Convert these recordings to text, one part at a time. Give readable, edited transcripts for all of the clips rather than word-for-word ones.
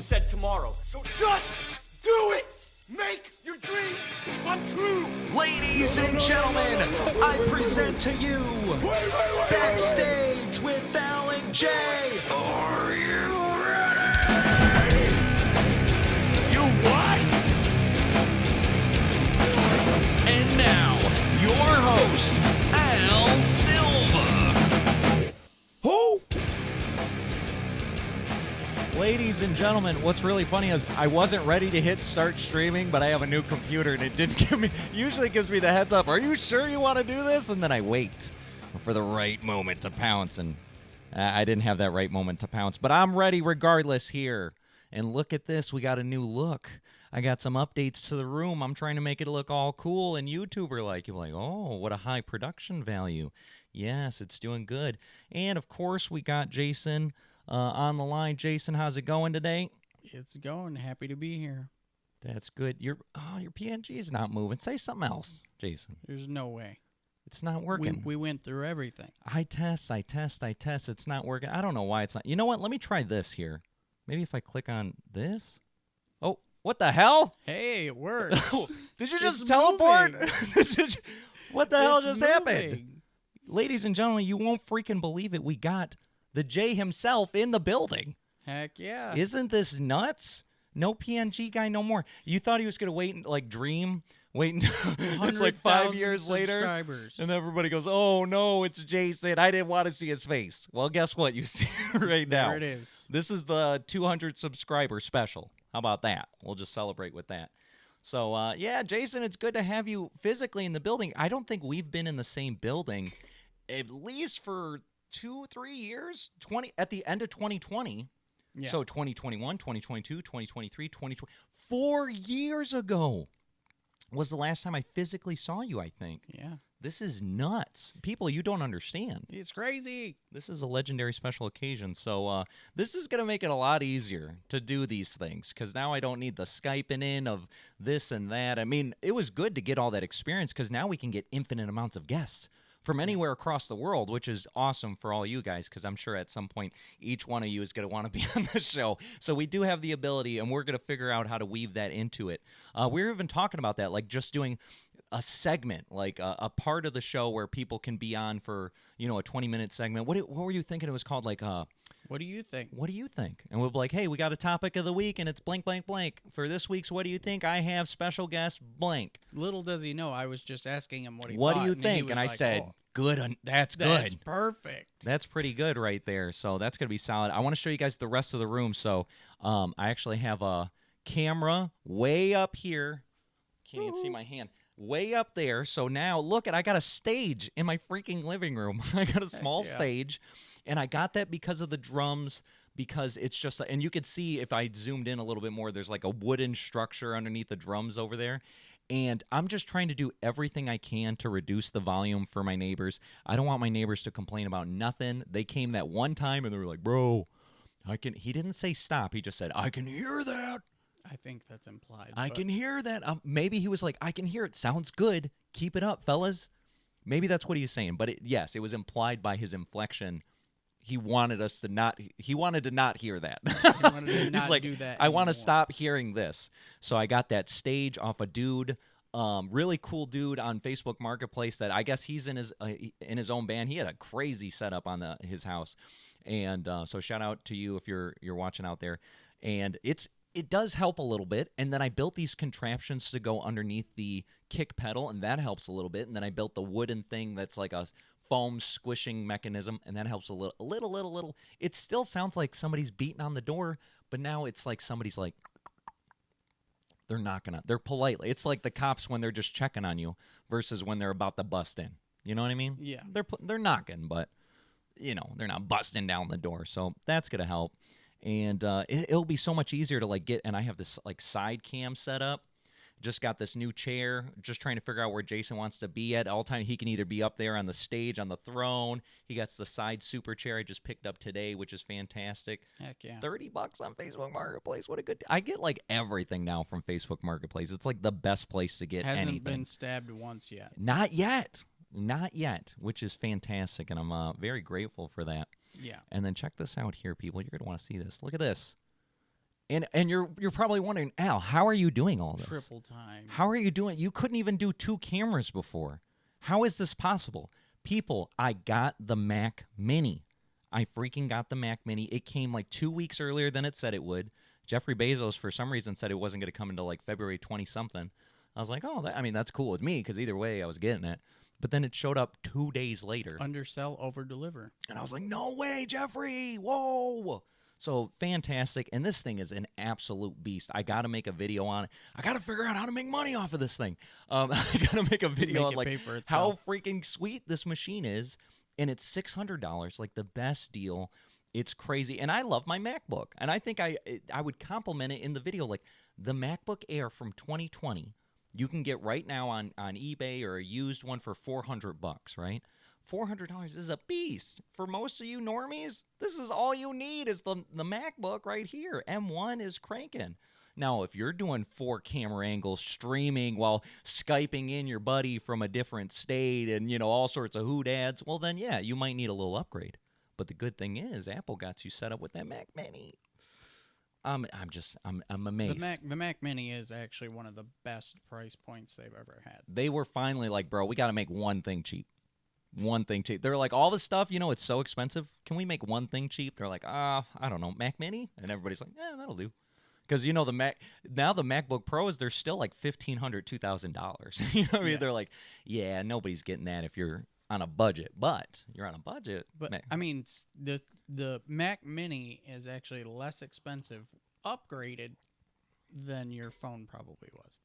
said tomorrow. So just do it! Make your dreams come true! Ladies and gentlemen, I present to you Backstage with Al and Jay. Are you ready? You what? And now, your host, Al Silva. Who? Ladies and gentlemen, what's really funny is I wasn't ready to hit start streaming, but I have a new computer and it didn't give me, usually gives me the heads up. Are you sure you want to do this? And then I wait for the right moment to pounce, and I didn't have that right moment to pounce, but I'm ready regardless here. And look at this, we got a new look. I got some updates to the room. I'm trying to make it look all cool and YouTuber-like. You're like, oh, what a high production value. Yes, it's doing good. And of course, we got Jason on the line. Jason, how's it going today? It's going. Happy to be here. That's good. Your PNG is not moving. Say something else, Jason. There's no way. It's not working. We went through everything. I test. It's not working. I don't know why it's not. You know what? Let me try this here. Maybe if I click on this. Oh, what the hell? Hey, it works. Did you just teleport? What the hell just moving. happened? Ladies and gentlemen, you won't freaking believe it. We got the J himself in the building. Heck yeah. Isn't this nuts? No PNG guy no more. You thought he was going to wait and like dream, wait until it's like 5 years later. And everybody goes, oh no, it's Jason. I didn't want to see his face. Well, guess what? You see it right now. There it is. This is the 200 subscriber special. How about that? We'll just celebrate with that. So, yeah, Jason, it's good to have you physically in the building. I don't think we've been in the same building at least for 2-3 years, at the end of 2020. Yeah. So 2021, 2022, 2023, 2020. 4 years ago was the last time I physically saw you, I think. Yeah. This is nuts. People, you don't understand. It's crazy. This is a legendary special occasion. So this is going to make it a lot easier to do these things because now I don't need the Skyping in of this and that. I mean, it was good to get all that experience because now we can get infinite amounts of guests from anywhere across the world, which is awesome for all you guys because I'm sure at some point each one of you is going to want to be on the show. So we do have the ability, and we're going to figure out how to weave that into it. We're even talking about that, like just doing a segment, like a part of the show where people can be on for, a 20-minute segment. What were you thinking it was called? Like, what do you think? What do you think? And we'll be like, hey, we got a topic of the week, and it's blank, blank, blank. For this week's What Do You Think? I have special guest blank. Little does he know, I was just asking him what he What thought. do you think? And I like, said, oh, good. That's good. That's perfect. That's pretty good right there. So that's going to be solid. I want to show you guys the rest of the room. So I actually have a camera way up here. Can't even see my hand. Way up there. So now, look, I got a stage in my freaking living room. I got a small stage, and I got that because of the drums, because it's just, and you could see if I zoomed in a little bit more, there's like a wooden structure underneath the drums over there. And I'm just trying to do everything I can to reduce the volume for my neighbors. I don't want my neighbors to complain about nothing. They came that one time, and they were like, bro, he didn't say stop. He just said, I can hear that. I think that's implied. I can hear that. Maybe he was like, I can hear it. Sounds good. Keep it up, fellas. Maybe that's what he was saying. But yes, it was implied by his inflection. He wanted us to not. He wanted to not hear that. He wanted to not He's like, do that I want to anymore. stop hearing this. So I got that stage off a dude, really cool dude on Facebook Marketplace. That I guess he's in his own band. He had a crazy setup on his house, and so shout out to you if you're watching out there. And it does help a little bit, and then I built these contraptions to go underneath the kick pedal, and that helps a little bit, and then I built the wooden thing that's like a foam squishing mechanism, and that helps a little. It still sounds like somebody's beating on the door, but now it's like somebody's like, they're knocking on, they're politely. It's like the cops when they're just checking on you versus when they're about to bust in. You know what I mean? Yeah. They're knocking, but, they're not busting down the door, so that's going to help. And it'll be so much easier to get, and I have this side cam set up. Just got this new chair, just trying to figure out where Jason wants to be at all time. He can either be up there on the stage, on the throne. He got the side super chair I just picked up today, which is fantastic. Heck yeah. $30 on Facebook Marketplace. What a good, I get everything now from Facebook Marketplace. It's the best place to get anything. Hasn't been stabbed once yet. Not yet, which is fantastic, and I'm very grateful for that. Yeah. And then check this out here, people. You're going to want to see this. Look at this. And you're probably wondering, Al, how are you doing all this? Triple time. How are you doing? You couldn't even do 2 cameras before. How is this possible? People, I got the Mac Mini. I freaking got the Mac Mini. It came like 2 weeks earlier than it said it would. Jeffrey Bezos, for some reason, said it wasn't going to come until like February 20-something. I was like, oh, that's cool with me because either way I was getting it. But then it showed up 2 days later. Undersell, over-deliver. And I was like, no way, Jeffrey. Whoa. So fantastic. And this thing is an absolute beast. I got to make a video on it. I got to figure out how to make money off of this thing. I got to make a video on like how freaking sweet this machine is. And it's $600, like the best deal. It's crazy. And I love my MacBook. And I think I would compliment it in the video. Like the MacBook Air from 2020, you can get right now on eBay or a used one for $400, right? $400 is a beast. For most of you normies, this is all you need is the MacBook right here. M1 is cranking. Now, if you're doing 4 camera angles streaming while Skyping in your buddy from a different state and, all sorts of hoodads, well, then, yeah, you might need a little upgrade. But the good thing is Apple got you set up with that Mac Mini. I'm amazed. The Mac Mini is actually one of the best price points they've ever had. They were finally like, bro, we got to make one thing cheap. One thing cheap. They're like, all this stuff, it's so expensive. Can we make one thing cheap? They're like, I don't know, Mac Mini? And everybody's like, yeah, that'll do. Because, the MacBook Pros, they're still like $1,500, $2,000. You know what I mean? Yeah. They're like, yeah, nobody's getting that if you're on a budget. But you're on a budget. But, the Mac Mini is actually less expensive, upgraded, than your phone probably was.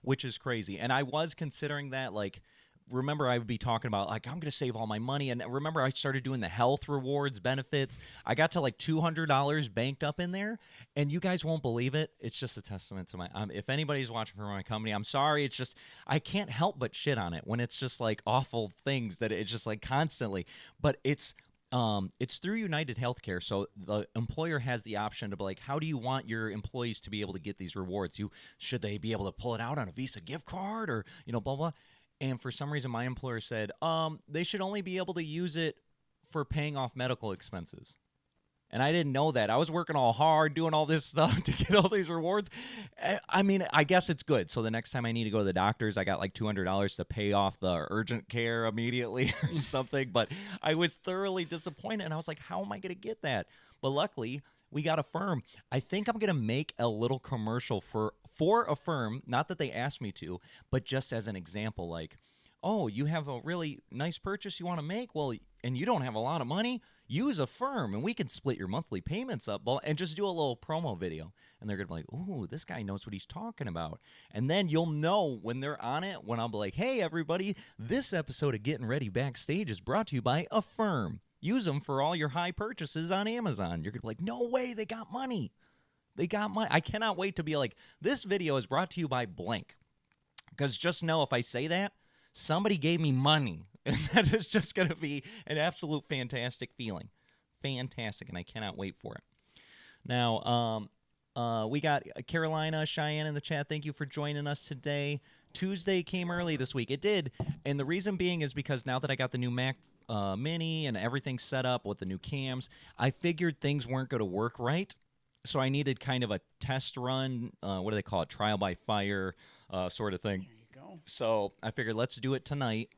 Which is crazy. And I was considering that, like, remember I would be talking about, like, I'm going to save all my money. And remember I started doing the health rewards benefits. I got to like $200 banked up in there. And you guys won't believe it. It's just a testament to my, if anybody's watching from my company, I'm sorry. It's just, I can't help but shit on it when it's just like awful things that it's just like constantly. But it's through United Healthcare. So the employer has the option to be like, how do you want your employees to be able to get these rewards? Should they be able to pull it out on a Visa gift card or, blah, blah. And for some reason, my employer said, they should only be able to use it for paying off medical expenses. And I didn't know that. I was working all hard, doing all this stuff to get all these rewards. I mean, I guess it's good. So the next time I need to go to the doctors, I got like $200 to pay off the urgent care immediately or something. But I was thoroughly disappointed. And I was like, how am I going to get that? But luckily, we got a firm. I think I'm going to make a little commercial for a firm, not that they asked me to, but just as an example, like, oh, you have a really nice purchase you want to make? Well, and you don't have a lot of money? Use a firm, and we can split your monthly payments up and just do a little promo video. And they're going to be like, ooh, this guy knows what he's talking about. And then you'll know when they're on it, when I'll be like, hey, everybody, this episode of Getting Ready Backstage is brought to you by a firm. Use them for all your high purchases on Amazon. You're going to be like, no way, they got money. They got money. I cannot wait to be like, this video is brought to you by blank. Because just know if I say that, somebody gave me money. And that is just going to be an absolute fantastic feeling. Fantastic. And I cannot wait for it. Now, we got Carolina, Cheyenne in the chat. Thank you for joining us today. Tuesday came early this week. It did. And the reason being is because now that I got the new Mac Mini and everything set up with the new cams, I figured things weren't going to work right. So I needed kind of a test run. What do they call it? Trial by fire sort of thing. There you go. So I figured let's do it tonight.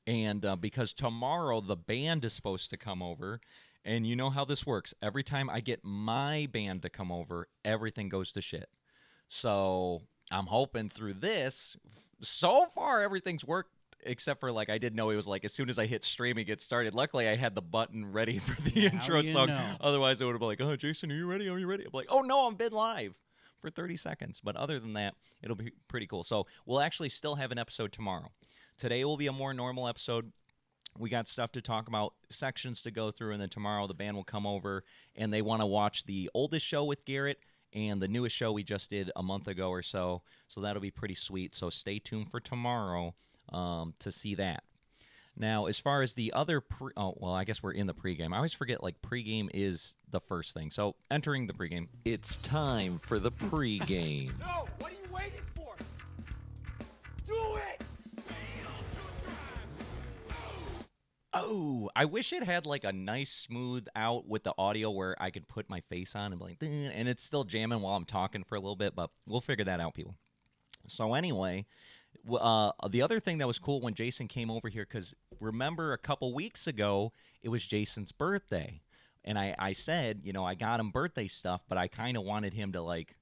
And because tomorrow the band is supposed to come over. And you know how this works. Every time I get my band to come over, everything goes to shit. So I'm hoping through this, so far everything's worked. Except for, like, I didn't know it was, like, as soon as I hit stream, it gets started. Luckily, I had the button ready for the intro song. Know. Otherwise, it would have been like, oh, Jason, are you ready? Are you ready? I'm like, oh, no, I've been live for 30 seconds. But other than that, it'll be pretty cool. So we'll actually still have an episode tomorrow. Today will be a more normal episode. We got stuff to talk about, sections to go through, and then tomorrow the band will come over, and they want to watch the oldest show with Garrett and the newest show we just did a month ago or so. So that'll be pretty sweet. So stay tuned for tomorrow to see that. Now, as far as the other I guess we're in the pregame. I always forget, like, pregame is the first thing. So, entering the pregame. It's time for the pregame. No! What are you waiting for? Do it! Oh, I wish it had like a nice smooth out with the audio where I could put my face on and be like, "Ding," and it's still jamming while I'm talking for a little bit, but we'll figure that out, people. So anyway, the other thing that was cool when Jason came over here, because remember a couple weeks ago, it was Jason's birthday. And I said, I got him birthday stuff, but I kind of wanted him to like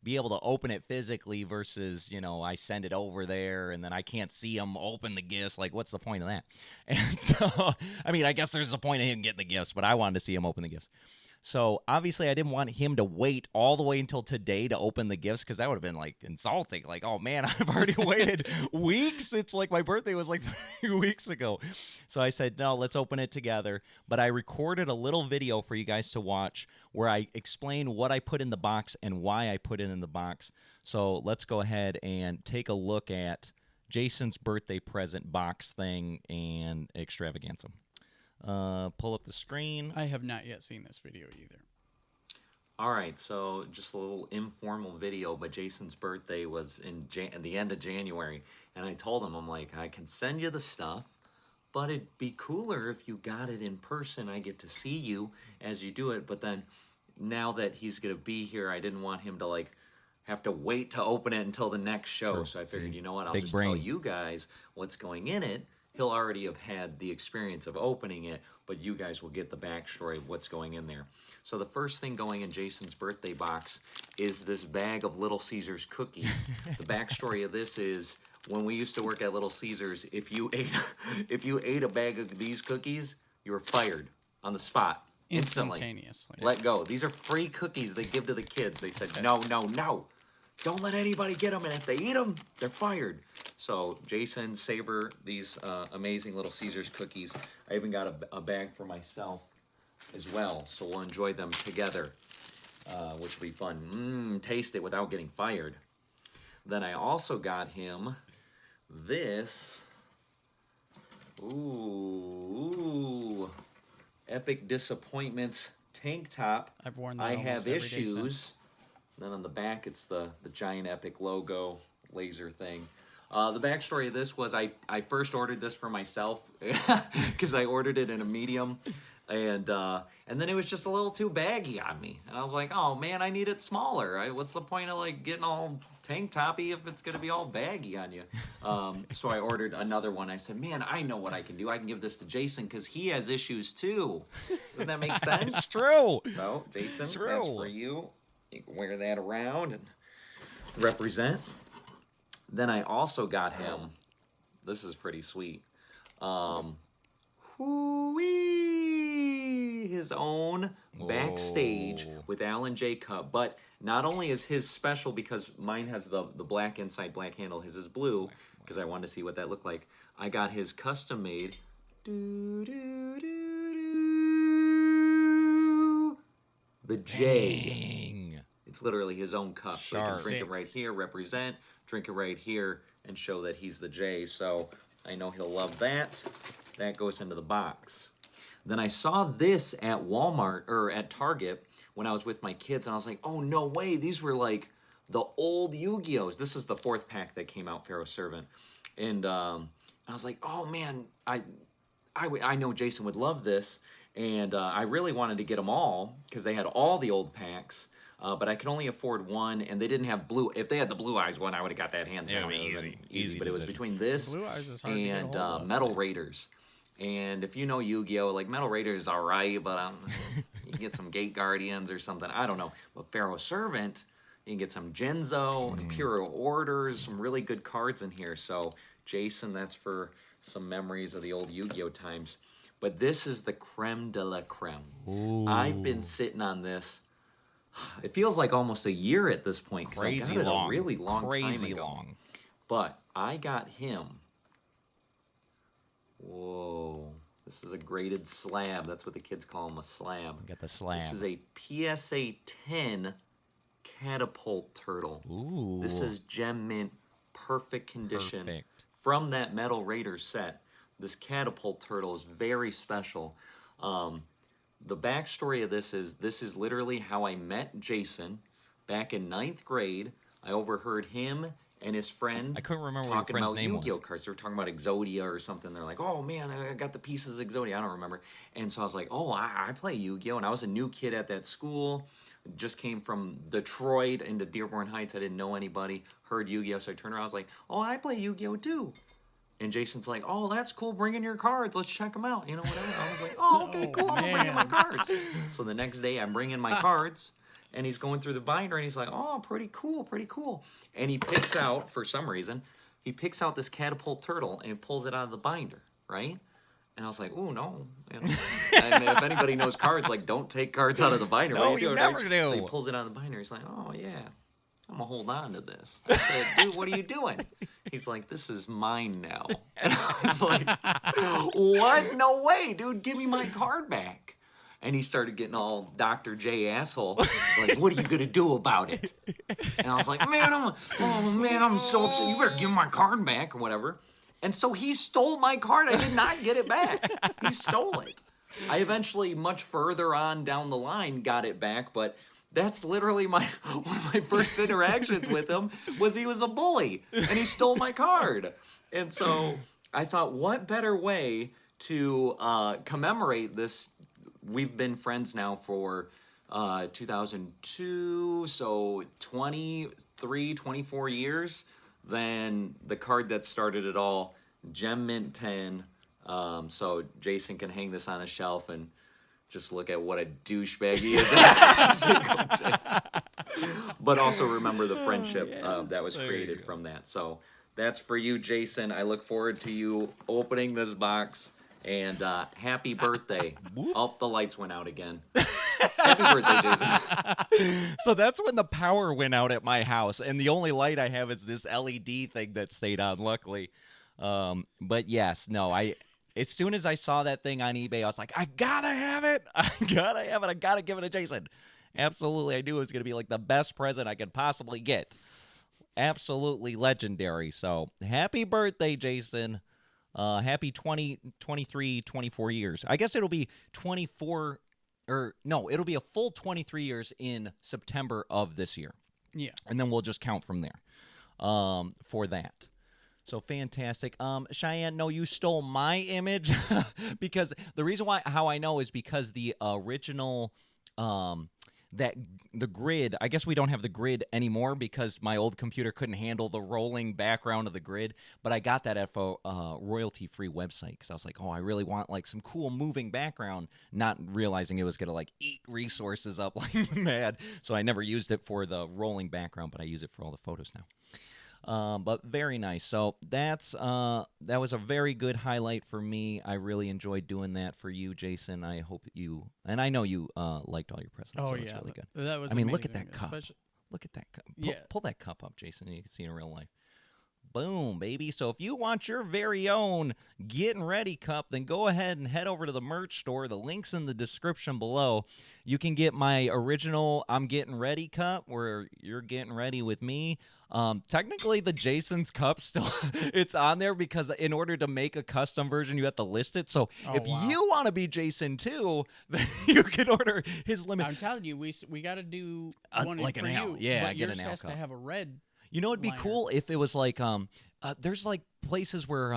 be able to open it physically versus, I send it over there and then I can't see him open the gifts. Like, what's the point of that? And so, I mean, I guess there's a point of him getting the gifts, but I wanted to see him open the gifts. So obviously I didn't want him to wait all the way until today to open the gifts because that would have been like insulting. Like, oh man, I've already waited weeks. It's like my birthday was like 3 weeks ago. So I said, no, let's open it together. But I recorded a little video for you guys to watch where I explain what I put in the box and why I put it in the box. So let's go ahead and take a look at Jason's birthday present box thing and extravaganza. Pull up the screen. I have not yet seen this video either. All right, so just a little informal video, but Jason's birthday was at the end of January, and I told him, I'm like, I can send you the stuff, but it'd be cooler if you got it in person. I get to see you as you do it, but then now that he's going to be here, I didn't want him to, like, have to wait to open it until the next show, Sure. So I figured, you know what, I'll Big just brain. tell you guys what's going in it. He'll already have had the experience of opening it, but you guys will get the backstory of what's going in there. So the first thing going in Jason's birthday box is this bag of Little Caesars cookies. The backstory of this is when we used to work at Little Caesars, if you ate a bag of these cookies, you were fired on the spot. Instantly. Instantaneously. Let go. These are free cookies they give to the kids. They said, no, no, no. Don't let anybody get them, and if they eat them, they're fired. So Jason, savor these amazing Little Caesars cookies. I even got a bag for myself as well, so we'll enjoy them together, which will be fun. Taste it without getting fired. Then I also got him this. Ooh. Epic Disappointments tank top. I've worn that I almost have every day issues. since. Then on the back, it's the giant Epic logo laser thing. The backstory of this was I first ordered this for myself because I ordered it in a medium, and then it was just a little too baggy on me. And I was like, oh man, I need it smaller. What's the point of like getting all tank toppy if it's gonna be all baggy on you? So I ordered another one. I said, man, I know what I can do. I can give this to Jason because he has issues too. Doesn't that make sense? It's true. So Jason, True. that's for you. You can wear that around and represent. Then I also got him, this is pretty sweet, his own Backstage with Alan J cup. But not only is his special because mine has the black inside, black handle, his is blue, because I wanted to see what that looked like. I got his custom made. The J. Dang. It's literally his own cup. So you Sharp. can drink it right here, represent, drink it right here, and show that he's the J. So I know he'll love that. That goes into the box. Then I saw this at Walmart, or at Target, when I was with my kids, and I was like, oh, no way. These were like the old Yu-Gi-Ohs. This is the 4th pack that came out, Pharaoh's Servant. And I was like, oh, man, I know Jason would love this. And I really wanted to get them all because they had all the old packs. But I could only afford one, and they didn't have blue. If they had the Blue Eyes one, I would have got that hands down. Easy. But it was between this Blue Eyes is hard to get a and hold of, Metal I think. Raiders. And if you know Yu-Gi-Oh, like Metal Raiders is all right, but you can get some Gate Guardians or something. I don't know. But Pharaoh's Servant, you can get some Genzo, Imperial Orders, some really good cards in here. So Jason, that's for some memories of the old Yu-Gi-Oh times. But this is the creme de la creme. Ooh. I've been sitting on this. It feels like almost a year at this point because I got it a really long time ago. long. But I got him. Whoa. This is a graded slab. That's what the kids call them, a slab. Got the slab. This is a PSA 10 catapult turtle. Ooh. This is gem mint, perfect condition. Perfect. From that Metal Raider set. This catapult turtle is very special. The backstory of this is literally how I met Jason back in 9th grade. I overheard him and his friend I couldn't remember what your talking friend's about name Yu-Gi-Oh was. cards. They were talking about Exodia or something. They're like, oh man, I got the pieces of Exodia. I don't remember. And so I was like, oh, I play Yu-Gi-Oh, and I was a new kid at that school. Just came from Detroit into Dearborn Heights. I didn't know anybody. Heard Yu-Gi-Oh, so I turned around. I was like, oh, I play Yu-Gi-Oh too. And Jason's like, oh, that's cool. Bring in your cards. Let's check them out. You know, whatever. I was like, oh, okay, Oh, cool. I'm bringing my man. cards. So the next day, I'm bringing my cards, and he's going through the binder, and he's like, oh, pretty cool, pretty cool. And he picks out, for some reason, he picks out this catapult turtle and pulls it out of the binder, right? And I was like, oh, no. You know, and if anybody knows cards, like, don't take cards out of the binder. No, What are you you doing? never right? do. So he pulls it out of the binder. He's like, oh, yeah. I'm gonna hold on to this. I said, dude, what are you doing? He's like, this is mine now. And I was like, what? No way, dude. Give me my card back. And he started getting all Dr. J asshole. He's like, what are you gonna do about it? And I was like, man, I'm so upset. You better give my card back or whatever. And so he stole my card. I did not get it back. He stole it. I eventually, much further on down the line, got it back, but that's literally one of my first interactions with him was he was a bully and he stole my card. And so I thought, what better way to commemorate this? We've been friends now for 2002, so 23, 24 years, than the card that started it all, Gem Mint 10. So Jason can hang this on a shelf and just look at what a douchebag he is. But also remember the friendship that was created from that. So that's for you, Jason. I look forward to you opening this box. And happy birthday. Oh, the lights went out again. Happy birthday, Jason. So that's when the power went out at my house, and the only light I have is this LED thing that stayed on, luckily. But yes, no, as soon as I saw that thing on eBay, I was like, I gotta have it. I gotta give it to Jason. Absolutely, I knew it was gonna be like the best present I could possibly get. Absolutely legendary. So happy birthday, Jason. Happy 20, 23, 24 years. I guess it'll be 24, or no, it'll be a full 23 years in September of this year. Yeah. And then we'll just count from there for that. So fantastic. Cheyenne, no, you stole my image because the reason how I know is because the original the grid, I guess we don't have the grid anymore because my old computer couldn't handle the rolling background of the grid, but I got that at a royalty-free website because I was like, oh, I really want like some cool moving background, not realizing it was going to like eat resources up like mad. So I never used it for the rolling background, but I use it for all the photos now. But very nice. So that was a very good highlight for me. I really enjoyed doing that for you, Jason. I hope you, and I know you liked all your presents. Oh, so yeah. it's really good. That was Look at amazing, that cup. especially- Look at that cup. Yeah. Pull that cup up, Jason, and you can see it in real life. Boom, baby. So if you want your very own Getting Ready cup, then go ahead and head over to the merch store. The link's in the description below. You can get my original I'm Getting Ready cup where you're getting ready with me. Technically, the Jason's cup still it's on there because in order to make a custom version, you have to list it. So if wow. you want to be Jason too, then you can order his limit. I'm telling you, we got to do one like for an L. you. Yeah, but get an yours L has cup. to have a red. You know, it'd be liner. cool if it was like, there's like places where,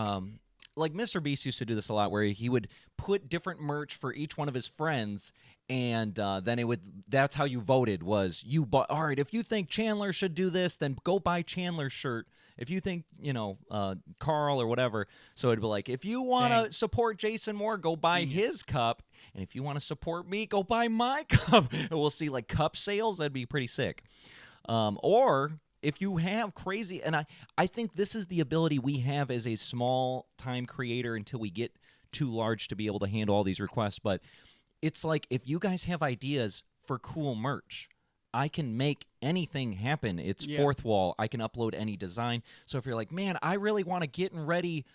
like Mr. Beast used to do this a lot, where he would put different merch for each one of his friends, and then that's how you voted was you bought, all right, if you think Chandler should do this, then go buy Chandler's shirt. If you think, Carl or whatever, so it'd be like, if you want to support Jason more, go buy his cup, and if you want to support me, go buy my cup, and we'll see like cup sales. That'd be pretty sick. Or if you have crazy, and I think this is the ability we have as a small-time creator until we get too large to be able to handle all these requests, but it's like if you guys have ideas for cool merch, I can make anything happen. It's fourth wall. I can upload any design. So if you're like, man, I really want a Getting Ready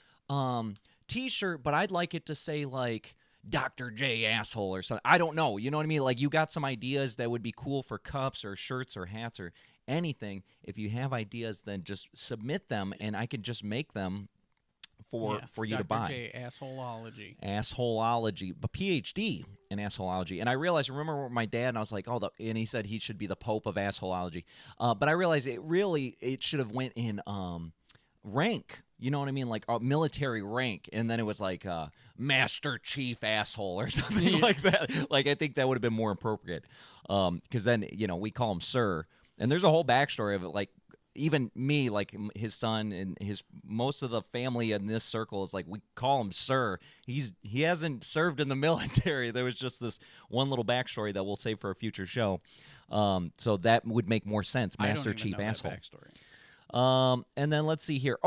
t-shirt, but I'd like it to say like Dr. J asshole or something. I don't know. You know what I mean? Like you got some ideas that would be cool for cups or shirts or hats or anything. If you have ideas, then just submit them and I can just make them for you to Dr. buy. J, assholeology. Assholeology, but PhD in assholeology. And I realized, remember my dad, and I was like, and he said he should be the Pope of assholeology. But I realized it should have went in rank. You know what I mean? Like military rank. And then it was like Master Chief Asshole or something like that. Like, I think that would have been more appropriate. Because then, we call him Sir. And there's a whole backstory of it. Like, even me, like his son and most of the family in this circle is like, we call him Sir. He hasn't served in the military. There was just this one little backstory that we'll save for a future show. So that would make more sense. Master Chief Asshole. And then let's see here.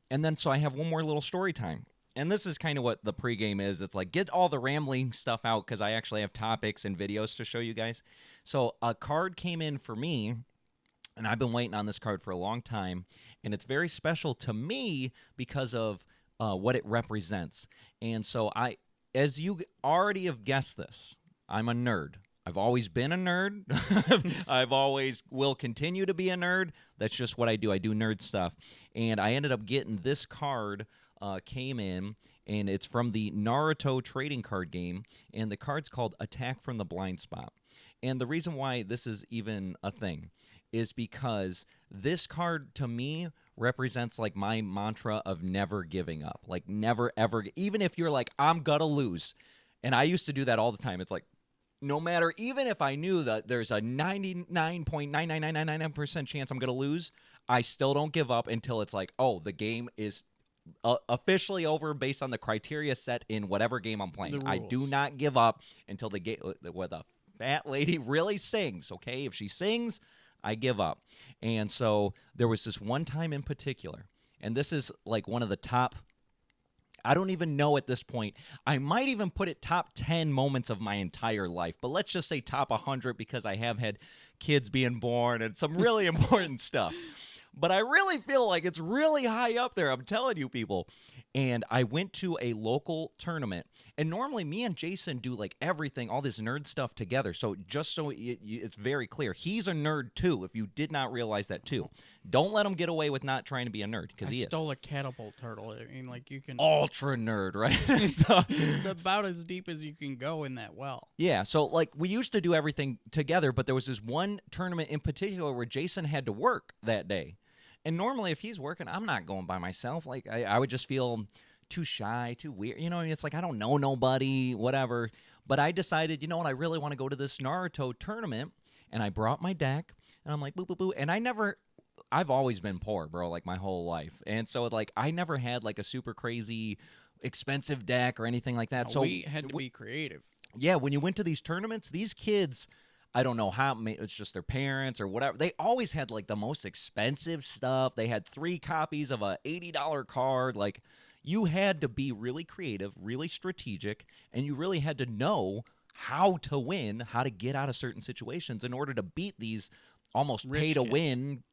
And then so I have one more little story time. And this is kind of what the pregame is. It's like, get all the rambling stuff out because I actually have topics and videos to show you guys. So a card came in for me. And I've been waiting on this card for a long time, and it's very special to me because of what it represents. And so as you already have guessed this, I'm a nerd. I've always been a nerd. I've always will continue to be a nerd. That's just what I do. I do nerd stuff. And I ended up getting this card came in, and it's from the Naruto trading card game, and the card's called Attack from the Blind Spot. And the reason why this is even a thing is because this card to me represents like my mantra of never giving up. Like never ever, even if you're like, I'm gonna lose. And I used to do that all the time. It's like, no matter, even if I knew that there's a 99.99999% chance I'm gonna lose, I still don't give up until it's like, oh, the game is officially over based on the criteria set in whatever game I'm playing. I do not give up until the game where the fat lady really sings. Okay, if she sings, I give up. And so there was this one time in particular, and this is like one of the top, I don't even know at this point, I might even put it top 10 moments of my entire life, but let's just say top 100 because I have had kids being born and some really important stuff. But I really feel like it's really high up there, I'm telling you people. And I went to a local tournament, and normally me and Jason do like everything, all this nerd stuff together. So just so it's very clear, he's a nerd too, if you did not realize that too. Don't let him get away with not trying to be a nerd, because he is. I stole a catapult turtle. I mean, like, you can... Ultra nerd, right? So, it's about as deep as you can go in that well. Yeah, so like we used to do everything together, but there was this one tournament in particular where Jason had to work that day. And normally, if he's working, I'm not going by myself. Like, I would just feel too shy, too weird. You know, it's like I don't know nobody, whatever. But I decided, you know what, I really want to go to this Naruto tournament. And I brought my deck, and I'm like, boo, boo, boo. And I've always been poor, bro, like my whole life. And so, like, I never had, like, a super crazy expensive deck or anything like that. So we had to be creative. Yeah, when you went to these tournaments, these kids... I don't know how, it's just their parents or whatever. They always had like the most expensive stuff. They had 3 copies of a $80 card. Like, you had to be really creative, really strategic, and you really had to know how to win, how to get out of certain situations in order to beat these almost pay-to-win,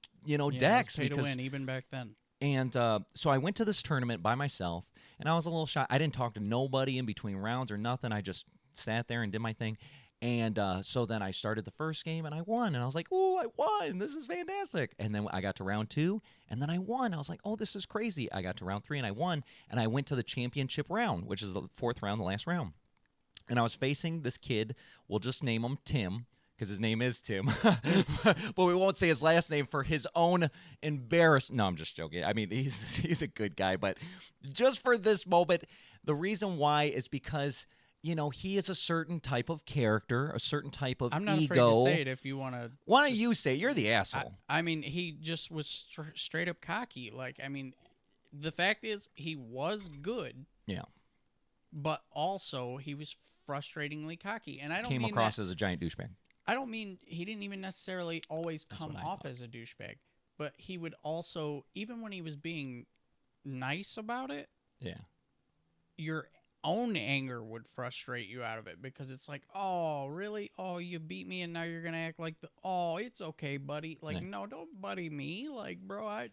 decks. Pay-to-win even back then. And so I went to this tournament by myself, and I was a little shy. I didn't talk to nobody in between rounds or nothing. I just sat there and did my thing. And so then I started the first game, and I won. And I was like, "Ooh, I won! This is fantastic!" And then I got to round 2, and then I won. I was like, "Oh, this is crazy!" I got to round 3, and I won. And I went to the championship round, which is the 4th round, the last round. And I was facing this kid. We'll just name him Tim, because his name is Tim. But we won't say his last name for his own embarrassment. No, I'm just joking. I mean, he's a good guy. But just for this moment, the reason why is because... he is a certain type of character, a certain type of ego. I'm not afraid to say it if you want to. Why don't you say it? You're the asshole. I mean, he just was straight up cocky. Like, I mean, the fact is he was good. Yeah. But also he was frustratingly cocky. And I don't came mean across as a giant douchebag. I don't mean he didn't even necessarily always come off as a douchebag. But he would also, even when he was being nice about it. Yeah. Your own anger would frustrate you out of it, because it's like, oh, really? Oh, you beat me, and now you're gonna act like it's okay, buddy. Like, no, don't buddy me. Like, bro, I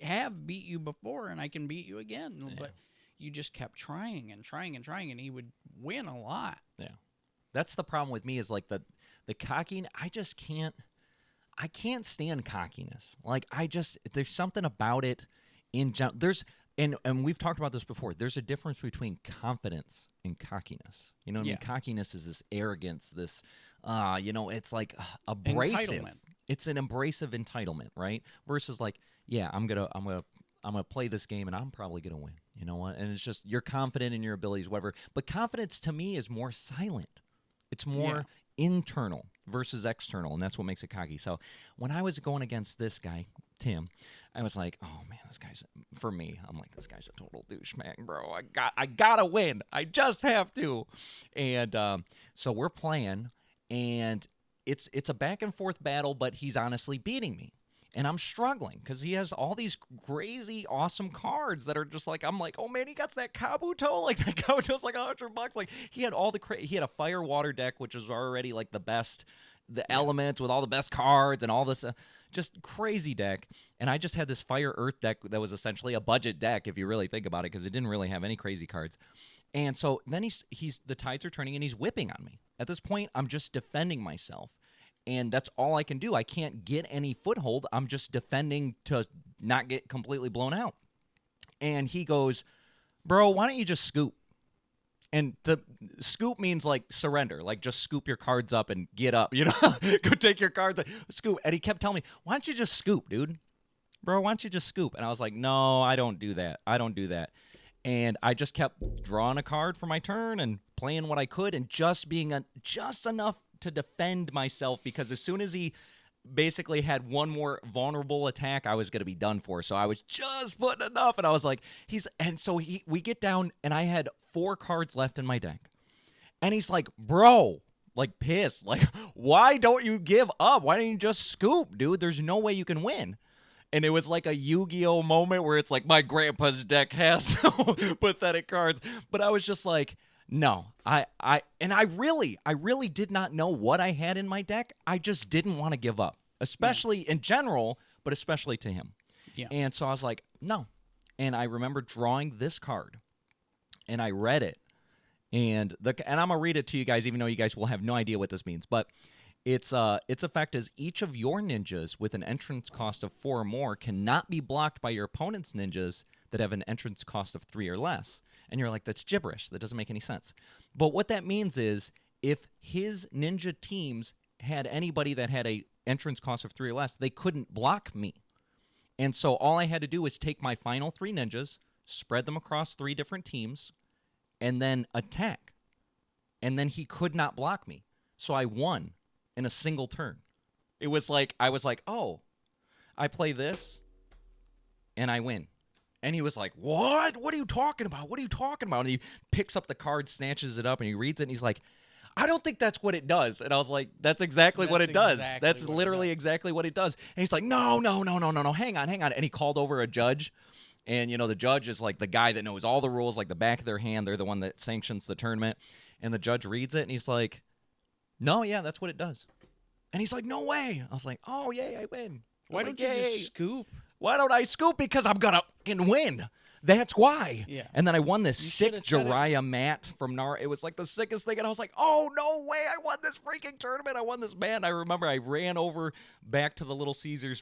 have beat you before, and I can beat you again. Yeah. But you just kept trying and trying and trying, and he would win a lot. Yeah, that's the problem with me, is like the cocking. I can't stand cockiness. Like, there's something about it. And we've talked about this before. There's a difference between confidence and cockiness. You know what I mean? Cockiness is this arrogance, this, it's like abrasive. Entitlement. It's an abrasive entitlement, right? Versus like, yeah, I'm gonna play this game and I'm probably gonna win. You know what? And it's just you're confident in your abilities, whatever. But confidence to me is more silent. It's more internal versus external, and that's what makes it cocky. So when I was going against this guy, Tim, I was like, oh man, this guy's for me. I'm like, this guy's a total douchebag, bro. I gotta win. I just have to. And so we're playing, and it's a back and forth battle, but he's honestly beating me. And I'm struggling because he has all these crazy, awesome cards that are just like, I'm like, oh man, he got that Kabuto. Like that Kabuto's like $100. Like he had all he had a fire water deck, which is already like the best, the elements with all the best cards and all this, just crazy deck. And I just had this fire earth deck that was essentially a budget deck if you really think about it, because it didn't really have any crazy cards. And so then he's the tides are turning and he's whipping on me. At this point, I'm just defending myself. And that's all I can do. I can't get any foothold. I'm just defending to not get completely blown out. And he goes, bro, why don't you just scoop? And to scoop means like surrender, like just scoop your cards up and get up, go take your cards, scoop. And he kept telling me, why don't you just scoop, dude? Bro, why don't you just scoop? And I was like, no, I don't do that. And I just kept drawing a card for my turn and playing what I could and just being just enough to defend myself, because as soon as he basically had one more vulnerable attack, I was going to be done for. So I was just putting enough, and I was like, we get down, and I had 4 cards left in my deck. And he's like, bro, like pissed, like, why don't you give up? Why don't you just scoop, dude? There's no way you can win. And it was like a Yu-Gi-Oh moment where it's like, my grandpa's deck has so pathetic cards. But I was just like, no, I really did not know what I had in my deck. I just didn't want to give up, especially in general, but especially to him. Yeah. And so I was like, no. And I remember drawing this card, and I read it, and I'm gonna read it to you guys, even though you guys will have no idea what this means. But its effect is each of your ninjas with an entrance cost of 4 or more cannot be blocked by your opponent's ninjas that have an entrance cost of 3 or less. And you're like, that's gibberish. That doesn't make any sense. But what that means is if his ninja teams had anybody that had a entrance cost of 3 or less, they couldn't block me. And so all I had to do was take my final 3 ninjas, spread them across 3 different teams, and then attack. And then he could not block me. So I won in a single turn. It was like, I was like, oh, I play this, and I win. And he was like, what? What are you talking about? What are you talking about? And he picks up the card, snatches it up, and he reads it, and he's like, I don't think that's what it does. And I was like, that's exactly what it does. That's literally exactly what it does. And he's like, no, hang on. And he called over a judge. And, the judge is like the guy that knows all the rules, like the back of their hand. They're the one that sanctions the tournament. And the judge reads it, and he's like, no, yeah, that's what it does. And he's like, no way. I was like, oh, yay, I win. Why don't you just scoop? Why don't I scoop? Because I'm going to fucking win. That's why. Yeah. And then I won this sick Jiraiya mat from Naruto. It was like the sickest thing. And I was like, oh, no way. I won this freaking tournament. I won this mat. I remember I ran over back to the Little Caesars.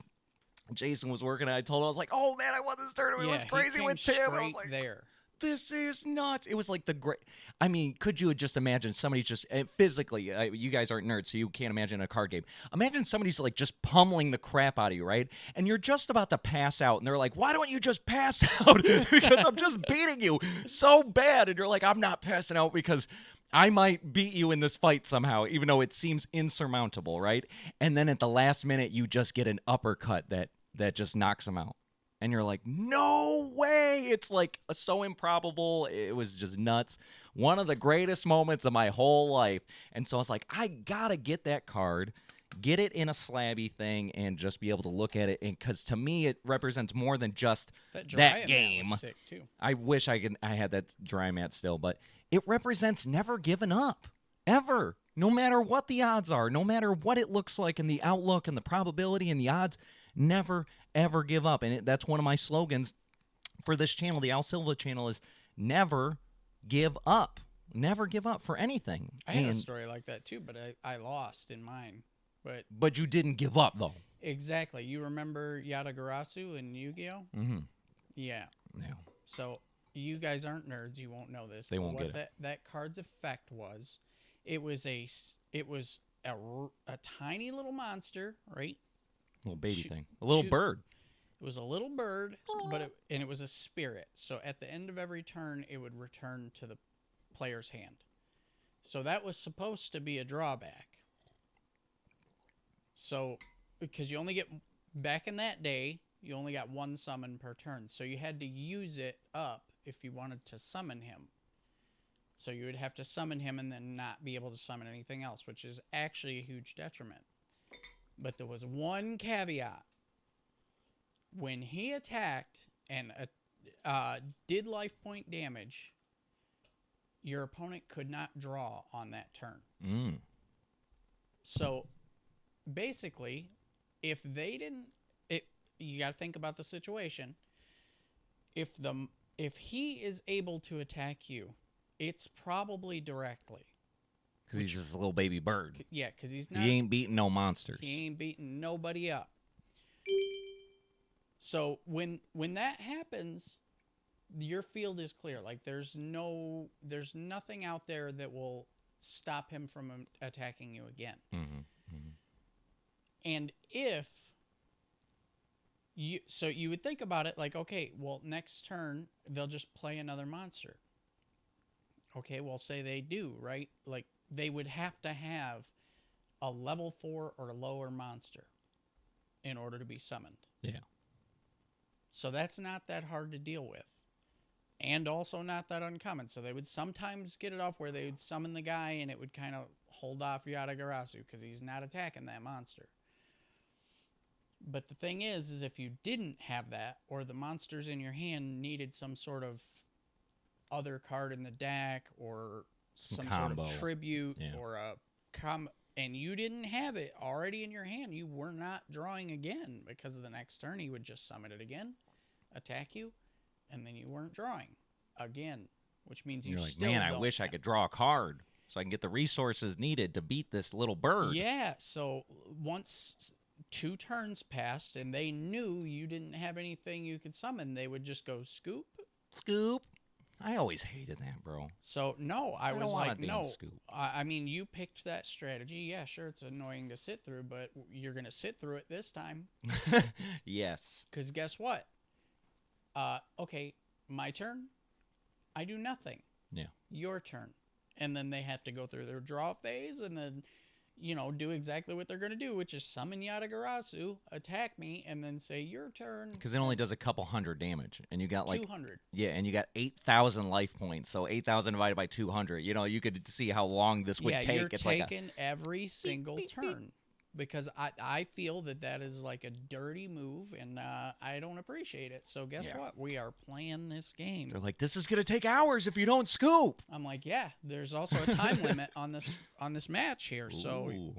Jason was working. And I told him, I was like, oh, man, I won this tournament. It was crazy with Tim. I was like, there. This is nuts. It was like the great. I mean, could you just imagine somebody just physically? You guys aren't nerds, so you can't imagine a card game. Imagine somebody's like just pummeling the crap out of you, right? And you're just about to pass out, and they're like, "Why don't you just pass out?" Because I'm just beating you so bad, and you're like, "I'm not passing out because I might beat you in this fight somehow, even though it seems insurmountable, right?" And then at the last minute, you just get an uppercut that just knocks them out. And you're like, no way. It's like so improbable. It was just nuts. One of the greatest moments of my whole life. And so I was like, I got to get that card, get it in a slabby thing, and just be able to look at it. And because to me, it represents more than just that game. Was sick too. I wish I had that dry mat still, but it represents never giving up, ever. No matter what the odds are, no matter what it looks like and the outlook and the probability and the odds, never, ever give up. And that's one of my slogans for this channel, the Al Silva channel, is never give up. Never give up for anything. I had a story like that too, but I lost in mine. But you didn't give up, though. Exactly. You remember Yatagarasu and Yu-Gi-Oh? Mm-hmm. Yeah. Yeah. So you guys aren't nerds. You won't know this. They but won't what get it. That card's effect was, it was a tiny little monster, right? Little baby Choo- thing. A little choo- bird. It was a little bird, and it was a spirit. So at the end of every turn, it would return to the player's hand. So that was supposed to be a drawback. So, because you only get, back in that day, you only got one summon per turn. So you had to use it up if you wanted to summon him. So you would have to summon him and then not be able to summon anything else, which is actually a huge detriment. But there was one caveat. When he attacked and did life point damage, your opponent could not draw on that turn. Mm. So basically, if they didn't, you got to think about the situation. If he is able to attack you, it's probably directly. Because he's just a little baby bird. Yeah, because he's not. He ain't beating no monsters. He ain't beating nobody up. So when that happens, your field is clear. Like there's nothing out there that will stop him from attacking you again. Mm-hmm. Mm-hmm. And if you would think about it like, okay, well, next turn they'll just play another monster. Okay, well, say they do, right? Like they would have to have a level 4 or lower monster in order to be summoned. Yeah. So that's not that hard to deal with. And also not that uncommon. So they would sometimes get it off where they would summon the guy and it would kind of hold off Yatagarasu because he's not attacking that monster. But the thing is if you didn't have that, or the monsters in your hand needed some sort of other card in the deck, or some combo. sort of tribute, Yeah. or and you didn't have it already in your hand, you were not drawing again, because of the next turn he would just summon it again, attack you, and then you weren't drawing again, which means you You're like, still man, I don't wish I have-" could draw a card so I can get the resources needed to beat this little bird. Yeah, so once 2 turns passed and they knew you didn't have anything you could summon, they would just go scoop. Scoop. I always hated that, bro. So no, I was don't want like, a damn no. scoop. I mean, you picked that strategy. Yeah, sure, it's annoying to sit through, but you're gonna sit through it this time. Yes. Because guess what? Okay, my turn. I do nothing. Yeah. Your turn. And then they have to go through their draw phase and then, do exactly what they're going to do, which is summon Yatagarasu, attack me, and then say, your turn. Because it only does a couple hundred damage. And you got like 200. Yeah, and you got 8,000 life points. So 8,000 divided by 200. You could see how long this would take. You're It's taking every single turn. Because I feel that is like a dirty move, and I don't appreciate it. So guess what? We are playing this game. they're like, this is gonna take hours if you don't scoop. I'm like, yeah. There's also a time limit on this match here. So Ooh.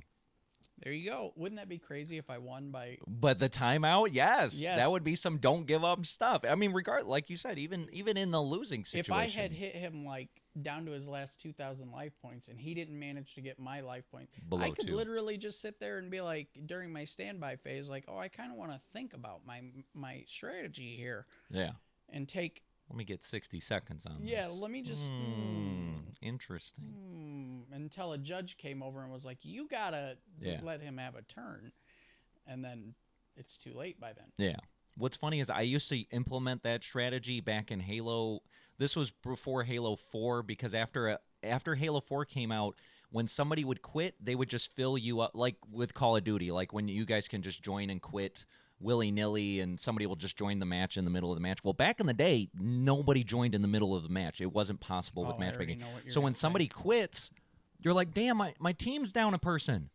there you go. Wouldn't that be crazy if I won by? But the timeout, yes, Yes. that would be some don't give up stuff. I mean, like you said, even in the losing situation. If I had hit him like down to his last 2,000 life points and he didn't manage to get my life points, Below I could 2. literally just sit there and be like, during my standby phase, like, oh, I kind of want to think about my strategy here Yeah. and take. Let me get 60 seconds on Yeah, this. let me just. Interesting. Until a judge came over and was like, you gotta let him have a turn, and then it's too late by then. Yeah. What's funny is I used to implement that strategy back in Halo. This was before Halo 4, because after Halo 4 came out, when somebody would quit, they would just fill you up, like with Call of Duty, like when you guys can just join and quit willy-nilly and somebody will just join the match in the middle of the match. Well, back in the day, nobody joined in the middle of the match. It wasn't possible with matchmaking. So when somebody quits, you're like, damn, my team's down a person.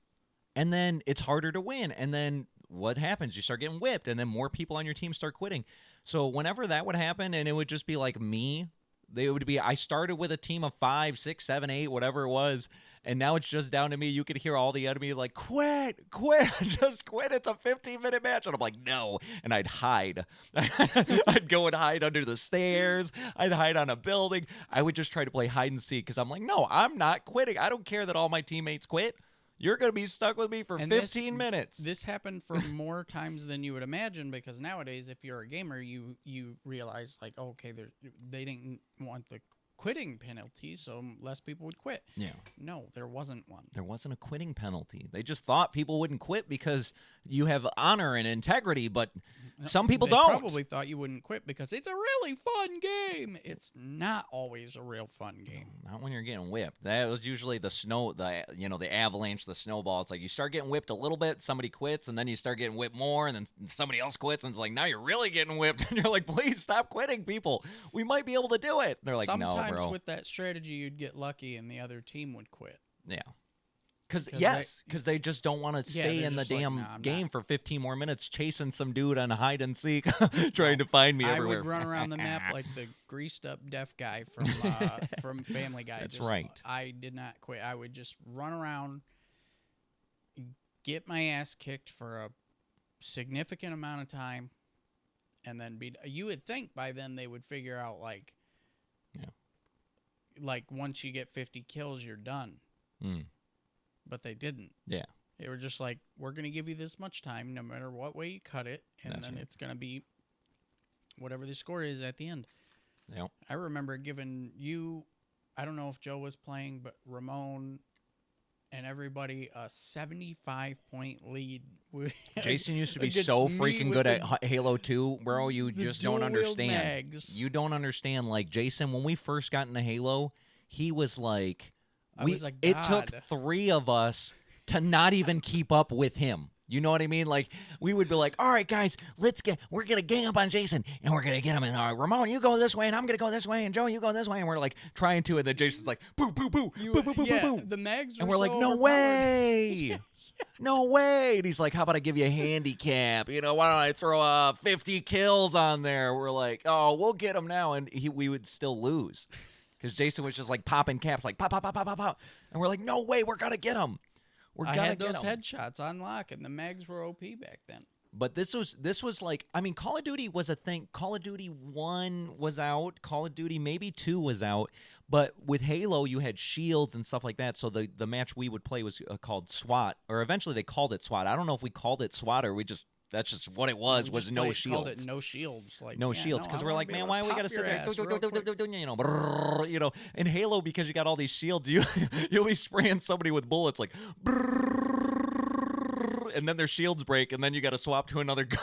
And then it's harder to win. And then what happens? You start getting whipped, and then more people on your team start quitting. So whenever that would happen, and it would just be like me, I started with a team of 5, 6, 7, 8, whatever it was, and now it's just down to me. You could hear all the enemy like, quit, just quit. It's a 15-minute match. And I'm like, no. And I'd hide. I'd go and hide under the stairs. I'd hide on a building. I would just try to play hide and seek because I'm like, no, I'm not quitting. I don't care that all my teammates quit. You're going to be stuck with me for And 15 minutes. This happened for more times than you would imagine, because nowadays, if you're a gamer, you realize, like, okay, they didn't want the quitting penalty, so less people would quit. Yeah. No, there wasn't one. There wasn't a quitting penalty. They just thought people wouldn't quit because you have honor and integrity, but some people They don't. probably thought you wouldn't quit because it's a really fun game. It's not always a real fun game. Not when you're getting whipped. That was usually the avalanche, the snowball. It's like you start getting whipped a little bit, somebody quits, and then you start getting whipped more, and then somebody else quits, and it's like, now you're really getting whipped. And you're like, please stop quitting, people. We might be able to do it. They're like, no, Sometimes bro. with that strategy, you'd get lucky, and the other team would quit. Yeah. Because Because they just don't want to stay they're in the just like, damn "Nah, I'm game not." for 15 more minutes chasing some dude on a hide and seek trying to find me I everywhere. would run around the map like the greased up deaf guy from Family Guy. That's Just- right. I did not quit. I would just run around, get my ass kicked for a significant amount of time, and then you would think by then they would figure out, like, like once you get 50 kills, you're done. Mm. But they didn't. Yeah. They were just like, we're going to give you this much time, no matter what way you cut it, and That's then right. it's going to be whatever the score is at the end. Yep. I remember giving you, I don't know if Joe was playing, but Ramon and everybody a 75-point lead. Jason used to be against so me freaking with good the- at Halo 2, bro. You the just don't dual-wield understand. mags. You don't understand. Like, Jason, when we first got into Halo, he was like, I was like, it took God. 3 of us to not even keep up with him. You know what I mean? Like, we would be like, all right, guys, we're going to gang up on Jason, and we're going to get him. And Ramon, you go this way, and I'm going to go this way, and Joe, you go this way. And we're like trying to, and then Jason's like, boo, boo, boo, boo, boo, boo, yeah, boo. the mags were And we're so like, no overpowered. way. No way. And he's like, how about I give you a handicap? You know, why don't I throw 50 kills on there? We're like, oh, we'll get him now. And we would still lose because Jason was just like popping caps, like pop, pop, pop, pop, pop, pop. And we're like, no way, we're going to get him. I had those headshots on lock, and the mags were OP back then. But this was like, I mean, Call of Duty was a thing. Call of Duty 1 was out. Call of Duty maybe 2 was out. But with Halo, you had shields and stuff like that. So the match we would play was called SWAT, or eventually they called it SWAT. I don't know if we called it SWAT or that's just what it was We just no called shields. it no shields. Like, No yeah, shields, no, because I we're wanna like, be man, able why to we pop gotta sit your there, ass real quick. you know, brrr, you know? In Halo, because you got all these shields, you'll be spraying somebody with bullets like, brrr, and then their shields break, and then you got to swap to another gun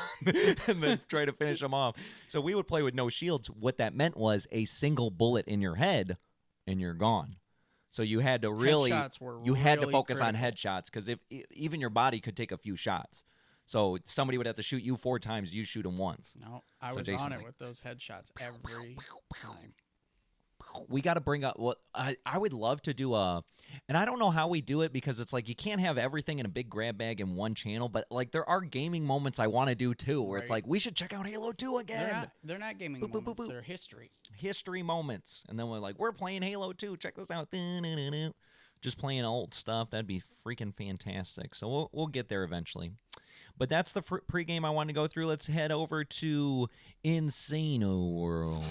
and then try to finish them off. So we would play with no shields. What that meant was a single bullet in your head, and you're gone. So you had to Headshots were really focus on critical. headshots, because if even your body could take a few shots. So somebody would have to shoot you 4 times. You shoot them once. No, I So was Jason's on it like, with those headshots every time. We got to bring up what I would love to do and I don't know how we do it, because it's like you can't have everything in a big grab bag in one channel, but like there are gaming moments I want to do too, where it's Right. like we should check out Halo 2 again. They're not gaming Boop, boop, boop, moments. boop. They're history. History moments, and then we're like, we're playing Halo 2. Check this out. Just playing old stuff. That'd be freaking fantastic. So we'll get there eventually. But that's the pregame I wanted to go through. Let's head over to Insano World.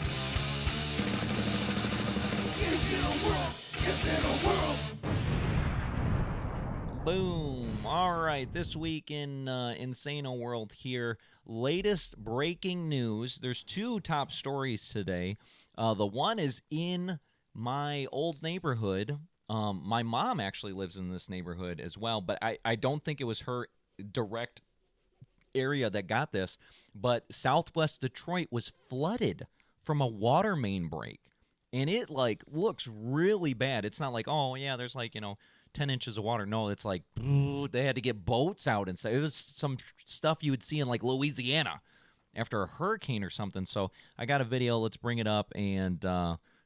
Boom. All right. This week in Insano World here, latest breaking news. There's 2 top stories today. The one is in my old neighborhood. My mom actually lives in this neighborhood as well, but I don't think it was her direct area that got this. But Southwest Detroit was flooded from a water main break. And it, like, looks really bad. It's not like, oh, yeah, there's, like, 10 inches of water. No, it's like, they had to get boats out and stuff. It was some stuff you would see in, like, Louisiana after a hurricane or something. So I got a video. Let's bring it up and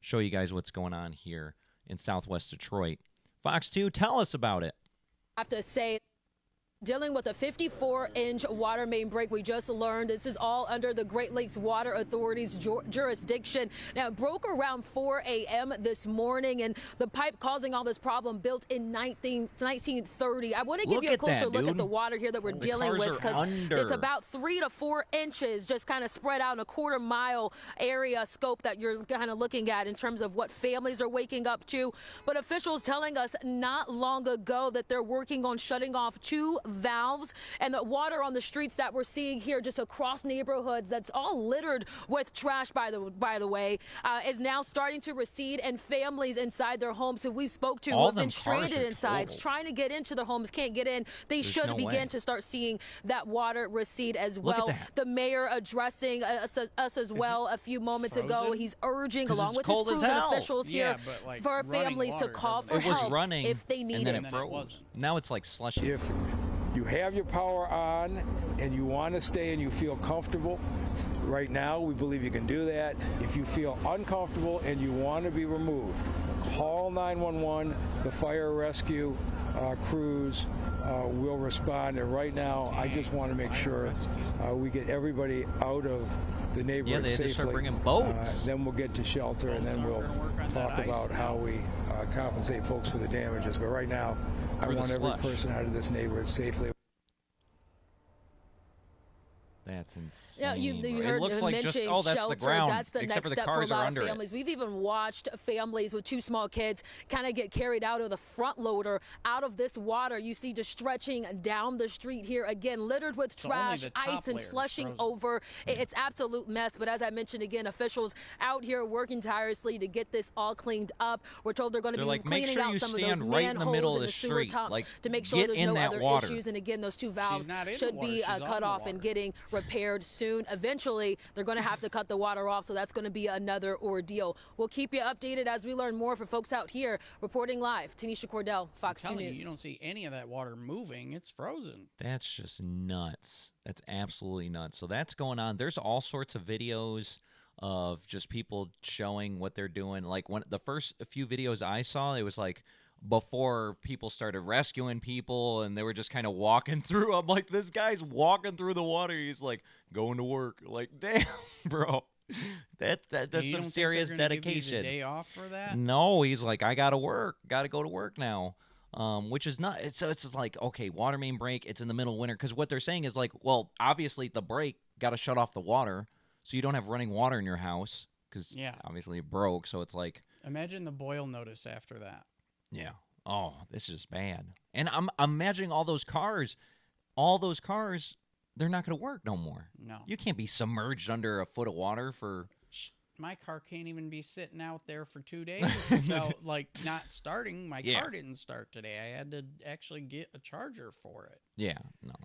show you guys what's going on here in Southwest Detroit. Fox 2, tell us about it. I have to say Dealing with a 54-inch water main break. We just learned this is all under the Great Lakes Water Authority's jurisdiction. Now, it broke around 4 a.m. this morning, and the pipe causing all this problem built in 1930. I want to give you a closer look at the water here that we're dealing with, because it's about 3 to 4 inches just kind of spread out in a quarter-mile area scope that you're kind of looking at in terms of what families are waking up to. But officials telling us not long ago that they're working on shutting off 2 valves, and the water on the streets that we're seeing here just across neighborhoods that's all littered with trash, by the way, is now starting to recede, and families inside their homes who we've spoke to have been stranded inside, trying to get into their homes, can't get in. They should begin to start seeing that water recede as well. The mayor addressing us as well a few moments ago. He's urging, along with his crews and officials here, for families to call for help if they need it. Now it's like slushy. If you have your power on and you want to stay and you feel comfortable, right now we believe you can do that. If you feel uncomfortable and you want to be removed, call 911. The fire rescue crews will respond. And right now, I just want to make sure we get everybody out of the neighborhood they safely. start bringing boats. Then we'll get to shelter, and then we'll talk about how we compensate folks for the damages. But right now, I want every person out of this neighborhood safely. That's insane. Yeah, you heard it looks him like mention just, that's shelter. the ground, That's the except next for the step cars for a lot are of under families. it. We've even watched families with 2 small kids kind of get carried out of the front loader out of this water. You see just stretching down the street here, again, littered with trash, ice, and slushing over. It's absolute mess. But as I mentioned again, officials out here working tirelessly to get this all cleaned up. We're told they're going to be cleaning out some of those manholes and the sewer tops to make sure there's no other issues. And again, those 2 valves should be cut off and getting repaired soon. Eventually, they're going to have to cut the water off, so that's going to be another ordeal. We'll keep you updated as we learn more. For folks out here reporting live, Tanisha Cordell, Fox 2 News. You don't see any of that water moving. It's frozen. That's just nuts. That's absolutely nuts. So that's going on. There's all sorts of videos of just people showing what they're doing. Like when the first few videos I saw, it was like before people started rescuing people and they were just kind of walking through. I'm like, this guy's walking through the water. He's like going to work. Like, damn, bro. That's some serious dedication. Give you the day off for that? No, he's like, I gotta work. Gotta go to work now. Which is not. So it's like, okay, water main break. It's in the middle of winter, because what they're saying is like, well, obviously the break got to shut off the water, so you don't have running water in your house, because obviously it broke. So it's like, imagine the boil notice after that. Yeah. Oh, this is bad. And I'm imagining all those cars, they're not going to work no more. No. You can't be submerged under a foot of water for... My car can't even be sitting out there for 2 days without, not starting. My car didn't start today. I had to actually get a charger for it. Yeah, no.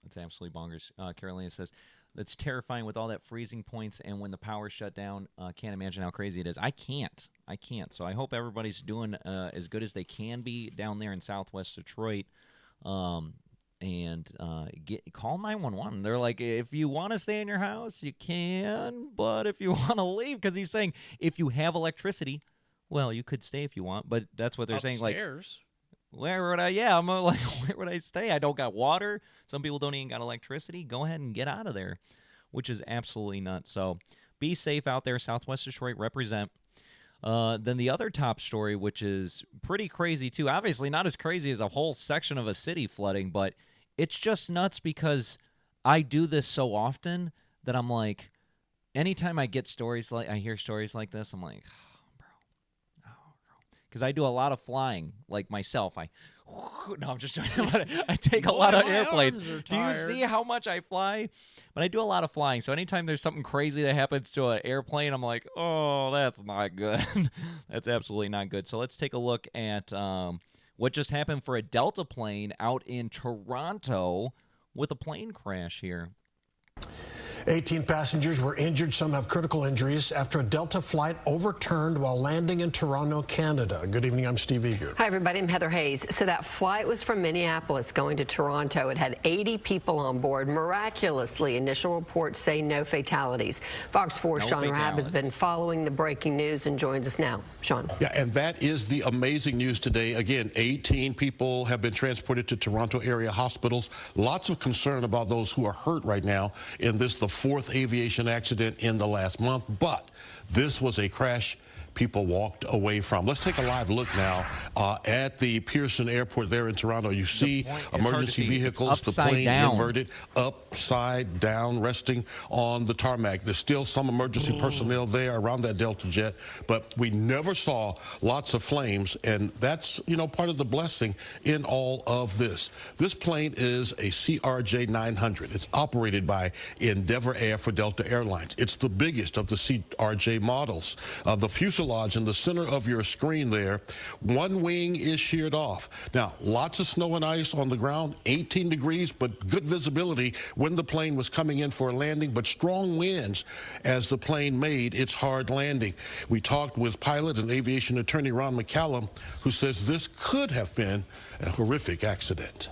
That's absolutely bonkers. Carolina says, that's terrifying with all that freezing points, and when the power shut down, can't imagine how crazy it is. I can't. So I hope everybody's doing as good as they can be down there in Southwest Detroit. And call 911. They're like, if you want to stay in your house, you can, but if you want to leave, because he's saying if you have electricity, well, you could stay if you want, but that's what they're saying. Like, where would I? Yeah, I'm like, where would I stay? I don't got water. Some people don't even got electricity. Go ahead and get out of there, which is absolutely nuts. So be safe out there. Southwest Detroit, represent. Then the other top story, which is pretty crazy too. Obviously not as crazy as a whole section of a city flooding, but it's just nuts because I do this so often that I'm like, anytime I get stories I hear stories like this, I'm like, because I do a lot of flying, like myself. No, I'm just talking about it. I take a lot of airplanes. Do you see how much I fly? But I do a lot of flying. So anytime there's something crazy that happens to an airplane, I'm like, oh, that's not good. That's absolutely not good. So let's take a look at what just happened for a Delta plane out in Toronto with a plane crash here. 18 passengers were injured. Some have critical injuries after a Delta flight overturned while landing in Toronto, Canada. Good evening. I'm Steve Eager. Hi, everybody. I'm Heather Hayes. So that flight was from Minneapolis going to Toronto. It had 80 people on board. Miraculously, initial reports say no fatalities. Fox 4's Sean Rahab has been following the breaking news and joins us now. Sean. Yeah, and that is the amazing news today. Again, 18 people have been transported to Toronto area hospitals. Lots of concern about those who are hurt right now in this, the fourth aviation accident in the last month. But this was a crash people walked away from. Let's take a live look now at the Pearson Airport there in Toronto. You see emergency vehicles, the plane inverted, upside down, resting on the tarmac. There's still some emergency personnel there around that Delta jet, but we never saw lots of flames, and that's, you know, part of the blessing in all of this. This plane is a CRJ 900. It's operated by Endeavor Air for Delta Airlines. It's the biggest of the CRJ models. The fuselage in the center of your screen there, one wing is sheared off. Now, lots of snow and ice on the ground, 18 degrees, but good visibility when the plane was coming in for a landing, but strong winds as the plane made its hard landing. We talked with pilot and aviation attorney Ron McCallum, who says this could have been a horrific accident.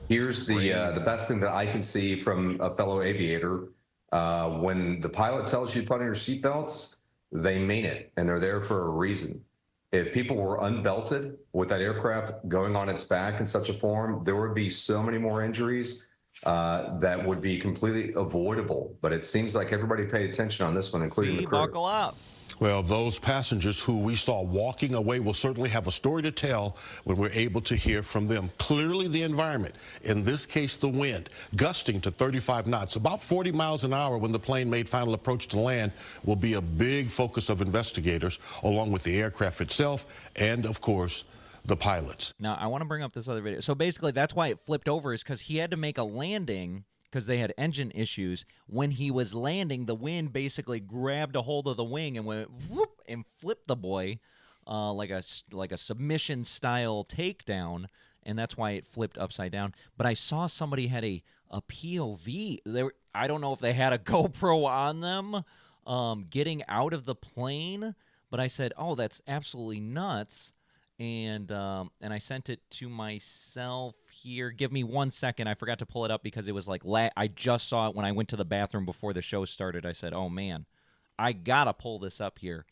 Here's the best thing that I can see from a fellow aviator. When the pilot tells you to put on your seatbelts, they mean it, and they're there for a reason. If people were unbelted with that aircraft going on its back in such a form, there would be so many more injuries that would be completely avoidable. But it seems like everybody paid attention on this one, including the crew. Buckle up. Well, those passengers who we saw walking away will certainly have a story to tell when we're able to hear from them. Clearly, the environment, in this case, the wind, gusting to 35 knots, about 40 miles an hour when the plane made final approach to land, will be a big focus of investigators, along with the aircraft itself and, of course, the pilots. Now, I want to bring up this other video. So basically, that's why it flipped over, is because he had to make a landing because they had engine issues. When he was landing, the wind basically grabbed a hold of the wing and went whoop and flipped the boy like a submission style takedown, and that's why it flipped upside down. But I saw somebody had a POV. I don't know if they had a GoPro on them getting out of the plane, but I said, "Oh, that's absolutely nuts." And I sent it to myself here. Give me 1 second. I forgot to pull it up because it was like I just saw it when I went to the bathroom before the show started. I said, "Oh man, I gotta pull this up here."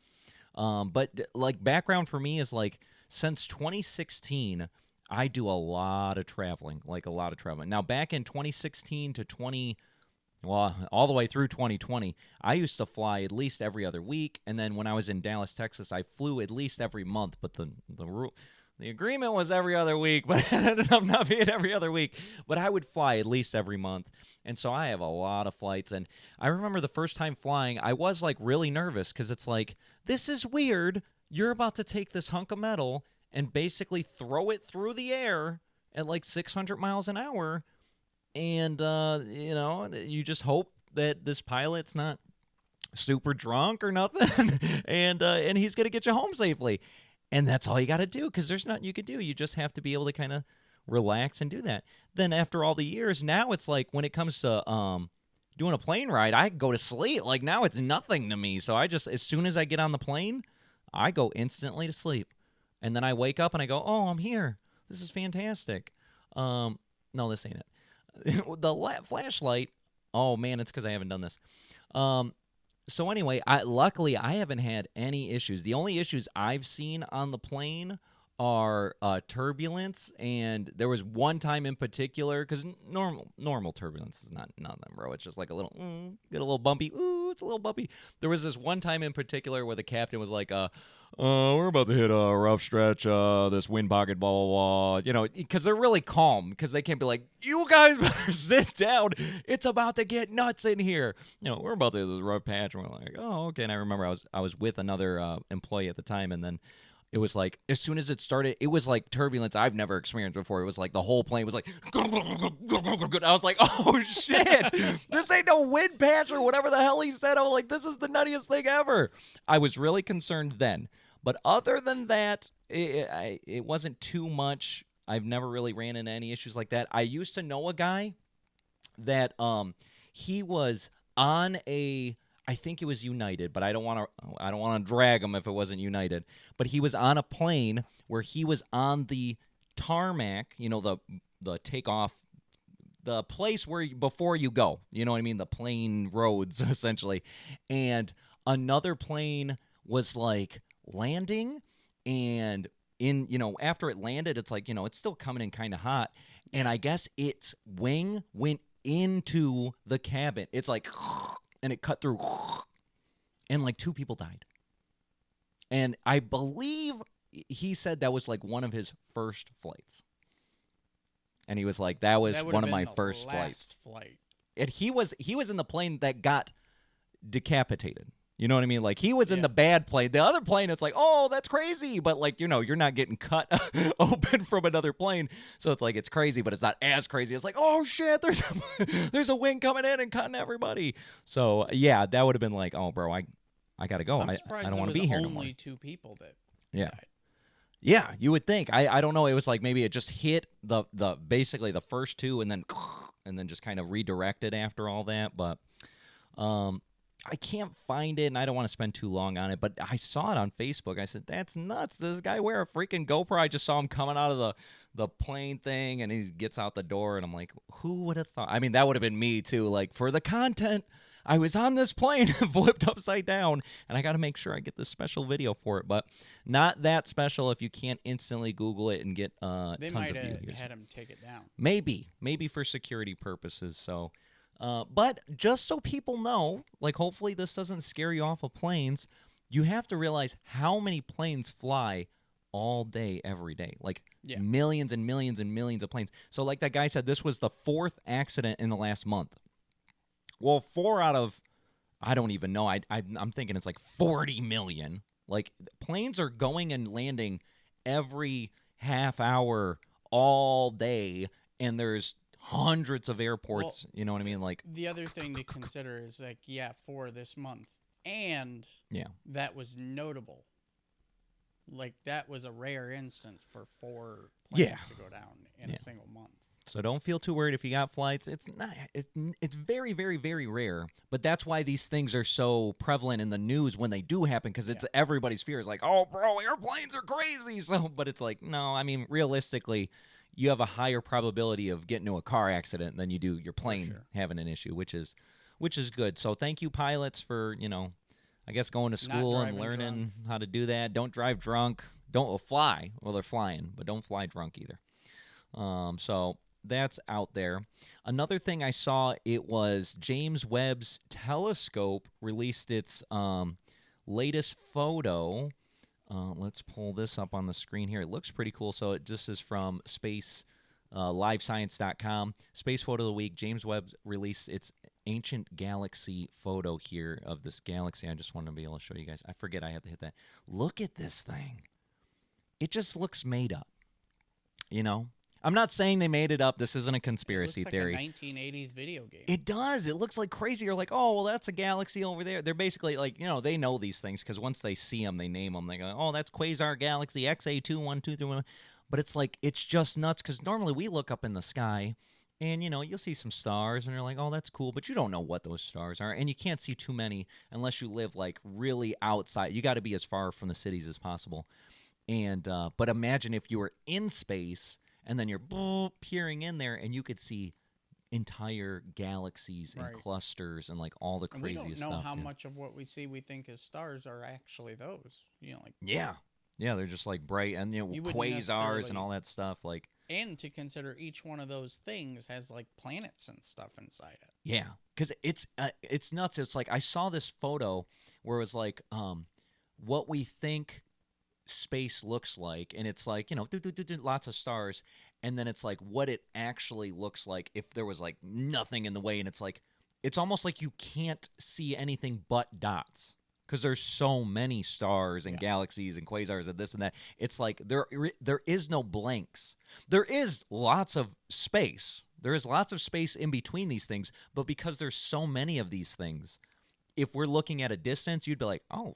But like background for me is like since 2016, I do a lot of traveling, Now back in 2016 to all the way through 2020, I used to fly at least every other week, and then when I was in Dallas, Texas, I flew at least every month. But the agreement was every other week, but it ended up not being every other week. But I would fly at least every month, and so I have a lot of flights. And I remember the first time flying, I was like really nervous because it's like, this is weird. You're about to take this hunk of metal and basically throw it through the air at like 600 miles an hour. And, you just hope that this pilot's not super drunk or nothing, and he's going to get you home safely. And that's all you got to do, because there's nothing you can do. You just have to be able to kind of relax and do that. Then after all the years, now it's like when it comes to doing a plane ride, I go to sleep. Like now it's nothing to me. So I just, as soon as I get on the plane, I go instantly to sleep. And then I wake up and I go, oh, I'm here. This is fantastic. No, this ain't it. The flashlight, oh man, it's because I haven't done this. So anyway, luckily I haven't had any issues. The only issues I've seen on the plane are turbulence, and there was one time in particular, because normal turbulence is not nothing, bro. It's just like a little, get a little bumpy. Ooh, it's a little bumpy. There was this one time in particular where the captain was like, we're about to hit a rough stretch, this wind pocket, blah, blah, blah. Because they're really calm, because they can't be like, you guys better sit down. It's about to get nuts in here. We're about to hit this rough patch. And we're like, oh, okay. And I remember I was with another employee at the time, and then it was like, as soon as it started, it was like turbulence I've never experienced before. It was like the whole plane was like, I was like, oh shit, this ain't no wind patch or whatever the hell he said. I was like, this is the nuttiest thing ever. I was really concerned then. But other than that, it wasn't too much. I've never really ran into any issues like that. I used to know a guy that he was on I think it was United, but I don't want to drag him if it wasn't United. But he was on a plane where he was on the tarmac, the takeoff, the place where before you go, you know what I mean, the plane roads essentially, and another plane was like landing, and after it landed, it's like it's still coming in kind of hot, and I guess its wing went into the cabin. It's like, and it cut through, and like 2 people died. And I believe he said that was like one of his first flights. And he was like, that was one of my first flights. And he was in the plane that got decapitated. You know what I mean? Like, he was in the bad plane. The other plane, it's like, oh, that's crazy. But, like, you're not getting cut open from another plane. So it's like, it's crazy, but it's not as crazy. It's like, oh, shit, there's a wing coming in and cutting everybody. So, yeah, that would have been like, oh, bro, I got to go. I don't want to be here no more. Only 2 people that died. Yeah, you would think. I don't know. It was like maybe it just hit the basically the first 2 and then just kind of redirected after all that. But I can't find it, and I don't want to spend too long on it, but I saw it on Facebook. I said, that's nuts. This guy wear a freaking GoPro. I just saw him coming out of the plane thing, and he gets out the door, and I'm like, who would have thought? I mean, that would have been me, too. Like, for the content, I was on this plane and flipped upside down, and I got to make sure I get this special video for it, but not that special if you can't instantly Google it and get tons of views. They might have had him take it down. Maybe for security purposes, so... but just so people know, like, hopefully this doesn't scare you off of planes, you have to realize how many planes fly all day, every day. Like, millions and millions and millions of planes. So like that guy said, this was the 4th accident in the last month. Well, 4 out of, I don't even know, I'm thinking it's like 40 million. Like, planes are going and landing every half hour all day, and there's hundreds of airports, you know what I mean? Like, the other thing to consider is like, for this month, and that was notable. Like, that was a rare instance for 4 planes to go down in a single month. So don't feel too worried if you got flights. It's not. It's very, very, very rare. But that's why these things are so prevalent in the news when they do happen, because it's everybody's fear is like, oh, bro, airplanes are crazy. So, but it's like, no. I mean, realistically, you have a higher probability of getting into a car accident than you do your plane having an issue, which is good. So thank you, pilots, for I guess going to school and learning how to do that. Don't drive drunk. Don't fly. Well, they're flying, but don't fly drunk either. So that's out there. Another thing I saw, it was James Webb's telescope released its latest photo. Let's pull this up on the screen here. It looks pretty cool. So this is from livescience.com. Space Photo of the Week. James Webb released its ancient galaxy photo here of this galaxy. I just wanted to be able to show you guys. I forget I have to hit that. Look at this thing. It just looks made up. I'm not saying they made it up. This isn't a conspiracy theory. It looks like a 1980s video game. It does. It looks like crazy. You're like, oh, well, that's a galaxy over there. They're basically like, they know these things because once they see them, they name them. They go, oh, that's Quasar Galaxy XA21231. But it's like, it's just nuts because normally we look up in the sky and, you'll see some stars and you're like, oh, that's cool. But you don't know what those stars are. And you can't see too many unless you live like really outside. You got to be as far from the cities as possible. And but imagine if you were in space and then you're peering in there and you could see entire galaxies and clusters and like all the craziest stuff. We don't know how much of what we see we think is stars are actually those. Yeah, they're just like bright and quasars and all that stuff. Like, and to consider each one of those things has like planets and stuff inside it. Yeah, because it's nuts. It's like I saw this photo where it was like what we think space looks like, and it's like lots of stars, and then it's like what it actually looks like if there was like nothing in the way, and it's like it's almost like you can't see anything but dots because there's so many stars and galaxies and quasars and this and that. It's like there is no blanks. There is lots of space. There is lots of space in between these things, but because there's so many of these things, if we're looking at a distance, you'd be like, oh,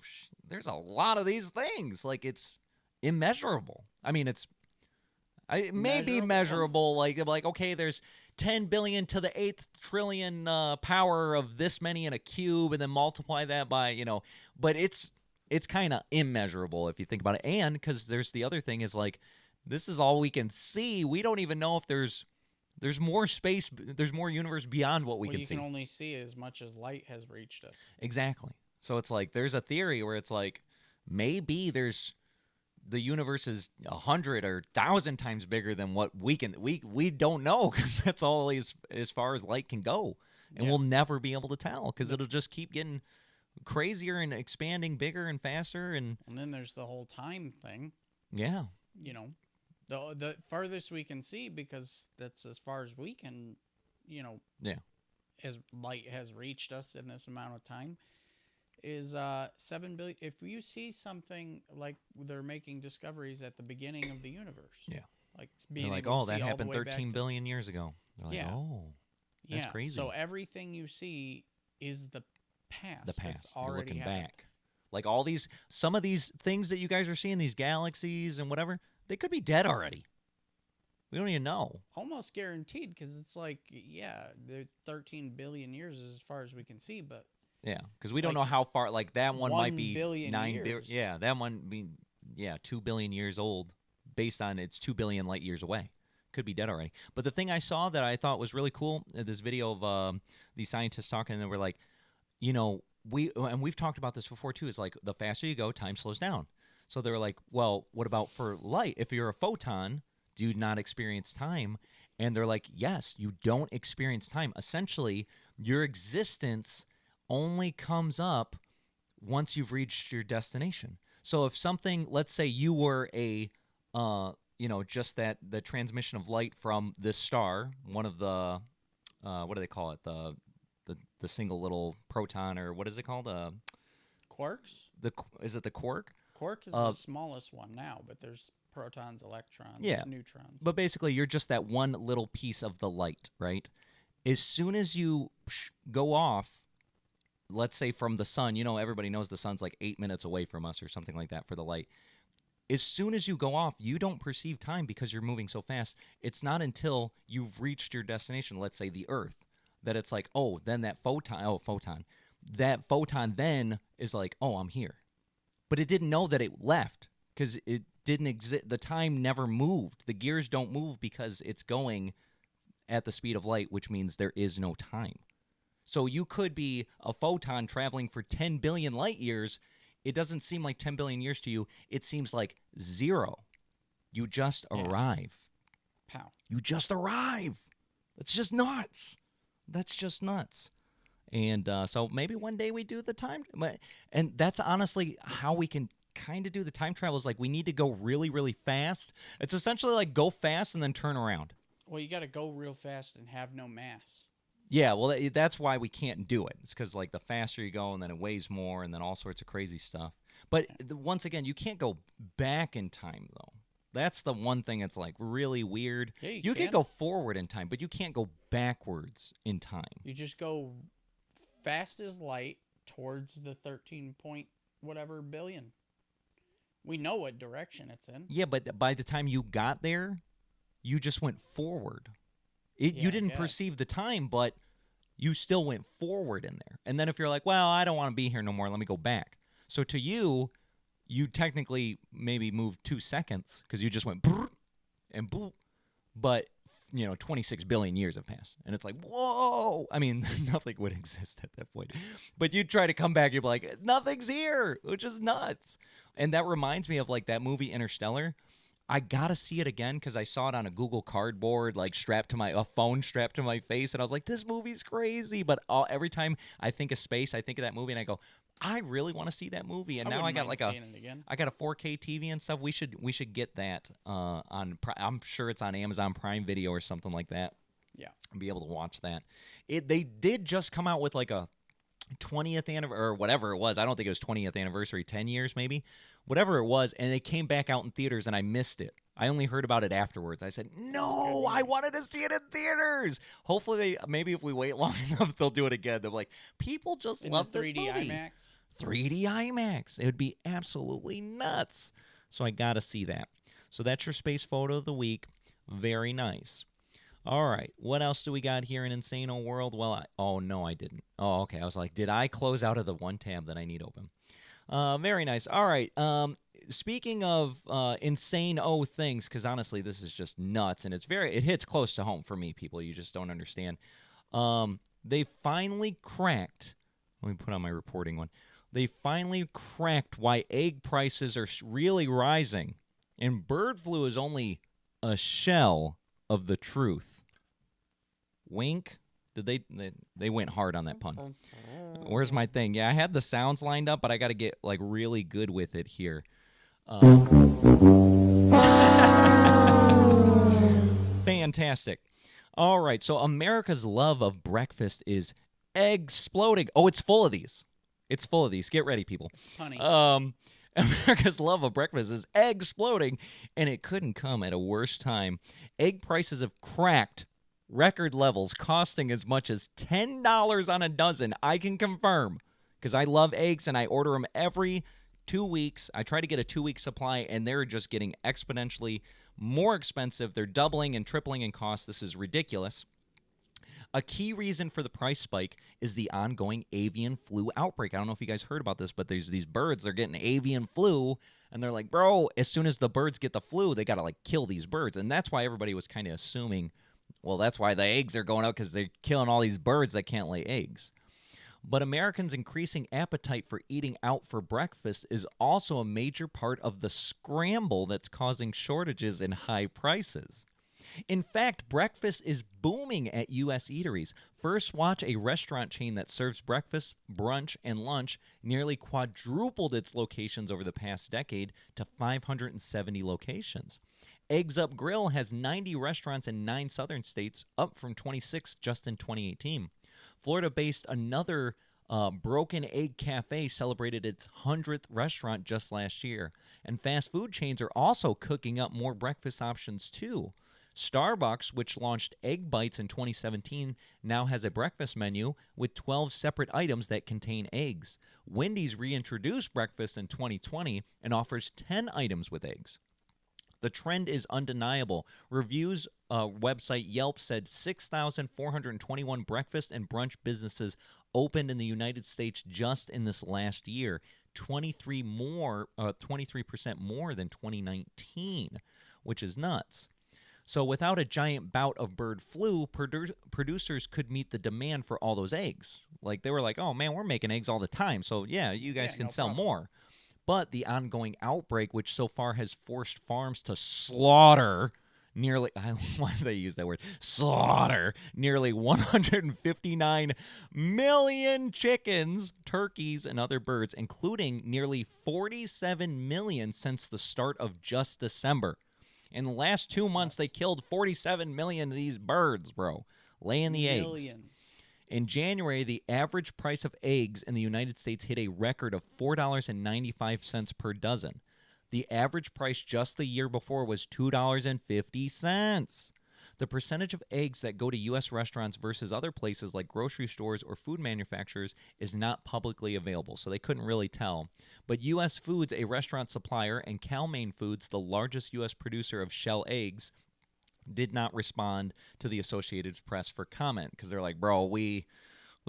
there's a lot of these things. Like, it's immeasurable. I mean, It may be measurable, like okay, there's 10 billion to the 8th trillion power of this many in a cube, and then multiply that by, but it's kind of immeasurable if you think about it. And because there's the other thing is like, this is all we can see. We don't even know if there's more space, there's more universe beyond what we can see. You can only see as much as light has reached us. Exactly. So it's like there's a theory where it's like maybe the universe is 100 or 1,000 times bigger than what we don't know, because that's all as far as light can go, and we'll never be able to tell because it'll just keep getting crazier and expanding bigger and faster. And then there's the whole time thing. Yeah. The farthest we can see, because that's as far as we can, as light has reached us in this amount of time, is 7 billion. If you see something like they're making discoveries at the beginning of the universe, like being like, able oh, to see that all happened the way 13 back billion years ago. They're like, oh, that's crazy. So everything you see is the past. The past. That's already You're looking happened. back. Like some of these things that you guys are seeing, these galaxies and whatever, they could be dead already. We don't even know. Almost guaranteed, because it's like, they're 13 billion years as far as we can see, but yeah, because we don't know how far. Like that one might be 9 billion years. That one be 2 billion years old, based on it's 2 billion light years away. Could be dead already. But the thing I saw that I thought was really cool, this video of these scientists talking, and they were like, we've talked about this before too. Is like the faster you go, time slows down. So they were like, well, what about for light? If you're a photon, do you not experience time? And they're like, yes, you don't experience time. Essentially, your existence only comes up once you've reached your destination. So if something, let's say you were just the transmission of light from this star, one of the, what do they call it? The single little proton, or what is it called? Quarks? Is it the quark? Quark is the smallest one now, but there's protons, electrons, neutrons. But basically, you're just that one little piece of the light, right? As soon as you go off, let's say from the sun, everybody knows the sun's like 8 minutes away from us or something like that for the light. As soon as you go off, you don't perceive time because you're moving so fast. It's not until you've reached your destination, let's say the Earth, that it's like, oh, then that photon then is like, oh, I'm here. But it didn't know that it left because it didn't exist. The time never moved. The gears don't move because it's going at the speed of light, which means there is no time. So you could be a photon traveling for 10 billion light years. It doesn't seem like 10 billion years to you. It seems like zero. You just arrive. Pow. You just arrive. It's just nuts. That's just nuts. And so maybe one day we do the time. And that's honestly how we can kind of do the time travel, is like we need to go really, really fast. It's essentially like go fast and then turn around. Well, you got to go real fast and have no mass. Yeah, well, that's why we can't do it. It's because like the faster you go, and then it weighs more, and then all sorts of crazy stuff. But once again, you can't go back in time, though. That's the one thing that's like really weird. Yeah, you can go forward in time, but you can't go backwards in time. You just go fast as light towards the 13 point whatever billion. We know what direction it's in. Yeah, but by the time you got there, you just went forward. You didn't perceive the time, but you still went forward in there. And then if you're like, well, I don't want to be here no more, let me go back. So to you, you technically maybe moved 2 seconds because you just went and boop. But, 26 billion years have passed. And it's like, whoa. I mean, nothing would exist at that point. But you try to come back, you'd be like, nothing's here, which is nuts. And that reminds me of like that movie Interstellar. I gotta see it again because I saw it on a Google Cardboard, like a phone strapped to my face, and I was like, "This movie's crazy." But every time I think of space, I think of that movie, and I go, "I really want to see that movie." And now I got I got a 4K TV and stuff. We should get that on. I'm sure it's on Amazon Prime Video or something like that. Yeah, and be able to watch that. They did just come out with like a 20th anniversary or whatever it was. I don't think it was 20th anniversary, 10 years maybe. Whatever it was, and it came back out in theaters, and I missed it. I only heard about it afterwards. I said, no, I wanted to see it in theaters. Hopefully, maybe if we wait long enough, they'll do it again. They're like, people just love this movie. 3D IMAX? 3D IMAX. It would be absolutely nuts. So I got to see that. So that's your space photo of the week. Very nice. All right, what else do we got here in Insano World? Well, oh, no, I didn't. Oh, okay, I was like, did I close out of the one tab that I need open? Very nice. All right, speaking of insane things, because honestly, this is just nuts, and it hits close to home for me, people. You just don't understand. They finally cracked, let me put on my reporting one. They finally cracked why egg prices are really rising, and bird flu is only a shell of the truth. Wink. Did they went hard on that pun. Where's my thing? Yeah, I had the sounds lined up, but I got to get like really good with it here. Fantastic. All right, so America's love of breakfast is egg-sploding. Oh, it's full of these. It's full of these. Get ready, people. Honey. America's love of breakfast is egg-sploding, and it couldn't come at a worse time. Egg prices have cracked record levels, costing as much as $10 on a dozen. I can confirm, because I love eggs, and I order them every 2 weeks. I try to get a 2-week supply, and they're just getting exponentially more expensive. They're doubling and tripling in cost. This is ridiculous. A key reason for the price spike is the ongoing avian flu outbreak. I don't know if you guys heard about this, but there's these birds, they're getting avian flu, and they're like, bro, as soon as the birds get the flu, they got to, like, kill these birds. And that's why everybody was kind of assuming, well, that's why the eggs are going up, because they're killing all these birds that can't lay eggs. But Americans' increasing appetite for eating out for breakfast is also a major part of the scramble that's causing shortages and high prices. In fact, breakfast is booming at U.S. eateries. First Watch, a restaurant chain that serves breakfast, brunch, and lunch, nearly quadrupled its locations over the past decade to 570 locations. Eggs Up Grill has 90 restaurants in 9 southern states, up from 26 just in 2018. Florida-based another Broken Egg Cafe celebrated its 100th restaurant just last year. And fast food chains are also cooking up more breakfast options, too. Starbucks, which launched Egg Bites in 2017, now has a breakfast menu with 12 separate items that contain eggs. Wendy's reintroduced breakfast in 2020 and offers 10 items with eggs. The trend is undeniable. Reviews website Yelp said 6,421 breakfast and brunch businesses opened in the United States just in this last year, 23% more than 2019, which is nuts. So without a giant bout of bird flu, producers could meet the demand for all those eggs. Like, they were like, oh, man, we're making eggs all the time, so yeah, you guys can sell more. But the ongoing outbreak, which so far has forced farms to slaughter nearly, why do they use that word? Slaughter nearly 159 million chickens, turkeys, and other birds, including nearly 47 million since the start of just December. In the last 2 months, they killed 47 million of these birds, bro, laying the eggs. In January, the average price of eggs in the United States hit a record of $4.95 per dozen. The average price just the year before was $2.50. The percentage of eggs that go to U.S. restaurants versus other places like grocery stores or food manufacturers is not publicly available, so they couldn't really tell. But U.S. Foods, a restaurant supplier, and Cal-Maine Foods, the largest U.S. producer of shell eggs, did not respond to the Associated Press for comment, because they're like, bro, we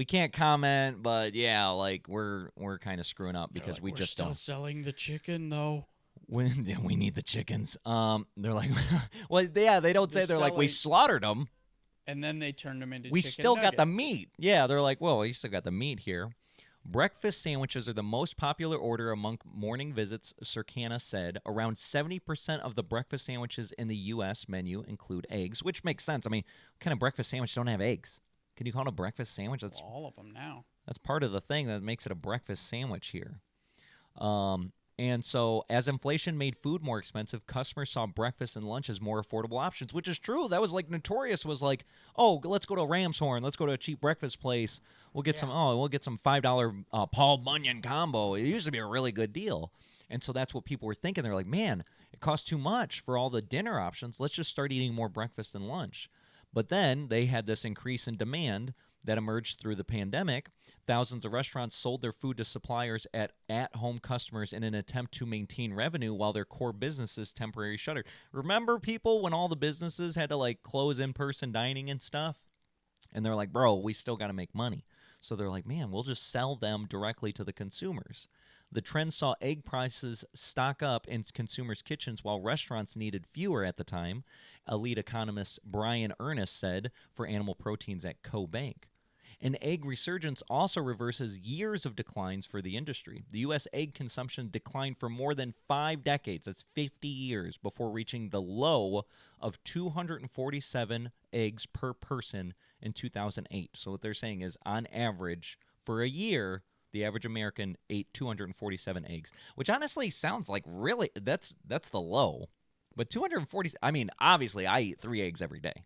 can't comment, but yeah, like we're kind of screwing up because we just don't. We're still selling the chicken though. We need the chickens. They're like, well, yeah, they don't say they're like, we slaughtered them. And then they turned them into we chicken still nuggets. got the meat. Yeah, they're like, well, we still got the meat here. Breakfast sandwiches are the most popular order among morning visits, Circana said. Around 70% of the breakfast sandwiches in the U.S. menu include eggs, which makes sense. I mean, what kind of breakfast sandwich don't have eggs? Can you call it a breakfast sandwich? That's all of them now. That's part of the thing that makes it a breakfast sandwich here. And so as inflation made food more expensive, customers saw breakfast and lunch as more affordable options, which is true. That was like Notorious was like, oh, let's go to Ram's Horn. Let's go to a cheap breakfast place. We'll get some $5 Paul Bunyan combo. It used to be a really good deal. And so that's what people were thinking. They're like, man, it costs too much for all the dinner options. Let's just start eating more breakfast and lunch. But then they had this increase in demand that emerged through the pandemic. Thousands of restaurants sold their food to suppliers at-home customers in an attempt to maintain revenue while their core businesses temporarily shuttered. Remember, people, when all the businesses had to like close in-person dining and stuff? And they're like, bro, we still got to make money. So they're like, man, we'll just sell them directly to the consumers. The trend saw egg prices stock up in consumers' kitchens while restaurants needed fewer at the time, elite economist Brian Ernest said for animal proteins at CoBank. An egg resurgence also reverses years of declines for the industry. The U.S. egg consumption declined for more than 5 decades, that's 50 years, before reaching the low of 247 eggs per person in 2008. So what they're saying is, on average, for a year, the average American ate 247 eggs, which honestly sounds like really, that's the low. But 240, I mean, obviously I eat 3 eggs every day.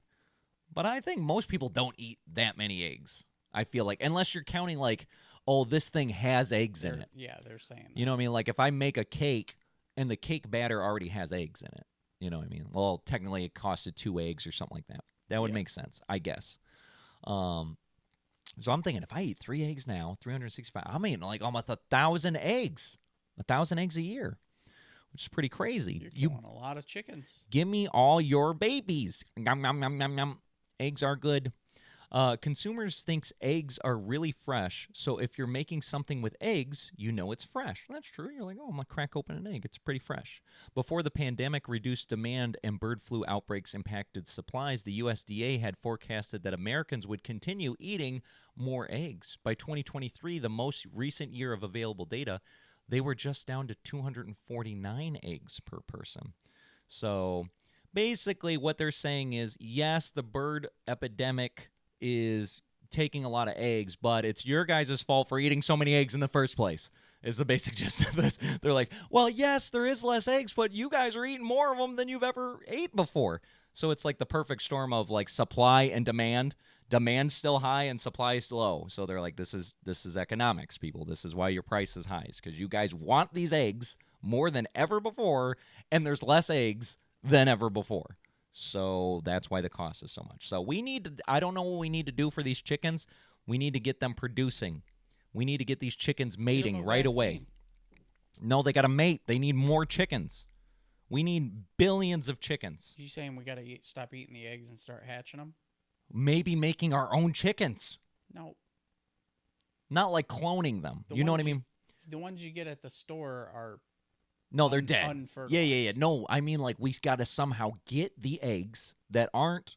But I think most people don't eat that many eggs. I feel like, unless you're counting like, oh, this thing has eggs in it. Yeah, they're saying that. You know what I mean? Like if I make a cake and the cake batter already has eggs in it. You know what I mean? Well, technically it costed 2 eggs or something like that. That would make sense, I guess. So I'm thinking if I eat 3 eggs now, 365, I'm eating like almost 1,000 eggs. 1,000 eggs a year, which is pretty crazy. You're killing a lot of chickens. Give me all your babies. Yum, yum, yum, yum, yum. Eggs are good. Consumers thinks eggs are really fresh, so if you're making something with eggs, you know it's fresh. That's true. You're like, oh, I'm going to crack open an egg. It's pretty fresh. Before the pandemic reduced demand and bird flu outbreaks impacted supplies, the USDA had forecasted that Americans would continue eating more eggs. By 2023, the most recent year of available data, they were just down to 249 eggs per person. So basically what they're saying is, yes, the bird epidemic is taking a lot of eggs, but it's your guys' fault for eating so many eggs in the first place, is the basic gist of this. They're like, well, yes, there is less eggs, but you guys are eating more of them than you've ever ate before. So it's like the perfect storm of like supply and demand. Demand's still high and supply is low. So they're like, this is economics, people. This is why your price is high, is because you guys want these eggs more than ever before, and there's less eggs than ever before. So that's why the cost is so much. So we need to, I don't know what we need to do for these chickens. We need to get them producing. We need to get these chickens mating right away. No, they got to mate. They need more chickens. We need billions of chickens. You saying we got to stop eating the eggs and start hatching them? Maybe making our own chickens. No. Not like cloning them. You know what I mean? The ones you get at the store are... No, they're dead. Unfertilized. Yeah. No, I mean, like, we got to somehow get the eggs that aren't,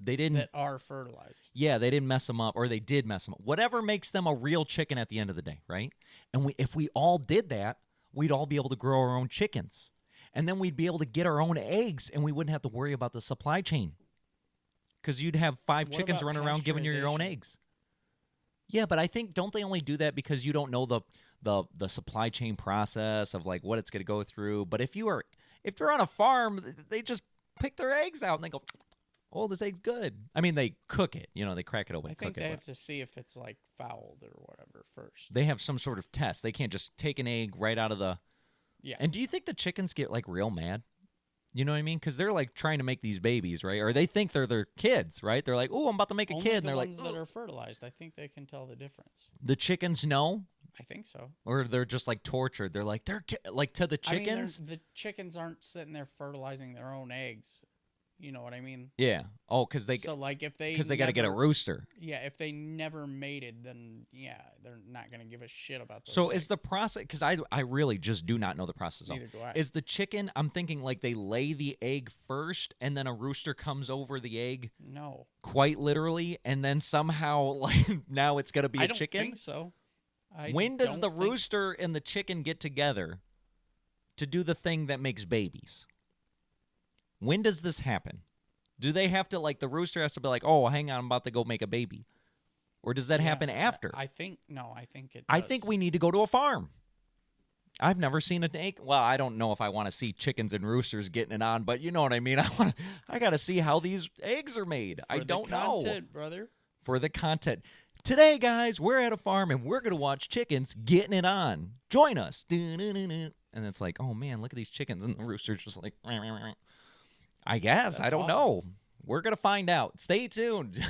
that are fertilized. Yeah, they didn't mess them up, or they did mess them up. Whatever makes them a real chicken at the end of the day, right? And if we all did that, we'd all be able to grow our own chickens. And then we'd be able to get our own eggs, and we wouldn't have to worry about the supply chain. Because you'd have 5 chickens running around giving you your own eggs. Yeah, but I think, don't they only do that because you don't know the supply chain process of like what it's going to go through? But if you're on a farm, they just pick their eggs out and they go, oh, this egg's good. I mean, they cook it, they crack it open. I think they have to see if it's like fouled or whatever first. They have some sort of test. They can't just take an egg right out of the. Yeah. And do you think the chickens get like real mad? You know what I mean? Because they're like trying to make these babies, right? Or they think they're their kids, right? They're like, oh, I'm about to make a kid. And they're like, the ones that are fertilized, I think they can tell the difference. The chickens know? I think so. Or they're just like tortured. They're like, like to the chickens? I mean, the chickens aren't sitting there fertilizing their own eggs. You know what I mean? Yeah. Oh, because they got to get a rooster. Yeah, if they never mated, then yeah, they're not going to give a shit about those So eggs. is the process, because I really just do not know the process. Neither do I. Is the chicken, I'm thinking like they lay the egg first and then a rooster comes over the egg? No. Quite literally, and then somehow like now it's going to be a chicken? I don't think so. When does the rooster and the chicken get together to do the thing that makes babies? When does this happen? Do they have to, like, the rooster has to be like, oh, hang on, I'm about to go make a baby? Or does that happen after? I think it does. I think we need to go to a farm. I've never seen an egg. Well, I don't know if I want to see chickens and roosters getting it on, but you know what I mean? I got to see how these eggs are made. I don't know. For the content, brother. For the content. Today, guys, we're at a farm, and we're going to watch chickens getting it on. Join us. And it's like, oh, man, look at these chickens. And the rooster's just like, I guess. I don't know. We're going to find out. Stay tuned.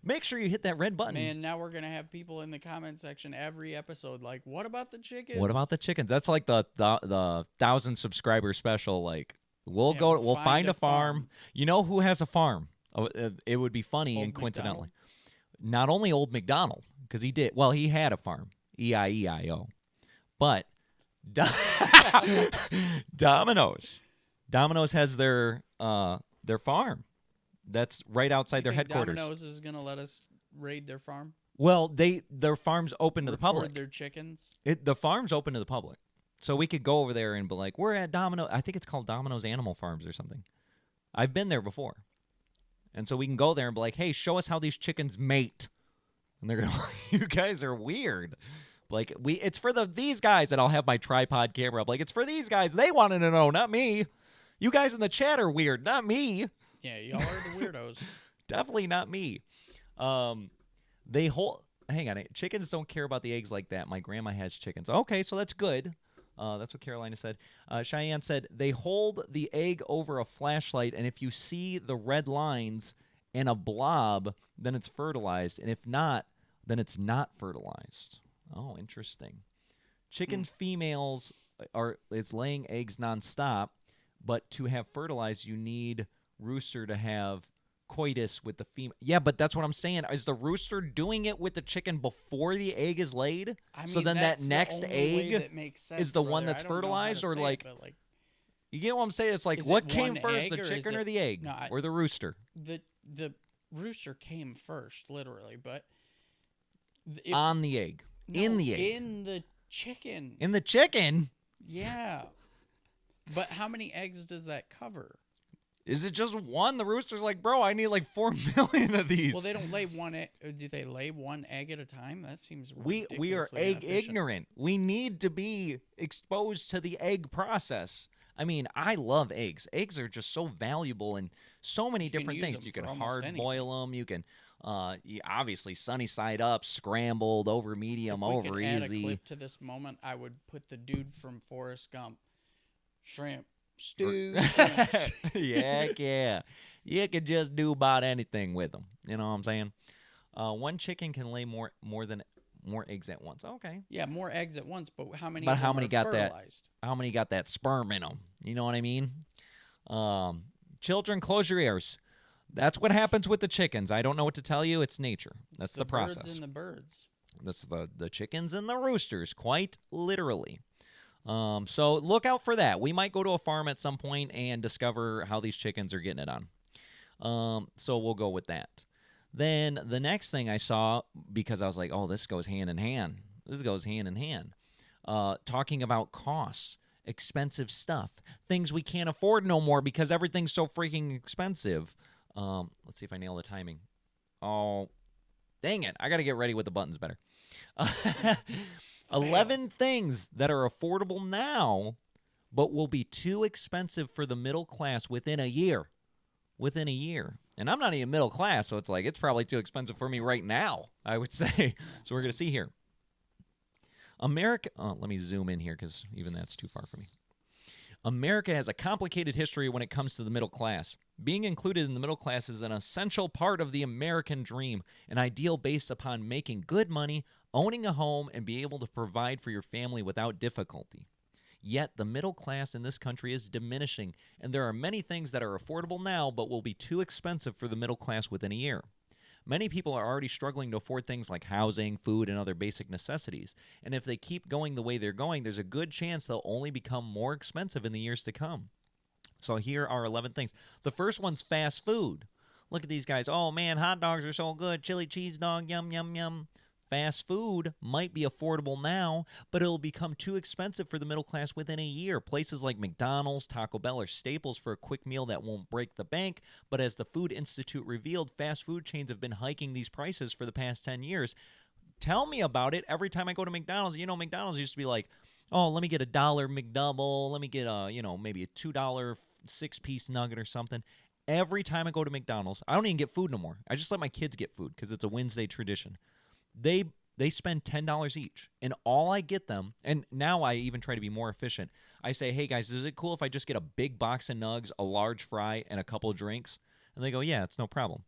Make sure you hit that red button. Man, now we're going to have people in the comment section every episode like, what about the chickens? What about the chickens? That's like the 1,000 subscriber special. Like, we'll find a farm. You know who has a farm? Oh, it would be funny and coincidentally. Not only Old McDonald, because he did. Well, he had a farm. E-I-E-I-O. But Domino's has their farm. That's right outside their headquarters. Domino's is going to let us raid their farm? Well, their farm's open to the public. Their chickens? The farm's open to the public. So we could go over there and be like, we're at Domino. I think it's called Domino's Animal Farms or something. I've been there before. And so we can go there and be like, hey, show us how these chickens mate. And they're going to you guys are weird. Like, it's for these guys that I'll have my tripod camera up. Like, it's for these guys. They wanted to know, not me. You guys in the chat are weird, not me. Yeah, y'all are the weirdos. Definitely not me. Hang on. Chickens don't care about the eggs like that. My grandma has chickens. Okay, so that's good. That's what Carolina said. Cheyenne said, they hold the egg over a flashlight, and if you see the red lines and a blob, then it's fertilized. And if not, then it's not fertilized. Oh, interesting. Chicken females is laying eggs nonstop, but to have fertilized, you need rooster to have coitus with the female. Yeah, but that's what I'm saying. Is the rooster doing it with the chicken before the egg is laid? I mean, so then that next egg sense, is the one that's fertilized, or like, you get what I'm saying? It's like, what came first, the chicken or the egg, or the rooster? The rooster came first, literally, but on the egg, in the egg, in the chicken, in the chicken. Yeah, but how many eggs does that cover? Is it just one? The rooster's like, bro, I need like 4 million of these. Well, they don't lay one egg. Do they lay one egg at a time? That seems we are egg ignorant. We need to be exposed to the egg process. I mean, I love eggs. Eggs are just so valuable in so many different things. You can hard boil them. You can obviously sunny side up, scrambled, over medium, over easy. Add a clip to this moment, I would put the dude from Forrest Gump, shrimp stew. Yeah. You could just do about anything with them. You know what I'm saying? One chicken can lay more eggs at once. Okay. Yeah, more eggs at once, but how many? But how many got fertilized? How many got that sperm in them? You know what I mean? Children, close your ears. That's what happens with the chickens. I don't know what to tell you. It's nature. That's the process. Birds and the birds. That's the chickens and the roosters, quite literally. So look out for that. We might go to a farm at some point and discover how these chickens are getting it on. So we'll go with that. Then the next thing I saw, because I was like, oh, this goes hand in hand. This goes hand in hand. Talking about costs, expensive stuff, things we can't afford no more because everything's so freaking expensive. Let's see if I nail the timing. Oh, dang it. I got to get ready with the buttons better. 11 things that are affordable now, but will be too expensive for the middle class within a year. Within a year. And I'm not even middle class, so it's like, it's probably too expensive for me right now, I would say. So we're going to see here. America, let me zoom in here because even that's too far for me. America has a complicated history when it comes to the middle class. Being included in the middle class is an essential part of the American dream, an ideal based upon making good money, owning a home, and being able to provide for your family without difficulty. Yet the middle class in this country is diminishing, and there are many things that are affordable now but will be too expensive for the middle class within a year. Many people are already struggling to afford things like housing, food, and other basic necessities. And if they keep going the way they're going, there's a good chance they'll only become more expensive in the years to come. So here are 11 things. The first one's fast food. Look at these guys. Oh, man, hot dogs are so good. Chili cheese dog, yum, yum, yum. Fast food might be affordable now, but it'll become too expensive for the middle class within a year. Places like McDonald's, Taco Bell are staples for a quick meal that won't break the bank, but as the Food Institute revealed, fast food chains have been hiking these prices for the past 10 years. Tell me about it. Every time I go to McDonald's, McDonald's used to be like, oh, let me get $1 McDouble, let me get maybe a $2 6-piece nugget or something. Every time I go to McDonald's, I don't even get food no more. I just let my kids get food because it's a Wednesday tradition. They spend $10 each, and all I get them, and now I even try to be more efficient. I say, hey, guys, is it cool if I just get a big box of nugs, a large fry, and a couple of drinks? And they go, yeah, it's no problem.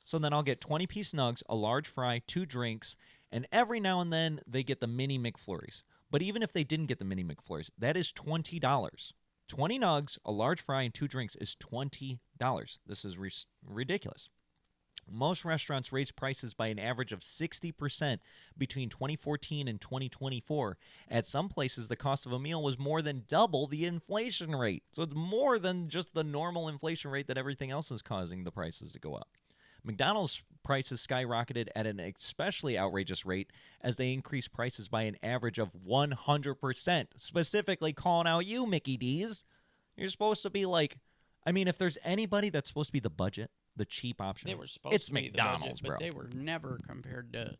So then I'll get 20-piece nugs, a large fry, 2 drinks, and every now and then they get the mini McFlurries. But even if they didn't get the mini McFlurries, that is $20. 20 nugs, a large fry, and 2 drinks is $20. This is ridiculous. Most restaurants raised prices by an average of 60% between 2014 and 2024. At some places, the cost of a meal was more than double the inflation rate. So it's more than just the normal inflation rate that everything else is causing the prices to go up. McDonald's prices skyrocketed at an especially outrageous rate as they increased prices by an average of 100%, specifically calling out you, Mickey D's. You're supposed to be like, I mean, if there's anybody that's supposed to be the budget, the cheap option, They were supposed it's to be McDonald's, the budget, bro. but they were never compared to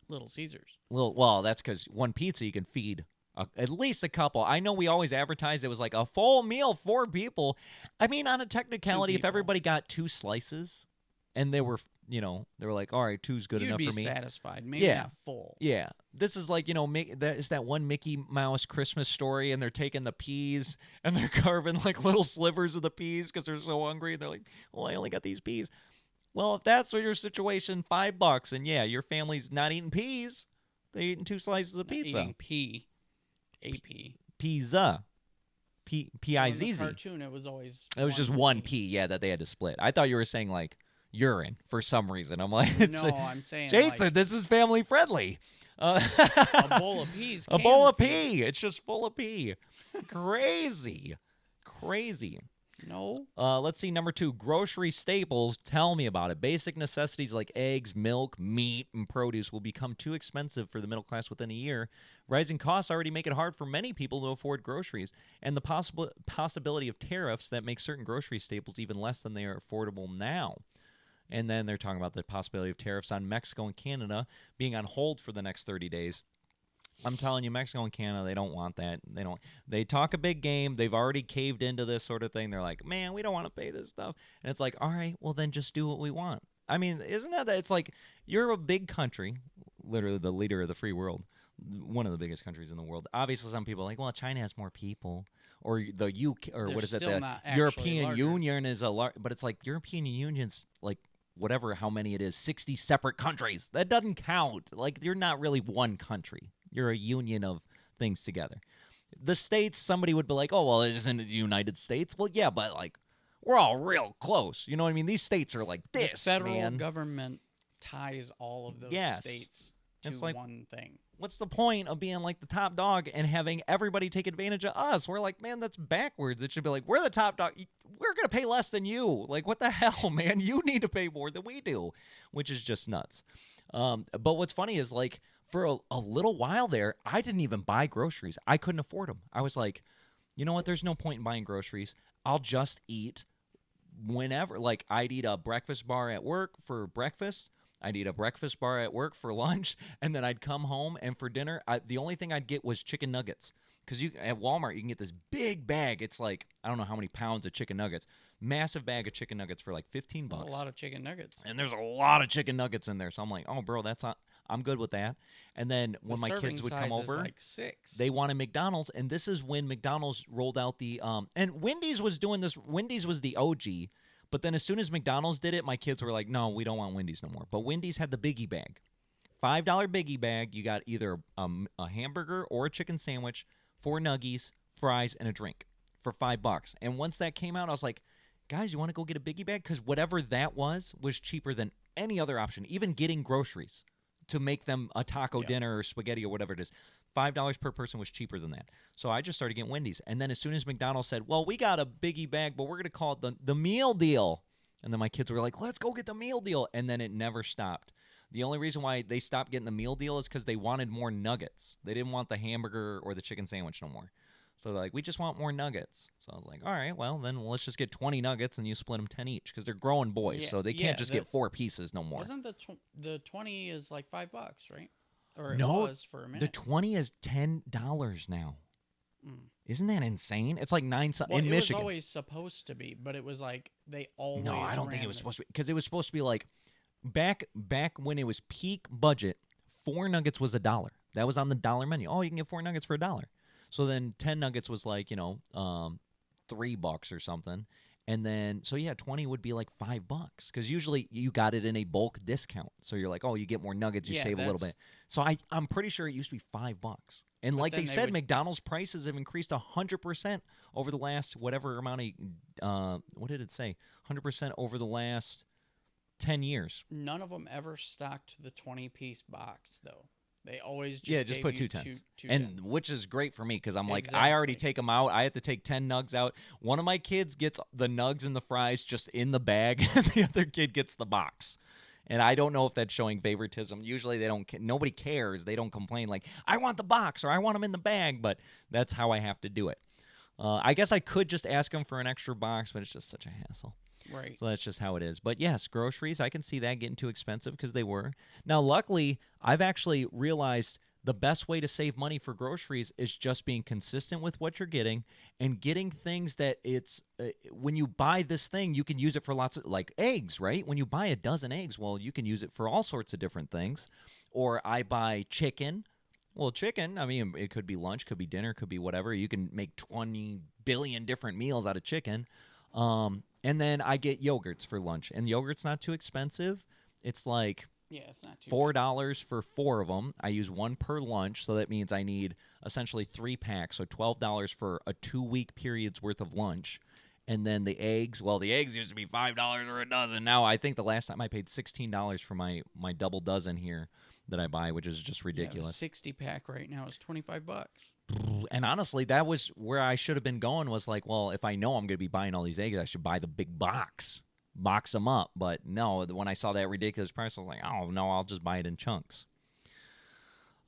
Little Caesars. Well, that's because one pizza you can feed at least a couple. I know we always advertised it was like a full meal, 4 people. I mean, on a technicality, if everybody got 2 slices and they were, they were like, all right, 2's good enough for me. You'd be satisfied, maybe not full. Yeah. This is like, is that one Mickey Mouse Christmas story, and they're taking the peas and they're carving like little slivers of the peas because they're so hungry. And they're like, well, I only got these peas. Well, if that's your situation, $5, and yeah, your family's not eating peas. They're eating 2 slices of pizza. Eating A-P. Pizza. P-I-Z-Z. In the cartoon, it was always It was just one P, yeah, that they had to split. I thought you were saying like urine for some reason. I'm like, I'm saying Jason, like, this is family friendly. a bowl of peas. A bowl of pea. It's just full of pea. Crazy. No. Let's see. Number 2, grocery staples. Tell me about it. Basic necessities like eggs, milk, meat, and produce will become too expensive for the middle class within a year. Rising costs already make it hard for many people to afford groceries, and the possibility of tariffs that make certain grocery staples even less than they are affordable now. And then they're talking about the possibility of tariffs on Mexico and Canada being on hold for the next 30 days. I'm telling you, Mexico and Canada, they don't want that. They talk a big game. They've already caved into this sort of thing. They're like, man, we don't want to pay this stuff. And it's like, all right, well, then just do what we want. I mean, isn't that it's like you're a big country, literally the leader of the free world, one of the biggest countries in the world. Obviously, some people are like, well, China has more people. Or the UK, or They're what is it? still The not actually European larger. Union is a large, but it's like European Union's like whatever, how many it is, 60 separate countries. That doesn't count. Like, you're not really one country. You're a union of things together. The states, somebody would be like, oh, well, isn't it the United States? Well, yeah, but like, we're all real close. You know what I mean? These states are like this, the federal man. government ties all of those states to It's like, one thing. What's the point of being like the top dog and having everybody take advantage of us? We're like, man, that's backwards. It should be like, we're the top dog. We're going to pay less than you. Like, what the hell, man? You need to pay more than we do, which is just nuts. But what's funny is, like, for a little while there, I didn't even buy groceries. I couldn't afford them. I was like, you know what? There's no point in buying groceries. I'll just eat whenever. Like, I'd eat a breakfast bar at work for breakfast. I'd eat a breakfast bar at work for lunch, and then I'd come home, and for dinner, the only thing I'd get was chicken nuggets. Because at Walmart, you can get this big bag. It's like, I don't know how many pounds of chicken nuggets. Massive bag of chicken nuggets for like $15. A lot of chicken nuggets. And there's a lot of chicken nuggets in there. So I'm like, oh, bro, I'm good with that. And then when my kids would come over, like 6. they wanted McDonald's. And this is when McDonald's rolled out the, and Wendy's was doing this. Wendy's was the OG. But then as soon as McDonald's did it, my kids were like, no, we don't want Wendy's no more. But Wendy's had the biggie bag. $5 biggie bag. You got either a hamburger or a chicken sandwich, 4 nuggies, fries, and a drink for $5. And once that came out, I was like, guys, you want to go get a biggie bag? Because whatever that was cheaper than any other option, even getting groceries to make them a taco dinner or spaghetti or whatever it is. $5 per person was cheaper than that. So I just started getting Wendy's. And then as soon as McDonald's said, well, we got a biggie bag, but we're going to call it the meal deal. And then my kids were like, let's go get the meal deal. And then it never stopped. The only reason why they stopped getting the meal deal is because they wanted more nuggets. They didn't want the hamburger or the chicken sandwich no more. So they're like, we just want more nuggets. So I was like, all right, well, then let's just get 20 nuggets and you split them 10 each because they're growing boys. So they can't just get 4 pieces no more. Wasn't the 20 is like $5, right? Or it No, was for a minute. the 20 is $10 now. Isn't that insane? It's like 9 Well, in it Michigan. was always supposed to be, but it was like they always. No, I don't think it was ran supposed to be because it was supposed to be like back when it was peak budget. 4 nuggets was $1. That was on the dollar menu. Oh, you can get 4 nuggets for $1. So then 10 nuggets was like $3 or something, And then, so yeah, 20 would be like $5 because usually you got it in a bulk discount. So you're like, oh, you get more nuggets, you save a little bit. So I'm pretty sure it used to be $5. And like they said, McDonald's prices have increased 100% over the last whatever amount of, what did it say? 100% over the last 10 years. None of them ever stocked the 20-piece box, though. They always just put 2 tens. And which is great for me because I'm like, Exactly. I already take them out. I have to take 10 nugs out. One of my kids gets the nugs and the fries just in the bag, and the other kid gets the box. And I don't know if that's showing favoritism. Usually they don't. Nobody cares. They don't complain like, I want the box or I want them in the bag, but that's how I have to do it. I guess I could just ask them for an extra box, but it's just such a hassle. Right. So that's just how it is. But yes, groceries, I can see that getting too expensive because they were. Now, luckily, I've actually realized the best way to save money for groceries is just being consistent with what you're getting and getting things that it's when you buy this thing, you can use it for lots of like eggs, right? When you buy a dozen eggs, well, you can use it for all sorts of different things. Or I buy chicken. Well, chicken, I mean, it could be lunch, could be dinner, could be whatever. You can make 20 billion different meals out of chicken. And then I get yogurts for lunch, and yogurt's not too expensive. It's like it's not too $4 for 4 of them. I use 1 per lunch, so that means I need essentially 3 packs, so $12 for a 2-week period's worth of lunch. And then the eggs, well, the eggs used to be $5 or a dozen. Now I think the last time I paid $16 for my double dozen here that I buy, which is just ridiculous. Yeah, the 60-pack right now is $25. And honestly, that was where I should have been going was like, well, if I know I'm going to be buying all these eggs, I should buy the big box them up. But no, when I saw that ridiculous price, I was like, oh, no, I'll just buy it in chunks.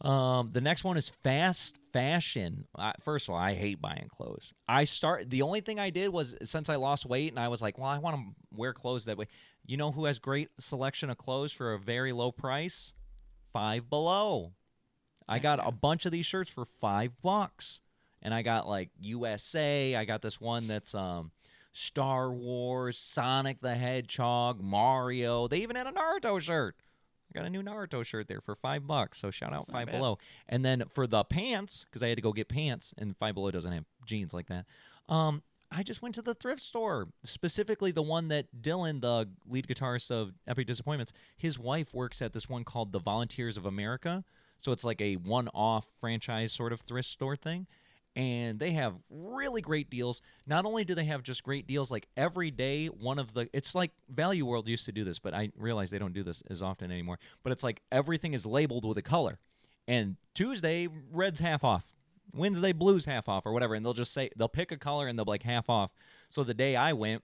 The next one is fast fashion. First of all, I hate buying clothes. The only thing I did was since I lost weight and I was like, well, I want to wear clothes that way. You know who has great selection of clothes for a very low price? Five Below. I got a bunch of these shirts for $5, and I got like USA. I got this one that's Star Wars, Sonic the Hedgehog, Mario. They even had a Naruto shirt. I got a new Naruto shirt there for $5. So shout out Five Below. And then for the pants, because I had to go get pants, and Five Below doesn't have jeans like that. I just went to the thrift store, specifically the one that Dylan, the lead guitarist of Epic Disappointments, his wife works at this one called the Volunteers of America. So it's like a one-off franchise sort of thrift store thing. And they have really great deals. Not only do they have just great deals, like every day, it's like Value World used to do this, but I realize they don't do this as often anymore. But it's like everything is labeled with a color. And Tuesday, red's half off. Wednesday, blue's half off or whatever. And they'll pick a color and they'll be like half off. So the day I went,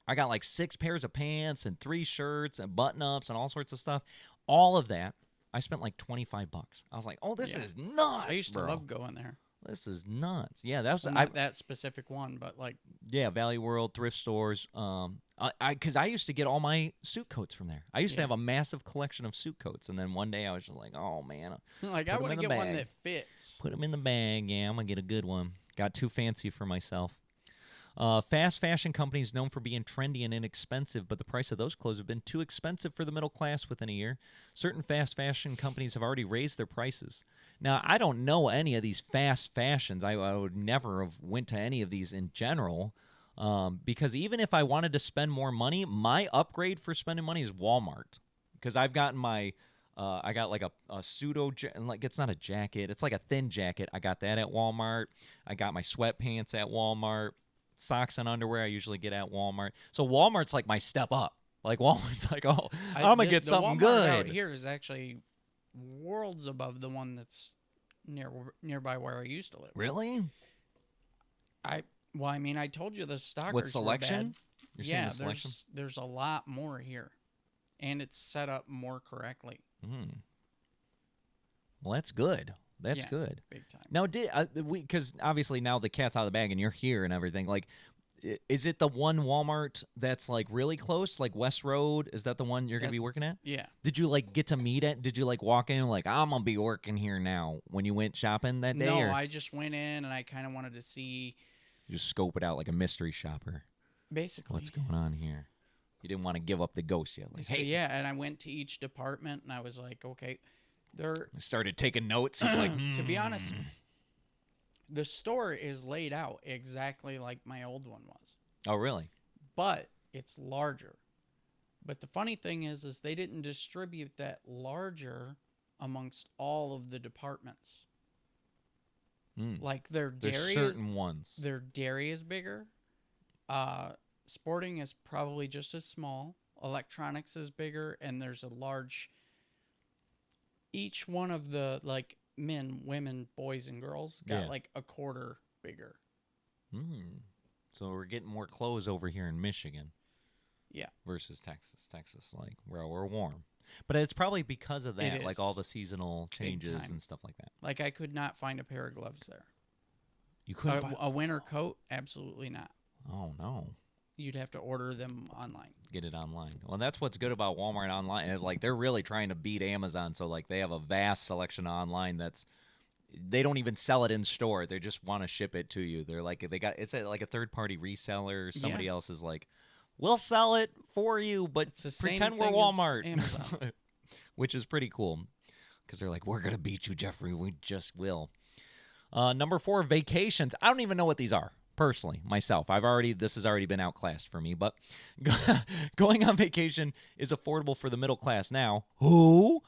I got like 6 pairs of pants and 3 shirts and button-ups and all sorts of stuff. All of that. I spent like $25. I was like, "Oh, this is nuts!" I used to love going there. This is nuts. Yeah, that was not that specific one, but like Value World, thrift stores. Because I used to get all my suit coats from there. I used to have a massive collection of suit coats, and then one day I was just like, "Oh man!" Like I want to get one that fits. Put them in the bag. Yeah, I'm gonna get a good one. Got too fancy for myself. Fast fashion companies known for being trendy and inexpensive, but the price of those clothes have been too expensive for the middle class within a year. Certain fast fashion companies have already raised their prices. Now, I don't know any of these fast fashions. I would never have went to any of these in general because even if I wanted to spend more money, my upgrade for spending money is Walmart because I've gotten I got like a pseudo, like it's not a jacket. It's like a thin jacket. I got that at Walmart. I got my sweatpants at Walmart. Socks and underwear I usually get at Walmart. So Walmart's like my step up. Like Walmart's like, oh, I'm going to get something Walmart good. Out here is actually worlds above the one that's nearby where I used to live. Really? I mean, I told you the stockers with selection? Were bad. Yeah, there's a lot more here. And it's set up more correctly. Well, that's good. That's good. Big time. Now, because obviously now the cat's out of the bag and you're here and everything. Like, is it the one Walmart that's like really close, like West Road? Is that the one you're gonna be working at? Yeah. Did you like get to meet it? Did you like walk in like I'm gonna be working here now when you went shopping that day? No, or? I just went in and I kind of wanted to see. You just scope it out like a mystery shopper. Basically. What's going on here? You didn't want to give up the ghost yet. Like, hey. Yeah, and I went to each department and I was like, okay. I started taking notes. It's like, to be honest, the store is laid out exactly like my old one was. Oh, really? but it's larger. But the funny thing is they didn't distribute that larger amongst all of the departments. Like their dairy, certain ones. Their dairy is bigger. Sporting is probably just as small. Electronics is bigger, and there's a large. Each one of the like men, women, boys, and girls got like a quarter bigger. So we're getting more clothes over here in Michigan. Yeah. Versus Texas. Texas, like, where we're warm. But it's probably because of that, like all the seasonal changes and stuff like that. Like, I could not find a pair of gloves there. You couldn't find a winter coat? Absolutely not. Oh, no. You'd have to order them online. Get it online. Well, that's what's good about Walmart online. Like, they're really trying to beat Amazon. So, like, they have a vast selection online that's... They don't even sell it in store. They just want to ship it to you. They're like, it's like a third-party reseller. Somebody else is like... We'll sell it for you, but pretend we're Walmart. Which is pretty cool. Because they're like, we're going to beat you, Jeffrey. We just will. Number 4, vacations. I don't even know what these are, personally, myself. This has already been outclassed for me. But going on vacation is affordable for the middle class now. Who?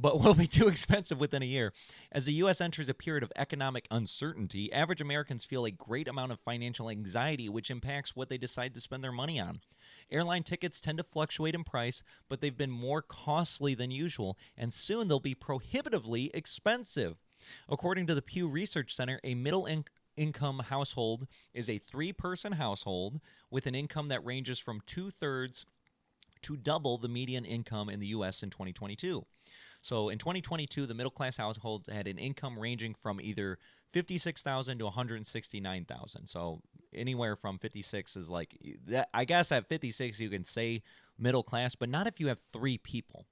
But will be too expensive within a year. As the U.S. enters a period of economic uncertainty, average Americans feel a great amount of financial anxiety, which impacts what they decide to spend their money on. Airline tickets tend to fluctuate in price, but they've been more costly than usual, and soon they'll be prohibitively expensive. According to the Pew Research Center, a middle-income household is a 3-person household with an income that ranges from 2/3 to double the median income in the U.S. in 2022. So in 2022, the middle-class households had an income ranging from either $56,000 to $169,000. So anywhere from 56 is like that. I guess at 56 you can say middle class, but not if you have 3 people.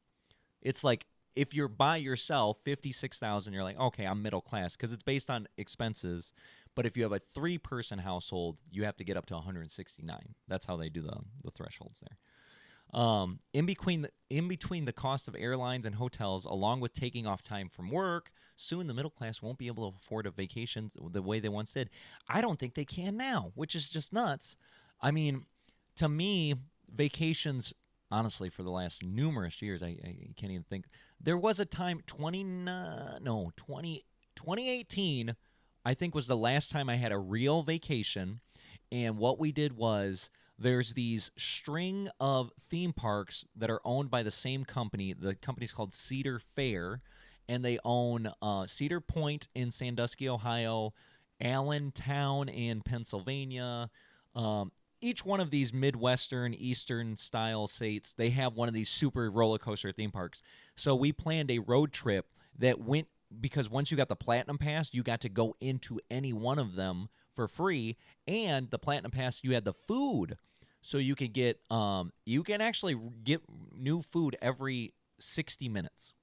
It's like if you're by yourself, 56,000, you're like, okay, I'm middle class because it's based on expenses. But if you have a 3-person household, you have to get up to 169. That's how they do the thresholds there. In between the cost of airlines and hotels, along with taking off time from work, soon the middle class won't be able to afford a vacation the way they once did. I don't think they can now, which is just nuts. I mean, to me, vacations, honestly, for the last numerous years, I can't even think. There was a time, 2018, I think was the last time I had a real vacation, and what we did was... There's these string of theme parks that are owned by the same company. The company's called Cedar Fair, and they own Cedar Point in Sandusky, Ohio, Allentown in Pennsylvania. Each one of these Midwestern, Eastern-style states, they have one of these super roller coaster theme parks. So we planned a road trip that went, because once you got the Platinum Pass, you got to go into any one of them for free, and the Platinum Pass, you had the food. So you can get, you can actually get new food every 60 minutes.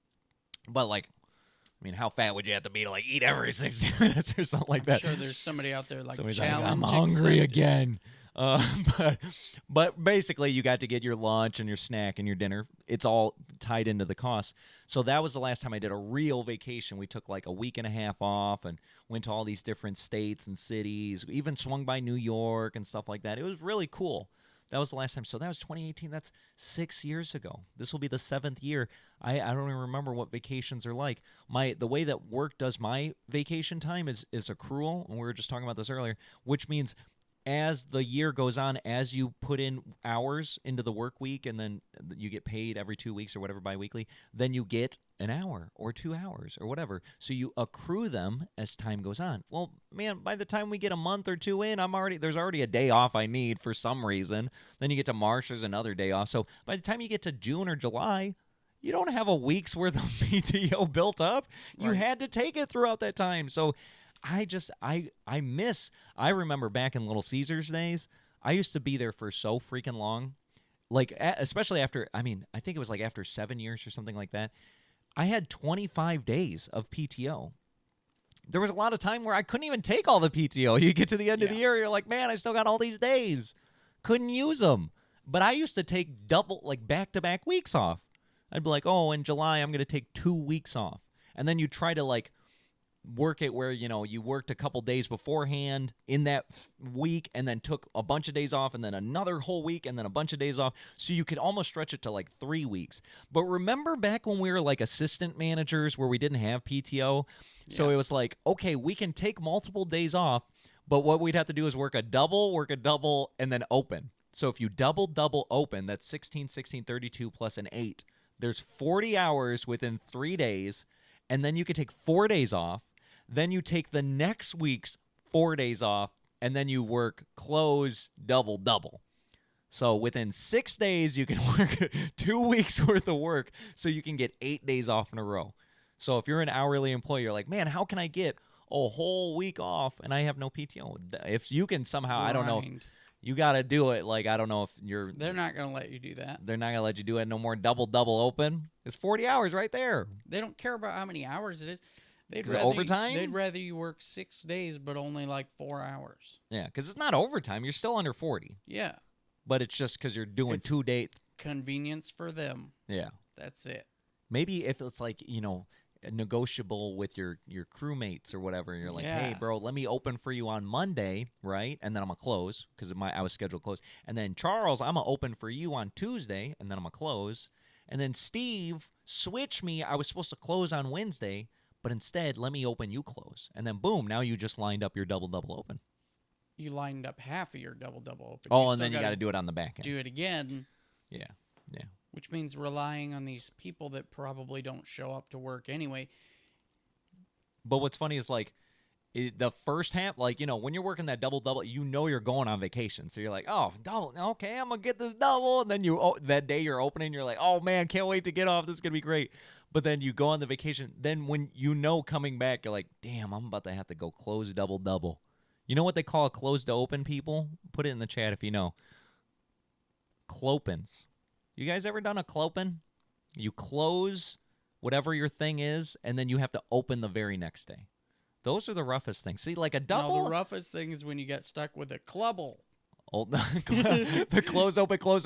But like, I mean, how fat would you have to be to like eat every 60 minutes or something like that? I'm sure there's somebody out there like, somebody's like, I'm hungry again. But basically, you got to get your lunch and your snack and your dinner. It's all tied into the cost. So that was the last time I did a real vacation. We took like a week and a half off and went to all these different states and cities, even swung by New York and stuff like that. It was really cool. That was the last time. So that was 2018. That's 6 years ago. This will be the 7th year. I don't even remember what vacations are like. The way that work does my vacation time is accrual, and we were just talking about this earlier, which means as the year goes on, as you put in hours into the work week and then you get paid every 2 weeks or whatever biweekly, then you get an hour or 2 hours or whatever. So you accrue them as time goes on. Well, man, by the time we get a month or 2 in, there's already a day off I need for some reason. Then you get to March, there's another day off. So by the time you get to June or July, you don't have a week's worth of PTO built up. You had to take it throughout that time. So I remember back in Little Caesars days, I used to be there for so freaking long. Like, especially after, I think it was like after 7 years or something like that. I had 25 days of PTO. There was a lot of time where I couldn't even take all the PTO. You get to the end of the year, you're like, man, I still got all these days. Couldn't use them. But I used to take double, like back-to-back weeks off. I'd be like, oh, in July, I'm going to take 2 weeks off. And then you try to like work it where, you worked a couple days beforehand in that week and then took a bunch of days off and then another whole week and then a bunch of days off. So you could almost stretch it to like 3 weeks. But remember back when we were like assistant managers where we didn't have PTO? So it was like, okay, we can take multiple days off, but what we'd have to do is work a double, and then open. So if you double open, that's 16, 32 plus an 8. There's 40 hours within 3 days, and then you could take 4 days off. Then you take the next week's 4 days off, and then you work close double. So within 6 days, you can work 2 weeks worth of work, so you can get 8 days off in a row. So if you're an hourly employee, you're like, man, how can I get a whole week off and I have no PTO? If you can somehow, I don't know. You got to do it. Like, I don't know if you're... They're not going to let you do that. They're not going to let you do it. No more double open. It's 40 hours right there. They don't care about how many hours it is. Is it overtime? They'd rather you work 6 days, but only like 4 hours. Yeah, because it's not overtime. You're still under 40. Yeah. But it's just because you're doing 2 days. Convenience for them. Yeah. That's it. Maybe if it's like, negotiable with your crewmates or whatever, and you're like, hey, bro, let me open for you on Monday, right? And then I'm going to close because I was scheduled to close. And then, Charles, I'm going to open for you on Tuesday, and then I'm going to close. And then, Steve, switch me. I was supposed to close on Wednesday, but instead, let me open, you close. And then, boom, now you just lined up your double open. You lined up half of your double open. Oh, and then you got to do it on the back end. Do it again. Yeah. Which means relying on these people that probably don't show up to work anyway. But what's funny is, like, the first half, like, when you're working that double, you're going on vacation. So you're like, oh, double, okay, I'm going to get this double. And then that day you're opening, you're like, oh, man, can't wait to get off. This is going to be great. But then you go on the vacation. Then when coming back, you're like, damn, I'm about to have to go close double. You know what they call a closed to open, people? Put it in the chat if you know. Clopens. You guys ever done a clopen? You close whatever your thing is, and then you have to open the very next day. Those are the roughest things. See, like a double. No, the roughest thing is when you get stuck with a clubble. Oh, the close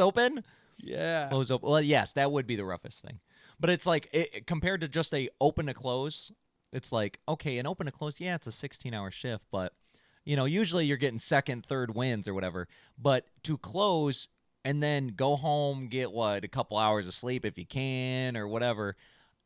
open? Yeah. Close open. Well, yes, that would be the roughest thing. But it's like, compared to just a open to close, it's like, okay, an open to close, yeah, it's a 16-hour shift, but, usually you're getting second, third wins or whatever. But to close and then go home, get a couple hours of sleep if you can or whatever,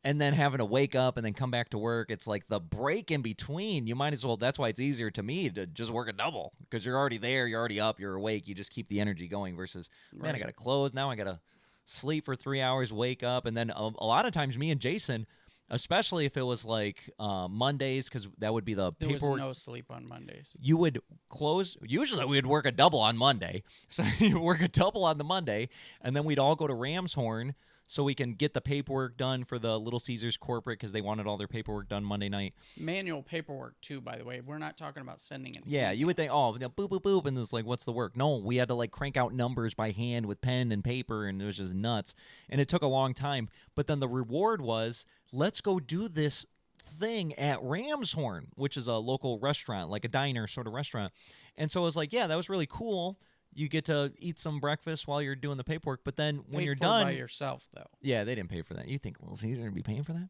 and then having to wake up and then come back to work, it's like the break in between. You might as well, that's why it's easier to me to just work a double, because you're already there, you're already up, you're awake, you just keep the energy going versus, man, I got to close, now I got to sleep for 3 hours, wake up, and then a lot of times me and Jason, especially if it was like Mondays, because that would be the paperwork. There was no sleep on Mondays. You would close. Usually we would work a double on Monday. So you work a double on the Monday, and then we'd all go to Ramshorn so we can get the paperwork done for the Little Caesars corporate, because they wanted all their paperwork done Monday night. Manual paperwork, too, by the way. We're not talking about sending it. Yeah, you would think, oh, boop, and it's like, what's the work? No, we had to, like, crank out numbers by hand with pen and paper, and it was just nuts. And it took a long time. But then the reward was, let's go do this thing at Ramshorn, which is a local restaurant, like a diner sort of restaurant. And so I was like, yeah, that was really cool. You get to eat some breakfast while you're doing the paperwork, but then when you're done, by yourself, though. Yeah, they didn't pay for that. You think Little Caesars would be paying for that?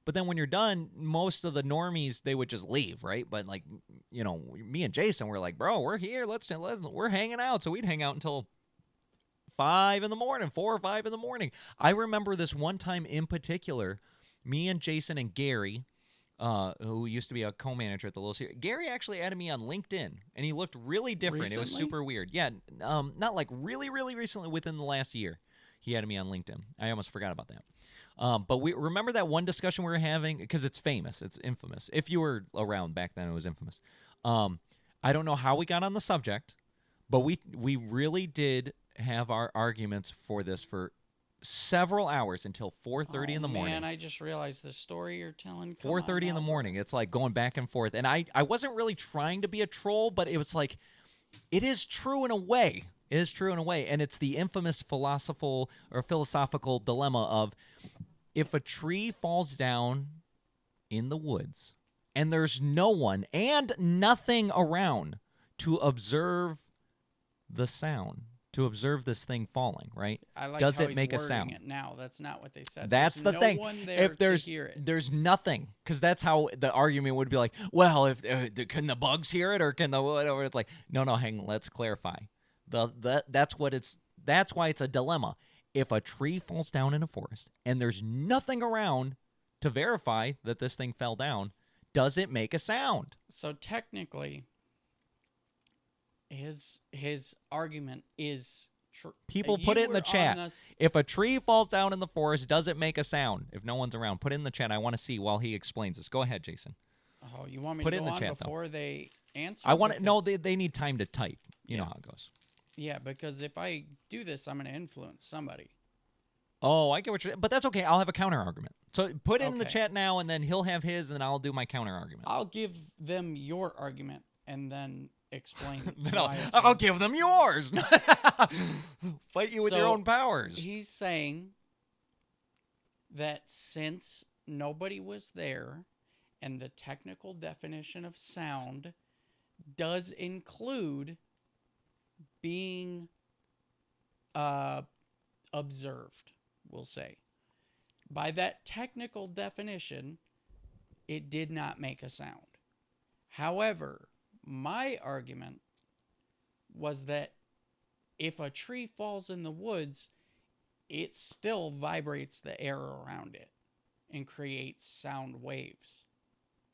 But then when you're done, most of the normies, they would just leave, right? But like, me and Jason were like, bro, we're here. We're hanging out. So we'd hang out until 4 or 5 in the morning. I remember this one time in particular, me and Jason and Gary, who used to be a co-manager at the Little Caesars. Gary actually added me on LinkedIn, and he looked really different. Recently? It was super weird. Yeah, not like really, really recently, within the last year. He added me on LinkedIn. I almost forgot about that. But we remember that one discussion we were having, because it's famous. It's infamous. If you were around back then, it was infamous. I don't know how we got on the subject, but we really did have our arguments for this for several hours until 4:30 in the morning. Man, I just realized the story you're telling. 4:30 in the morning. It's like going back and forth. And I wasn't really trying to be a troll, but it was like, it is true in a way. It is true in a way. And it's the infamous philosophical dilemma of, if a tree falls down in the woods and there's no one and nothing around to observe the sound, to observe this thing falling, right? I like Does how it he's make a wording sound? it now. That's not what they said. That's There's the no thing. One there If there's to hear it. there's nothing, because that's how the argument would be like, well, if can the bugs hear it or can the whatever? It's like, no, hang on, let's clarify. That's why it's a dilemma. If a tree falls down in a forest and there's nothing around to verify that this thing fell down, does it make a sound? So technically, his argument is People put it in the chat. If a tree falls down in the forest, does it make a sound? If no one's around, put it in the chat. I want to see while he explains this. Go ahead, Jason. Oh, you want me put to it go in the on chat, before they answer? I want to. No, they need time to type. You know how it goes. Yeah, because if I do this, I'm going to influence somebody. Oh, I get what you're. But that's okay. I'll have a counter argument. So put it in the chat now, and then he'll have his, and I'll do my counter argument. I'll give them your argument, and then explain. Then I'll give them yours. Fight you with your own powers. He's saying that since nobody was there, and the technical definition of sound does include being observed, we'll say. By that technical definition, it did not make a sound. However, my argument was that if a tree falls in the woods, it still vibrates the air around it and creates sound waves.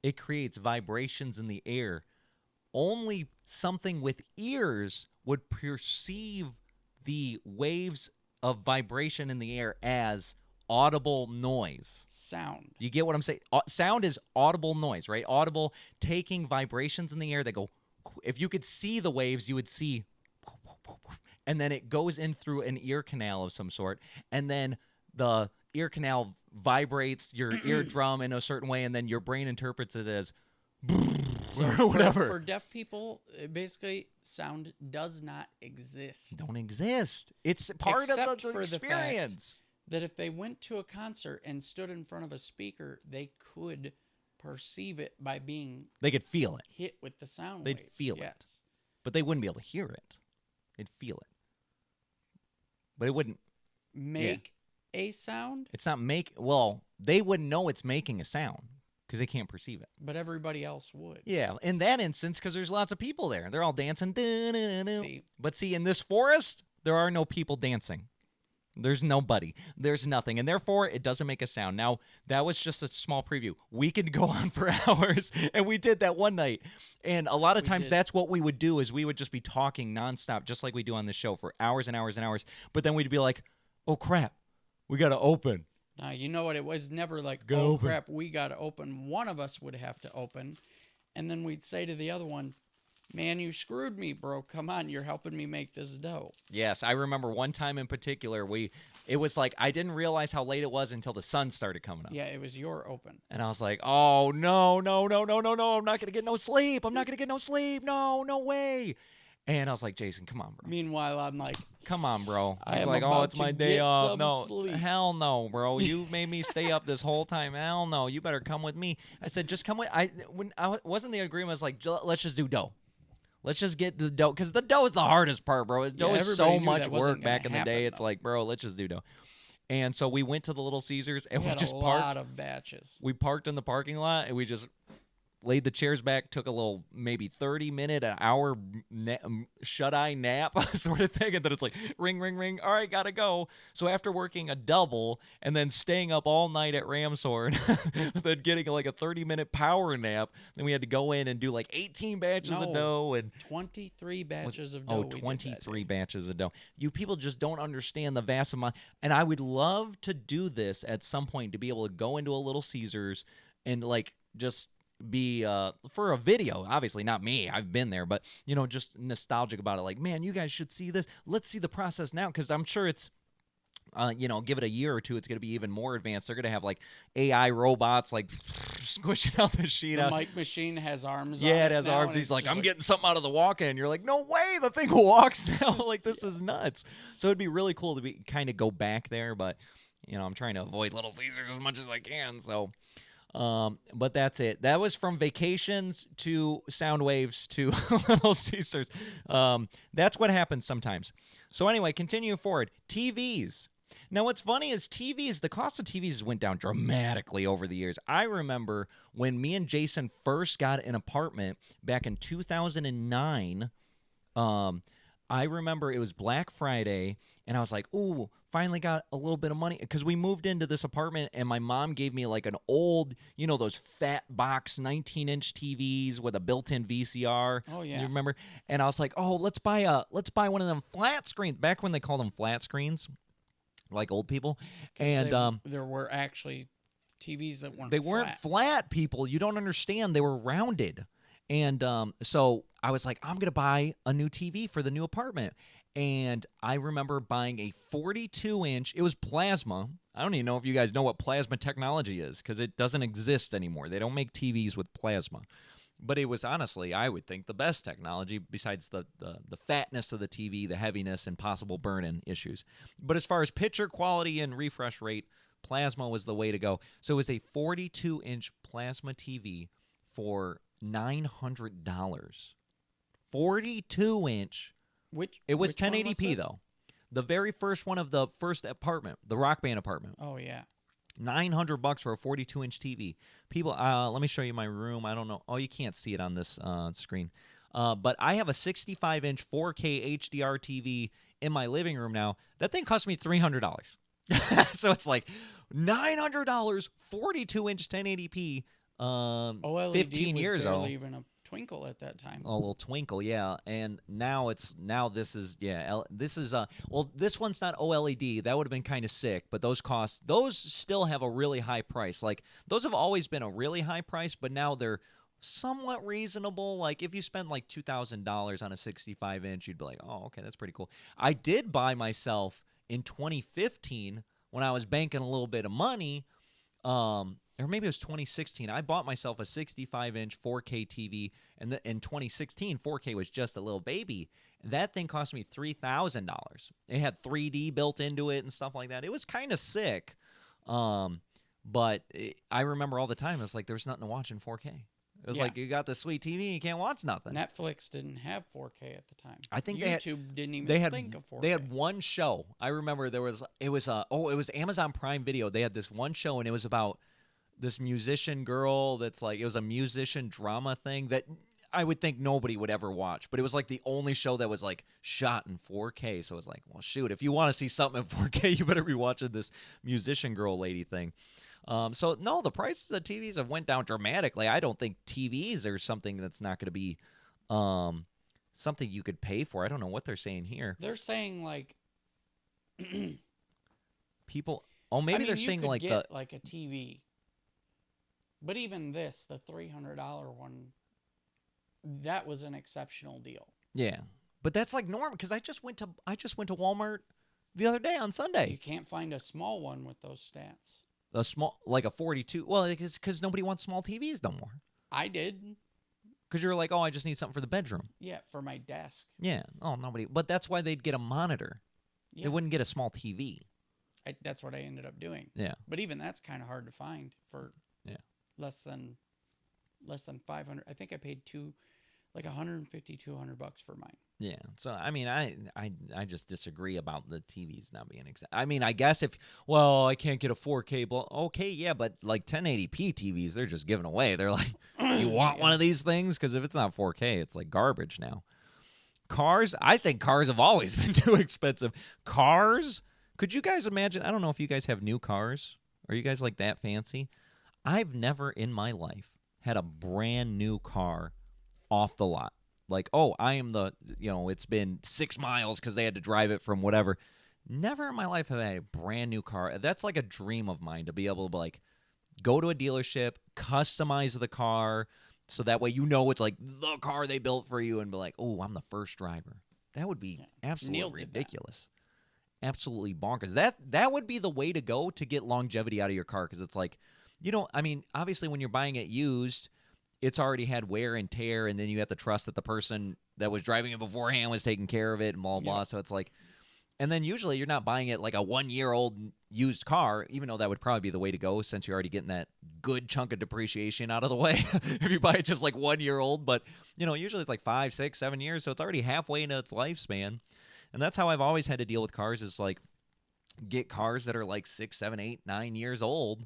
It creates vibrations in the air. Only something with ears would perceive the waves of vibration in the air as audible noise. Sound. You get what I'm saying? Sound is audible noise, right? Audible, taking vibrations in the air that go, if you could see the waves, you would see, and then it goes in through an ear canal of some sort, and then the ear canal vibrates your eardrum in a certain way, and then your brain interprets it as or whatever. For deaf people, basically, sound does not exist. Don't exist. It's part Except of the for experience. The fact that if they went to a concert and stood in front of a speaker, they could perceive it by being... They could feel it. Hit with the sound They'd waves. feel yes. it. But they wouldn't be able to hear it. They'd feel it. But it wouldn't... Make a sound? It's not make... Well, they wouldn't know it's making a sound because they can't perceive it. But everybody else would. Yeah, in that instance, because there's lots of people there. They're all dancing. See. But see, in this forest, there are no people dancing. There's nobody. There's nothing. And therefore, it doesn't make a sound. Now, that was just a small preview. We could go on for hours, and we did that one night. And a lot of times, that's what we would do is we would just be talking nonstop, just like we do on this show, for hours and hours and hours. But then we'd be like, oh, crap, we got to open. Now, you know what? It was never like, open. Crap, we got to open. One of us would have to open. And then we'd say to the other one, man, you screwed me, bro. Come on, you're helping me make this dough. Yes, I remember one time in particular, it was like I didn't realize how late it was until the sun started coming up. Yeah, it was your open. And I was like, oh, no, I'm not going to get no sleep. I'm not going to get no sleep. No way. And I was like, Jason, come on, bro. Meanwhile, I'm like, come on, bro. I He's am like, oh, about it's my to day get off. some No, sleep. hell no, bro. You made me stay up this whole time. Hell no. You better come with me. I said, just come with. When I wasn't the agreement. I was like, let's just do dough. Let's just get the dough, because the dough is the hardest part, bro. Dough is so much work back in the day. It's like, bro, let's just do dough. And so we went to the Little Caesars, and we just parked. A lot of batches. We parked in the parking lot, and we just laid the chairs back, took a little maybe 30-minute, an hour shut-eye nap sort of thing, and then it's like, ring, ring, ring, all right, gotta go. So after working a double and then staying up all night at Ramshorn, then getting like a 30-minute power nap, then we had to go in and do like 18 batches of dough. And 23 batches of dough. Oh, 23 batches of dough. You people just don't understand the vast amount. And I would love to do this at some point, to be able to go into a Little Caesars and like just be for a video. Obviously not me, I've been there, but just nostalgic about it. Like, man, you guys should see this. Let's see the process now, because I'm sure it's give it a year or two, it's going to be even more advanced. They're going to have like AI robots like squishing out the sheet. The mic machine has arms. Yeah, it has arms. He's like, I'm getting something out of the walk-in. You're like, no way, the thing walks now. Like, this is nuts. So it'd be really cool to kind of go back there, but I'm trying to avoid Little Caesars as much as I can. So But that's it. That was from vacations to sound waves to Little Caesars. That's what happens sometimes. So anyway, continuing forward, TVs. Now, what's funny is TVs, the cost of TVs went down dramatically over the years. I remember when me and Jason first got an apartment back in 2009, I remember it was Black Friday, and I was like, ooh, finally got a little bit of money. Because we moved into this apartment, and my mom gave me like an old, you know, those fat box 19-inch TVs with a built-in VCR. Oh, yeah. You remember? And I was like, oh, let's buy one of them flat screens. Back when they called them flat screens, like old people. And there were actually TVs that weren't they weren't flat, people. You don't understand. They were rounded. And so I was like, I'm going to buy a new TV for the new apartment. And I remember buying a 42-inch. It was plasma. I don't even know if you guys know what plasma technology is because it doesn't exist anymore. They don't make TVs with plasma. But it was honestly, I would think, the best technology besides the fatness of the TV, the heaviness, and possible burn-in issues. But as far as picture quality and refresh rate, plasma was the way to go. So it was a 42-inch plasma TV for $900. 42-inch. It was 1080p though. The very first one of the first apartment, the Rock Band apartment. Oh yeah. $900 for a 42-inch TV. People, let me show you my room. I don't know. Oh, you can't see it on this screen. But I have a 65-inch 4K HDR TV in my living room now. That thing cost me $300. So it's like $900, 42-inch 1080p. OLED 15 was years barely old. even a twinkle at that time. A little twinkle, yeah. And now this is well, this one's not OLED. That would have been kind of sick, but those still have a really high price. Like those have always been a really high price, but now they're somewhat reasonable. Like if you spend like $2,000 on a 65-inch, you'd be like, oh, okay, that's pretty cool. I did buy myself in 2015 when I was banking a little bit of money, or maybe it was 2016. I bought myself a 65-inch 4K TV, and in 2016, 4K was just a little baby. That thing cost me $3,000. It had 3D built into it and stuff like that. It was kind of sick, but I remember all the time, it's like there was nothing to watch in 4K. It was like you got this sweet TV, you can't watch nothing. Netflix didn't have 4K at the time. I think YouTube didn't even think of 4K. They had one show. I remember it was Amazon Prime Video. They had this one show, and it was about this musician girl that's like, it was a musician drama thing that I would think nobody would ever watch, but it was like the only show that was like shot in 4K. So it was like, well, shoot, if you want to see something in 4K, you better be watching this musician girl lady thing. So no, the prices of TVs have went down dramatically. I don't think TVs are something that's not going to be something you could pay for. I don't know what they're saying here. They're saying like people. Oh, maybe they're saying like get like a TV. But even this, the $300 one, that was an exceptional deal. Yeah, but that's like normal because I just went to Walmart the other day on Sunday. You can't find a small one with those stats. A small, like a 42. Well, it's because nobody wants small TVs no more. I did. Because you're like, oh, I just need something for the bedroom. Yeah, for my desk. Yeah. Oh, nobody. But that's why they'd get a monitor. Yeah. They wouldn't get a small TV. That's what I ended up doing. Yeah. But even that's kind of hard to find for less than 500. I think I paid like $150, $200 for mine. Yeah. So I mean, I just disagree about the TVs not being exact. I mean, I guess I can't get a 4K. Okay, yeah, but like 1080p TVs, they're just giving away. They're like, you want one of these things? Because if it's not 4K, it's like garbage now. Cars, I think cars have always been too expensive. Cars, could you guys imagine? I don't know if you guys have new cars. Are you guys like that fancy? I've never in my life had a brand new car off the lot. Like, oh, I am it's been 6 miles because they had to drive it from whatever. Never in my life have I had a brand new car. That's like a dream of mine to be able to like go to a dealership, customize the car, so that way it's like the car they built for you and be like, oh, I'm the first driver. That would be absolutely ridiculous. Absolutely bonkers. That would be the way to go to get longevity out of your car because it's like, obviously when you're buying it used, it's already had wear and tear, and then you have to trust that the person that was driving it beforehand was taking care of it and blah, blah. So it's like, And then usually you're not buying it like a 1-year-old used car, even though that would probably be the way to go since you're already getting that good chunk of depreciation out of the way if you buy it just like 1-year-old. But, usually it's like 5, 6, 7 years, so it's already halfway into its lifespan. And that's how I've always had to deal with cars is like get cars that are like 6, 7, 8, 9 years old.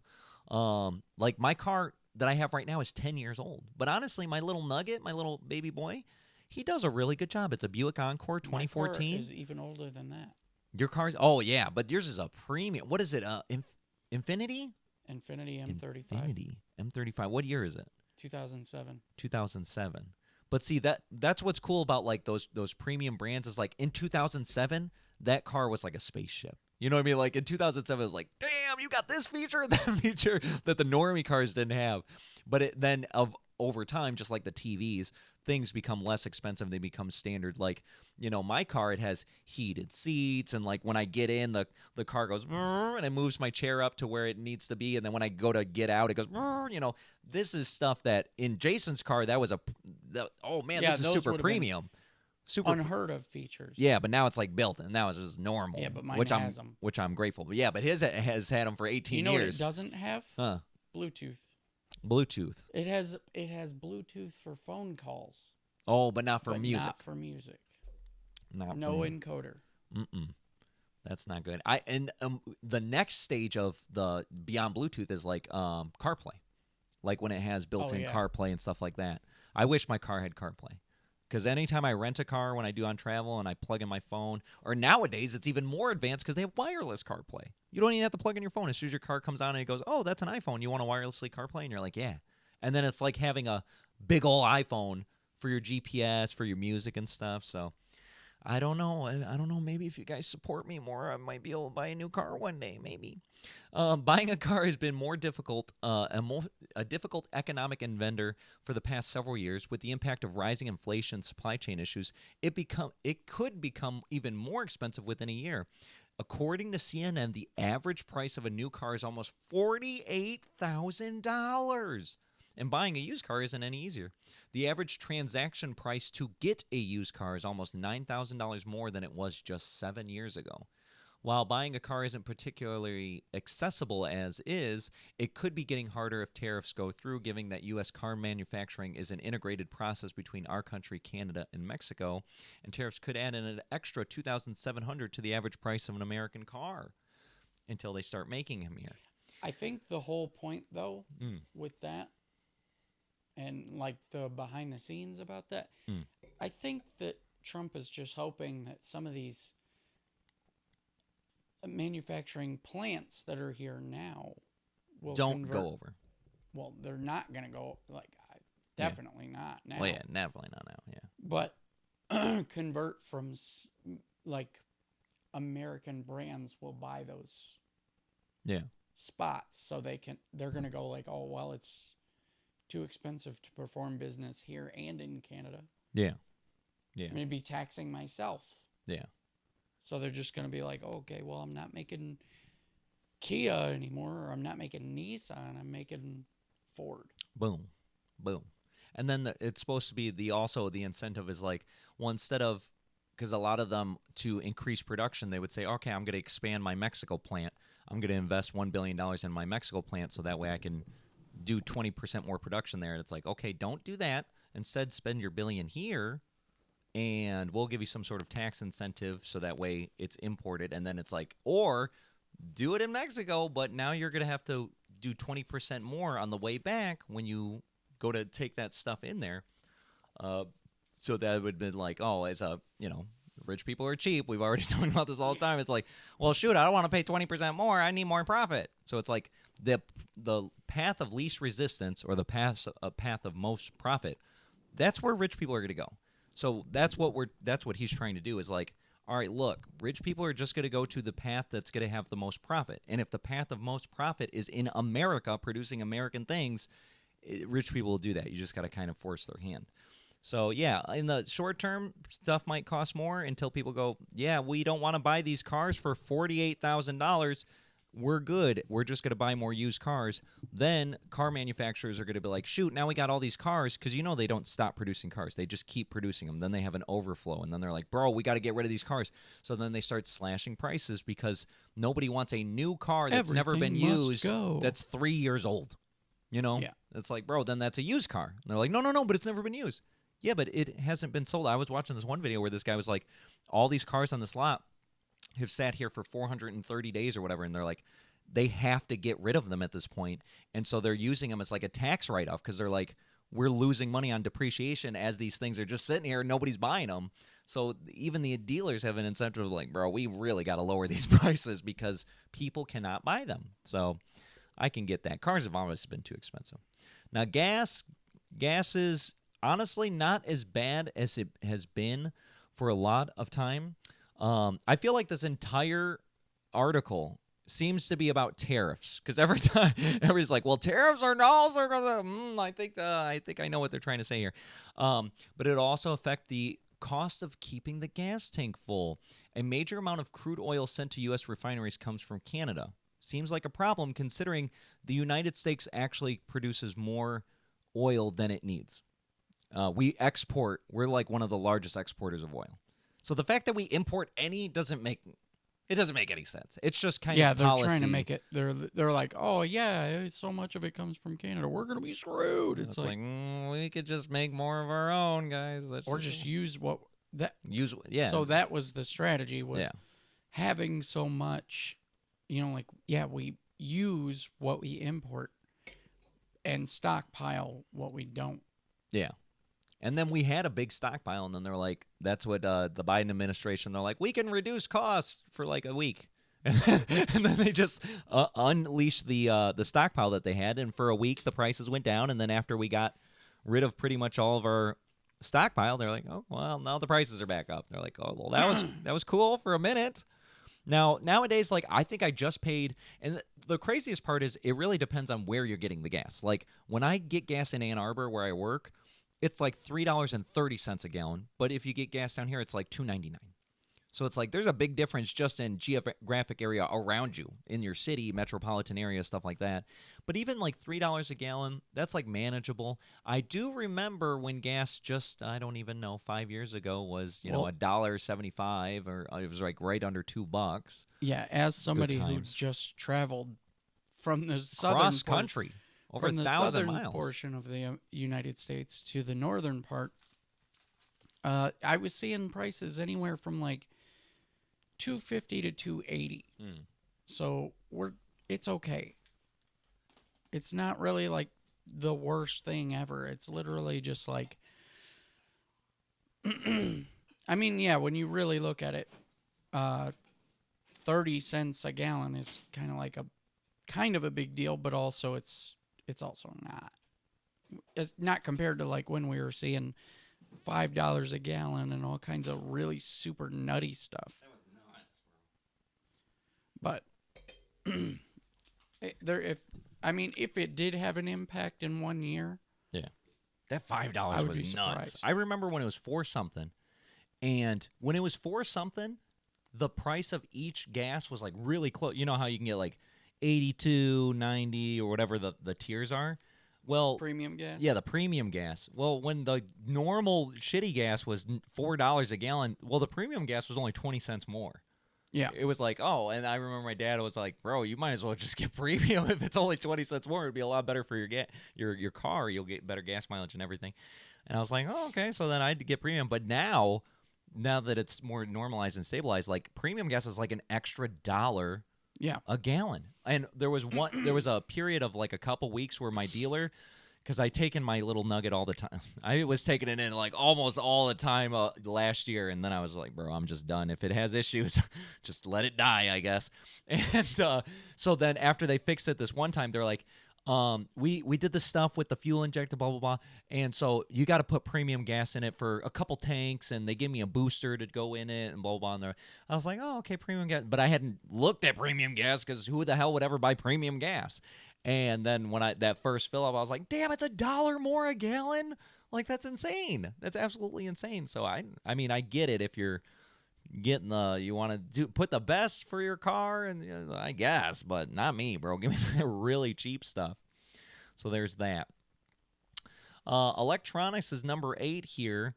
Like my car that I have right now is 10 years old. But honestly, my little Nugget, my little baby boy, he does a really good job. It's a Buick Encore 2014. My car is even older than that. Your car's, oh yeah, but yours is a premium. What is it? Infinity? Infinity M35. Infinity M35. What year is it? 2007. 2007. But see, that's what's cool about like those premium brands is like in 2007, that car was like a spaceship. You know what I mean? Like in 2007, it was like, damn, you got this feature and that feature that the normie cars didn't have. But then over time, just like the TVs, things become less expensive. They become standard. Like, my car, it has heated seats. And like when I get in, the car goes, and it moves my chair up to where it needs to be. And then when I go to get out, it goes, this is stuff that in Jason's car, that was this is super premium. Super unheard of features. Yeah, but now it's like built, and now it's just normal. Yeah, but mine has them. Which I'm grateful. But yeah, but his has had them for 18 years. What it doesn't have? Bluetooth. Bluetooth. It has Bluetooth for phone calls. Oh, but not for music. Not for music. No encoder. That's not good. The next stage of the beyond Bluetooth is like CarPlay, like when it has built-in CarPlay and stuff like that. I wish my car had CarPlay. Because anytime I rent a car when I do on travel and I plug in my phone, or nowadays it's even more advanced because they have wireless CarPlay. You don't even have to plug in your phone. As soon as your car comes on and it goes, oh, that's an iPhone. You want to wirelessly CarPlay? And you're like, yeah. And then it's like having a big old iPhone for your GPS, for your music and stuff. So I don't know. I don't know. Maybe if you guys support me more, I might be able to buy a new car one day, maybe. Buying a car has been more difficult, a difficult economic endeavor for the past several years. With the impact of rising inflation, supply chain issues, it could become even more expensive within a year. According to CNN, the average price of a new car is almost $48,000. And buying a used car isn't any easier. The average transaction price to get a used car is almost $9,000 more than it was just 7 years ago. While buying a car isn't particularly accessible as is, it could be getting harder if tariffs go through, given that U.S. car manufacturing is an integrated process between our country, Canada, and Mexico, and tariffs could add an extra $2,700 to the average price of an American car until they start making them here. I think the whole point, though, with that, and like the behind the scenes about that, I think that Trump is just hoping that some of these manufacturing plants that are here now will don't go over. Well, they're not going to go, like, definitely not now. Well, yeah, definitely not now, yeah. But convert from, like, American brands will buy those spots so they're going to go like, oh, well, it's too expensive to perform business here and in Canada. Yeah. Yeah. I'm going to be taxing myself. Yeah. So they're just going to be like, oh, okay, well, I'm not making Kia anymore, or I'm not making Nissan, I'm making Ford. Boom. Boom. And then it's supposed to be the incentive is like, well, instead of, because a lot of them to increase production, they would say, okay, I'm going to expand my Mexico plant. I'm going to invest $1 billion in my Mexico plant so that way I can do 20% more production there. And it's like, okay, don't do that. Instead, spend your $1 billion here, and we'll give you some sort of tax incentive so that way it's imported. And then it's like, or do it in Mexico, but now you're going to have to do 20% more on the way back when you go to take that stuff in there. So that would have been like, oh, as a, rich people are cheap. We've already talked about this all the time. It's like, well, shoot, I don't want to pay 20% more. I need more profit. So it's like the path of least resistance, or the path of most profit. That's where rich people are going to go. So that's what he's trying to do is like, all right, look, rich people are just going to go to the path that's going to have the most profit. And if the path of most profit is in America, producing American things, rich people will do that. You just got to kind of force their hand. So, yeah, in the short term, stuff might cost more until people go, yeah, we don't want to buy these cars for $48,000. we're good. We're just going to buy more used cars. Then car manufacturers are going to be like, shoot, now we got all these cars, because they don't stop producing cars. They just keep producing them. Then they have an overflow, and then they're like, bro, we got to get rid of these cars. So then they start slashing prices because nobody wants a new car that's never been used that's 3 years old. Yeah. It's like, bro, then that's a used car. And they're like, no, but it's never been used. Yeah, but it hasn't been sold. I was watching this one video where this guy was like, all these cars on this lot have sat here for 430 days or whatever, and they're like, they have to get rid of them at this point. And so they're using them as like a tax write-off, because they're like, we're losing money on depreciation as these things are just sitting here and nobody's buying them. So even the dealers have an incentive of like, bro, we really got to lower these prices because people cannot buy them. So I can get that. Cars have always been too expensive. Now, gas is honestly not as bad as it has been for a lot of time. I feel like this entire article seems to be about tariffs, because every time everybody's like, well, tariffs are also gonna I think I know what they're trying to say here. But it also affect the cost of keeping the gas tank full. A major amount of crude oil sent to U.S. refineries comes from Canada. Seems like a problem considering the United States actually produces more oil than it needs. We're like one of the largest exporters of oil. So the fact that we import any doesn't make any sense. It's just kind of policy. Yeah, they're trying to make it. They're like, oh yeah, so much of it comes from Canada. We're gonna be screwed. It's like we could just make more of our own, guys. Or just use what that use. Yeah. So that was the strategy, was having so much. We use what we import and stockpile what we don't. Yeah. And then we had a big stockpile, and then they're like, that's what the Biden administration, they're like, we can reduce costs for like a week. And then they just unleashed the stockpile that they had, and for a week the prices went down, and then after we got rid of pretty much all of our stockpile, they're like, oh, well, now the prices are back up. They're like, oh, well, that was cool for a minute. Now, nowadays, like, I think I just paid, and the craziest part is it really depends on where you're getting the gas. Like, when I get gas in Ann Arbor where I work, it's like $3.30 a gallon, but if you get gas down here, it's like $2.99. So it's like there's a big difference just in geographic area around you, in your city, metropolitan area, stuff like that. But even like $3 a gallon, that's like manageable. I do remember when gas just, I don't even know, 5 years ago was, $1.75, or it was like right under $2. Yeah, as somebody who just traveled from the southern cross country, over 1,000 miles, portion of the United States to the northern part, I was seeing prices anywhere from like $2.50 to $2.80. So it's okay. It's not really like the worst thing ever. It's literally just like, I mean, yeah, when you really look at it, 30 cents a gallon is kind of a big deal, but also it's also not. It's not compared to like when we were seeing $5 a gallon and all kinds of really super nutty stuff. That was nuts, bro. But if it did have an impact in 1 year, yeah, that $5 was nuts. I remember when it was $4 something, and when it was $4 something, the price of each gas was like really close. You know how you can get like 82, 90, or whatever the tiers are. Well, premium gas? Yeah, the premium gas. Well, when the normal shitty gas was $4 a gallon, well, the premium gas was only 20 cents more. Yeah. It was like, oh, and I remember my dad was like, bro, you might as well just get premium. If it's only 20 cents more, it'd be a lot better for your car. You'll get better gas mileage and everything. And I was like, oh, okay. So then I had to get premium. But now that it's more normalized and stabilized, like premium gas is like an extra $1 a gallon. And there was a period of like a couple weeks where my dealer, because I taken my little nugget all the time. I was taking it in like almost all the time last year, and then I was like, bro, I'm just done. If it has issues, just let it die, I guess. And so then after they fixed it this one time, they're like, we did the stuff with the fuel injector, blah, blah, blah. And so you got to put premium gas in it for a couple tanks, and they gave me a booster to go in it and blah, blah, blah. And I was like, oh, okay, premium gas. But I hadn't looked at premium gas because who the hell would ever buy premium gas? And then when that first fill up, I was like, damn, it's $1 more a gallon. Like, that's insane. That's absolutely insane. So I mean, I get it if you're you want to put the best for your car, and I guess, but not me, bro. Give me the really cheap stuff. So there's that. Electronics is number 8 here.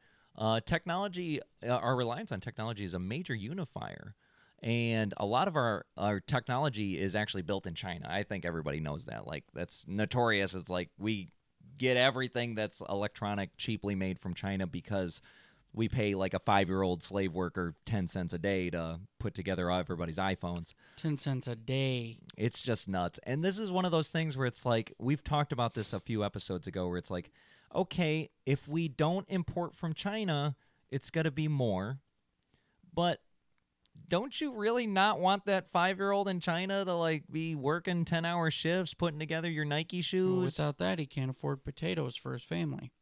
Technology, our reliance on technology is a major unifier. And a lot of our technology is actually built in China. I think everybody knows that. Like, that's notorious. It's like we get everything that's electronic cheaply made from China because we pay like a 5-year-old slave worker 10 cents a day to put together everybody's iPhones. 10 cents a day. It's just nuts. And this is one of those things where it's like, we've talked about this a few episodes ago, where it's like, okay, if we don't import from China, it's going to be more. But don't you really not want that 5-year-old in China to like be working 10-hour shifts, putting together your Nike shoes? Well, without that, he can't afford potatoes for his family.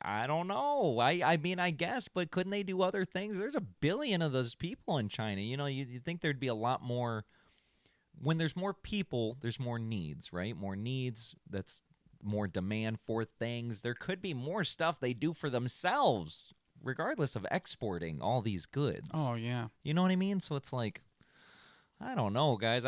I don't know. I mean, I guess, but couldn't they do other things? There's a billion of those people in China. You know, you'd think there'd be a lot more. When there's more people, there's more needs, right? More needs, that's more demand for things. There could be more stuff they do for themselves, regardless of exporting all these goods. Oh, yeah. You know what I mean? So it's like, I don't know, guys.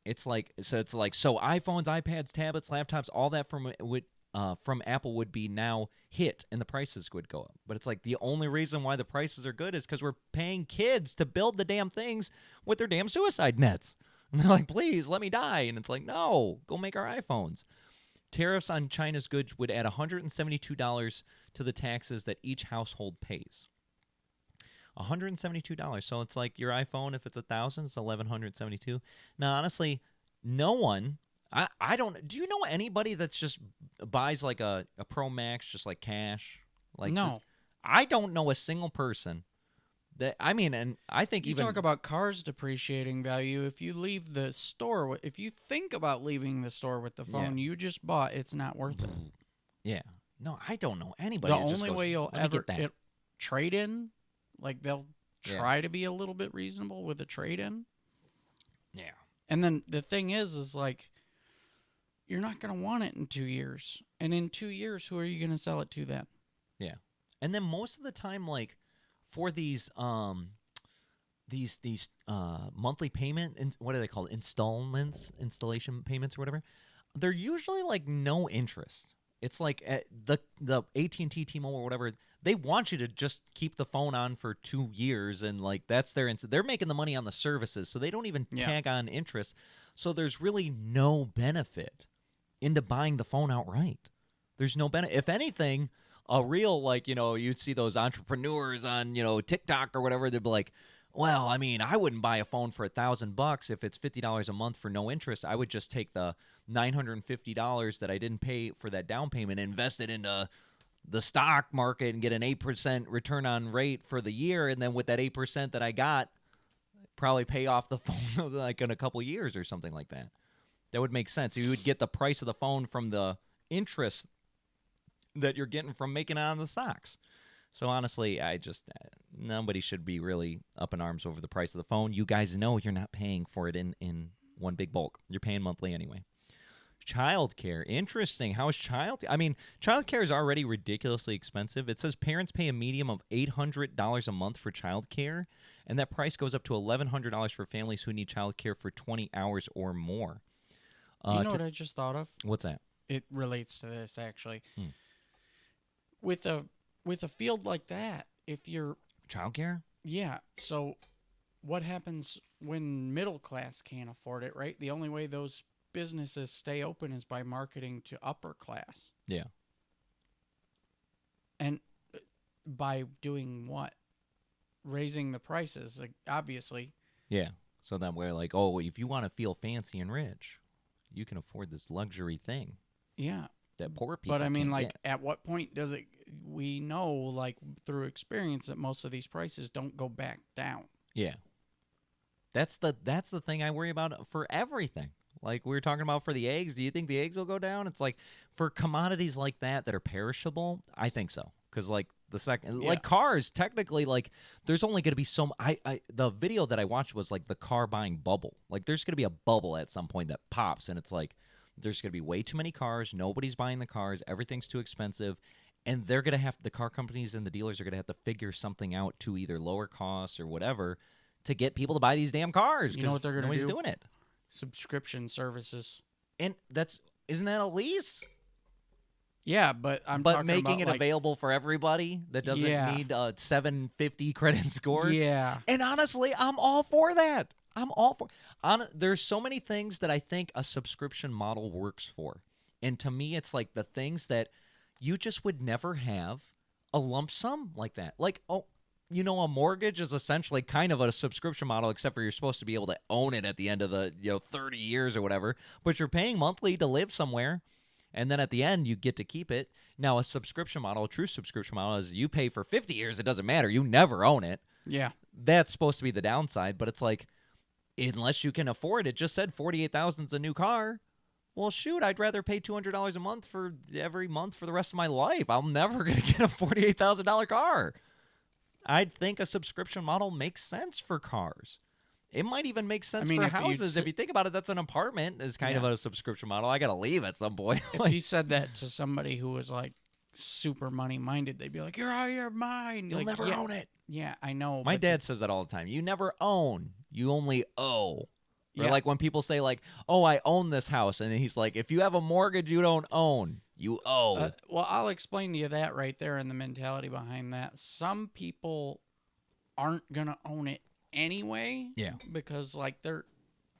It's like iPhones, iPads, tablets, laptops, all that from Apple would be now hit, and the prices would go up. But it's like the only reason why the prices are good is because we're paying kids to build the damn things with their damn suicide nets. And they're like, please, let me die. And it's like, no, go make our iPhones. Tariffs on China's goods would add $172 to the taxes that each household pays. $172. So it's like your iPhone, if it's 1,000, it's $1,172. Now, honestly, no one... I don't. Do you know anybody that's just buys like a Pro Max just like cash? Like, no, I don't know a single person that. I mean, and I think you even talk about cars depreciating value. If you leave the store, if you think about leaving the store with the phone you just bought, it's not worth it. Yeah. No, I don't know anybody. The only way you'll ever trade in, like they'll try to be a little bit reasonable with a trade in. Yeah. And then the thing is like, you're not going to want it in 2 years. And in 2 years, who are you going to sell it to then? Yeah. And then most of the time, like, for these monthly payment, what are they called? Installation payments or whatever. They're usually, like, no interest. It's like the AT&T, T-Mobile, or whatever, they want you to just keep the phone on for 2 years, and, like, that's they're making the money on the services, so they don't even tag on interest. So there's really no benefit into buying the phone outright. There's no benefit. If anything, a real, like, you'd see those entrepreneurs on, TikTok or whatever, they'd be like, well, I mean, I wouldn't buy a phone for $1,000 if it's $50 a month for no interest. I would just take the $950 that I didn't pay for that down payment and invest it into the stock market and get an 8% return on rate for the year. And then with that 8% that I got, probably pay off the phone like in a couple years or something like that. That would make sense. You would get the price of the phone from the interest that you're getting from making it on the stocks. So honestly, nobody should be really up in arms over the price of the phone. You guys know you're not paying for it in one big bulk. You're paying monthly anyway. Childcare. Interesting. How is childcare is already ridiculously expensive. It says parents pay a median of $800 a month for childcare, and that price goes up to $1,100 for families who need childcare for 20 hours or more. You know what I just thought of? What's that? It relates to this, actually. With a field like that, if you're... Childcare? Yeah. So what happens when middle class can't afford it, right? The only way those businesses stay open is by marketing to upper class. Yeah. And by doing what? Raising the prices, like, obviously. Yeah. So that way, like, oh, if you want to feel fancy and rich, you can afford this luxury thing. Yeah. That poor people. But I mean, like, get. at what point does it? We know, like, through experience, that most of these prices don't go back down. Yeah. That's the thing I worry about for everything. Like we were talking about for the eggs. Do you think the eggs will go down? It's like for commodities like that are perishable, I think so. Because like like cars, technically, like there's only going to be so. The video that I watched was like the car buying bubble. Like there's going to be a bubble at some point that pops, and it's like there's going to be way too many cars. Nobody's buying the cars. Everything's too expensive. And they're going to have, the car companies and the dealers are going to have to figure something out to either lower costs or whatever to get people to buy these damn cars. You know what they're going to do? Nobody's doing it. Subscription services. And isn't that a lease? Yeah, but making it available for everybody that doesn't need a 750 credit score. Yeah. And honestly, I'm all for that. There's so many things that I think a subscription model works for. And to me, it's like the things that you just would never have a lump sum like that. Like, a mortgage is essentially kind of a subscription model, except for you're supposed to be able to own it at the end of the 30 years or whatever. But you're paying monthly to live somewhere. And then at the end, you get to keep it. Now, a subscription model, a true subscription model, is you pay for 50 years. It doesn't matter. You never own it. Yeah. That's supposed to be the downside. But it's like, unless you can afford it, just said $48,000 is a new car. Well, shoot, I'd rather pay $200 a month for every month for the rest of my life. I'm never going to get a $48,000 car. I'd think a subscription model makes sense for cars. It might even make sense for houses. If you think about it, that's an apartment is kind of a subscription model. I got to leave at some point. If you said that to somebody who was like super money-minded, they'd be like, you're out of your mind. You'll never own it. Yeah, I know. My dad says that all the time. You never own. You only owe. Or like when people say like, oh, I own this house. And he's like, if you have a mortgage, you don't own. You owe. Well, I'll explain to you that right there and the mentality behind that. Some people aren't going to own it anyway. Yeah. Because like there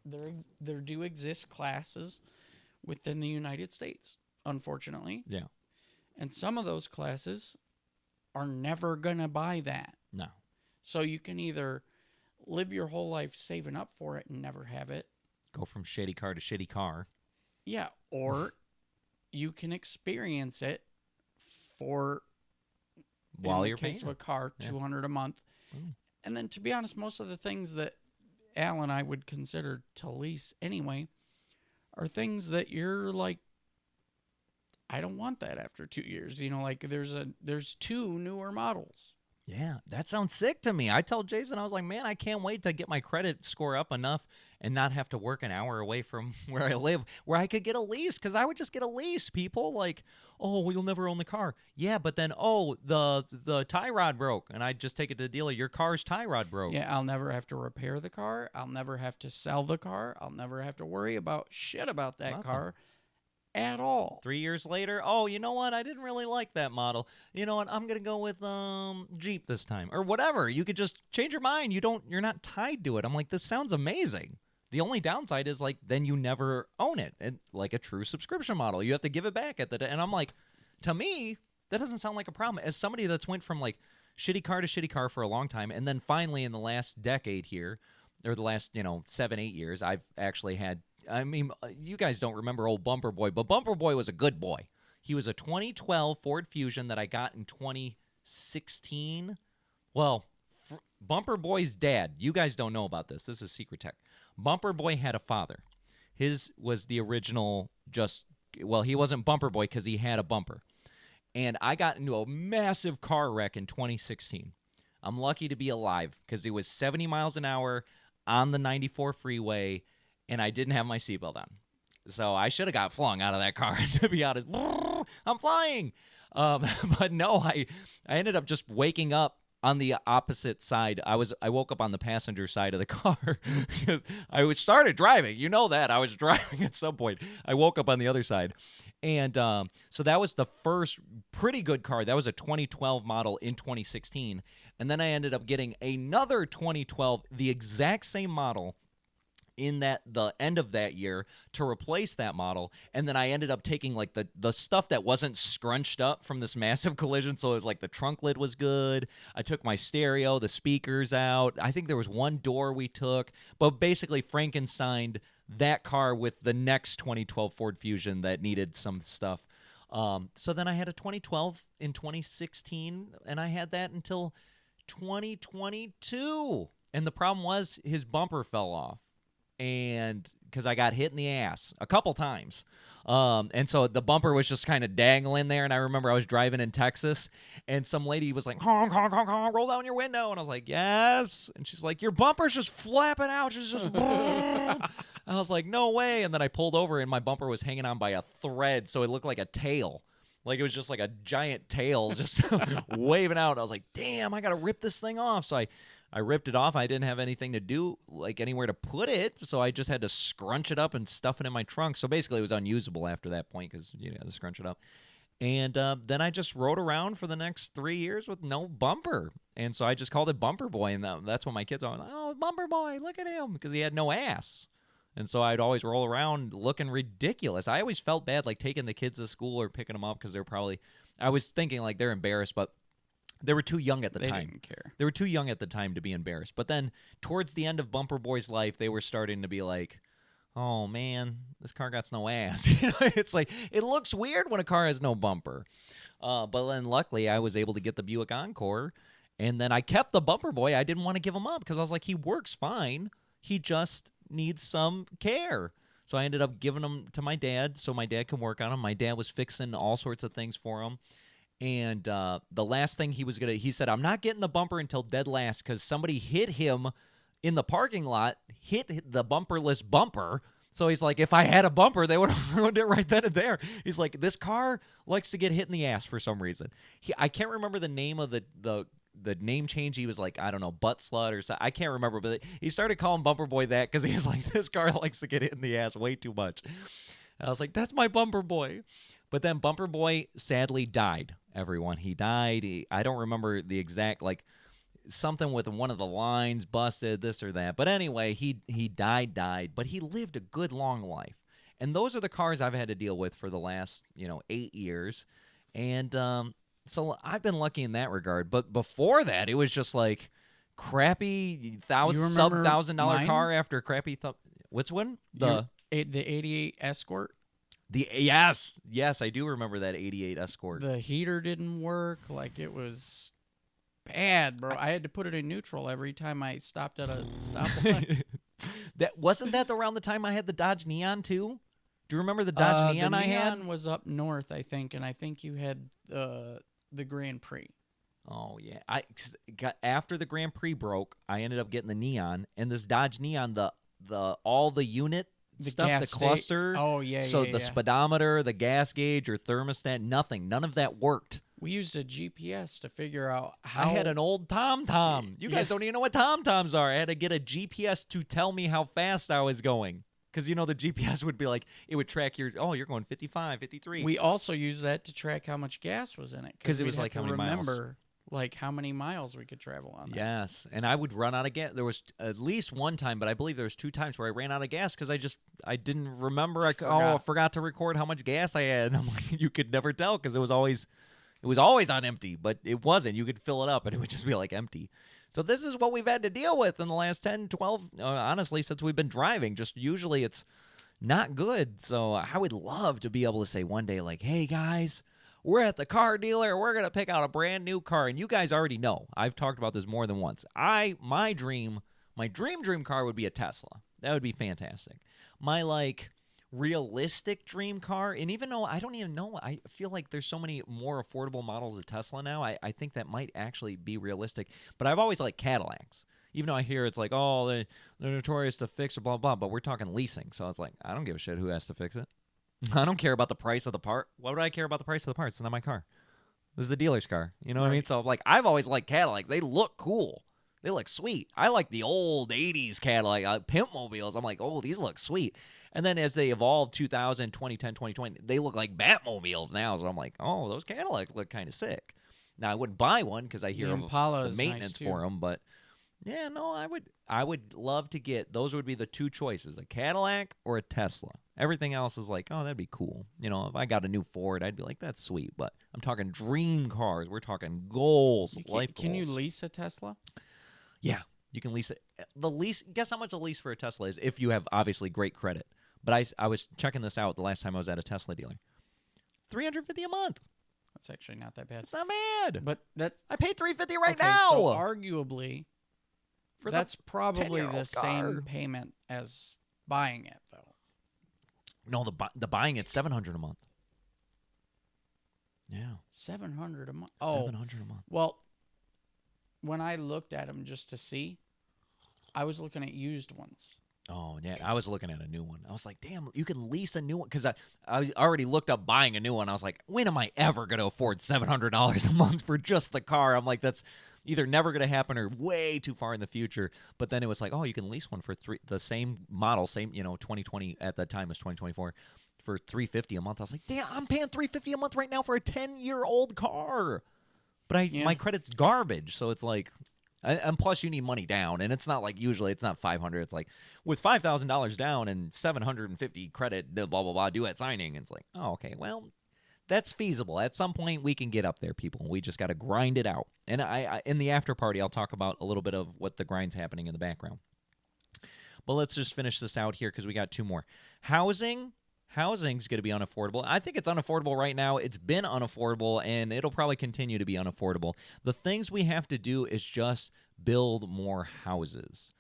do exist classes within the United States, unfortunately. Yeah. And some of those classes are never going to buy that. No. So you can either live your whole life saving up for it and never have it. Go from shitty car to shitty car. Yeah. Or you can experience it for, while you're paying of a car, $200 a month. And then, to be honest, most of the things that Al and I would consider to lease anyway are things that you're like, I don't want that after 2 years. Like there's 2 newer models. Yeah, that sounds sick to me. I told Jason, I was like, man, I can't wait to get my credit score up enough and not have to work an hour away from where I live, where I could get a lease, because I would just get a lease. People like, oh, well, you'll never own the car. Yeah, but then, the tie rod broke, and I'd just take it to the dealer. Your car's tie rod broke. Yeah, I'll never have to repair the car. I'll never have to sell the car. I'll never have to worry about shit about that car at all. 3 years later, oh, you know what? I didn't really like that model. You know what? I'm gonna go with Jeep this time, or whatever. You could just change your mind. You're not tied to it. I'm like, this sounds amazing. The only downside is like then you never own it, and like a true subscription model, you have to give it back at the. And I'm like, to me, that doesn't sound like a problem. As somebody that's went from like shitty car to shitty car for a long time, and then finally in the last decade here, or the last 7-8 years, I've actually had. I mean, you guys don't remember old Bumper Boy, but Bumper Boy was a good boy. He was a 2012 Ford Fusion that I got in 2016. Well, Bumper Boy's dad, you guys don't know about this. This is secret tech. Bumper Boy had a father. His was the original he wasn't Bumper Boy because he had a bumper. And I got into a massive car wreck in 2016. I'm lucky to be alive because it was 70 miles an hour on the 94 freeway, and I didn't have my seatbelt on. So I should have got flung out of that car, to be honest. I'm flying. But no, I ended up just waking up on the opposite side. I woke up on the passenger side of the car because I started driving. You know that. I was driving at some point. I woke up on the other side. And so that was the first pretty good car. That was a 2012 model in 2016. And then I ended up getting another 2012, the exact same model, in the end of that year to replace that model. And then I ended up taking like the stuff that wasn't scrunched up from this massive collision. So it was like the trunk lid was good. I took my stereo, the speakers out. I think there was one door we took, but basically Frankensteined that car with the next 2012 Ford Fusion that needed some stuff. So then I had a 2012 in 2016, and I had that until 2022. And the problem was his bumper fell off. And because I got hit in the ass a couple times. And so the bumper was just kind of dangling there. And I remember I was driving in Texas, and some lady was like, honk, honk, honk, honk, roll down your window. And I was like, yes. And she's like, your bumper's just flapping out. It's just, I was like, no way. And then I pulled over, and my bumper was hanging on by a thread. So it looked like a tail. Like it was just like a giant tail just waving out. I was like, damn, I got to rip this thing off. So I ripped it off. I didn't have anything to do, like anywhere to put it. So I just had to scrunch it up and stuff it in my trunk. So basically it was unusable after that point because you had to scrunch it up. And then I just rode around for the next 3 years with no bumper. And so I just called it Bumper Boy. And that's what my kids are like, oh, Bumper Boy, look at him. Because he had no ass. And so I'd always roll around looking ridiculous. I always felt bad, like taking the kids to school or picking them up because they're probably, I was thinking like they're embarrassed, but they were too young at the time. They didn't care. They were too young at the time to be embarrassed. But then towards the end of Bumper Boy's life, they were starting to be like, oh man, this car got no ass. It's like, it looks weird when a car has no bumper. But then luckily I was able to get the Buick Encore, and then I kept the Bumper Boy. I didn't want to give him up because I was like, he works fine. He just needs some care. So I ended up giving him to my dad so my dad can work on him. My dad was fixing all sorts of things for him. And the last thing he said, I'm not getting the bumper until dead last because somebody hit him in the parking lot, hit the bumperless bumper. So he's like, if I had a bumper, they would have ruined it right then and there. He's like, this car likes to get hit in the ass for some reason. I can't remember the name of the name change. He was like, I don't know, butt slut or something. I can't remember, but he started calling Bumper Boy that because he's like, this car likes to get hit in the ass way too much. I was like, that's my Bumper Boy. But then Bumper Boy sadly died, everyone. He died. I don't remember the exact, like, something with one of the lines busted, this or that. But anyway, he died, but he lived a good long life. And those are the cars I've had to deal with for the last, 8 years. And so I've been lucky in that regard. But before that, it was just like crappy sub-$1,000 car after crappy what's one? The 88 Escort. Yes, I do remember that 88 Escort. The heater didn't work. Like, it was bad, bro. I had to put it in neutral every time I stopped at a stoplight. Wasn't that around the time I had the Dodge Neon too? Do you remember the Dodge Neon I had? The Neon was up north, I think, and I think you had the Grand Prix. Oh yeah, after the Grand Prix broke, I ended up getting the Neon, and this Dodge Neon, all the unit stuff, the cluster. Oh yeah. So the speedometer, the gas gauge, or thermostat, none of that worked. We used a GPS to figure out how. I had an old TomTom. You guys don't even know what TomToms are. I had to get a GPS to tell me how fast I was going. Because, the GPS would be like, it would track you're going 55, 53. We also used that to track how much gas was in it. Because it was like how many miles. Remember, like, how many miles we could travel on that. Yes, and I would run out of gas. There was at least one time, but I believe there was 2 times where I ran out of gas because I didn't remember. I forgot to record how much gas I had. And I'm like, you could never tell because it was always on empty, but it wasn't. You could fill it up, and it would just be like empty. So this is what we've had to deal with in the last 10, 12, honestly, since we've been driving. Just usually it's not good. So I would love to be able to say one day, like, hey, guys, we're at the car dealer. We're going to pick out a brand new car. And you guys already know. I've talked about this more than once. My dream car would be a Tesla. That would be fantastic. My, realistic dream car, and even though I don't even know, I feel like there's so many more affordable models of Tesla now, I think that might actually be realistic. But I've always liked Cadillacs, even though I hear it's like, oh, they're notorious to fix or blah blah, but we're talking leasing, so it's like, I don't give a shit who has to fix it. I don't care about the price of the part. Why would I care about the price of the parts? It's not my car. This is the dealer's car. You know what I mean? So I've always liked Cadillacs. They look cool. They look sweet. I like the old 80s Cadillac pimp mobiles. I'm like, oh, these look sweet. And then as they evolved, 2000, 2010, 2020, they look like Batmobiles now. So I'm like, oh, those Cadillacs look kind of sick. Now, I wouldn't buy one because I hear of the maintenance for them. But, yeah, no, I would love to get, those would be the 2 choices, a Cadillac or a Tesla. Everything else is like, oh, that'd be cool. If I got a new Ford, I'd be like, that's sweet. But I'm talking dream cars. We're talking goals, life goals. Can you lease a Tesla? Yeah, you can lease it. Guess how much a lease for a Tesla is if you have, obviously, great credit. But I was checking this out the last time I was at a Tesla dealer. $350 a month. That's actually not that bad. It's not bad. But I paid $350 right now. So arguably, that's probably the same payment as buying it, though. No, the buying it's $700 a month. Yeah, $700 a month. Oh, $700 a month. Well, when I looked at them just to see, I was looking at used ones. Oh, yeah. I was looking at a new one. I was like, damn, you can lease a new one. Because I already looked up buying a new one. I was like, when am I ever going to afford $700 a month for just the car? I'm like, that's either never going to happen or way too far in the future. But then it was like, oh, you can lease one for the same model, same, 2020 at that time was 2024 for $350 a month. I was like, damn, I'm paying $350 a month right now for a 10-year-old car. But my credit's garbage. So it's like, and plus you need money down, and it's not like usually it's not $500. It's like with $5,000 down and $750 credit, blah blah blah, due at signing. It's like, oh, okay, well, that's feasible. At some point we can get up there, people. We just got to grind it out. And I in the after party, I'll talk about a little bit of what the grind's happening in the background. But let's just finish this out here because we got two more. Housing's going to be unaffordable. I think it's unaffordable right now. It's been unaffordable, and it'll probably continue to be unaffordable. The things we have to do is just build more houses.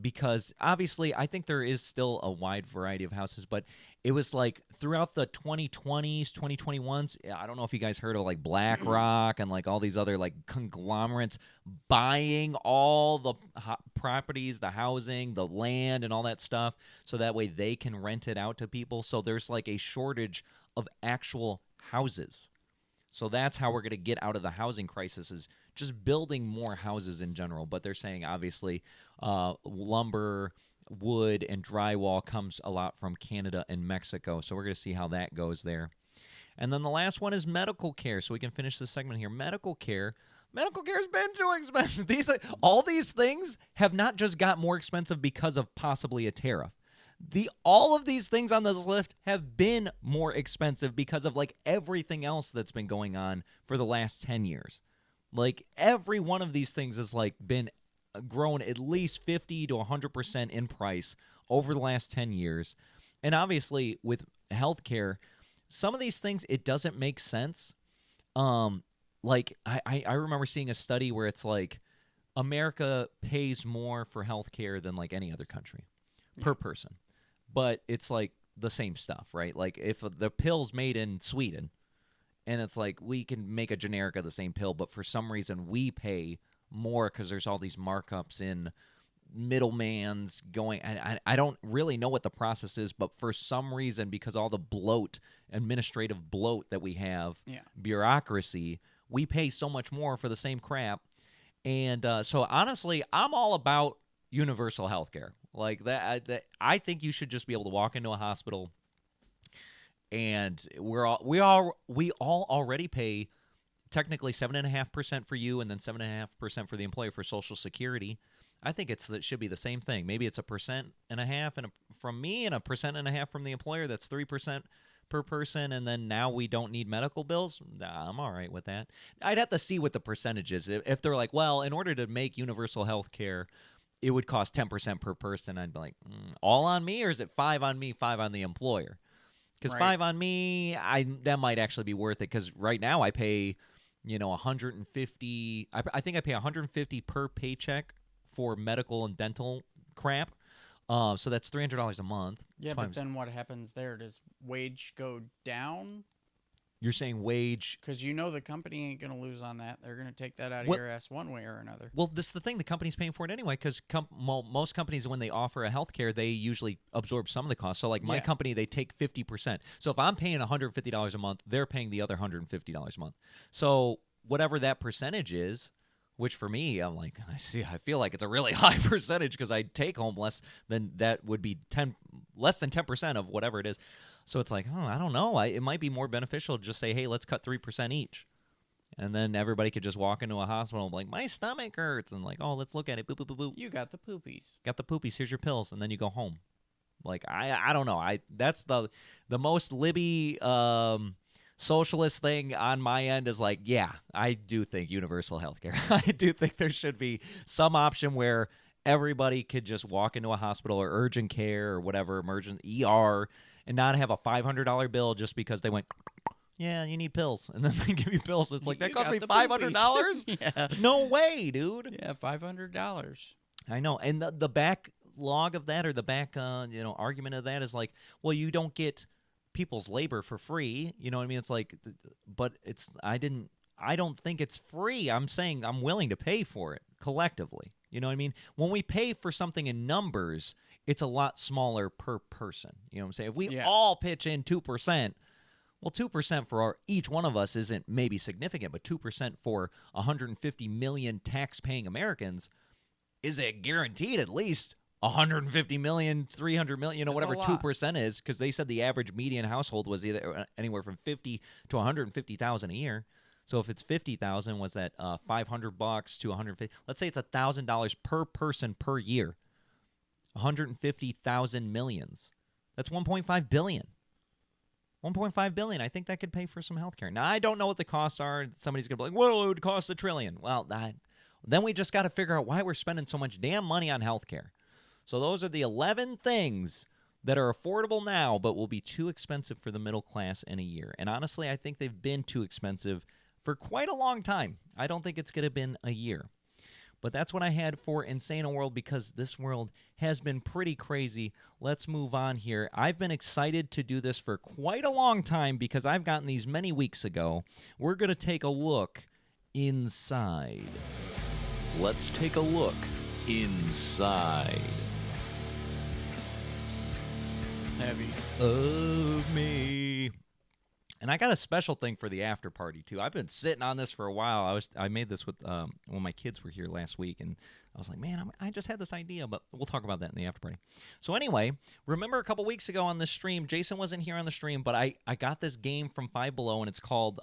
Because obviously I think there is still a wide variety of houses, but it was like throughout the 2020s, 2021s, I don't know if you guys heard of like BlackRock and like all these other like conglomerates buying all the properties, the housing, the land and all that stuff so that way they can rent it out to people. So there's like a shortage of actual houses. So that's how we're going to get out of the housing crisis, is just building more houses in general. But they're saying, obviously, lumber, wood, and drywall comes a lot from Canada and Mexico. So we're going to see how that goes there. And then the last one is medical care. So we can finish this segment here. Medical care. Medical care has been too expensive. All these things have not just got more expensive because of possibly a tariff. All of these things on this list have been more expensive because of like everything else that's been going on for the last 10 years. Like every one of these things has like been grown at least 50 to 100% in price over the last 10 years. And obviously with healthcare, some of these things, it doesn't make sense. Like I remember seeing a study where it's like America pays more for healthcare than like any other country per person. But it's like the same stuff, right? Like if the pill's made in Sweden and it's like we can make a generic of the same pill, but for some reason we pay more because there's all these markups in middleman's going. I don't really know what the process is, but for some reason, because all the bloat, administrative bloat that we have, bureaucracy, we pay so much more for the same crap. And so honestly, I'm all about universal health care. Like that, I think you should just be able to walk into a hospital, and we all already pay technically 7.5% for you, and then 7.5% for the employer for Social Security. I think it should be the same thing. Maybe it's 1.5% from me and 1.5% from the employer. That's 3% per person, and then now we don't need medical bills. I'm all right with that. I'd have to see what the percentage is. If they're like, well, in order to make universal health care, it would cost 10% per person. I'd be like, all on me, or is it 5 on me, 5 on the employer? Because 5 on me, that might actually be worth it. Because right now I pay, $150. I think I pay $150 per paycheck for medical and dental crap. So that's $300 a month. Yeah, but then what happens there? Does wage go down? You're saying wage? Because the company ain't going to lose on that. They're going to take that out of your ass one way or another. Well, this is the thing. The company's paying for it anyway, because most companies, when they offer a health care, they usually absorb some of the costs. So like my company, they take 50%. So if I'm paying $150 a month, they're paying the other $150 a month. So whatever that percentage is, which for me, I'm like, I feel like it's a really high percentage because I take home less than that would be less than 10% of whatever it is. So it's like, I don't know. It might be more beneficial to just say, hey, let's cut 3% each. And then everybody could just walk into a hospital and be like, my stomach hurts. And like, oh, let's look at it. Boop, boop, boop, boop. You got the poopies. Got the poopies. Here's your pills. And then you go home. Like, I don't know. That's the most Libby socialist thing on my end is like, yeah, I do think universal health care. I do think there should be some option where everybody could just walk into a hospital or urgent care or whatever, emergent ER, and not have a $500 bill just because they went, yeah, you need pills. And then they give you pills. It's like, that cost me $500? Yeah. No way, dude. Yeah, $500. I know. And the backlog of that, or the back argument of that is like, well, you don't get people's labor for free. You know what I mean? It's like, but I don't think it's free. I'm saying I'm willing to pay for it collectively. You know what I mean? When we pay for something in numbers, it's a lot smaller per person. You know what I'm saying? If we all pitch in 2%, well, 2% for each one of us isn't maybe significant, but 2% for 150 million tax-paying Americans is a guaranteed at least 150 million, 300 million, you know, whatever 2% is, because they said the average median household was either anywhere from 50 to 150,000 a year. So if it's 50,000, was that $500 to 150? Let's say it's $1,000 per person per year. 150,000 millions. That's 1.5 billion. 1.5 billion. I think that could pay for some health care. Now, I don't know what the costs are. Somebody's going to be like, well, it would cost $1 trillion. Well, then we just got to figure out why we're spending so much damn money on health care. So those are the 11 things that are affordable now but will be too expensive for the middle class in a year. And honestly, I think they've been too expensive for quite a long time. I don't think it's going to have been a year. But that's what I had for Insane World, because this world has been pretty crazy. Let's move on here. I've been excited to do this for quite a long time because I've gotten these many weeks ago. We're going to take a look inside. Let's take a look inside. Heavy. Of me. And I got a special thing for the after party, too. I've been sitting on this for a while. I made this with when my kids were here last week, and I was like, man, I just had this idea, but we'll talk about that in the after party. So anyway, remember a couple weeks ago on this stream, Jason wasn't here on the stream, but I got this game from Five Below, and it's called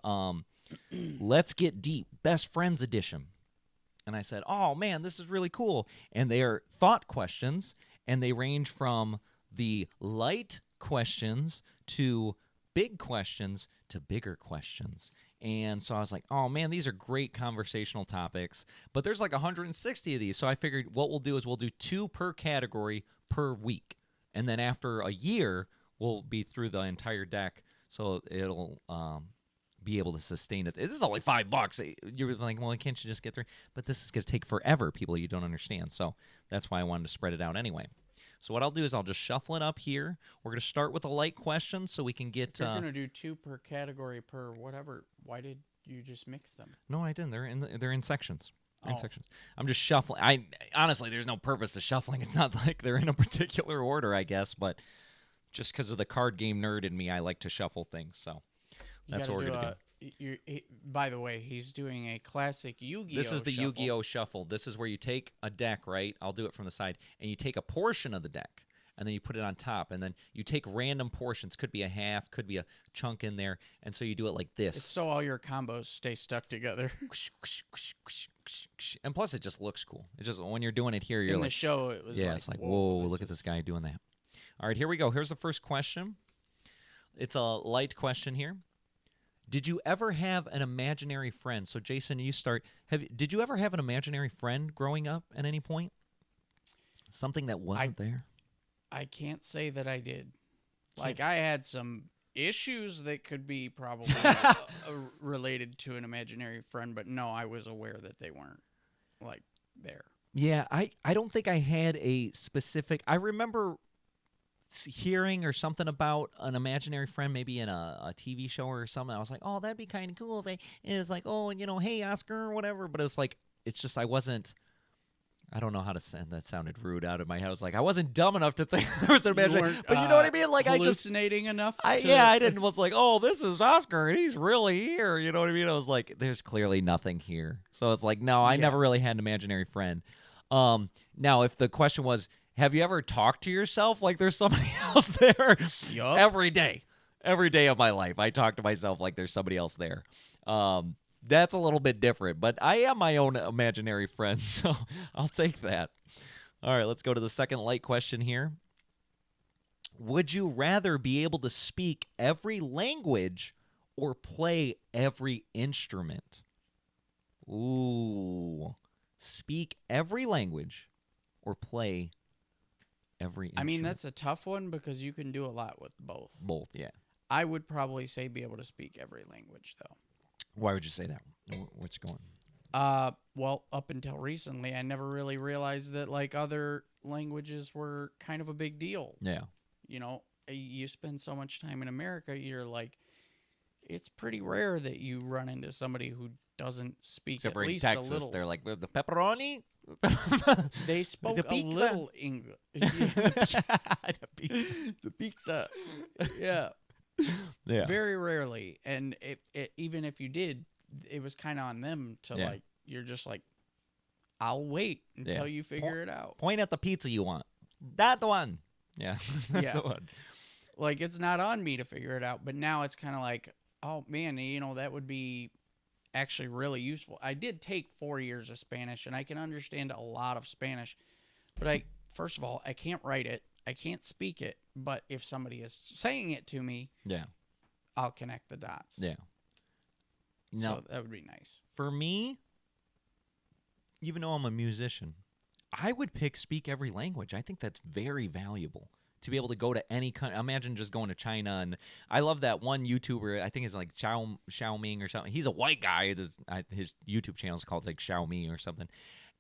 Let's Get Deep, Best Friends Edition. And I said, oh, man, this is really cool. And they are thought questions, and they range from the light questions to big questions to bigger questions. And so I was like, oh, man, these are great conversational topics. But there's like 160 of these. So I figured what we'll do is we'll do 2 per category per week. And then after a year, we'll be through the entire deck. So it'll be able to sustain it. This is only $5. You're like, well, can't you just get through? But this is going to take forever, people you don't understand. So that's why I wanted to spread it out anyway. So what I'll do is I'll just shuffle it up here. We're going to start with a light question so we can get... You're going to do 2 per category per whatever. Why did you just mix them? No, I didn't. They're in sections. In sections. I'm just shuffling. Honestly, there's no purpose to shuffling. It's not like they're in a particular order, I guess, but just because of the card game nerd in me, I like to shuffle things. So that's what we're going to do. By the way, he's doing a classic Yu-Gi-Oh! This is the shuffle. Yu-Gi-Oh! Shuffle. This is where you take a deck, right? I'll do it from the side. And you take a portion of the deck, and then you put it on top. And then you take random portions. Could be a half, could be a chunk in there. And so you do it like this. It's so all your combos stay stuck together. And plus, it just looks cool. It's just when you're doing it here, you're in like... the show, it was it's like, whoa, look at this guy doing that. All right, here we go. Here's the first question. It's a light question here. Did you ever have an imaginary friend? So, Jason, you start. Did you ever have an imaginary friend growing up at any point? Something that wasn't there? I can't say that I did. Like, I had some issues that could be probably related to an imaginary friend, but no, I was aware that they weren't, like, there. Yeah, I don't think I had a specific... I remember hearing or something about an imaginary friend, maybe in a TV show or something. I was like, oh, that'd be kind of cool. It was like, oh, hey, Oscar or whatever. But it was like, it's just, I don't know how to say that. Sounded rude out of my head. I was like, I wasn't dumb enough to think there was an imaginary. But you know what I mean? Like, hallucinating enough. I didn't. Was like, oh, this is Oscar and he's really here. You know what I mean? I was like, there's clearly nothing here. So it's like, no, I never really had an imaginary friend. Now, if the question was, have you ever talked to yourself like there's somebody else there? Yup. Every day of my life, I talk to myself like there's somebody else there. That's a little bit different, but I am my own imaginary friend, so I'll take that. All right, let's go to the second light question here. Would you rather be able to speak every language or play every instrument? Ooh, speak every language or play every instrument. I mean, that's a tough one because you can do a lot with both. Both, yeah. I would probably say be able to speak every language, though. Why would you say that? What's going Well, up until recently, I never really realized that, like, other languages were kind of a big deal. Yeah. You know, you spend so much time in America, you're like, it's pretty rare that you run into somebody who doesn't speak Except at for in least Texas, a little. they're like, the pepperoni? They spoke The a pizza. little English. The pizza. The pizza. Yeah. Yeah. Very rarely. And even if you did, it was kind of on them to Yeah. like, you're just like, I'll wait until you figure it out. Point at the pizza you want. That one. Yeah. That's Yeah. the one. Like, it's not on me to figure it out, but now it's kind of like, oh man, you know, that would be actually really useful. I did take 4 years of Spanish, and I can understand a lot of Spanish, but first of all, I can't write it, I can't speak it, but if somebody is saying it to me, Yeah. I'll connect the dots. Yeah. So that would be nice. For me, even though I'm a musician, I would speak every language. I think that's very valuable to be able to go to any country. Imagine just going to China. And I love that one YouTuber. I think it's like Xiaoming or something. He's a white guy. His YouTube channel is called like Xiaomi or something.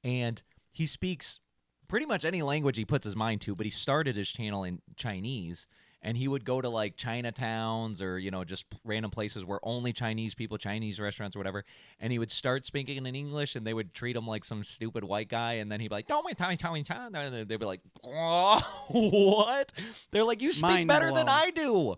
And he speaks pretty much any language he puts his mind to, but he started his channel in Chinese. And he would go to like Chinatowns or, you know, just random places where only Chinese people, Chinese restaurants or whatever. And he would start speaking in English and they would treat him like some stupid white guy. And then he'd be like, don't wait, they'd be like, oh, what? They're like, you speak Mind better blown. than I do.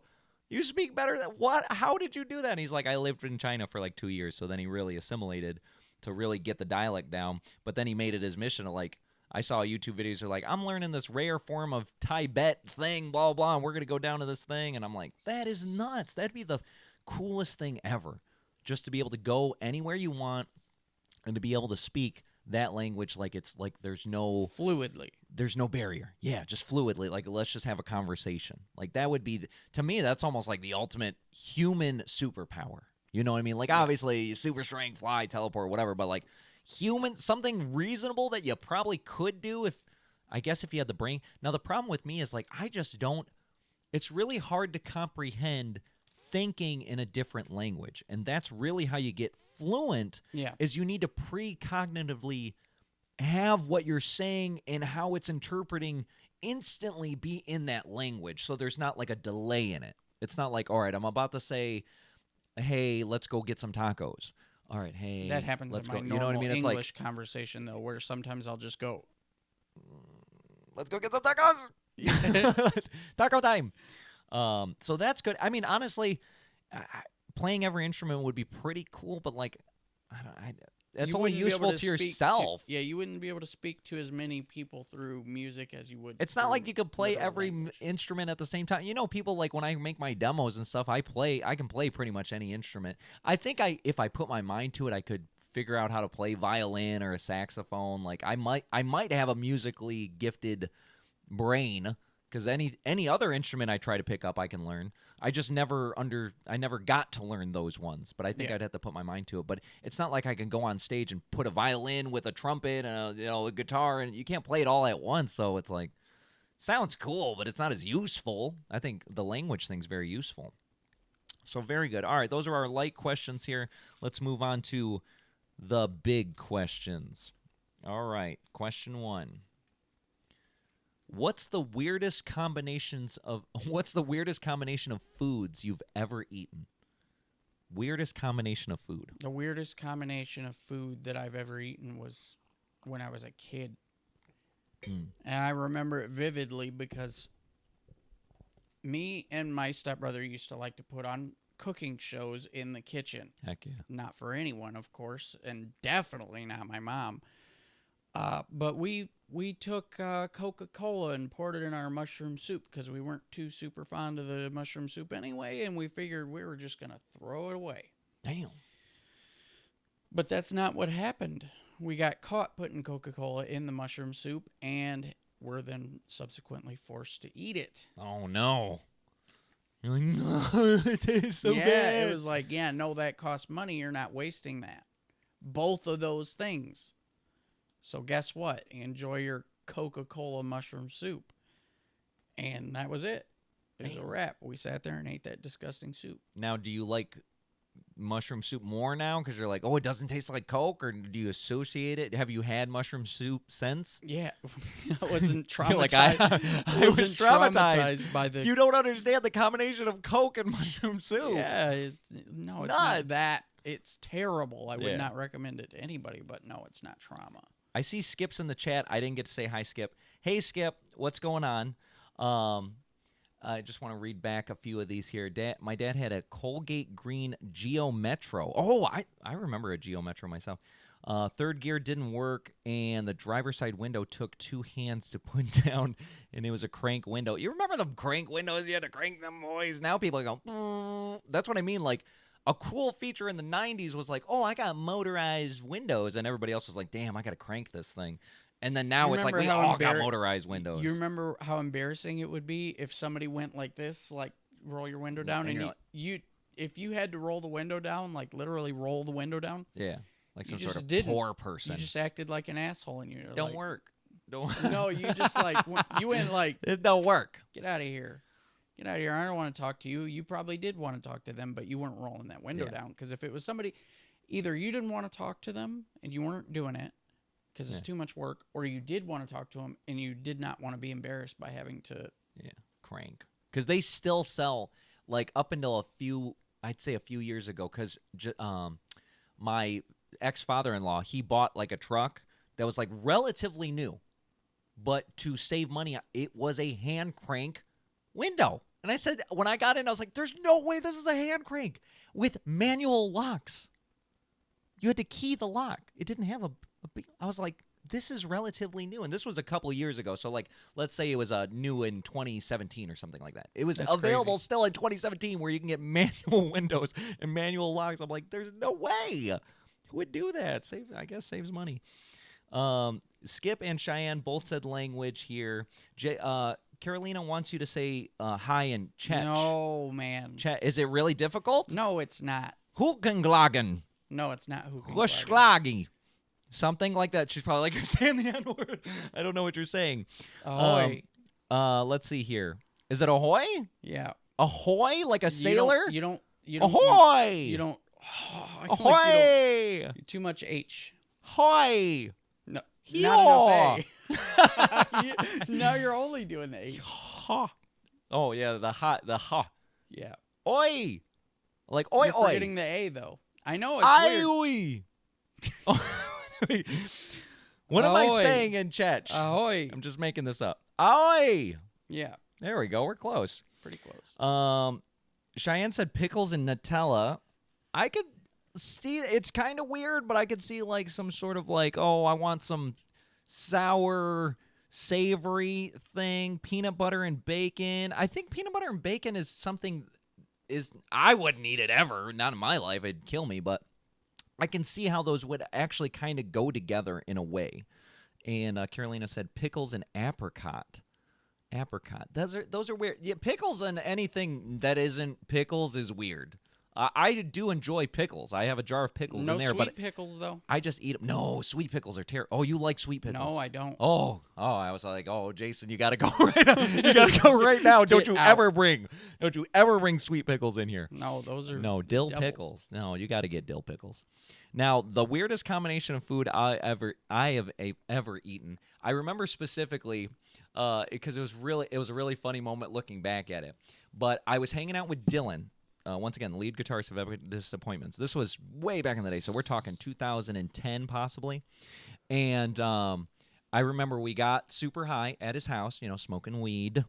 You speak better than what? How did you do that? And he's like, I lived in China for like 2 years. So then he really assimilated to really get the dialect down. But then he made it his mission to like, I saw YouTube videos that are like, I'm learning this rare form of Tibet thing, blah, blah, and we're going to go down to this thing. And I'm like, that is nuts. That'd be the coolest thing ever. Just to be able to go anywhere you want and to be able to speak that language like it's like there's no... Fluidly. There's no barrier. Yeah, just fluidly. Like, let's just have a conversation. Like, that would be... To me, that's almost like the ultimate human superpower. You know what I mean? Like, obviously, super strength, fly, teleport, whatever, but like... Human, something reasonable that you probably could do if you had the brain. Now, the problem with me is like, I just don't, it's really hard to comprehend thinking in a different language. And that's really how you get fluent is you need to precognitively have what you're saying and how it's interpreting instantly be in that language. So there's not like a delay in it. It's not like, all right, I'm about to say, hey, let's go get some tacos. All right, hey, That happens let's in my go. normal You know what I mean? It's English conversation, though, where sometimes I'll just go, let's go get some tacos. Taco time. So that's good. I mean, honestly, playing every instrument would be pretty cool, but like, it's You only wouldn't be able useful to speak yourself. you wouldn't be able to speak to as many people through music as you would. It's not through like you could play literal every language. instrument at the same time. You know, people like when I make my demos and stuff, I can play pretty much any instrument. I think if I put my mind to it, I could figure out how to play violin or a saxophone. Like I might have a musically gifted brain because any other instrument I try to pick up, I can learn. I just never got to learn those ones, but I think I'd have to put my mind to it. But it's not like I can go on stage and put a violin with a trumpet and a guitar, and you can't play it all at once. So it's like, sounds cool, but it's not as useful. I think the language thing's very useful. So very good. All right, those are our light questions here. Let's move on to the big questions. All right, question 1. What's the weirdest combination of foods you've ever eaten? Weirdest combination of food. The weirdest combination of food that I've ever eaten was when I was a kid. And I remember it vividly because me and my stepbrother used to like to put on cooking shows in the kitchen. Heck yeah. Not for anyone, of course, and definitely not my mom. But we took Coca-Cola and poured it in our mushroom soup because we weren't too super fond of the mushroom soup anyway, and we figured we were just going to throw it away. Damn. But that's not what happened. We got caught putting Coca-Cola in the mushroom soup, and were then subsequently forced to eat it. Oh, no. You're like, no, it tastes so bad. Yeah, it was like, no, that costs money. You're not wasting that. Both of those things. So guess what? Enjoy your Coca-Cola mushroom soup. And that was it. It was a wrap. We sat there and ate that disgusting soup. Now, do you like mushroom soup more now because you're like, oh, it doesn't taste like Coke, or do you associate it? Have you had mushroom soup since? Yeah, I wasn't traumatized. Like I was traumatized by the. You don't understand the combination of Coke and mushroom soup. Yeah, it's nuts. not that. It's terrible. I would not recommend it to anybody, but no, it's not trauma. I see Skip's in the chat. I didn't get to say hi, Skip. Hey, Skip, what's going on? I just want to read back a few of these here. My dad had a Colgate Green Geo Metro. Oh, I remember a Geo Metro myself. Third gear didn't work, and the driver's side window took 2 hands to put down, and it was a crank window. You remember the crank windows? You had to crank them boys. Now people go, that's what I mean. Like, a cool feature in the 90s was like, oh, I got motorized windows, and everybody else was like, damn, I got to crank this thing. And then now it's like we all got motorized windows. You remember how embarrassing it would be if somebody went like this, like roll your window down, and you if you had to roll the window down, like literally roll the window down. Yeah, like some sort of poor person. You just acted like an asshole, and you don't work. Don't. No, you just like you went like it don't work. Get out of here. Get out of here. I don't want to talk to you. You probably did want to talk to them, but you weren't rolling that window down. Because if it was somebody, either you didn't want to talk to them and you weren't doing it because it's too much work, or you did want to talk to them and you did not want to be embarrassed by having to crank. Because they still sell, like, up until I'd say a few years ago, because my ex-father-in-law, he bought like a truck that was like relatively new, but to save money, it was a hand crank window. And I said, when I got in, I was like, there's no way this is a hand crank with manual locks. You had to key the lock. It didn't have a big, I was like, this is relatively new. And this was a couple of years ago. So, like, let's say it was new in 2017 or something like that. It was available still in 2017 where you can get manual windows and manual locks. I'm like, there's no way. Who would do that? I guess saves money. Skip and Cheyenne both said language here. Carolina wants you to say hi in Czech. No, man. Is it really difficult? No, it's not. Hukenglagen. No, it's not Hukenglagen. Something like that. She's probably like, you're saying the N-word. I don't know what you're saying. Ahoy. Let's see here. Is it ahoy? Yeah. Ahoy? Like a sailor? You don't. Ahoy! You don't. Ahoy! Like you don't, too much H. Hoy! No. Not enough A. Now you're only doing the H. Ha. Oh, yeah, the ha. Yeah. Oi. Like, oi, you're oi. forgetting the A, though. I know, it's weird. What am I saying in Czech? Ahoy. I'm just making this up. Ahoy. Yeah. There we go. We're close. Pretty close. Cheyenne said pickles and Nutella. I could see, it's kind of weird, but I could see like some sort of like, oh, I want some sour, savory thing, peanut butter and bacon. I think peanut butter and bacon is something I wouldn't eat it ever. Not in my life. It'd kill me, but I can see how those would actually kind of go together in a way. And Carolina said pickles and apricot. Apricot. Those are weird. Yeah, pickles and anything that isn't pickles is weird. I do enjoy pickles. I have a jar of pickles in there. No sweet but pickles, though? I just eat them. No, sweet pickles are terrible. Oh, you like sweet pickles? No, I don't. Oh, I was like, oh, Jason, you got to go right now. You got to go right now. Don't you ever bring sweet pickles in here. No, those are dill devils. pickles. No, you got to get dill pickles. Now, the weirdest combination of food I have ever eaten. I remember specifically because it was a really funny moment looking back at it. But I was hanging out with Dylan. Once again, lead guitarist of Ever Disappointments. This was way back in the day, so we're talking 2010 possibly. And I remember we got super high at his house, smoking weed,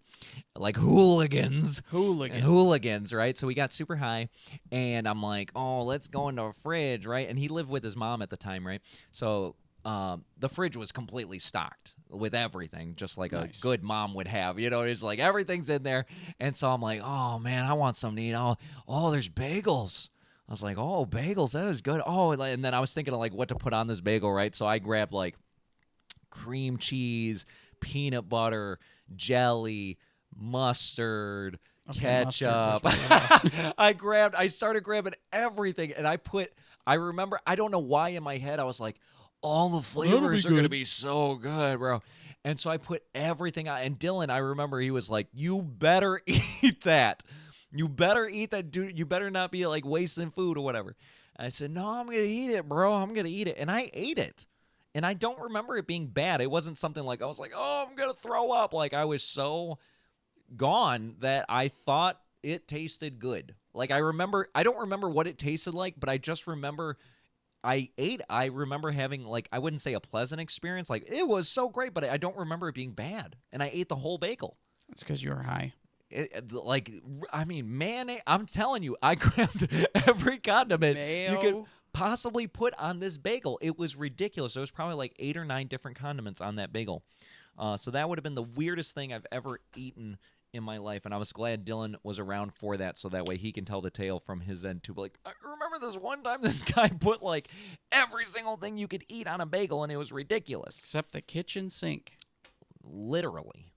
like hooligans, right? So we got super high, and I'm like, oh, let's go into a fridge, right? And he lived with his mom at the time, right? So the fridge was completely stocked with everything, just like a good mom would have. It's like everything's in there. And so I'm like, oh, man, I want something to eat. Oh, there's bagels. I was like, oh, bagels, that is good. Oh, and then I was thinking of like what to put on this bagel, right? So I grabbed like cream cheese, peanut butter, jelly, mustard, ketchup. I started grabbing everything, and I remember, I don't know why in my head I was like, all the flavors are going to be so good, bro. And so I put everything out. And Dylan, I remember he was like, you better eat that. You better eat that, dude. You better not be like wasting food or whatever. And I said, no, I'm going to eat it, bro. I'm going to eat it. And I ate it. And I don't remember it being bad. It wasn't something like I was like, oh, I'm going to throw up. Like I was so gone that I thought it tasted good. Like I don't remember what it tasted like, but I just remember I remember having like, I wouldn't say a pleasant experience. Like it was so great, but I don't remember it being bad. And I ate the whole bagel. That's because you were high. Mayonnaise, I'm telling you, I grabbed every condiment you could possibly put on this bagel. It was ridiculous. There was probably like 8 or 9 different condiments on that bagel. So that would have been the weirdest thing I've ever eaten in my life, and I was glad Dylan was around for that, so that way he can tell the tale from his end too. Like, I remember this one time this guy put like every single thing you could eat on a bagel, and it was ridiculous. Except the kitchen sink. Literally.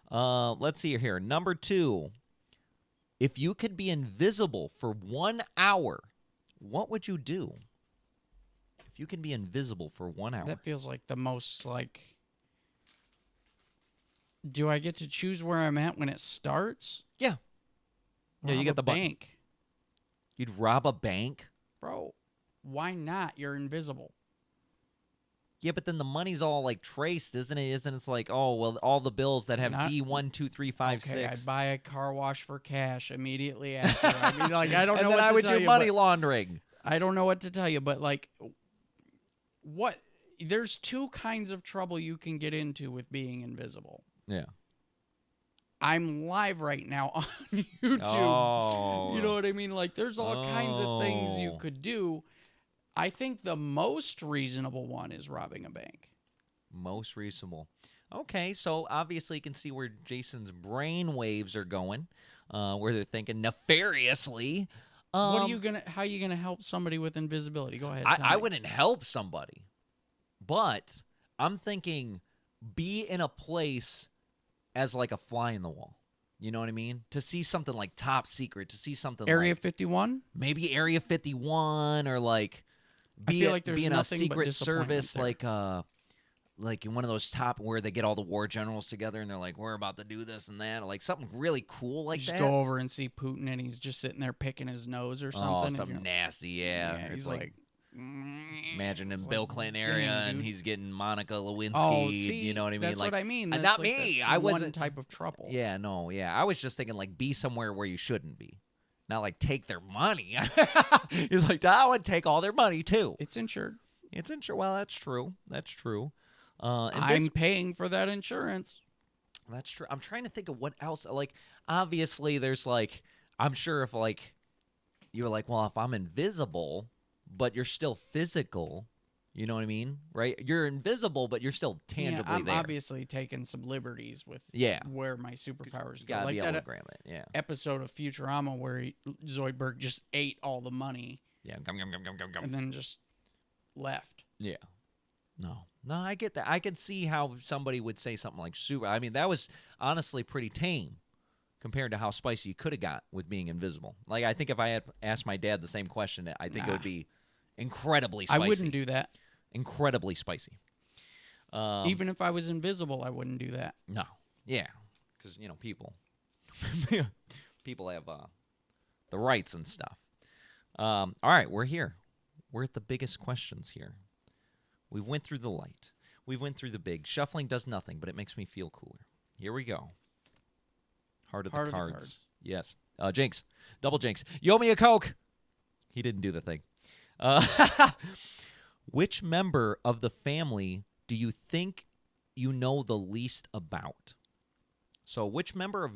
Let's see here. Number 2. If you could be invisible for 1 hour, what would you do? If you could be invisible for 1 hour. That feels like the most like... Do I get to choose where I'm at when it starts? Yeah. Yeah, you get the bank. You'd rob a bank? Bro, why not? You're invisible. Yeah, but then the money's all like traced, isn't it? Isn't it like, oh, well, all the bills that have D1, 2, 3, 5, 6. I'd buy a car wash for cash immediately after. I mean, like, I don't know and then what I to would tell do you, money but laundering. I don't know what to tell you, but like, what? There's 2 kinds of trouble you can get into with being invisible. Yeah. I'm live right now on YouTube. Oh. You know what I mean? Like, there's all kinds of things you could do. I think the most reasonable one is robbing a bank. Most reasonable. Okay, so obviously you can see where Jason's brain waves are going, where they're thinking nefariously. How are you gonna help somebody with invisibility? Go ahead. I wouldn't help somebody, but I'm thinking be in a place as like a fly in the wall. You know what I mean? To see something like top secret, to see something Area like 51? Maybe Area 51 or like be in a secret service like in one of those top where they get all the war generals together and they're like, we're about to do this and that, or like something really cool like just that. Go over and see Putin and he's just sitting there picking his nose or something. Oh, something nasty, yeah. He's like imagine in Bill Clinton area and he's getting Monica Lewinsky. Oh, see, you know what I mean? That's like, what I mean. Not like me. I wasn't one type of trouble. Yeah, no, yeah. I was just thinking like be somewhere where you shouldn't be. Not like take their money. He's like, I would take all their money too. It's insured. It's insured. Well, that's true. That's true. I'm paying for that insurance. That's true. I'm trying to think of what else. Like, obviously, there's like, I'm sure if like you're like, well, if I'm invisible, but you're still physical, you know what I mean, right? You're invisible, but you're still tangibly I'm there. Obviously taking some liberties with where my superpowers go. Gotta like be that able to grab it. Yeah. episode of Futurama where Zoidberg just ate all the money. Yeah. Gum, gum, gum, gum, gum, gum. And then just left. Yeah. No, I get that. I can see how somebody would say something like super. I mean, that was honestly pretty tame compared to how spicy you could have got with being invisible. Like, I think if I had asked my dad the same question, I think it would be incredibly spicy. I wouldn't do that. Incredibly spicy. Even if I was invisible, I wouldn't do that. No. Yeah. Because, you know, people have the rights and stuff. All right, we're here. We're at the biggest questions here. We went through the light. We went through the big. Shuffling does nothing, but it makes me feel cooler. Here we go. Heart of the cards. Yes. Jinx. Double Jinx. You owe me a Coke. He didn't do the thing. Which member of the family do you think you know the least about? So which member of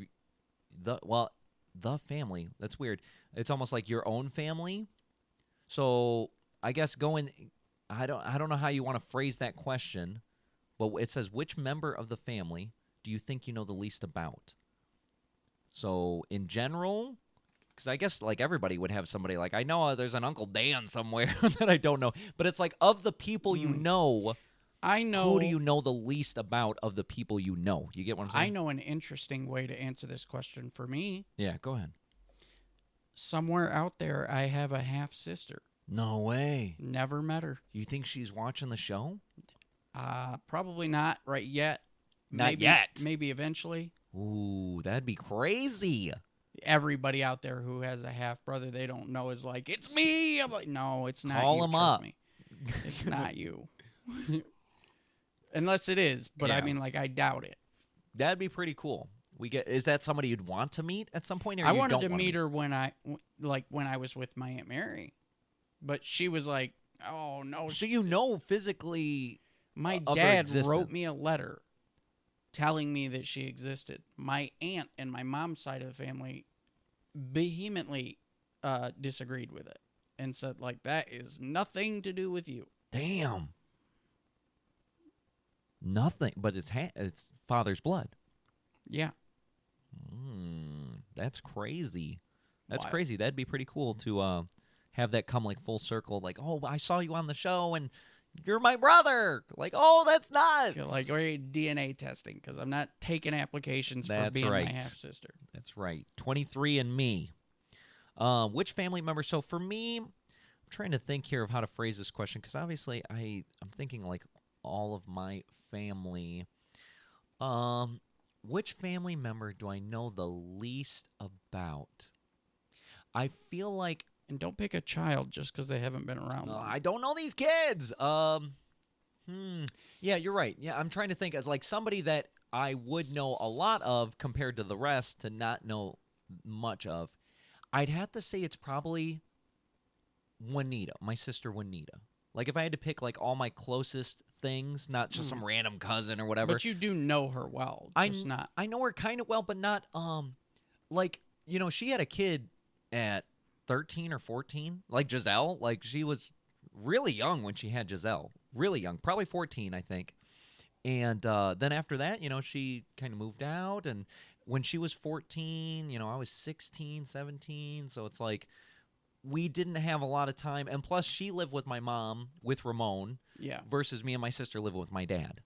the family, that's weird. It's almost like your own family. So I guess I don't know how you want to phrase that question, but it says, which member of the family do you think you know the least about? So in general, because I guess like everybody would have somebody like, I know there's an Uncle Dan somewhere that I don't know, but it's like of the people you know, I know. Who do you know the least about of the people you know? You get what I'm saying? I know an interesting way to answer this question for me. Yeah, go ahead. Somewhere out there, I have a half sister. No way. Never met her. You think she's watching the show? Probably not right yet. Not yet. Maybe eventually. Ooh, that'd be crazy. everybody out there who has a half brother they don't know is like, it's me. I'm like, no, it's not. Call you. him Trust up. me. It's not you. Unless it is, but I mean, like, I doubt it. That'd be pretty cool. Is that somebody you'd want to meet at some point? Or I you wanted don't to wanna meet her when I was with my Aunt Mary, but she was like, oh no. So you know physically. My of her dad wrote existence. me a letter telling me that she existed. My aunt and my mom's side of the family vehemently disagreed with it and said, like, that is nothing to do with you. Damn. Nothing, but it's father's blood. Yeah. That's crazy. That's Wild. crazy. That'd be pretty cool to have that come like full circle. Like, oh, I saw you on the show and you're my brother. Like, oh, that's nuts. Like, or DNA testing, because I'm not taking applications for being my half-sister. That's right. 23andMe. Which family member? So for me, I'm trying to think here of how to phrase this question, because obviously I'm thinking like all of my family. Which family member do I know the least about? I feel like... And don't pick a child just because they haven't been around. I don't know these kids. Yeah, you're right. Yeah, I'm trying to think as like somebody that I would know a lot of compared to the rest to not know much of. I'd have to say it's probably Juanita, my sister Juanita. Like if I had to pick like all my closest things, not just some random cousin or whatever. But you do know her well. I know her kind of well, but not like, you know, she had a kid at 13 or 14, like Giselle. Like she was really young when she had Giselle. Really young, probably 14, I think. And then after that, you know, she kind of moved out. And when she was 14, you know, I was 16, 17. So it's like we didn't have a lot of time. And plus, she lived with my mom, with Ramon, versus me and my sister living with my dad.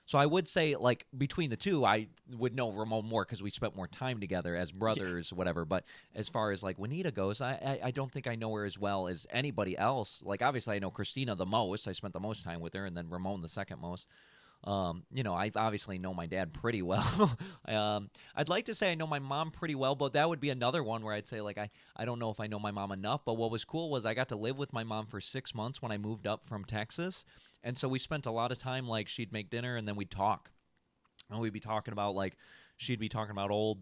So I would say, like, between the two, I would know Ramon more because we spent more time together as brothers, whatever. But as far as, like, Juanita goes, I don't think I know her as well as anybody else. Like, obviously, I know Christina the most. I spent the most time with her, and then Ramon the second most. You know, I obviously know my dad pretty well. I'd like to say I know my mom pretty well, but that would be another one where I'd say, like, I don't know if I know my mom enough. But what was cool was I got to live with my mom for 6 months when I moved up from Texas. And so we spent a lot of time, like, she'd make dinner and then we'd talk. And we'd be talking about, like, she'd be talking about old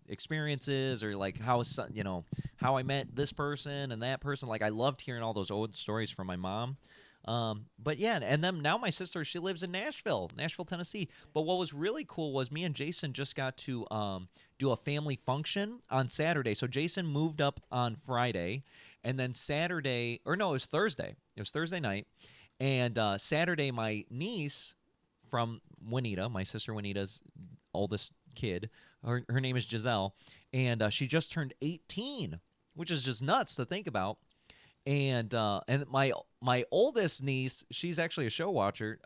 experiences or, like, how, you know, how I met this person and that person. Like, I loved hearing all those old stories from my mom. But yeah, and then now my sister, she lives in Nashville, Tennessee. But what was really cool was me and Jason just got to do a family function on Saturday. So Jason moved up on Friday, and then Saturday, or no, it was Thursday. It was Thursday night. And Saturday, my niece from Juanita, my sister Juanita's oldest kid, her name is Giselle, and she just turned 18, which is just nuts to think about. And my oldest niece, she's actually a show watcher,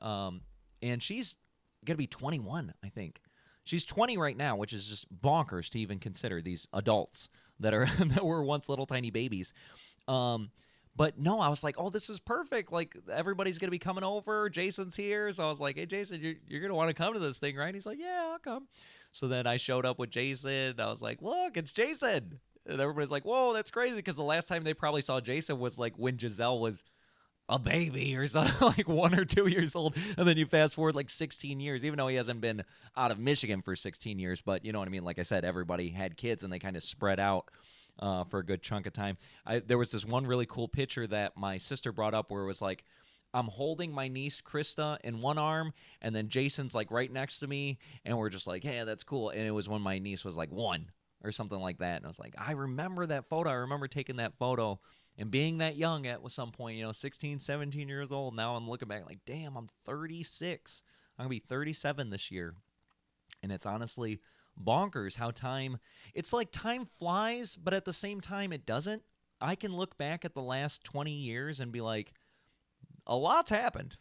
and she's gonna be 21, I think. She's 20 right now, which is just bonkers to even consider these adults that were once little tiny babies. But no, I was like, oh, this is perfect. Like, everybody's going to be coming over. Jason's here. So I was like, hey, Jason, you're going to want to come to this thing, right? He's like, yeah, I'll come. So then I showed up with Jason. I was like, look, it's Jason. And everybody's like, whoa, that's crazy. Because the last time they probably saw Jason was like when Giselle was a baby or something, like 1 or 2 years old. And then you fast forward like 16 years, even though he hasn't been out of Michigan for 16 years. But you know what I mean? Like I said, everybody had kids and they kind of spread out for a good chunk of time. There was this one really cool picture that my sister brought up where it was like, I'm holding my niece Krista in one arm, and then Jason's like right next to me, and we're just like, yeah, that's cool. And it was when my niece was like 1 or something like that. And I was like, I remember that photo. I remember taking that photo and being that young at some point, you know, 16, 17 years old. Now I'm looking back like, damn, I'm 36. I'm going to be 37 this year. And it's honestly bonkers how it's like time flies, but at the same time it doesn't. I can look back at the last 20 years and be like, a lot's happened.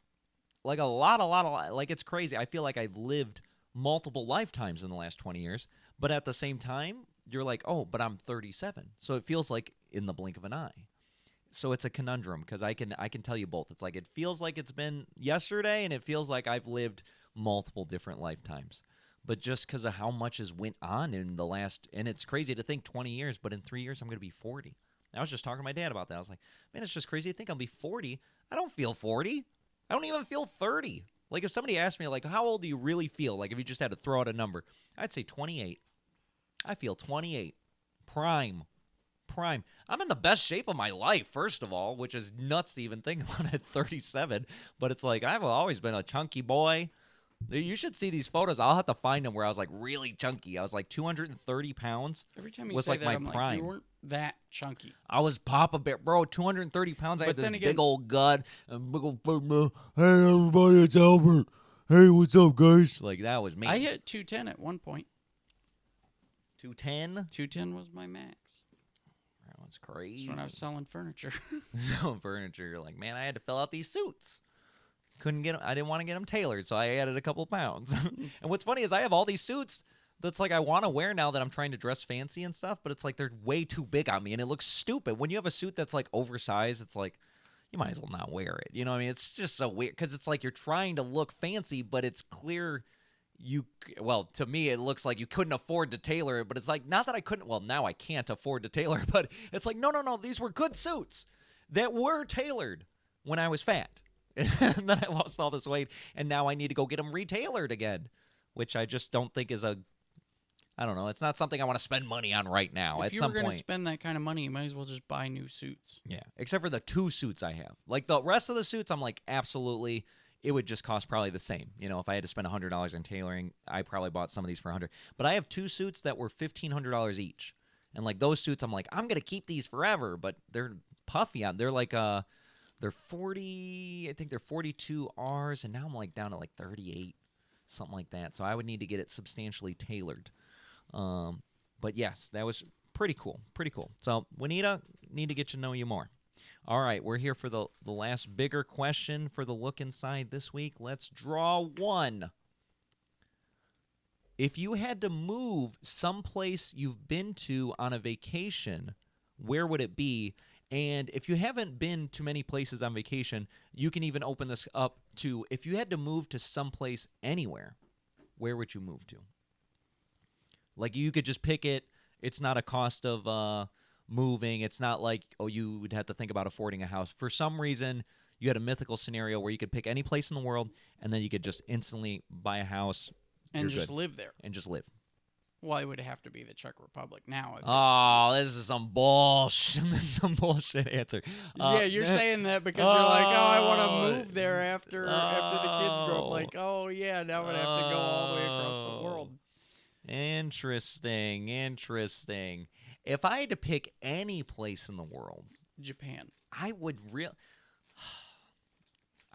Like a lot, like it's crazy. I feel like I've lived multiple lifetimes in the last 20 years, but at the same time, you're like, oh, but I'm 37. So it feels like in the blink of an eye. So it's a conundrum because I can tell you both. It's like it feels like it's been yesterday and it feels like I've lived multiple different lifetimes. but just because of how much has went on in the last, and it's crazy to think 20 years, but in 3 years I'm going to be 40. I was just talking to my dad about that. I was like, man, it's just crazy to think I'll be 40. I don't feel 40. I don't even feel 30. Like if somebody asked me, like, how old do you really feel? Like if you just had to throw out a number, I'd say 28. I feel 28. Prime. I'm in the best shape of my life, first of all, which is nuts to even think about at 37. But it's like I've always been a chunky boy. You should see these photos. I'll have to find them where I was like really chunky. I was like 230 pounds. Every time you was say like that, my I'm prime. like, you weren't that chunky. I was Papa Bear, bro. 230 pounds. I had this big old gut and big old hey everybody, it's Albert. Hey, what's up, guys? Like that was me. I hit 210 at one point. 210. 210 was my max. That's crazy. That's when I was selling furniture. Selling furniture. You're like, man, I had to fill out these suits. Couldn't get them. I didn't want to get them tailored, so I added a couple pounds. And what's funny is I have all these suits that's like I want to wear now that I'm trying to dress fancy and stuff, but it's like they're way too big on me, and it looks stupid. When you have a suit that's like oversized, it's like you might as well not wear it. You know what I mean? It's just so weird because it's like you're trying to look fancy, but it's clear to me it looks like you couldn't afford to tailor it, but it's like not that I couldn't. Well, now I can't afford to tailor it, but it's like no, these were good suits that were tailored when I was fat. And then I lost all this weight, and now I need to go get them retailored again, which I just don't think is I don't know. It's not something I want to spend money on right now. If you were going to spend that kind of money, you might as well just buy new suits. Yeah, except for the 2 suits I have. Like the rest of the suits, I'm like, absolutely, it would just cost probably the same. You know, if I had to spend $100 on tailoring, I probably bought some of these for $100. But I have 2 suits that were $1,500 each. And like those suits, I'm like, I'm going to keep these forever, but they're puffy on. They're like they're 40, I think they're 42 Rs, and now I'm like down to like 38, something like that. So I would need to get it substantially tailored. But yes, that was pretty cool. So Juanita, need to get to know you more. All right, we're here for the last bigger question for the look inside this week. Let's draw one. If you had to move someplace you've been to on a vacation, where would it be? And if you haven't been to many places on vacation, you can even open this up to if you had to move to someplace anywhere, where would you move to? Like you could just pick it. It's not a cost of moving. It's not like, oh, you would have to think about affording a house. For some reason, you had a mythical scenario where you could pick any place in the world, and then you could just instantly buy a house. And just live there. And just live. Well, it would have to be the Czech Republic now. This is some bullshit. This is some bullshit answer. Yeah, you're saying that because you're like, oh, I want to move there after the kids grow up. Like, oh, yeah, now I'm going to have to go all the way across the world. Interesting. If I had to pick any place in the world. Japan. I would really...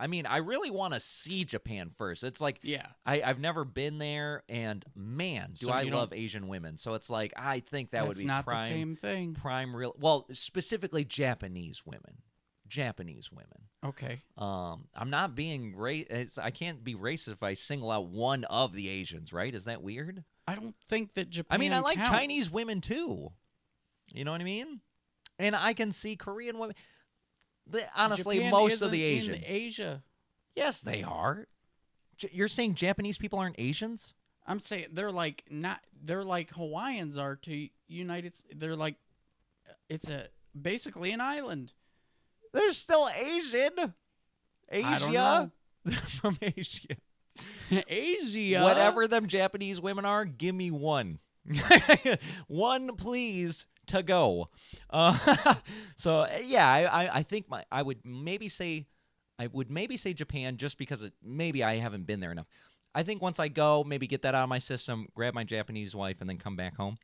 I mean, I really want to see Japan first. It's like, yeah, I've never been there, and man, do I love Asian women. So it's like, I think that would be not prime, the same thing. Prime real, well, specifically Japanese women. Okay. I'm not being I can't be racist if I single out one of the Asians, right? Is that weird? I don't think that Japan. I mean, I like counts. Chinese women too. You know what I mean? And I can see Korean women. Honestly, Japan most of the isn't Asian. in Asia. Yes, they are. You're saying Japanese people aren't Asians? I'm saying they're like not. They're like Hawaiians are to United. They're like, it's basically an island. They're still Asian. Asia. I don't know. They're from Asia. Asia. Whatever them Japanese women are, give me one. One, please. To go. So yeah, I think I would maybe say Japan just because maybe I haven't been there enough. I think once I go, maybe get that out of my system, grab my Japanese wife, and then come back home.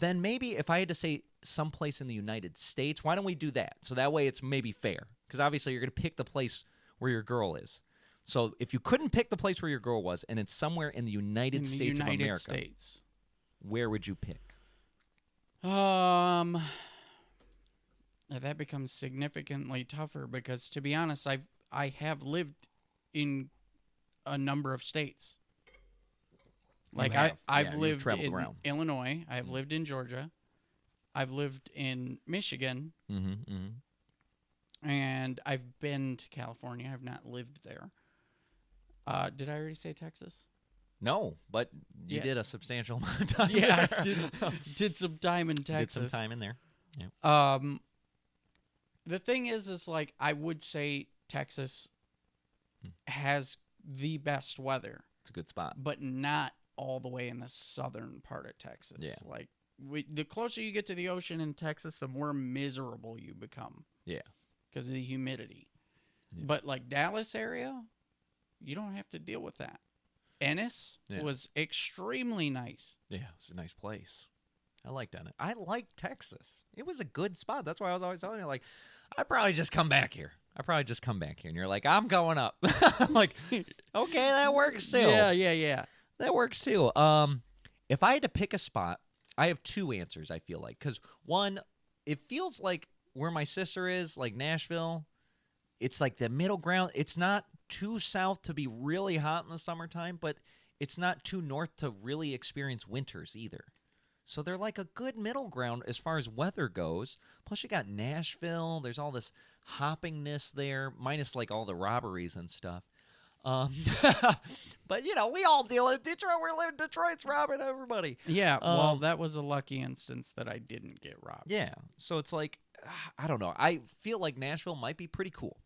Then maybe if I had to say someplace in the United States, why don't we do that? So that way it's maybe fair, because obviously you're going to pick the place where your girl is. So if you couldn't pick the place where your girl was, and it's somewhere in the United States of America, where would you pick? That becomes significantly tougher because, to be honest, I have lived in a number of states. Like I've lived in Illinois, I've lived in Georgia, I've lived in Michigan, and I've been to California. I've not lived there. Did I already say Texas? No, but you Yeah. did a substantial amount of time. Yeah, there. I did some time in Texas. Did some time in there. Yeah. The thing is like I would say Texas has the best weather. It's a good spot. But not all the way in the southern part of Texas. Yeah. Like the closer you get to the ocean in Texas, the more miserable you become. Yeah. Because of the humidity. Yeah. But like Dallas area, you don't have to deal with that. Ennis was extremely nice. Yeah, it's a nice place. I liked Ennis. I liked Texas. It was a good spot. That's why I was always telling you, like, I'd probably just come back here. And you're like, I'm going up. I'm like, okay, that works too. Yeah. That works too. If I had to pick a spot, I have two answers, I feel like. Because one, it feels like where my sister is, like Nashville, it's like the middle ground. It's not too south to be really hot in the summertime, but it's not too north to really experience winters either. So they're like a good middle ground as far as weather goes. Plus you got Nashville. There's all this hoppingness there, minus like all the robberies and stuff. But, you know, we all deal in Detroit. Detroit's robbing everybody. Yeah, well, that was a lucky instance that I didn't get robbed. Yeah, so it's like, I don't know. I feel like Nashville might be pretty cool.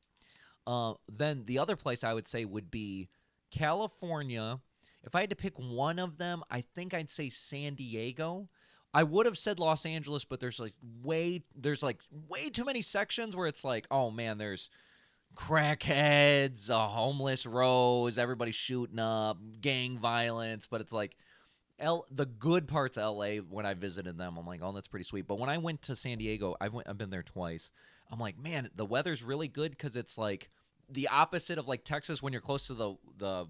Then the other place I would say would be California. If I had to pick one of them, I think I'd say San Diego. I would have said Los Angeles, but there's way too many sections where it's like, oh man, there's crackheads, homeless rows, everybody shooting up, gang violence. But it's like the good parts of LA. When I visited them, I'm like, oh, that's pretty sweet. But when I went to San Diego, I've been there twice. I'm like, man, the weather's really good because it's like the opposite of like Texas when you're close to the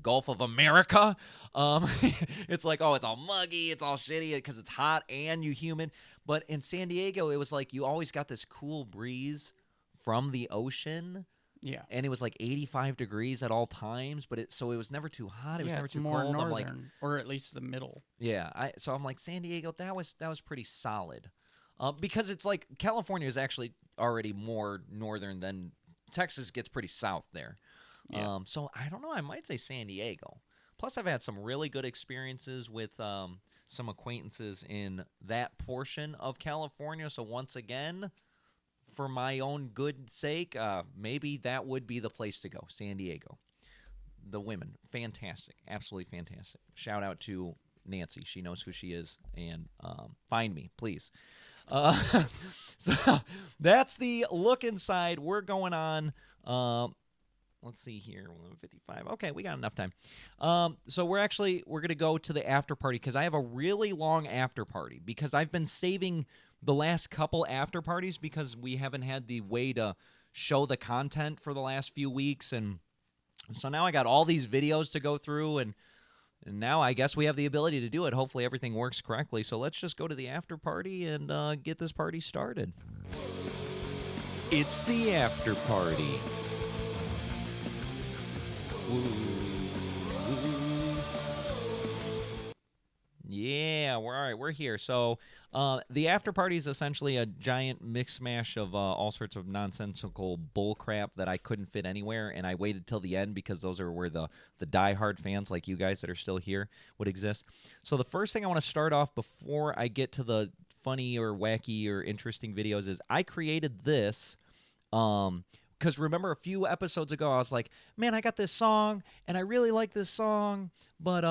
Gulf of America. It's like, oh, it's all muggy, it's all shitty because it's hot and humid. But in San Diego, it was like you always got this cool breeze from the ocean. Yeah. And it was like 85 degrees at all times, but it was never too hot. It was never it's too more cold. northern, or at least the middle. Yeah. So I'm like, San Diego, that was pretty solid. Because it's like California is actually already more northern than Texas gets pretty south there. Yeah. So I don't know. I might say San Diego. Plus, I've had some really good experiences with some acquaintances in that portion of California. So once again, for my own good sake, maybe that would be the place to go, San Diego. The women, fantastic. Absolutely fantastic. Shout out to Nancy. She knows who she is. And find me, please. So that's the look inside. We're going on. Let's see here, 11:55. Okay, we got enough time. So we're going to go to the after party because I have a really long after party because I've been saving the last couple after parties because we haven't had the way to show the content for the last few weeks. And so now I got all these videos to go through and now I guess we have the ability to do it. Hopefully everything works correctly. So let's just go to the after party and get this party started. It's the after party. Yeah, we're here. So the after party is essentially a giant mix mash of all sorts of nonsensical bull crap that I couldn't fit anywhere, and I waited till the end because those are where the diehard fans like you guys that are still here would exist. So the first thing I want to start off before I get to the funny or wacky or interesting videos is I created this because remember a few episodes ago I was like, man, I got this song and I really like this song, but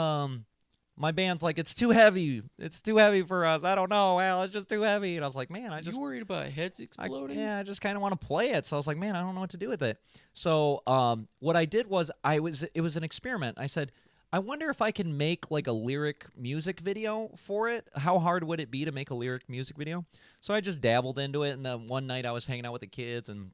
my band's like, it's too heavy. It's too heavy for us. I don't know, Al. It's just too heavy. And I was like, man, You worried about heads exploding? I just kind of want to play it. So I was like, man, I don't know what to do with it. So what I did was it was an experiment. I said, I wonder if I can make like a lyric music video for it. How hard would it be to make a lyric music video? So I just dabbled into it. And then one night I was hanging out with the kids and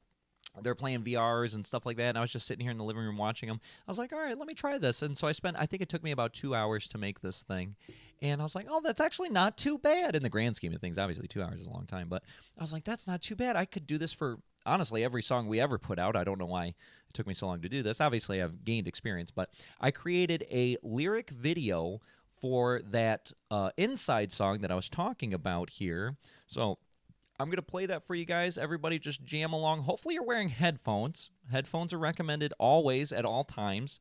they're playing VRs and stuff like that, and I was just sitting here in the living room watching them. I was like, all right, let me try this. And so I think it took me about 2 hours to make this thing. And I was like, oh, that's actually not too bad in the grand scheme of things. Obviously, 2 hours is a long time, but I was like, that's not too bad. I could do this for, honestly, every song we ever put out. I don't know why it took me so long to do this. Obviously, I've gained experience, but I created a lyric video for that Inside song that I was talking about here. So I'm going to play that for you guys. Everybody just jam along. Hopefully you're wearing headphones. Headphones are recommended always at all times.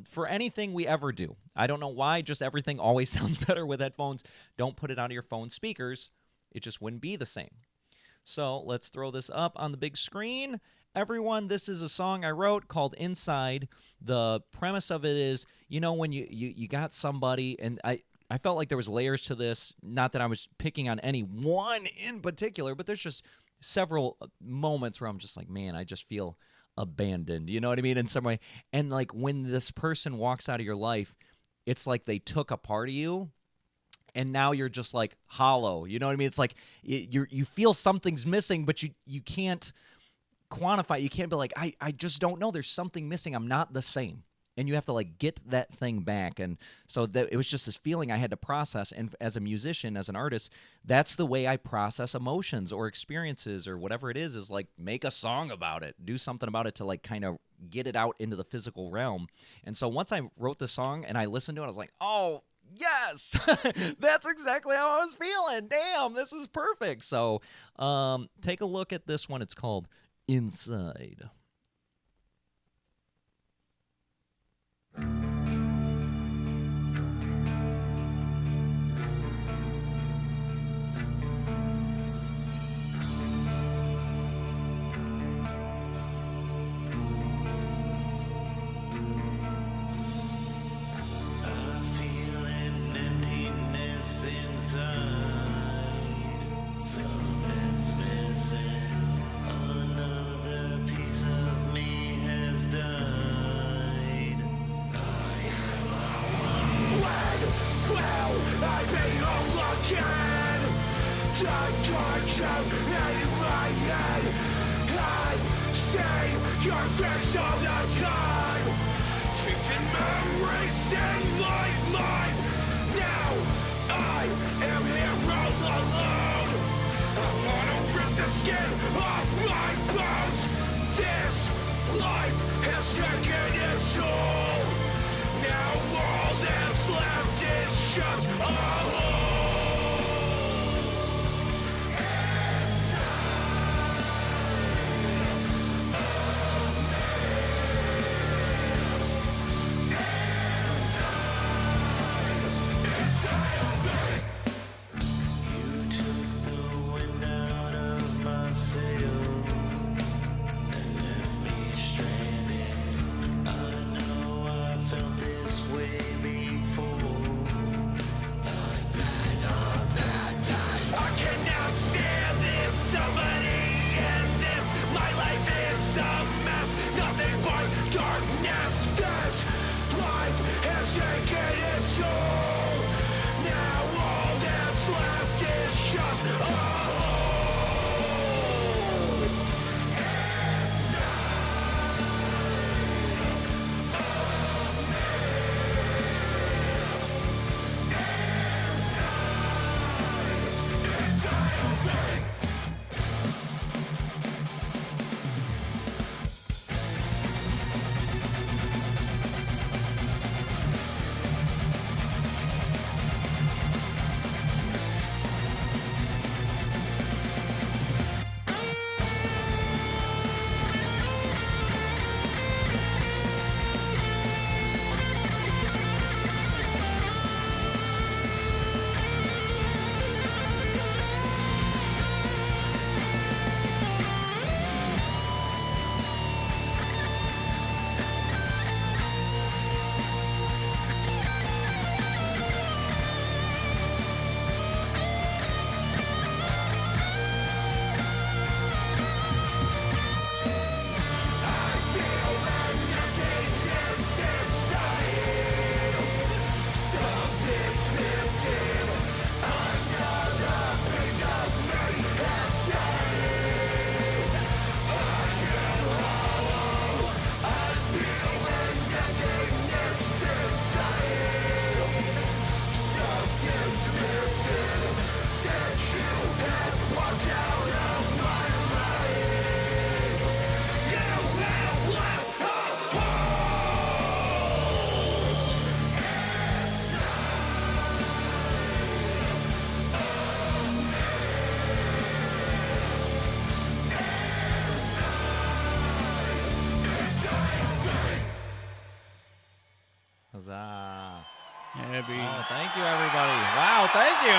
for anything we ever do. I don't know why, just everything always sounds better with headphones. Don't put it out of your phone speakers. It just wouldn't be the same. So let's throw this up on the big screen. Everyone, this is a song I wrote called Inside. The premise of it is, you know, when you got somebody, and I felt like there was layers to this. Not that I was picking on any one in particular, but there's just several moments where I'm just like, man, I just feel abandoned. You know what I mean? In some way. And like when this person walks out of your life, it's like they took a part of you, and now you're just like hollow. You know what I mean? It's like you feel something's missing, but you can't quantify. You can't be like, I just don't know. There's something missing. I'm not the same. And you have to like get that thing back. And so it was just this feeling I had to process. And as a musician, as an artist, that's the way I process emotions or experiences or whatever it is like make a song about it, do something about it to like kind of get it out into the physical realm. And so once I wrote the song and I listened to it, I was like, oh, yes, that's exactly how I was feeling. Damn, this is perfect. So take a look at this one. It's called Inside. I know Heavy. Oh, thank you, everybody. Wow, thank you.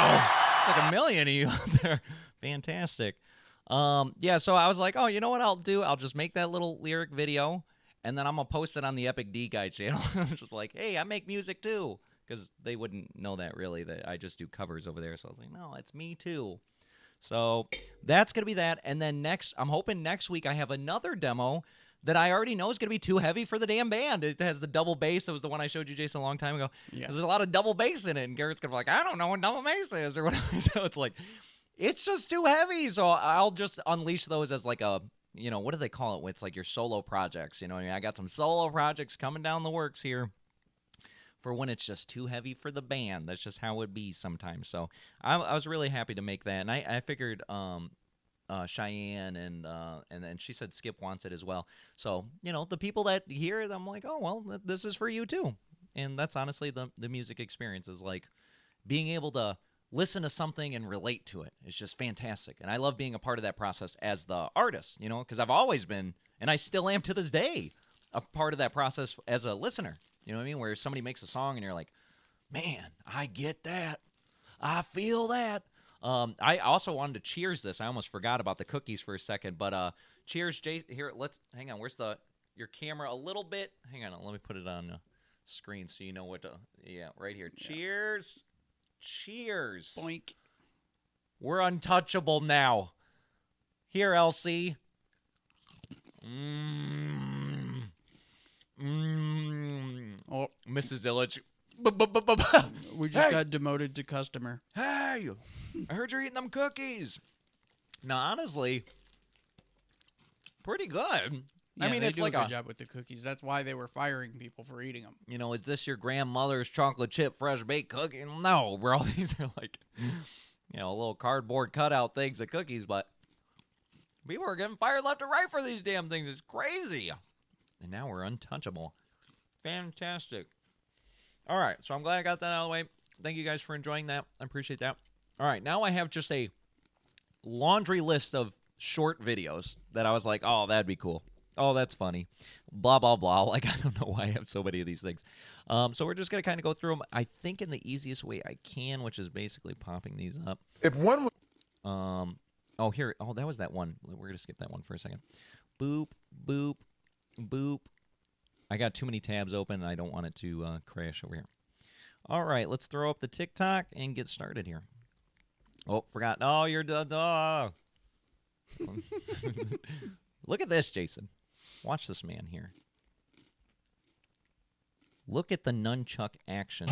It's like a million of you out there. Fantastic. Yeah, so I was like, oh, you know what I'll do? I'll just make that little lyric video, and then I'm going to post it on the Epic D Guy channel. I'm just like, hey, I make music too. Because they wouldn't know that, really, that I just do covers over there. So I was like, no, it's me too. So that's going to be that. And then I'm hoping next week I have another demo that I already know is going to be too heavy for the damn band. It has the double bass. It was the one I showed you, Jason, a long time ago. Yeah. There's a lot of double bass in it. And Garrett's going to be like, I don't know what double bass is or whatever. So it's like, it's just too heavy. So I'll just unleash those as like a, what do they call it? It's like your solo projects. I got some solo projects coming down the works here for when it's just too heavy for the band. That's just how it be sometimes. So I was really happy to make that. And I figured Cheyenne and then she said Skip wants it as well. So, the people that hear it, I'm like, oh, well, this is for you too. And that's honestly the music experience is like being able to listen to something and relate to it. It's just fantastic. And I love being a part of that process as the artist, because I've always been, and I still am to this day, a part of that process as a listener. You know what I mean? Where somebody makes a song and you're like, man, I get that. I feel that. I also wanted to cheers this. I almost forgot about the cookies for a second, but cheers, Jay. Here, hang on. Where's your camera a little bit? Hang on, let me put it on the screen so you know what to. Yeah, right here. Yeah. Cheers. Cheers. Boink. We're untouchable now. Here, Elsie. Oh, Mrs. Illich. We just got demoted to customer. Hey, I heard you're eating them cookies. Now, honestly, pretty good. Yeah, I mean, they it's do like a good job with the cookies. That's why they were firing people for eating them. Is this your grandmother's chocolate chip fresh baked cookie? No, bro. These are like, little cardboard cutout things of cookies, but people are getting fired left and right for these damn things. It's crazy. And now we're untouchable. Fantastic. All right, so I'm glad I got that out of the way. Thank you guys for enjoying that. I appreciate that. All right, now I have just a laundry list of short videos that I was like, oh, that'd be cool. Oh, that's funny. Blah, blah, blah. Like, I don't know why I have so many of these things. So we're just going to kind of go through them, I think, in the easiest way I can, which is basically popping these up. If one... Oh, here. Oh, that was that one. We're going to skip that one for a second. Boop, boop, boop. I got too many tabs open, and I don't want it to crash over here. All right, let's throw up the TikTok and get started here. Oh, forgot. Oh, you're done. Look at this, Jason. Watch this man here. Look at the nunchuck action.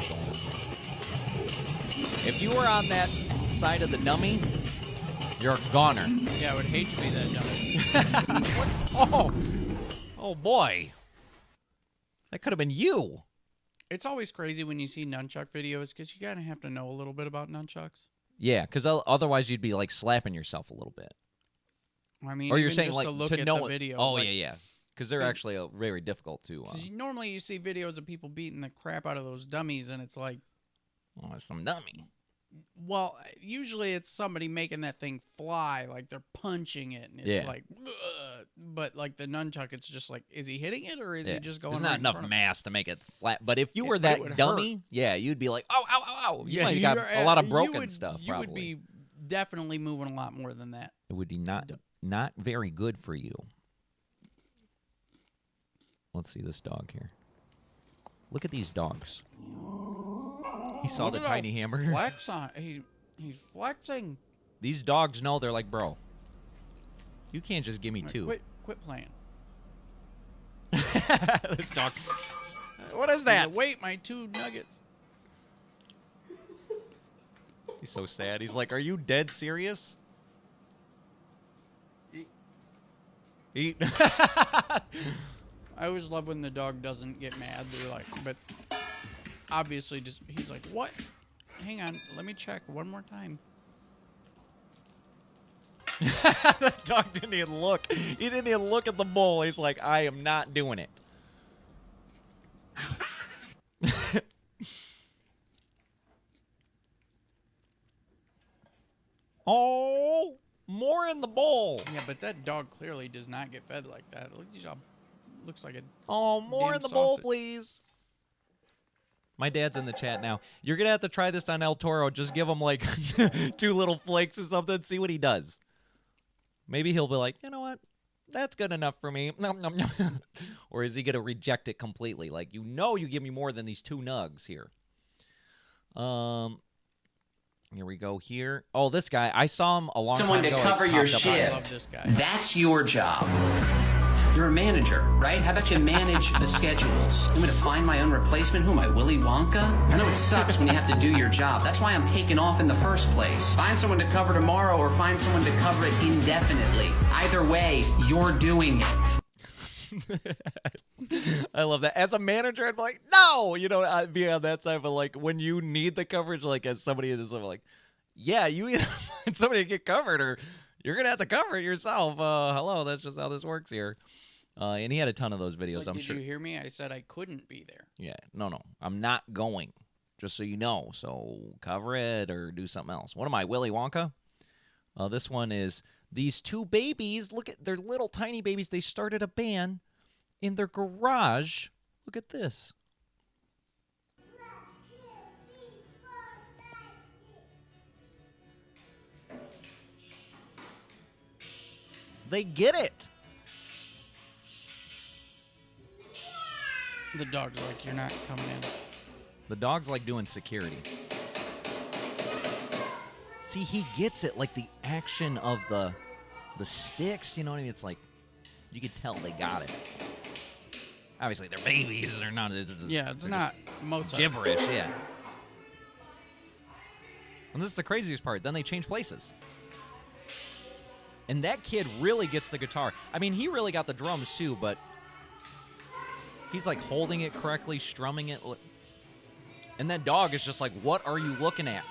If you were on that side of the dummy, you're a goner. Yeah, I would hate to be that dummy. Oh, boy. That could have been you. It's always crazy when you see nunchuck videos because you kind of have to know a little bit about nunchucks. Yeah, because otherwise you'd be like slapping yourself a little bit. I mean, or you're even saying just like to look to at know the it. video. Oh, like, yeah. Because they're actually very difficult to. Normally you see videos of people beating the crap out of those dummies, and it's like, oh, it's some dummy. Well, usually it's somebody making that thing fly, like they're punching it, and it's like, ugh. But like the nunchuck, it's just like, is he hitting it or is he just going? There's not enough mass to make it flat. But if you were that dummy, you'd be like, ow, ow, ow, ow. You might have got a lot of broken stuff. You would be definitely moving a lot more than that. It would be not very good for you. Let's see this dog here. Look at these dogs. He saw the tiny hamburger. Flex on. He's flexing. These dogs know. They're like, bro, you can't just give me two. Quit playing. This dog. What is that? Wait, my 2 nuggets. He's so sad. He's like, are you dead serious? Eat. I always love when the dog doesn't get mad. They're like, but obviously just he's like, what? Hang on, let me check one more time. That dog didn't even look. He didn't even look at the bowl. He's like, I am not doing it. Oh, more in the bowl. Yeah, but that dog clearly does not get fed like that. Look, looks like a more in the bowl, please. My dad's in the chat now. You're going to have to try this on El Toro. Just give him like 2 little flakes or something. See what he does. Maybe he'll be like, you know what? That's good enough for me. Or is he going to reject it completely? Like, you give me more than these 2 nugs here. Here we go here. Oh, this guy. I saw him a long time ago. Someone to cover your shift. That's your job. You're a manager, right? How about you manage the schedules? I'm going to find my own replacement? Who am I, Willy Wonka? I know it sucks when you have to do your job. That's why I'm taking off in the first place. Find someone to cover tomorrow or find someone to cover it indefinitely. Either way, you're doing it. I love that. As a manager, I'd be like, no! I'd be on that side, but like when you need the coverage, like as somebody is like, yeah, you either find somebody to get covered or you're going to have to cover it yourself. Hello, that's just how this works here. And he had a ton of those videos, I'm sure. Did you hear me? I said I couldn't be there. Yeah, no. I'm not going, just so you know. So cover it or do something else. What am I, Willy Wonka? This one is these 2 babies. Look at, they're little tiny babies. They started a band in their garage. Look at this. They get it. The dog's like, you're not coming in. The dog's like doing security. See, he gets it, like the action of the sticks, you know what I mean? It's like, you could tell they got it. Obviously, they're babies. They're not. It's not Mozart. Gibberish, yeah. And this is the craziest part. Then they change places. And that kid really gets the guitar. I mean, he really got the drums too, but he's like holding it correctly, strumming it. And that dog is just like, what are you looking at?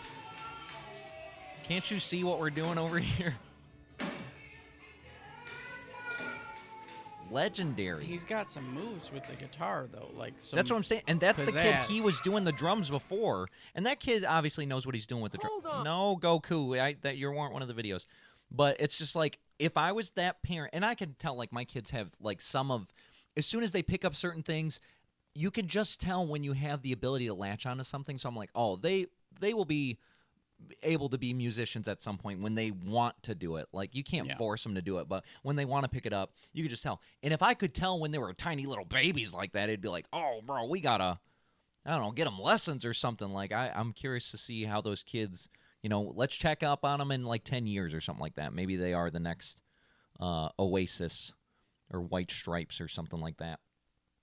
Can't you see what we're doing over here? Legendary. He's got some moves with the guitar, though. That's what I'm saying. And that's the kid he was doing the drums before. And that kid obviously knows what he's doing with the drums. No, Goku. That you weren't one of the videos. But it's just like, if I was that parent, and I can tell, like, my kids have, like, as soon as they pick up certain things, you can just tell when you have the ability to latch onto something. So I'm like, oh, they will be able to be musicians at some point when they want to do it. Like, you can't force them to do it, but when they want to pick it up, you can just tell. And if I could tell when they were tiny little babies like that, it'd be like, oh, bro, we gotta, I don't know, get them lessons or something. Like, I'm curious to see how those kids, let's check up on them in like 10 years or something like that. Maybe they are the next Oasis or White Stripes or something like that.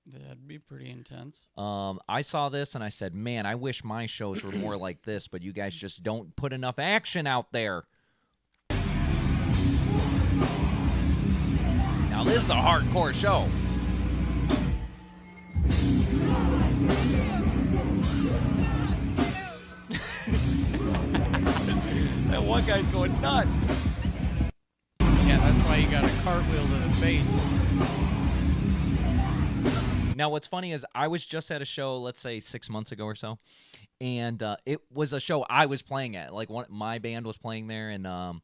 That'd be pretty intense. I saw this and I said, man, I wish my shows were more like this, but you guys just don't put enough action out there. Now, this is a hardcore show. That one guy's going nuts. Yeah, that's why you got a cartwheel to the face. Now, what's funny is I was just at a show, let's say 6 months ago or so, and it was a show I was playing at. Like, my band was playing there, and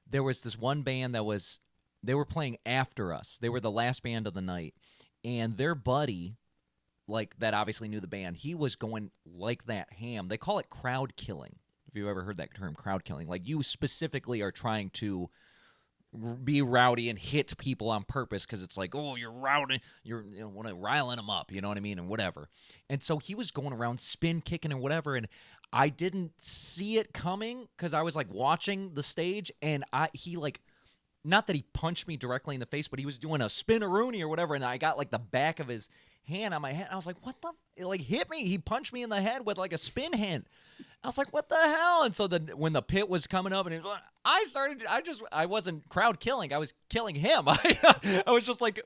there was this one band they were playing after us. They were the last band of the night, and their buddy, like, that obviously knew the band, he was going like that ham. They call it crowd killing, if you've ever heard that term, crowd killing. Like, you specifically are trying to be rowdy and hit people on purpose because it's like, oh, you're rowdy, you're riling them up, you know what I mean, and whatever. And so he was going around spin kicking and whatever, and I didn't see it coming because I was like watching the stage, and he like, not that he punched me directly in the face, but he was doing a spin-a-rooney or whatever, and I got like the back of his hand on my head. I was like, what the? It like hit me. He punched me in the head with like a spin hand. I was like, what the hell? And so when the pit was coming up, and it was, I wasn't crowd killing. I was killing him. I was just like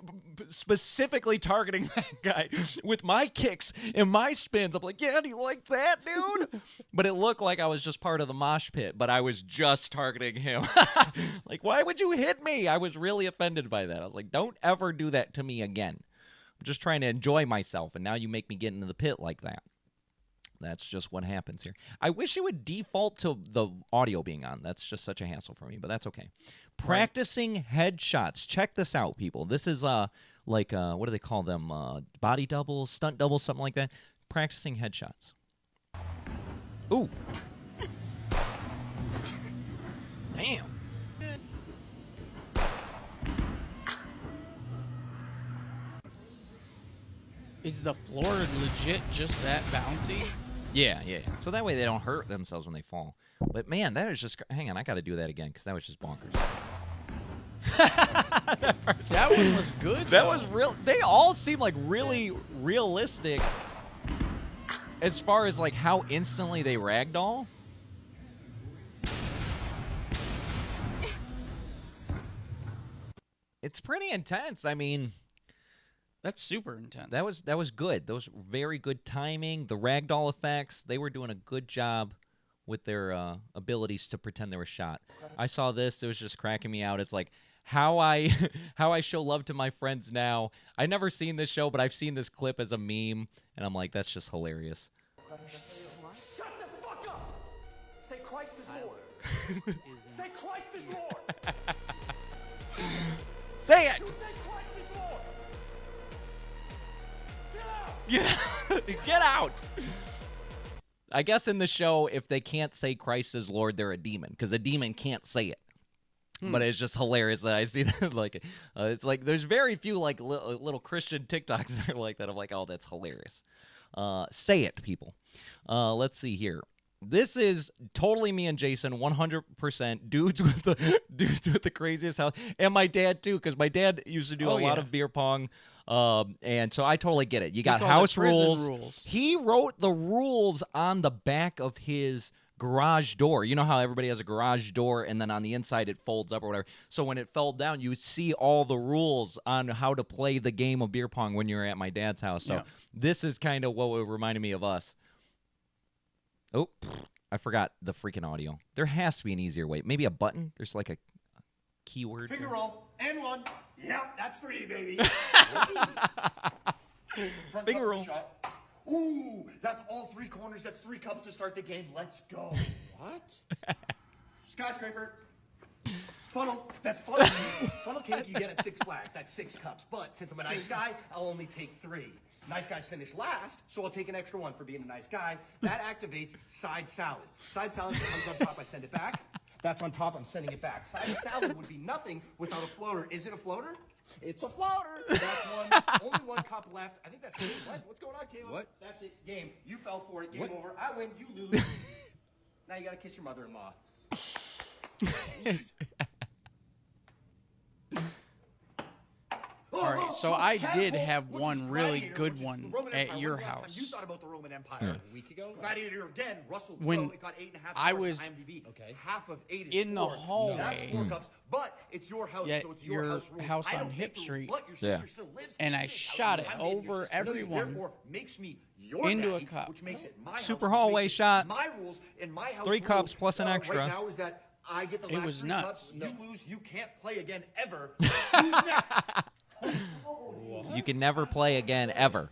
specifically targeting that guy with my kicks and my spins. I'm like, yeah, do you like that, dude? But it looked like I was just part of the mosh pit, but I was just targeting him. Like, why would you hit me? I was really offended by that. I was like, don't ever do that to me again. I'm just trying to enjoy myself, and now you make me get into the pit like that. That's just what happens here. I wish it would default to the audio being on. That's just such a hassle for me, but that's okay. Practicing headshots. Check this out, people. This is like what do they call them? Body doubles, stunt doubles, something like that. Practicing headshots. Ooh. Damn. Is the floor legit just that bouncy? Yeah. So that way they don't hurt themselves when they fall. But man, that is just. Hang on, I got to do that again because that was just bonkers. That one was good. That was real. They all seem like really realistic as far as like how instantly they ragdoll. It's pretty intense. I mean, that's super intense. That was good. Those very good timing. The ragdoll effects. They were doing a good job with their abilities to pretend they were shot. I saw this. It was just cracking me out. It's like how I show love to my friends now. I've never seen this show, but I've seen this clip as a meme, and I'm like, that's just hilarious. Shut the fuck up! Say Christ is Lord. Say Christ is Lord. Say it. You say Christ is Lord. Get out. Get out. I guess in the show, if they can't say Christ is Lord, they're a demon, because a demon can't say it. But it's just hilarious that I see that. Like, it's like there's very few like little Christian TikToks that are like that. I'm like, oh, that's hilarious. Say it, people. Let's see here. This is totally me and Jason, 100%. Dudes with the craziest house, and my dad too, because my dad used to do a lot of beer pong. And so I totally get it. You got house rules. He wrote the rules on the back of his garage door. You know how everybody has a garage door and then on the inside it folds up or whatever. So when it fell down, you would see all the rules on how to play the game of beer pong when you were at my dad's house. So this is kind of what reminded me of us. Oh, I forgot the freaking audio. There has to be an easier way. Maybe a button? There's like a keyword. Finger roll. And one. Yep, that's 3, baby. Finger roll. Shot. Ooh, that's all 3 corners. That's 3 cups to start the game. Let's go. What? Skyscraper. Funnel. That's funnel cake. Funnel cake you get at 6 Flags. That's 6 cups. But since I'm a nice guy, I'll only take 3. Nice guys finish last, so I'll take an extra 1 for being a nice guy. That activates side salad. Side salad comes on top, I send it back. That's on top, I'm sending it back. Side salad would be nothing without a floater. Is it a floater? It's a floater. That's 1. Only 1 cup left. I think that's it. What's going on, Caleb? What? That's it. Game. You fell for it. Game over. I win. You lose. Now you gotta kiss your mother-in-law. All right, so I did have one really good one at your house. You thought about the Roman Empire a week ago. Gladiator again. Russell When Crowe. It got 8.5 stars I was on IMDb. Okay. Half of 8 is in the 4. hallway. That's 4 cups, but it's your house, so it's your house rules. House I on don't Hip make the rules, Street, but your sister still lives and in I this shot house. it I made your over sister everyone therefore makes me your into daddy, a cup. which makes it my Super house, which hallway makes it shot. My rules and my house 3 cups rules, plus an extra. Right now is that I get the It last was 3 nuts. cups. You lose. You can't play again ever. Who's next? You can never play again, ever.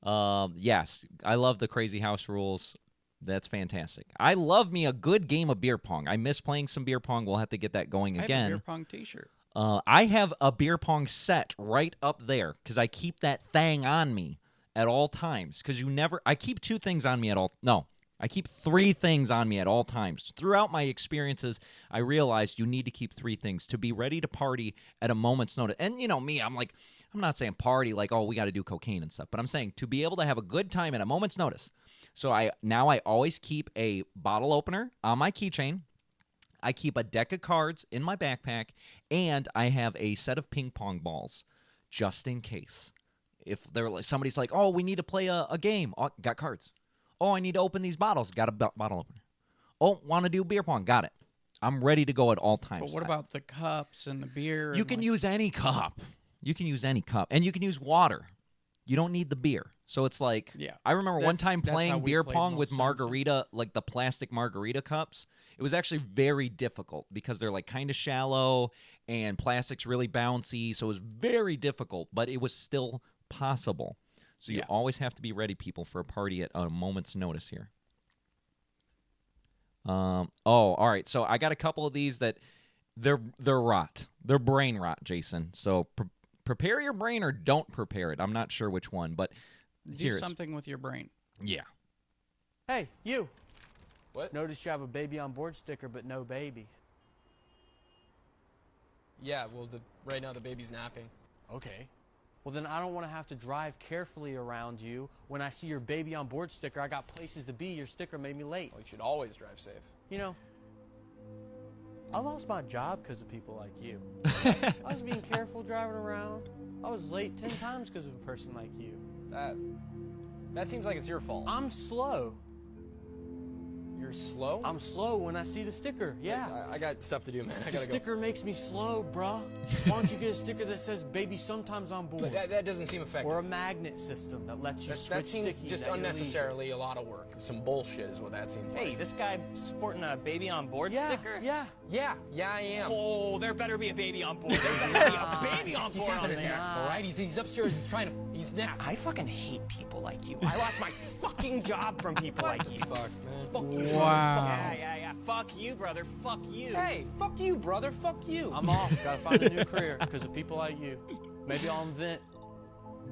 Yes, I love the crazy house rules. That's fantastic. I love me a good game of beer pong. I miss playing some beer pong. We'll have to get that going again. I have a beer pong t-shirt. I have a beer pong set right up there because I keep that thing on me at all times. Because I keep 2 things on me at all. No, I keep 3 things on me at all times. Throughout my experiences, I realized you need to keep 3 things to be ready to party at a moment's notice. And you know me, I'm not saying party like, oh, we got to do cocaine and stuff, but I'm saying to be able to have a good time at a moment's notice. So I always keep a bottle opener on my keychain. I keep a deck of cards in my backpack, and I have a set of ping pong balls just in case. If somebody's like, oh, we need to play a game, oh, got cards. Oh, I need to open these bottles, got a bottle opener. Oh, want to do beer pong, got it. I'm ready to go at all times. But what about the cups and the beer? You can use any cup. You can use any cup, and you can use water. You don't need the beer. So it's like, I remember one time playing beer pong with margarita, like the plastic margarita cups. It was actually very difficult because they're like kind of shallow and plastic's really bouncy. So it was very difficult, but it was still possible. So you always have to be ready, people, for a party at a moment's notice here. All right. So I got a couple of these that they're rot. They're brain rot, Jason. So prepare your brain or don't prepare it. I'm not sure which one, but do something with your brain. Yeah. Hey, you. What? Notice you have a baby on board sticker, but no baby. Yeah, well, right now the baby's napping. Okay. Well, then I don't want to have to drive carefully around you. When I see your baby on board sticker, I got places to be. Your sticker made me late. Well, you should always drive safe. You know, I lost my job because of people like you. I was being careful driving around. I was late 10 times because of a person like you. That seems like it's your fault. I'm slow. You're slow? I'm slow when I see the sticker, yeah. I got stuff to do, man. I The gotta go. sticker makes me slow, bruh. Why don't you get a sticker that says baby sometimes on board? That doesn't seem effective. Or a magnet system that lets you switch That seems stickies just at your unnecessarily a lot of work. Some bullshit is what that seems like. Hey, this guy sporting a baby on board Yeah, sticker? yeah. Yeah, I am. Oh, there better be a baby on board. There better be a baby on He's board having on a there. nap, all right? He's upstairs. He's trying to. He's napping. I fucking hate people like you. I lost my fucking job from people like you. Fuck, man. Fuck you. Wow. Yeah. Fuck you, brother. Fuck you. Hey, fuck you, brother. Fuck you. I'm off. Gotta find a new career because of people like you. Maybe I'll invent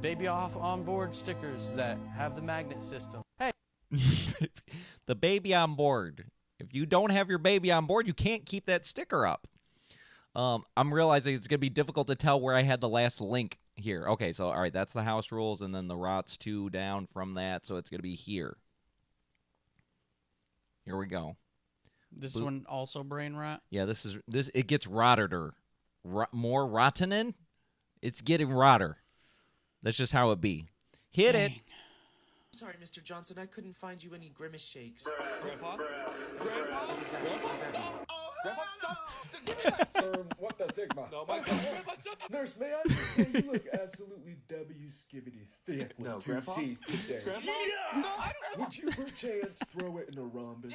baby off on board stickers that have the magnet system. Hey. The baby on board. If you don't have your baby on board, you can't keep that sticker up. I'm realizing it's going to be difficult to tell where I had the last link here. Okay, so, all right, that's the house rules, and then the rots 2 down from that, so it's going to be here. Here we go. This one also brain rot? Yeah, it gets rotterder. More rottening? It's getting rotter. That's just how it be. Hit it. Sorry, Mr. Johnson, I couldn't find you any grimace shakes. Grandpa? Grandpa, stop! Grandpa, stop! What the Sigma? No, my Nurse, may I just say you look absolutely W-skibbity thick with No, 2 Grandpa? C's today. Grandpa? Yeah! No, I don't- Would you perchance throw it in a rhombus?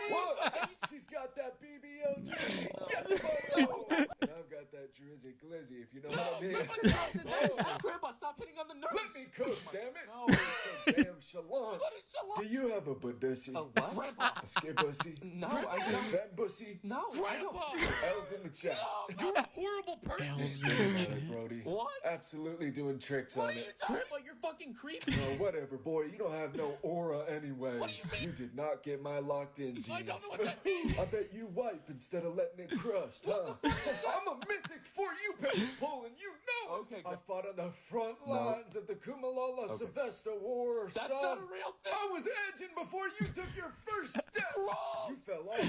What? She's got that BBL drizzy. Yes, oh, and I've got that drizzy glizzy, if you know what I mean. Mr. Johnson, Grandpa, stop hitting on the nurse! Let me cook, damn it! No. You're so damn chalant. What is chalant? Do you have a bussy? A what? Grandpa. A skid bussy? No, I don't. That bussy? No, I don't. L's in the chat. No, you're a horrible person. Brody. What? Absolutely doing tricks on it. Grandpa, you're fucking creepy. Oh, whatever, boy. You don't have no aura anyways. What do you mean? You did not get my locked-in jeans. I don't know what that means. I bet you wipe instead of letting it crust, huh? I'm a mythic for you, Page Pull, and you know. Okay, I fought on the front lines of the Kumalala Sylvester War, That's son. not a real thing. I was edging before you took your first steps. You fell off.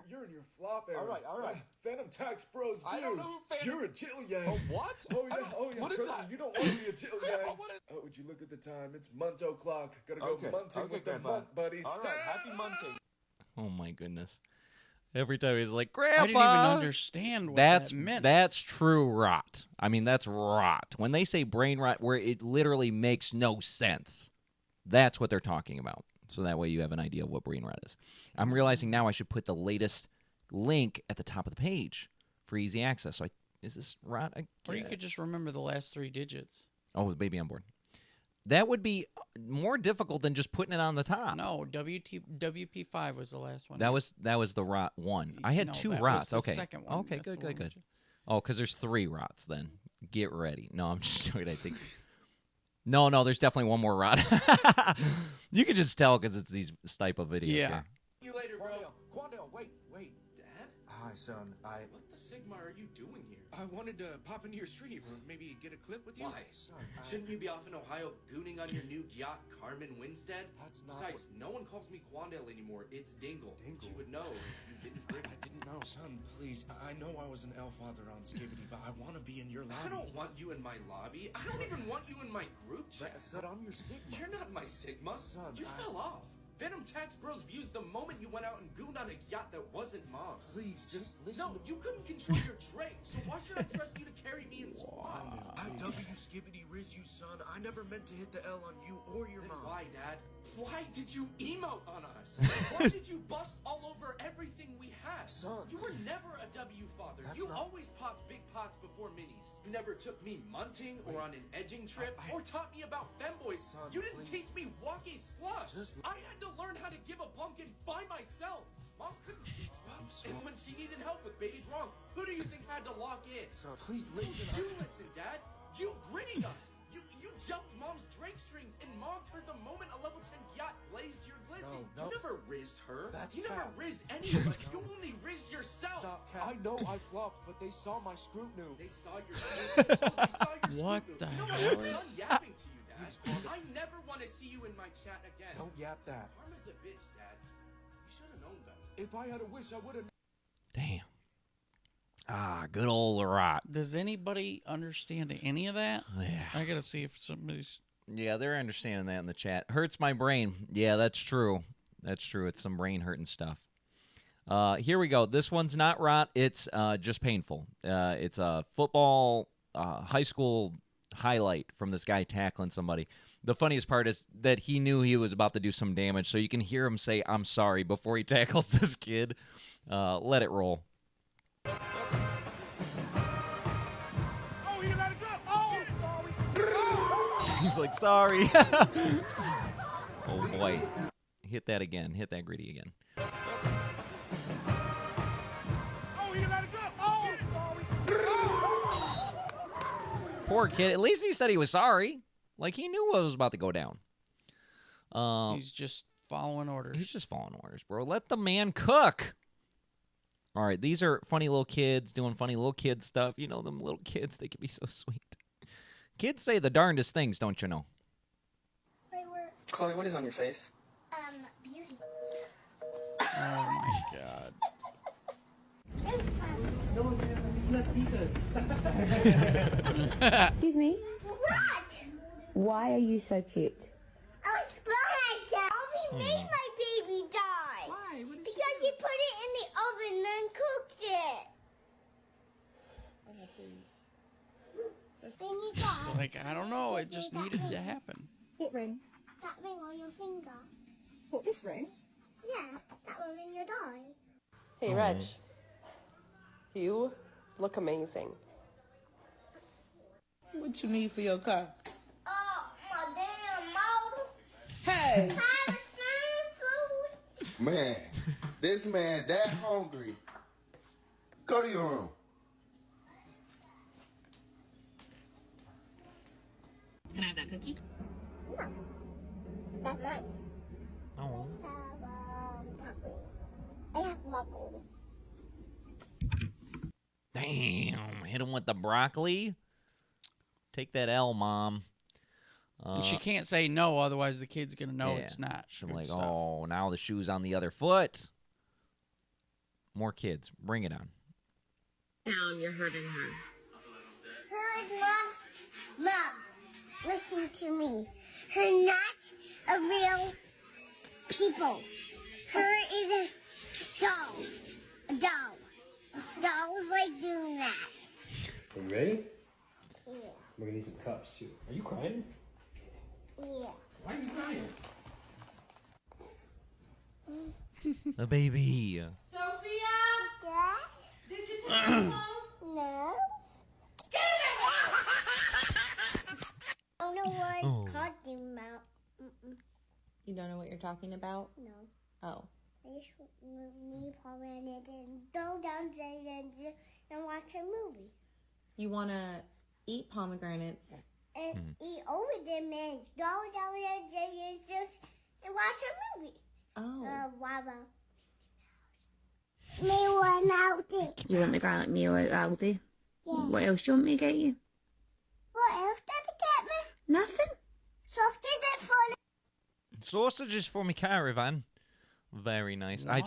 You're in your flop era. All right. Phantom Tax Bros views. I don't know who Phantom- You're a chill yang. Oh, what? Oh yeah. What is Trust that? me, you don't want to be a chill Grandpa, yang. what is- Oh, would you look at the time? It's Munt o'clock. Gotta go Okay. munting Okay, with the Grandpa. munt buddies. All right, happy munting. Oh, my goodness. Every time he's like, Grandpa. I didn't even understand what that meant. That's true rot. I mean, that's rot. When they say brain rot, where it literally makes no sense, that's what they're talking about. So that way you have an idea of what brain rot is. I'm realizing now I should put the latest link at the top of the page for easy access. So is this rot again? Or you could just remember the last 3 digits. Oh, the baby on board. That would be more difficult than just putting it on the top. No, WP5 was the last one. That was the rot one. I had No, 2 that was rots. the Okay. second one. Okay, That's the good. one. Oh, because there's 3 rots then. Get ready. No, I'm just joking. I think. No, there's definitely one more rot. You can just tell because it's these type of videos. Yeah. Here. You later, bro. Quandale, wait, Dad? Hi, son. What the Sigma are you doing here? I wanted to pop into your stream or maybe get a clip with you. Why, son? Shouldn't you be off in Ohio gooning on your new yacht, Carmen Winstead? That's not Besides, no one calls me Quandale anymore. It's Dingle. You would know. You didn't I didn't know, son. Please. I know I was an elf father on Skibbity, but I want to be in your lobby. I don't want you in my lobby. I don't even want you in my group chat. But I'm your Sigma. You're not my Sigma. Son, you fell off. Venom Tax Bros views the moment you went out and gooned on a yacht that wasn't Mom's. Please, just listen. No, you couldn't control your drink, so why should I trust you to carry me in squad? I Skibbity Riz you, son. I never meant to hit the L on you or your Then mom. why, Dad? Why did you emote on us? Why did you bust all over everything we had? Son. You were never a W father. That's You not- always popped big pots before minis. You never took me munting or on an edging trip or taught me about femboys. Son, You didn't please. teach me walk a slush. I had to learn how to give a pumpkin by myself. Mom couldn't teach me. And when she needed help with baby wrong, who do you think had to lock in? Son, please listen. You listen, Dad. You gritted us. You jumped Mom's Drake strings and Mom turned the moment a level 10 yacht glazed your glizzy. No. You never rizzed her. That's you never cap. rizzed any of us. You only rizzed yourself. Stop, Cap. I know I flopped, but they saw my scrutiny. They saw your scrutiny. What the You know hell? what? I'm done yapping to you, Dad. I never want to see you in my chat again. Don't yap that. Karma's a bitch, Dad. You should have known better. If I had a wish, I would have. Damn. Good old Rot. Does anybody understand any of that? Yeah. I gotta see if somebody's. Yeah, they're understanding that in the chat. Hurts my brain. Yeah, that's true. That's true. It's some brain hurting stuff. Here we go. This one's not rot. It's just painful. It's a football high school highlight from this guy tackling somebody. The funniest part is that he knew he was about to do some damage, so you can hear him say, "I'm sorry," before he tackles this kid. Let it roll. Oh, you let it drop. Oh, sorry. He's like, sorry. Oh, boy. Hit that again. Hit that gritty again. Oh, you let it drop. Oh, sorry. Poor kid. At least he said he was sorry. Like, he knew what was about to go down. He's just following orders. He's just following orders, bro. Let the man cook. All right, these are funny little kids doing funny little kid stuff. You know, them little kids, they can be so sweet. Kids say the darndest things, don't you know? Chloe, what is on your face? Beauty. Oh my god. No, it's not pizzas. Excuse me? What? Why are you so cute? I was blind, Dad. Mommy made my baby die. Why? Because she put it in the oven and then cooked it. It's like, I don't know. It just needed to happen. What ring? That ring on your finger. What, this ring? Yeah, that one when you die. Hey, Reg. You look amazing. What you need for your car? Oh, my damn model. Hey! Have food. Man, this man that hungry. Go to your room. Can I have that cookie? No. That's nice. Oh. I have muggles. Damn. Hit him with the broccoli. Take that L, Mom. And she can't say no, otherwise the kid's going to know it's not. She's good like, stuff. oh, now the shoe's on the other foot. More kids. Bring it on. Down, you're hurting her. Her is not. Mom, listen to me. Her not a real people. Her is a doll. A doll. Dolls like doing that. Are you ready? Yeah. We're gonna need some cups too. Are you crying? Yeah. Why are you crying? The baby. Sophia? Dad? Did you take the phone? No. I don't know what I'm talking about. You don't know what you're talking about? No. Oh. I just me, Paul, and go downstairs and watch a movie. You want to eat pomegranates? And eat over there, man. Go downstairs and watch a movie. Oh. Wow. Me one out there. You want the garlic meal at Aldi? Yeah. What else do you want me to get you? What else did it get me? Nothing. Sausage for Sausages for me caravan. Very nice. I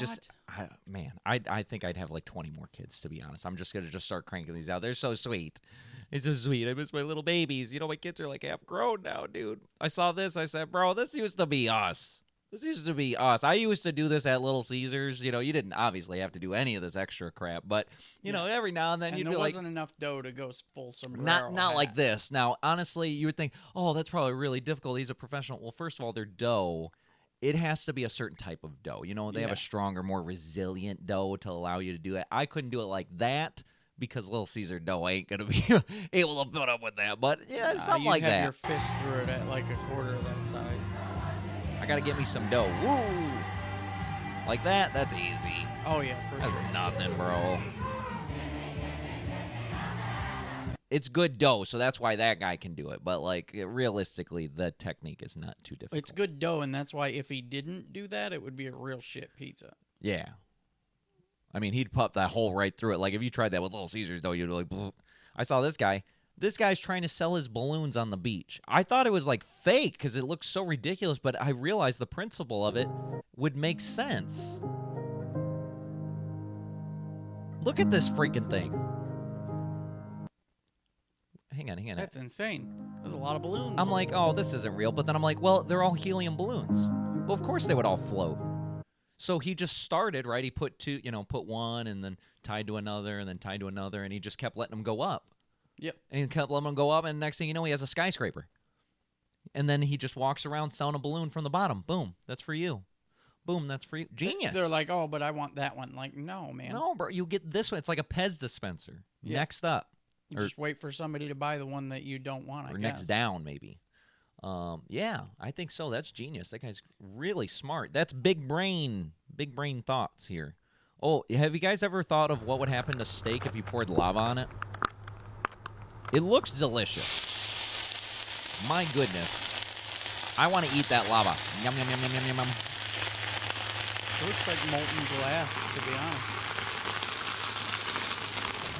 think I'd have like 20 more kids, to be honest. I'm just going to start cranking these out. They're so sweet. It's so sweet. I miss my little babies. You know, my kids are like half grown now, dude. I saw this. I said, bro, this used to be us. This used to be us. I used to do this at Little Caesars. You know, you didn't obviously have to do any of this extra crap, but, you know, every now and then you'd be like... there wasn't enough dough to go full sombrero. Not like this. Now, honestly, you would think, oh, that's probably really difficult. He's a professional. Well, first of all, their dough... It has to be a certain type of dough. You know, they have a stronger, more resilient dough to allow you to do it. I couldn't do it like that because Little Caesar dough ain't going to be able to put up with that. But, yeah, something like that. You have your fist through it at like a quarter of that size. I got to get me some dough. Woo! Like that? That's easy. Oh, yeah, for That's sure. nothing, bro. it's good dough, so that's why that guy can do it. But like realistically, the technique is not too difficult. It's good dough, and that's why if he didn't do that, it would be a real shit pizza. Yeah. I mean, he'd pop that hole right through it. Like if you tried that with Little Caesars dough, you'd be like, "Bleh." I saw this guy. This guy's trying to sell his balloons on the beach. I thought it was like fake because it looks so ridiculous, but I realized the principle of it would make sense. Look at this freaking thing. Hang on. That's insane. There's a lot of balloons. I'm like, oh, this isn't real. But then I'm like, well, they're all helium balloons. Well, of course they would all float. So he just started, right? He put put one and then tied to another and then tied to another, and he just kept letting them go up. Yep. And he kept letting them go up, and next thing you know, he has a skyscraper. And then he just walks around selling a balloon from the bottom. Boom, that's for you. Boom, that's for you. Genius. They're like, oh, but I want that one. Like, no, man. No, bro, you get this one. It's like a Pez dispenser. Yeah. Next up. You just wait for somebody to buy the one that you don't want, I guess. Next down, maybe. Yeah, I think so. That's genius. That guy's really smart. That's big brain thoughts here. Oh, have you guys ever thought of what would happen to steak if you poured lava on it? It looks delicious. My goodness. I want to eat that lava. Yum, yum, yum, yum, yum, yum. It looks like molten glass, to be honest.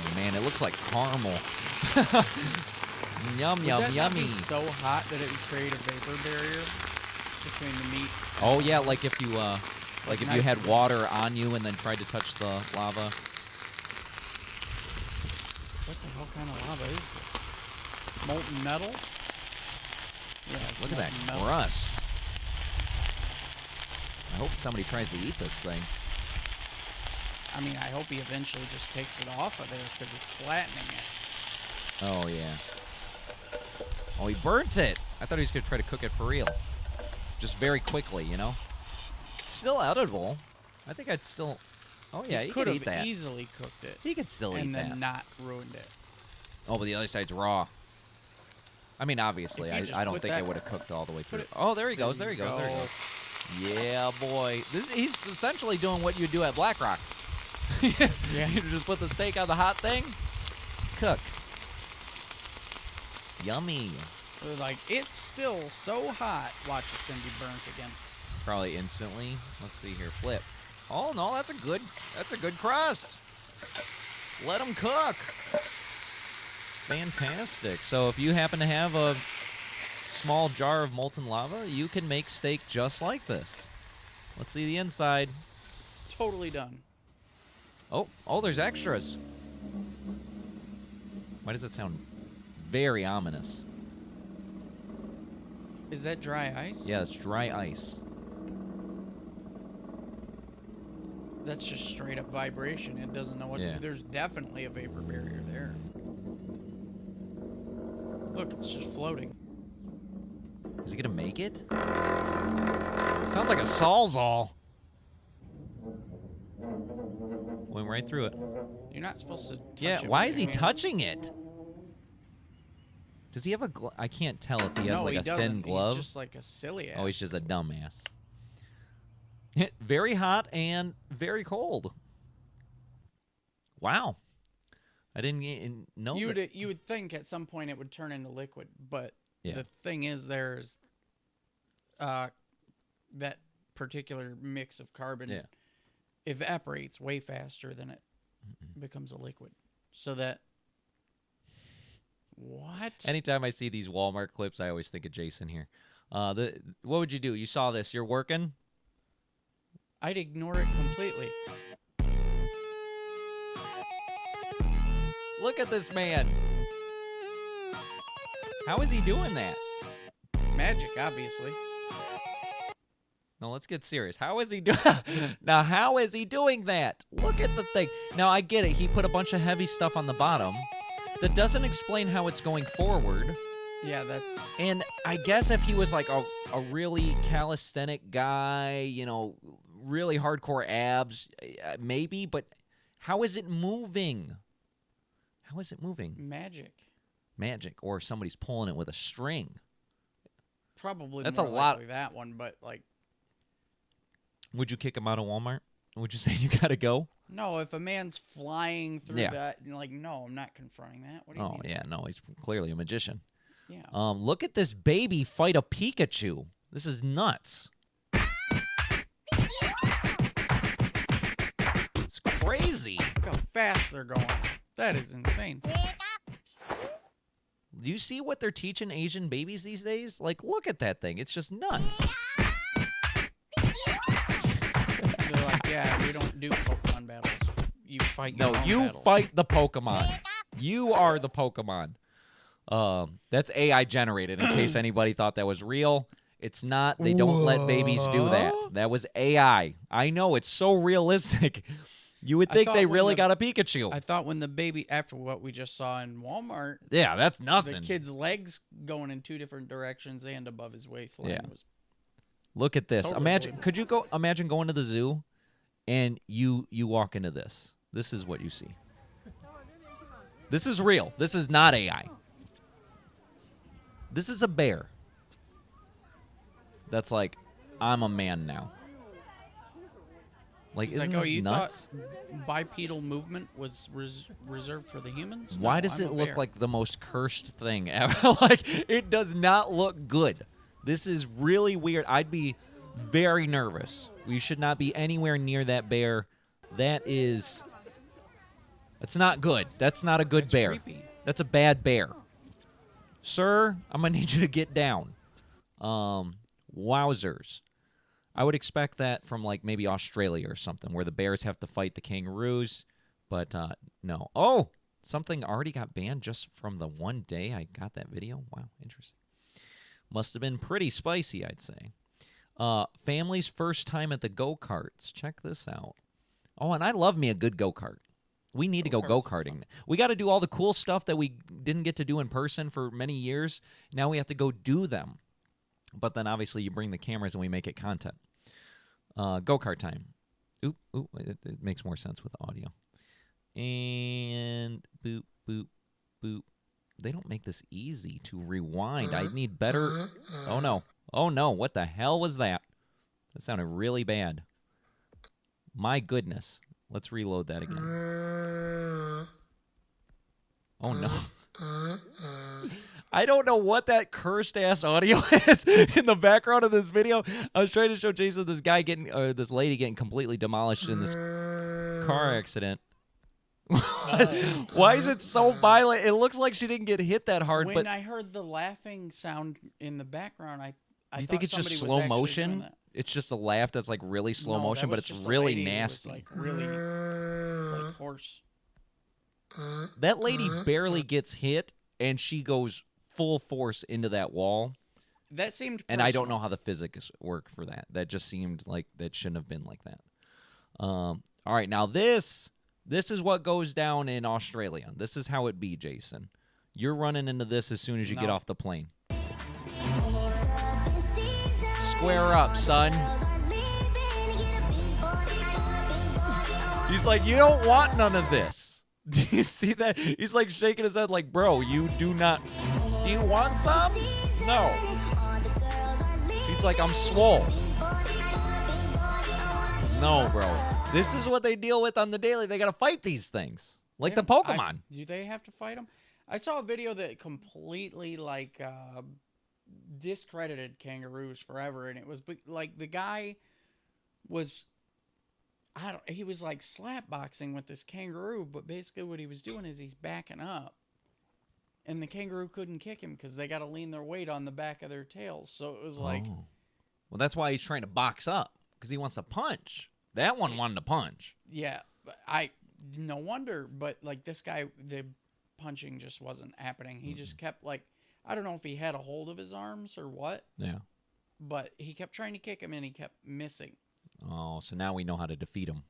Oh, man, it looks like caramel. Yum, Would yum, that not yummy. be so hot that it would create a vapor barrier between the meat? Oh, yeah, like if you had water on you and then tried to touch the lava. What the hell kind of lava is this? Molten metal? Yeah, it's Look at that molten metal. crust. I hope somebody tries to eat this thing. I mean, I hope he eventually just takes it off of there because it's flattening it. Oh, yeah. Oh, he burnt it. I thought he was going to try to cook it for real. Just very quickly, you know? Still edible. I think I'd still... Oh, yeah, he could eat that. Easily cooked it. He could still eat that. And then not ruined it. Oh, but the other side's raw. I mean, obviously, I don't think it would have cooked all the way through. Oh, there he goes. There he goes. There he goes. Yeah, boy. He's essentially doing what you do at Black Rock. Yeah. You just put the steak on the hot thing, cook. Yummy. Like, it's still so hot. Watch, it's going to be burnt again. Probably instantly. Let's see here. Flip. Oh, no, that's a good crust. Let them cook. Fantastic. So if you happen to have a small jar of molten lava, you can make steak just like this. Let's see the inside. Totally done. Oh, there's extras. Why does that sound very ominous? Is that dry ice? Yeah, it's dry ice. That's just straight up vibration. It doesn't know what to do. There's definitely a vapor barrier there. Look, it's just floating. Is he gonna make it? Sounds like a Sawzall. Went right through it. You're not supposed to touch Yeah, it why with is he your hands. touching it? Does he have a glove? I can't tell if he has like a thin glove. He's just like a silly ass. Oh, he's just a dumbass. Very hot and very cold. Wow. I didn't know that. You would think at some point it would turn into liquid, but Yeah. the thing is there's that particular mix of carbon evaporates way faster than it becomes a liquid. So that what? Anytime I see these Walmart clips, I always think of Jason here. What would you do? You saw this. You're working? I'd ignore it completely. Look at this man. How is he doing that? Magic, obviously. No, let's get serious. How is he doing? Now, how is he doing that? Look at the thing. Now, I get it. He put a bunch of heavy stuff on the bottom. That doesn't explain how it's going forward. Yeah, that's... And I guess if he was like a really calisthenic guy, you know, really hardcore abs, maybe, but how is it moving? How is it moving? Magic, or somebody's pulling it with a string. Probably That's more a lot. likely that one, but like... Would you kick him out of Walmart? Would you say you gotta go? No, if a man's flying through Yeah. that, you're like, no, I'm not confronting that. What do you Oh mean? yeah, no, he's clearly a magician. Yeah. Look at this baby fight a Pikachu. This is nuts. It's crazy. Look how fast they're going. That is insane. Do you see what they're teaching Asian babies these days? Like, look at that thing. It's just nuts. They're like, yeah, we don't do Pokemon battles. You fight your No, own you battles. fight the Pokemon. You are the Pokemon. That's AI generated, in case anybody thought that was real. It's not. They don't let babies do that. That was AI. I know, it's so realistic. You would think they really got a Pikachu. I thought when the baby, after what we just saw in Walmart, Yeah, that's nothing. the kid's legs going in 2 different directions and above his waistline Yeah. was Look at this. Totally Imagine. believable. Could you imagine going to the zoo, and you walk into this. This is what you see. This is real. This is not AI. This is a bear. That's like, I'm a man now. Like, He's isn't like, oh, this you nuts? thought bipedal movement was reserved for the humans? Why No, does I'm it a look bear. like the most cursed thing ever? Like, it does not look good. This is really weird. I'd be very nervous. We should not be anywhere near that bear. That's not good. That's not a good bear. creepy. That's a bad bear. Sir, I'm going to need you to get down. Wowzers. I would expect that from, like, maybe Australia or something, where the bears have to fight the kangaroos. But, no. Oh, something already got banned just from the one day I got that video. Wow, interesting. Must have been pretty spicy, I'd say. Family's first time at the go-karts. Check this out. Oh, and I love me a good go-kart. We need to go go-karting. We got to do all the cool stuff that we didn't get to do in person for many years. Now we have to go do them. But then, obviously, you bring the cameras and we make it content. Go-kart time. Oop, it makes more sense with audio. And boop, boop, boop. They don't make this easy to rewind. I need better. Oh, no. Oh, no. What the hell was that? That sounded really bad. My goodness. Let's reload that again. Oh, no. I don't know what that cursed-ass audio is in the background of this video. I was trying to show Jason this guy this lady getting completely demolished in this car accident. Why is it so violent? It looks like she didn't get hit that hard. When But I heard the laughing sound in the background, I do you thought think it's just somebody was slow actually doing motion? that. It's just a laugh that's like really slow No, motion, that but was it's just a really lady who was, nasty. like, really like hoarse. That lady barely gets hit, and she goes full force into that wall. That seemed And I don't personal. know how the physics work for that. That just seemed like that shouldn't have been like that. All right, now this is what goes down in Australia. This is how it be, Jason. You're running into this as soon as you get No. off the plane. Square up, son. He's like, you don't want none of this. Do you see that? He's like shaking his head like, bro, you do not. Do you want some? No. He's like, I'm swole. No, bro. This is what they deal with on the daily. They got to fight these things. Like the Pokemon. Do they have to fight them? I saw a video that completely like discredited kangaroos forever, and it was like the guy was, he was like slap boxing with this kangaroo, but basically what he was doing is he's backing up, and the kangaroo couldn't kick him because they got to lean their weight on the back of their tails. So it was like, Well, that's why he's trying to box up, because he wants to punch. That one wanted to punch. yeah, but no wonder, but like this guy, the punching just wasn't happening. He just kept like, I don't know if he had a hold of his arms or what. Yeah. But he kept trying to kick him and he kept missing. Oh, so now we know how to defeat him.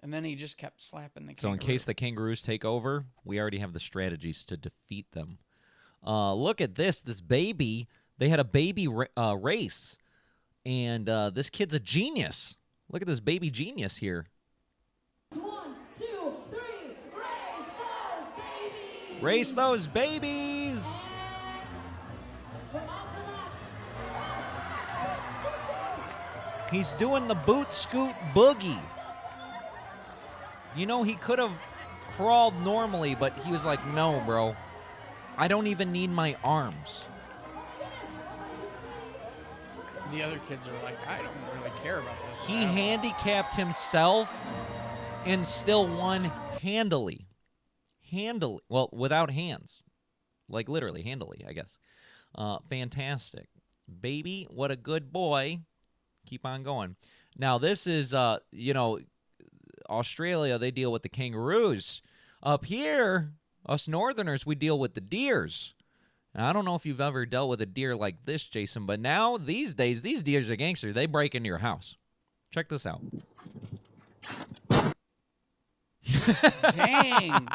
And then he just kept slapping the So in kangaroo. case the kangaroos take over, we already have the strategies to defeat them. Look at this baby. They had a baby race. And this kid's a genius. Look at this baby genius here. 1, 2, 3, race those babies! Race those babies! He's doing the boot scoot boogie. You know, he could have crawled normally, but he was like, no, bro. I don't even need my arms. The other kids are like, I don't really care about this. He handicapped himself and still won handily. Handily. Well, without hands. Like literally, handily, I guess. Fantastic. Baby, what a good boy. Keep on going. Now, this is, you know, Australia, they deal with the kangaroos. Up here, us northerners, we deal with the deers. Now, I don't know if you've ever dealt with a deer like this, Jason, but now, these days, these deers are gangsters. They break into your house. Check this out. Dang.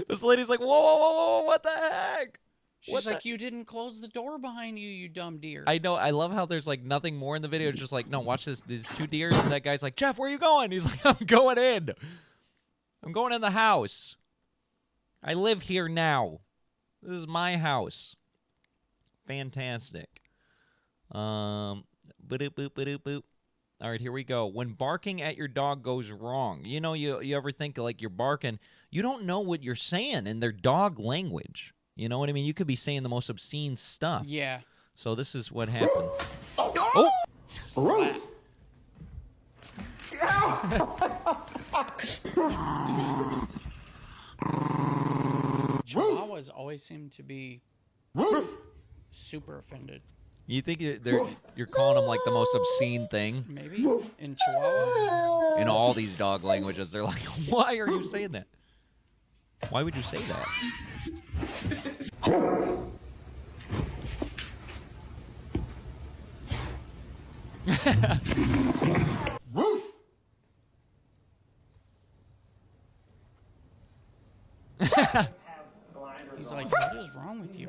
This lady's like, whoa, whoa, whoa, whoa, what the heck? She's like, you didn't close the door behind you, you dumb deer. I know. I love how there's like nothing more in the video. It's just like, no, watch this. These two deers. And that guy's like, Jeff, where are you going? He's like, I'm going in. I'm going in the house. I live here now. This is my house. Fantastic. Boop, boop, boop, boop. All right, here we go. When barking at your dog goes wrong, you know, you ever think like you're barking, you don't know what you're saying in their dog language. You know what I mean? You could be saying the most obscene stuff. Yeah. So this is what happens. Oh! Chihuahuas always seem to be super offended. You think you're calling them like the most obscene thing? Maybe. In Chihuahua? In all these dog languages, they're like, why are you saying that? Why would you say that? He's like, what is wrong with you?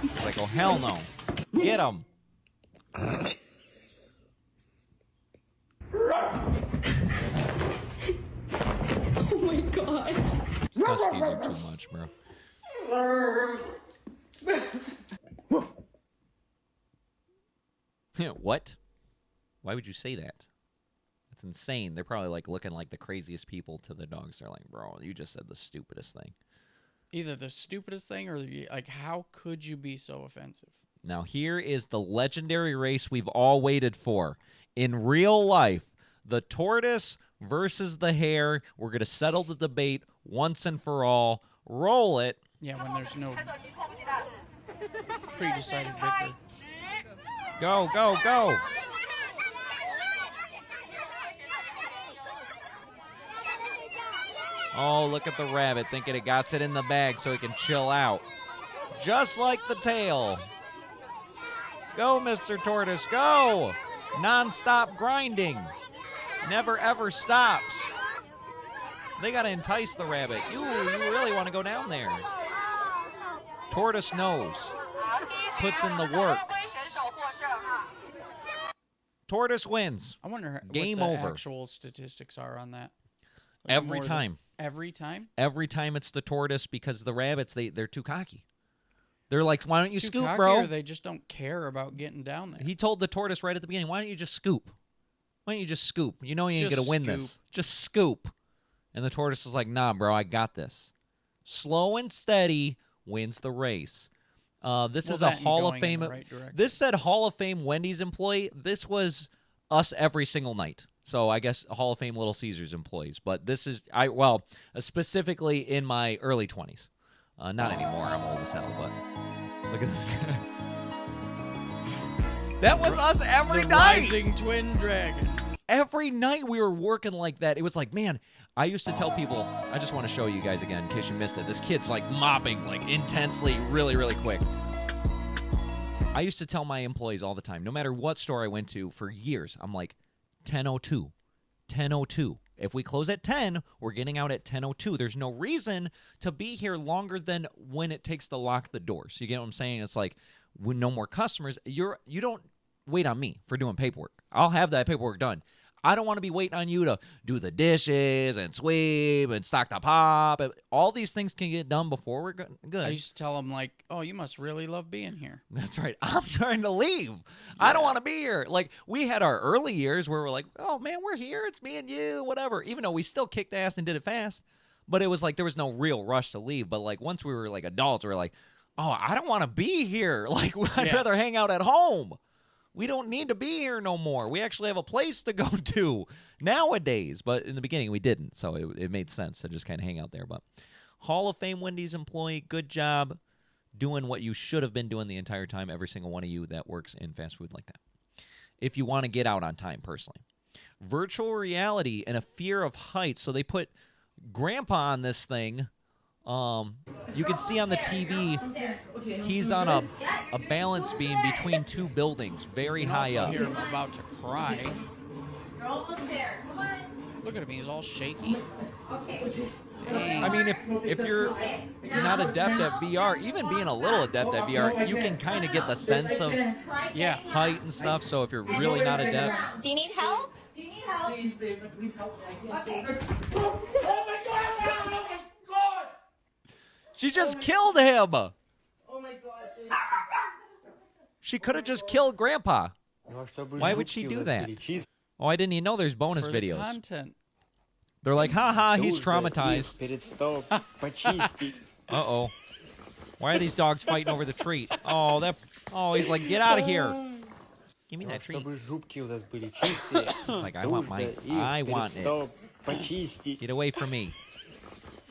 It's like, oh, hell no. Get him. Oh my god. Huskies are too much, bro. What? Why would you say that? That's insane. They're probably like looking like the craziest people to the dogs. They're like, bro, you just said the stupidest thing. Either the stupidest thing or like, how could you be so offensive? Now, here is the legendary race we've all waited for. In real life, the tortoise versus the hare. We're going to settle the debate once and for all. Roll it. Yeah, when there's no pre-decided victor. Go, go, go. Oh, look at the rabbit thinking it got it in the bag so he can chill out. Just like the tail. Go, Mr. Tortoise, go. Non-stop grinding. Never, ever stops. They got to entice the rabbit. You really want to go down there. Tortoise knows. Puts in the work. Tortoise wins. I wonder Game what the over. actual statistics are on that. Like Every time. Every time? Every time it's the tortoise because the rabbits, they're too cocky. They're like, why don't you Too scoop, cocky, bro? or they just don't care about getting down there. He told the tortoise right at the beginning, why don't you just scoop? Why don't you just scoop? You know you ain't going to win this. Just scoop. And the tortoise is like, nah, bro, I got this. Slow and steady wins the race. This is a Hall of Fame. This said Hall of Fame Wendy's employee. This was us every single night. So I guess Hall of Fame Little Caesars employees. But this is, specifically in my early 20s. Not anymore. I'm old as hell, but look at this guy. That was us every night. Rising Twin Dragons. Every night we were working like that. It was like, man, I used to tell people, I just want to show you guys again in case you missed it. This kid's like mopping like intensely, really, really quick. I used to tell my employees all the time, no matter what store I went to for years, I'm like, 10:02, 10:02. If we close at 10, we're getting out at 10:02. There's no reason to be here longer than when it takes to lock the doors. You get what I'm saying? It's like, when no more customers, you don't wait on me for doing paperwork. I'll have that paperwork done. I don't want to be waiting on you to do the dishes and sweep and stock the pop. All these things can get done before we're good. I used to tell him, like, oh, you must really love being here. That's right. I'm trying to leave. I don't want to be here. Like, we had our early years where we're like, oh, man, we're here. It's me and you, whatever. Even though we still kicked ass and did it fast. But it was like there was no real rush to leave. But, like, once we were, like, adults, we were like, oh, I don't want to be here. Like, I'd rather hang out at home. We don't need to be here no more. We actually have a place to go to nowadays. But in the beginning, we didn't. So it made sense to just kind of hang out there. But Hall of Fame Wendy's employee, good job doing what you should have been doing the entire time, every single one of you that works in fast food like that. If you want to get out on time, personally. Virtual reality and a fear of heights. So they put Grandpa on this thing. You can see on the TV, he's on a balance beam between two buildings, very high up. I hear him about to cry. You're almost there. Come on. Look at him, he's all shaky. Okay. Dang. I mean, if you're not adept at VR, even being a little adept at VR, you can kind of get the sense of height and stuff. So if you're really not adept, Do you need help? Do you need help? Please, babe, please help me. Okay. Oh my God! Oh my God! she just killed him. Oh my God! She could have just killed Grandpa. Why would she do that? Oh, I didn't even know there's bonus For videos. The content. They're like, haha, he's traumatized. Uh-oh. Why are these dogs fighting over the treat? Oh, he's like, get out of here. Give me that treat. It's like, I want it. Get away from me.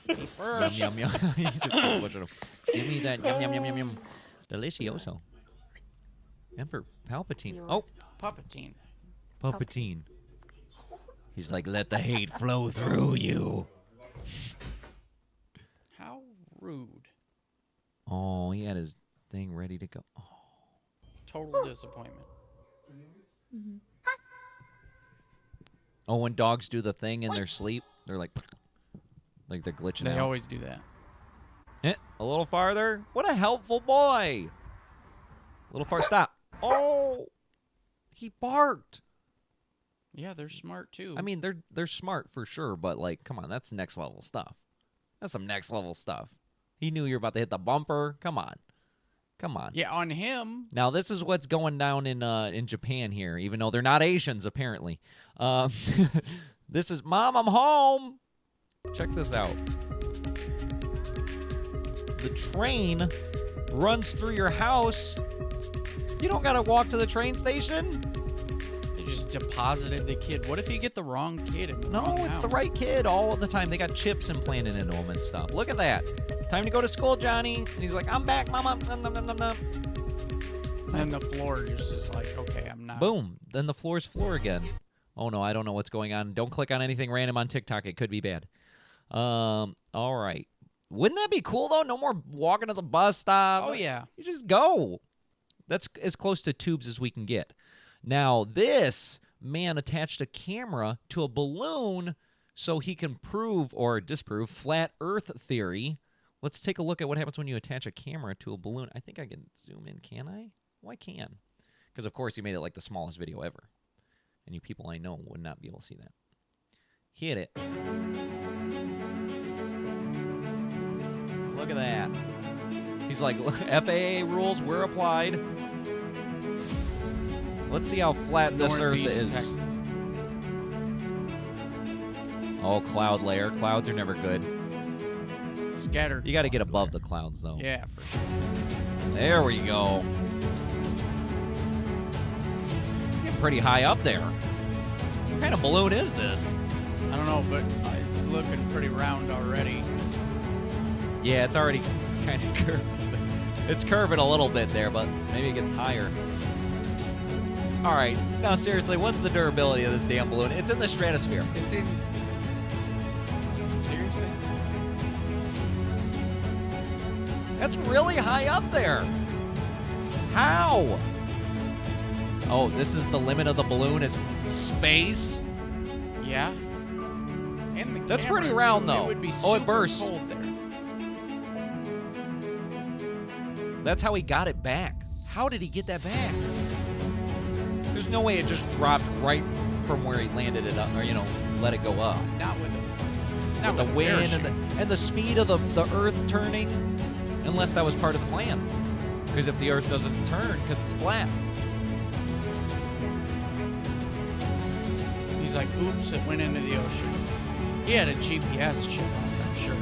Yum, yum, yum. He just keeps pushing him. Give me that. Yum, yum, yum, yum, yum. Delicioso. Emperor Palpatine. Oh. Palpatine. Palpatine. He's like, let the hate flow through you. How rude. Oh, he had his thing ready to go. Oh. Total disappointment. Oh, when dogs do the thing in their sleep, they're like they're glitching out. They always do that. A little farther. What a helpful boy. A little far. Stop. Oh, he barked. Yeah, they're smart too. I mean, they're smart for sure, but like, come on, that's next level stuff. That's some next level stuff. He knew you were about to hit the bumper. Come on. Yeah, on him. Now this is what's going down in Japan here, even though they're not Asians apparently. This is Mom, I'm home. Check this out. The train runs through your house. You don't gotta walk to the train station. They just deposited the kid. What if you get the wrong kid? No, it's the right kid all the time. They got chips implanted into them and stuff. Look at that. Time to go to school, Johnny. And he's like, I'm back, Mama. Nom, nom, nom, nom, nom. And the floor just is like, okay, I'm not. Boom. Then the floor's floor again. Oh, no, I don't know what's going on. Don't click on anything random on TikTok. It could be bad. All right. Wouldn't that be cool, though? No more walking to the bus stop. Oh, yeah. You just go. That's as close to tubes as we can get. Now, this man attached a camera to a balloon so he can prove or disprove flat Earth theory. Let's take a look at what happens when you attach a camera to a balloon. I think I can zoom in, can I? Well, I can. Because, of course, he made it like the smallest video ever. And you people I know would not be able to see that. Hit it. Look at that. He's like, FAA rules were applied. Let's see how flat this Earth is. Texas. Oh, cloud layer. Clouds are never good. Scattered. You got to get above the clouds, though. Yeah, for sure. There we go. Getting pretty high up there. What kind of balloon is this? I don't know, but it's looking pretty round already. Yeah, it's already kind of curved. It's curving a little bit there, but maybe it gets higher. All right. Now, seriously, what's the durability of this damn balloon? It's in the stratosphere. It's in... Seriously? That's really high up there. How? Oh, this is the limit of the balloon is space? Yeah. And the That's camera, pretty round, too. though. It would be Oh, it super burst. cold there. That's how he got it back. How did he get that back? There's no way it just dropped right from where he landed it up, or let it go up. Not with The wind and the speed of the Earth turning, unless that was part of the plan. Because if the Earth doesn't turn, because it's flat. He's like, oops, it went into the ocean. He had a GPS chip on it, I'm sure.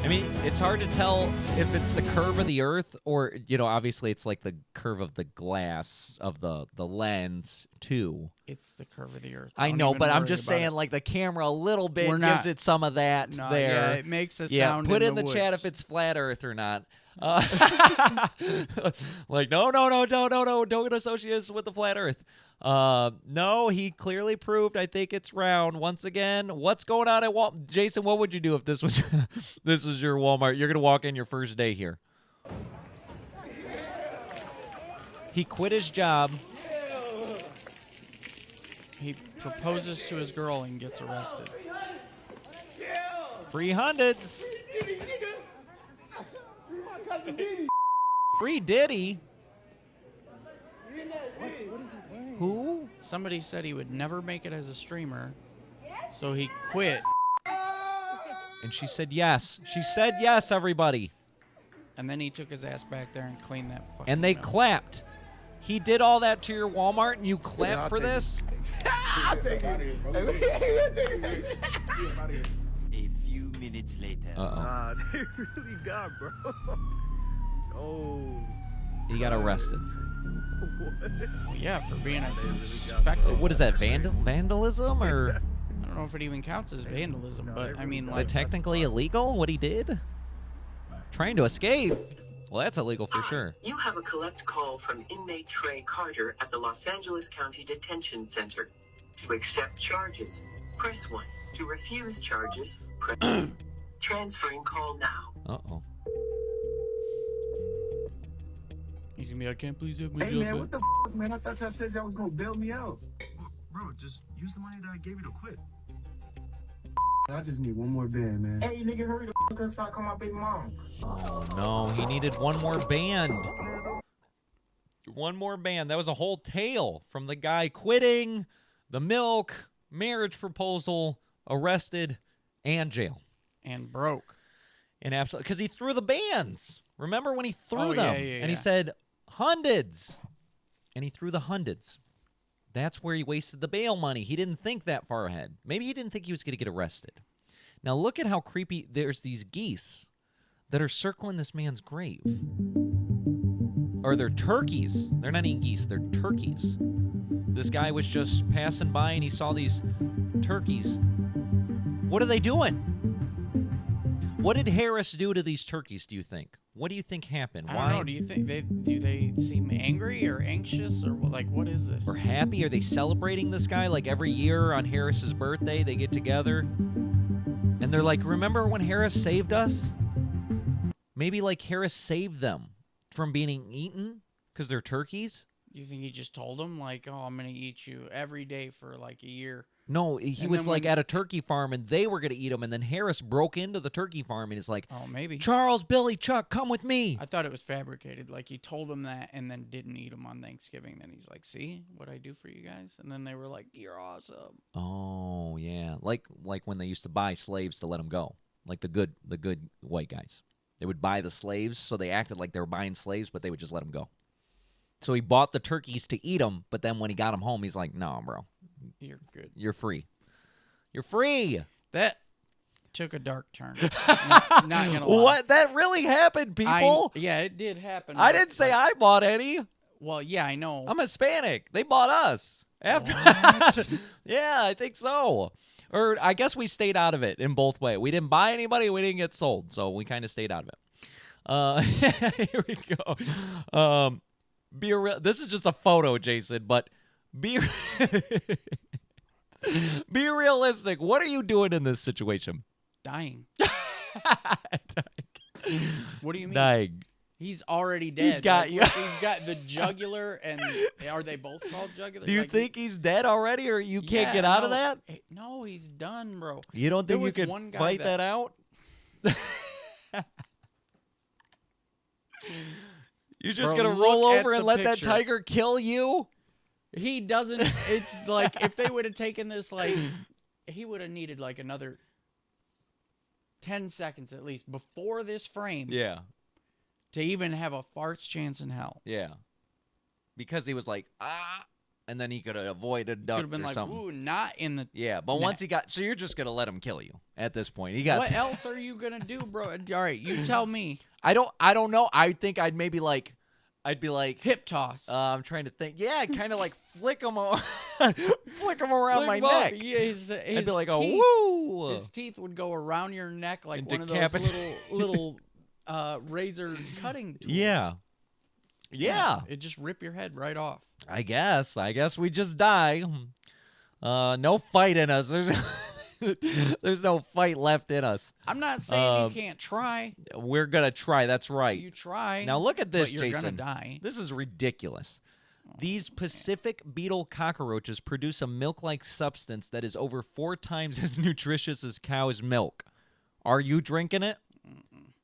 I mean, it's hard to tell if it's the curve of the Earth or, obviously it's like the curve of the glass of the lens, too. It's the curve of the Earth. I know, but I'm just saying, like, the camera a little bit gives it some of that there. Yeah, it makes a sound put in the woods. chat if it's flat Earth or not. Like, no, don't associate us with the flat Earth. No, he clearly proved. I think it's round once again. What's going on at Walmart? Jason, what would you do if this was this was your Walmart? You're gonna walk in your first day here. He quit his job. He proposes to his girl and gets arrested. Free hundreds. Free Diddy. Who? Somebody said he would never make it as a streamer, so he quit. And she said yes. She said yes, everybody. And then he took his ass back there and cleaned that fucking And they up. clapped. He did all that to your Walmart and you clapped for this? I'll take it. A few minutes later. Uh-oh. They really got, bro. Oh. He got arrested. Well, yeah, for being a spectacle. What is that, vandalism or? I don't know if it even counts as vandalism, but I mean, Is like, it technically illegal what he did? Trying to escape. Well, that's illegal for sure. You have a collect call from inmate Trey Carter at the Los Angeles County Detention Center. To accept charges, press 1. To refuse charges, press transferring call now. Uh-oh. he's gonna be like, "Can't please have my Hey job man, back." what the f, man? I thought y'all said y'all was gonna bail me out. Bro, just use the money that I gave you to quit. I just need one more band, man. Hey, nigga, hurry the f up so I call my baby mom. Oh, no. He needed one more band. One more band. That was a whole tale from the guy quitting, the milk, marriage proposal, arrested, and jail. And broke. And absolutely, because he threw the bands. Remember when he threw them? Yeah. And he said, hundreds. And he threw the hundreds. That's where he wasted the bail money. He didn't think that far ahead. Maybe he didn't think he was going to get arrested. Now look at how creepy. There's these geese that are circling this man's grave. Or they're turkeys. They're not even geese. They're turkeys. This guy was just passing by and he saw these turkeys. What are they doing? What did Harris do to these turkeys, do you think? What do you think happened? I don't know. Do you think do they seem angry or anxious or what is this? Or happy? Are they celebrating this guy? Like every year on Harris's birthday, they get together and they're like, remember when Harris saved us? Maybe like Harris saved them from being eaten because they're turkeys? You think he just told them, like, oh, I'm going to eat you every day for like a year? No, he was like at a turkey farm and they were going to eat him. And then Harris broke into the turkey farm and is like, oh, maybe. Charles, Billy, Chuck, come with me. I thought it was fabricated. Like he told them that and then didn't eat them on Thanksgiving. Then he's like, see what I do for you guys? And then they were like, you're awesome. Oh, yeah. Like when they used to buy slaves to let them go. Like the good white guys. They would buy the slaves, so they acted like they were buying slaves, but they would just let them go. So he bought the turkeys to eat them, but then when he got them home, he's like, no, bro. You're good. You're free. You're free. That took a dark turn. Not gonna lie. What? That really happened, people? Yeah, it did happen. I didn't say I bought any. Well, yeah, I know. I'm Hispanic. They bought us. After yeah, I think so. Or I guess we stayed out of it in both ways. We didn't buy anybody. We didn't get sold. So we kind of stayed out of it. Here we go. This is just a photo, Jason, but be realistic. What are you doing in this situation? Dying. What do you mean? Dying. He's already dead. He's got he's got the jugular, and are they both called jugular? Do you think he's dead already, or you can't get out of that? No, he's done, bro. You don't think you could fight that out? You're just going to roll over and let that tiger kill you? He doesn't. It's like if they would have taken this, like, he would have needed like another 10 seconds at least before this frame. Yeah. To even have a fart's chance in hell. Yeah. Because he was like, and then he could have avoided duck Could have been or like, something. ooh, not in the. Yeah, but once he got, so you're just gonna let him kill you at this point. He got. What else are you gonna do, bro? All right, you tell me. I don't know. I think I'd be like hip toss. I'm trying to think. Yeah, kind of like flick him around my neck. Yeah, his I'd be like, teeth, oh, woo. His teeth would go around your neck like And one of those little razor cutting tools. Yeah. Yeah. It'd just rip your head right off. I guess we just die. No fight in us. There's no fight left in us. I'm not saying you can't try. We're gonna try. That's right. You try. Now look at this, but you're Jason. gonna die. This is ridiculous. These Pacific beetle cockroaches produce a milk-like substance that is over 4 times as nutritious as cow's milk. Are you drinking it?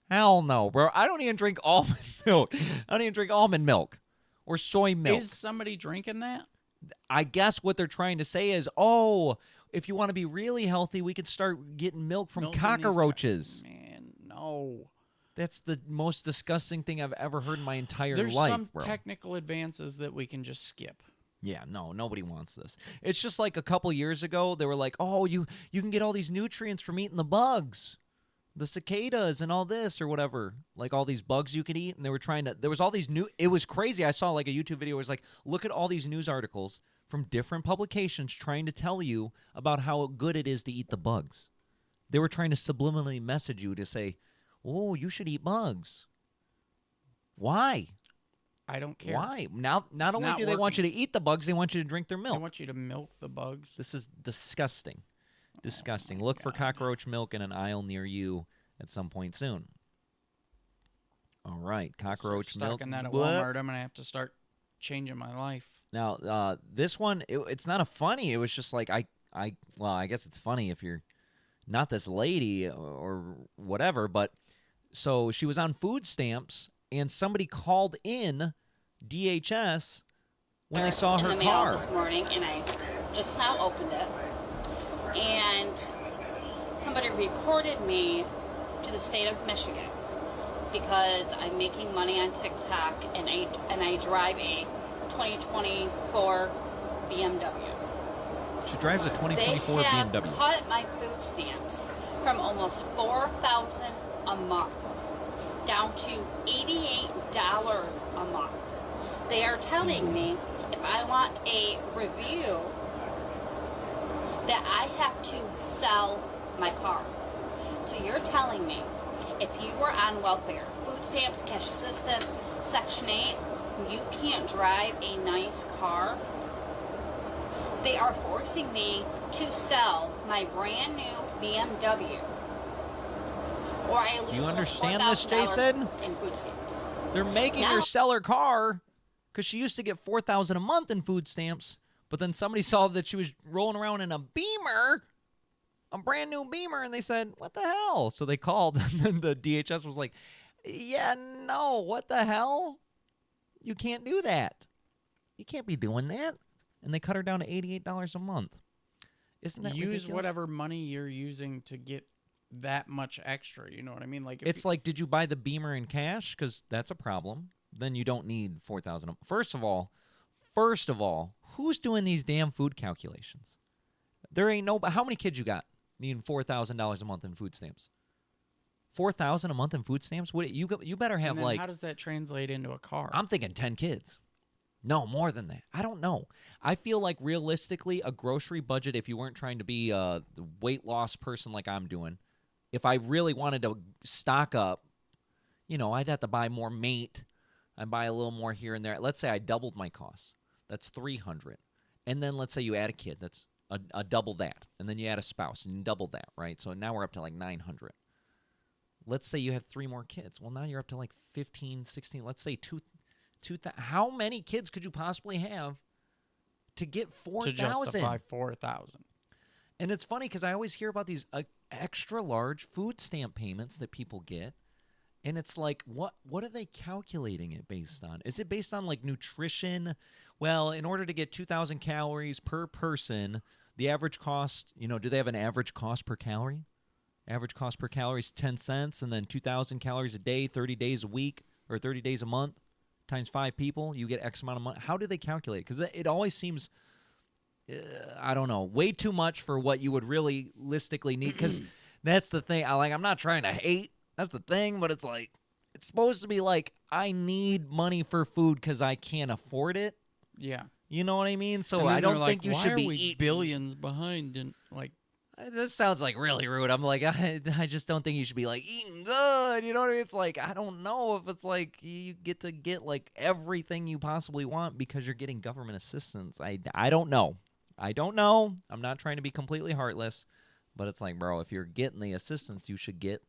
Hell no, bro. I don't even drink almond milk. I don't even drink almond milk or soy milk. Is somebody drinking that? I guess what they're trying to say is, oh, if you want to be really healthy, we could start getting milk from cockroaches. Man, no. That's the most disgusting thing I've ever heard in my entire There's life, some bro. technical advances that we can just skip. Yeah, no, nobody wants this. It's just like a couple years ago, they were like, oh, you can get all these nutrients from eating the bugs. The cicadas and all this or whatever, like all these bugs you could eat. And they were trying to, there was all these new, it was crazy. I saw like a YouTube video where it was like, look at all these news articles from different publications trying to tell you about how good it is to eat the bugs. They were trying to subliminally message you to say, oh, you should eat bugs. Why? I don't care. Why? Not only do they want you to eat the bugs, they want you to drink their milk. They want you to milk the bugs. This is disgusting. Disgusting. Look for cockroach milk in an aisle near you at some point soon. All right, cockroach milk. Stuck in that at Walmart, I'm gonna have to start changing my life. Now, this one, it's not a funny. It was just like well, I guess it's funny if you're not this lady or whatever. But so she was on food stamps, and somebody called in DHS when they saw her in the mail car this morning, and I just now opened it. And somebody reported me to the state of Michigan because I'm making money on TikTok and I drive a 2024 BMW. She drives a 2024 they have BMW. cut my food stamps from almost $4,000 a month down to $88 a month. They are telling me if I want a review that I have to sell my car. So you're telling me if you were on welfare, food stamps, cash assistance, Section 8, you can't drive a nice car? They are forcing me to sell my brand new BMW. Or I lose You almost understand this, $4,000 Jason? in food stamps. They're making her sell her car because she used to get $4,000 a month in food stamps. But then somebody saw that she was rolling around in a Beamer, a brand new Beamer, and they said, what the hell? So they called, and then the DHS was like, yeah, no, what the hell? You can't do that. You can't be doing that. And they cut her down to $88 a month. Isn't that Use ridiculous? whatever money you're using to get that much extra. You know what I mean? Like It's like, did you buy the Beamer in cash? Because that's a problem. Then you don't need $4,000. First of all, who's doing these damn food calculations? There ain't no. How many kids you got needing $4,000 a month in food stamps? $4,000 a month in food stamps? What you better have and then like. how does that translate into a car? I'm thinking 10 kids. No, more than that. I don't know. I feel like realistically, a grocery budget, if you weren't trying to be a weight loss person like I'm doing, if I really wanted to stock up, I'd have to buy more meat. I'd buy a little more here and there. Let's say I doubled my costs. That's $300. And then let's say you add a kid. That's a double that. And then you add a spouse and you double that, right? So now we're up to like $900. Let's say you have 3 more kids. Well, now you're up to like 15, 16. Let's say 2,000. How many kids could you possibly have to get 4,000? To justify 4,000. And it's funny because I always hear about these extra large food stamp payments that people get. And it's like, what are they calculating it based on? Is it based on like nutrition? Well, in order to get 2,000 calories per person, the average cost, do they have an average cost per calorie? Average cost per calorie is 10 cents, and then 2,000 calories a day, 30 days a week, or 30 days a month, times 5 people, you get X amount of money. How do they calculate it? Because it always seems, I don't know, way too much for what you would realistically need. Because that's the thing. I'm not trying to hate. That's the thing, but it's like, it's supposed to be like, I need money for food because I can't afford it. Yeah. You know what I mean? So And then I don't they're think like, you should why be are we eating. billions behind and like. This sounds like really rude. I'm like, I just don't think you should be like eating good. You know what I mean? It's like, I don't know if it's like you get to get like everything you possibly want because you're getting government assistance. I don't know. I don't know. I'm not trying to be completely heartless, but it's like, bro, if you're getting the assistance, you should get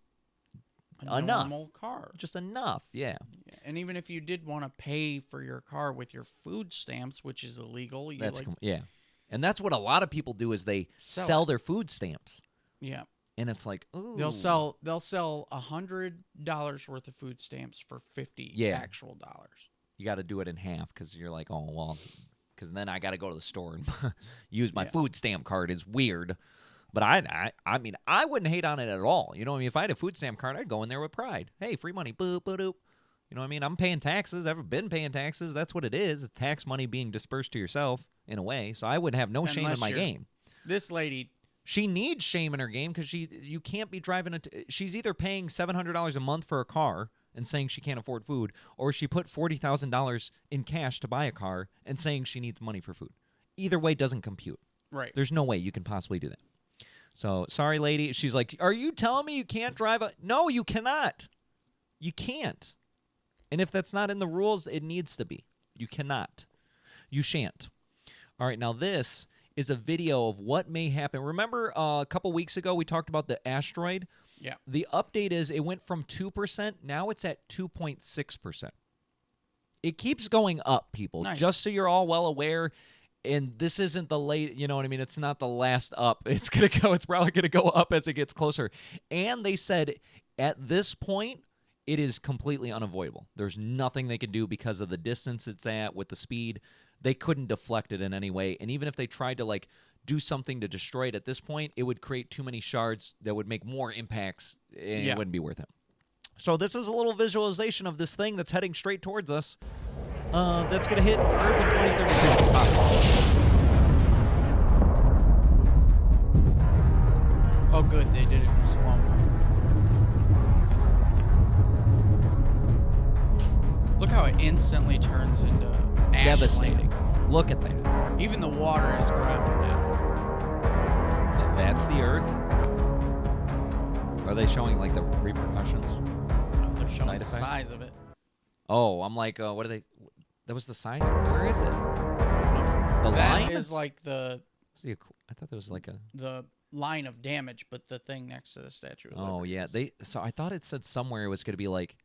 a enough. normal car. Just enough, yeah. And even if you did want to pay for your car with your food stamps, which is illegal, you That's like, yeah. And that's what a lot of people do is they sell their food stamps. Yeah. And it's like, ooh. They'll sell $100 worth of food stamps for 50 actual dollars. You got to do it in half because you're like, oh, well, because then I got to go to the store and use my food stamp card. It's weird. But I mean, I wouldn't hate on it at all. You know what I mean? If I had a food stamp card, I'd go in there with pride. Hey, free money. Boop, boop, boop. You know what I mean? I'm paying taxes. I've been paying taxes. That's what it is. It's tax money being dispersed to yourself in a way. So I would have no shame in my game. This lady, she needs shame in her game because you can't be driving she's either paying $700 a month for a car and saying she can't afford food, or she put $40,000 in cash to buy a car and saying she needs money for food. Either way doesn't compute. Right. There's no way you can possibly do that. So, sorry, lady. She's like, are you telling me you can't drive a... No, you cannot. You can't. And if that's not in the rules, it needs to be. You cannot. You shan't. All right, now this is a video of what may happen. Remember a couple weeks ago we talked about the asteroid? Yeah. The update is it went from 2%. Now it's at 2.6%. It keeps going up, people. Nice. Just so you're all well aware. And this isn't the late, you know what I mean? It's not the last up. It's probably going to go up as it gets closer. And they said at this point, it is completely unavoidable. There's nothing they can do because of the distance it's at with the speed. They couldn't deflect it in any way. And even if they tried to like do something to destroy it at this point, it would create too many shards that would make more impacts, and it wouldn't be worth it. So this is a little visualization of this thing that's heading straight towards us. That's going to hit Earth in 2032. Oh, good. They did it in slow-mo. Look how it instantly turns into ash. Devastating. Look at that. Even the water is ground now. That's the Earth. Are they showing like the repercussions? No, they're showing Side the effects? size of it. Oh, I'm like, what are they? That was the size? Where is it? The That line? is like the... I thought there was like a... The line of damage, but the thing next to the Statue of Oh, Liberty yeah. is- So I thought it said somewhere it was going to be like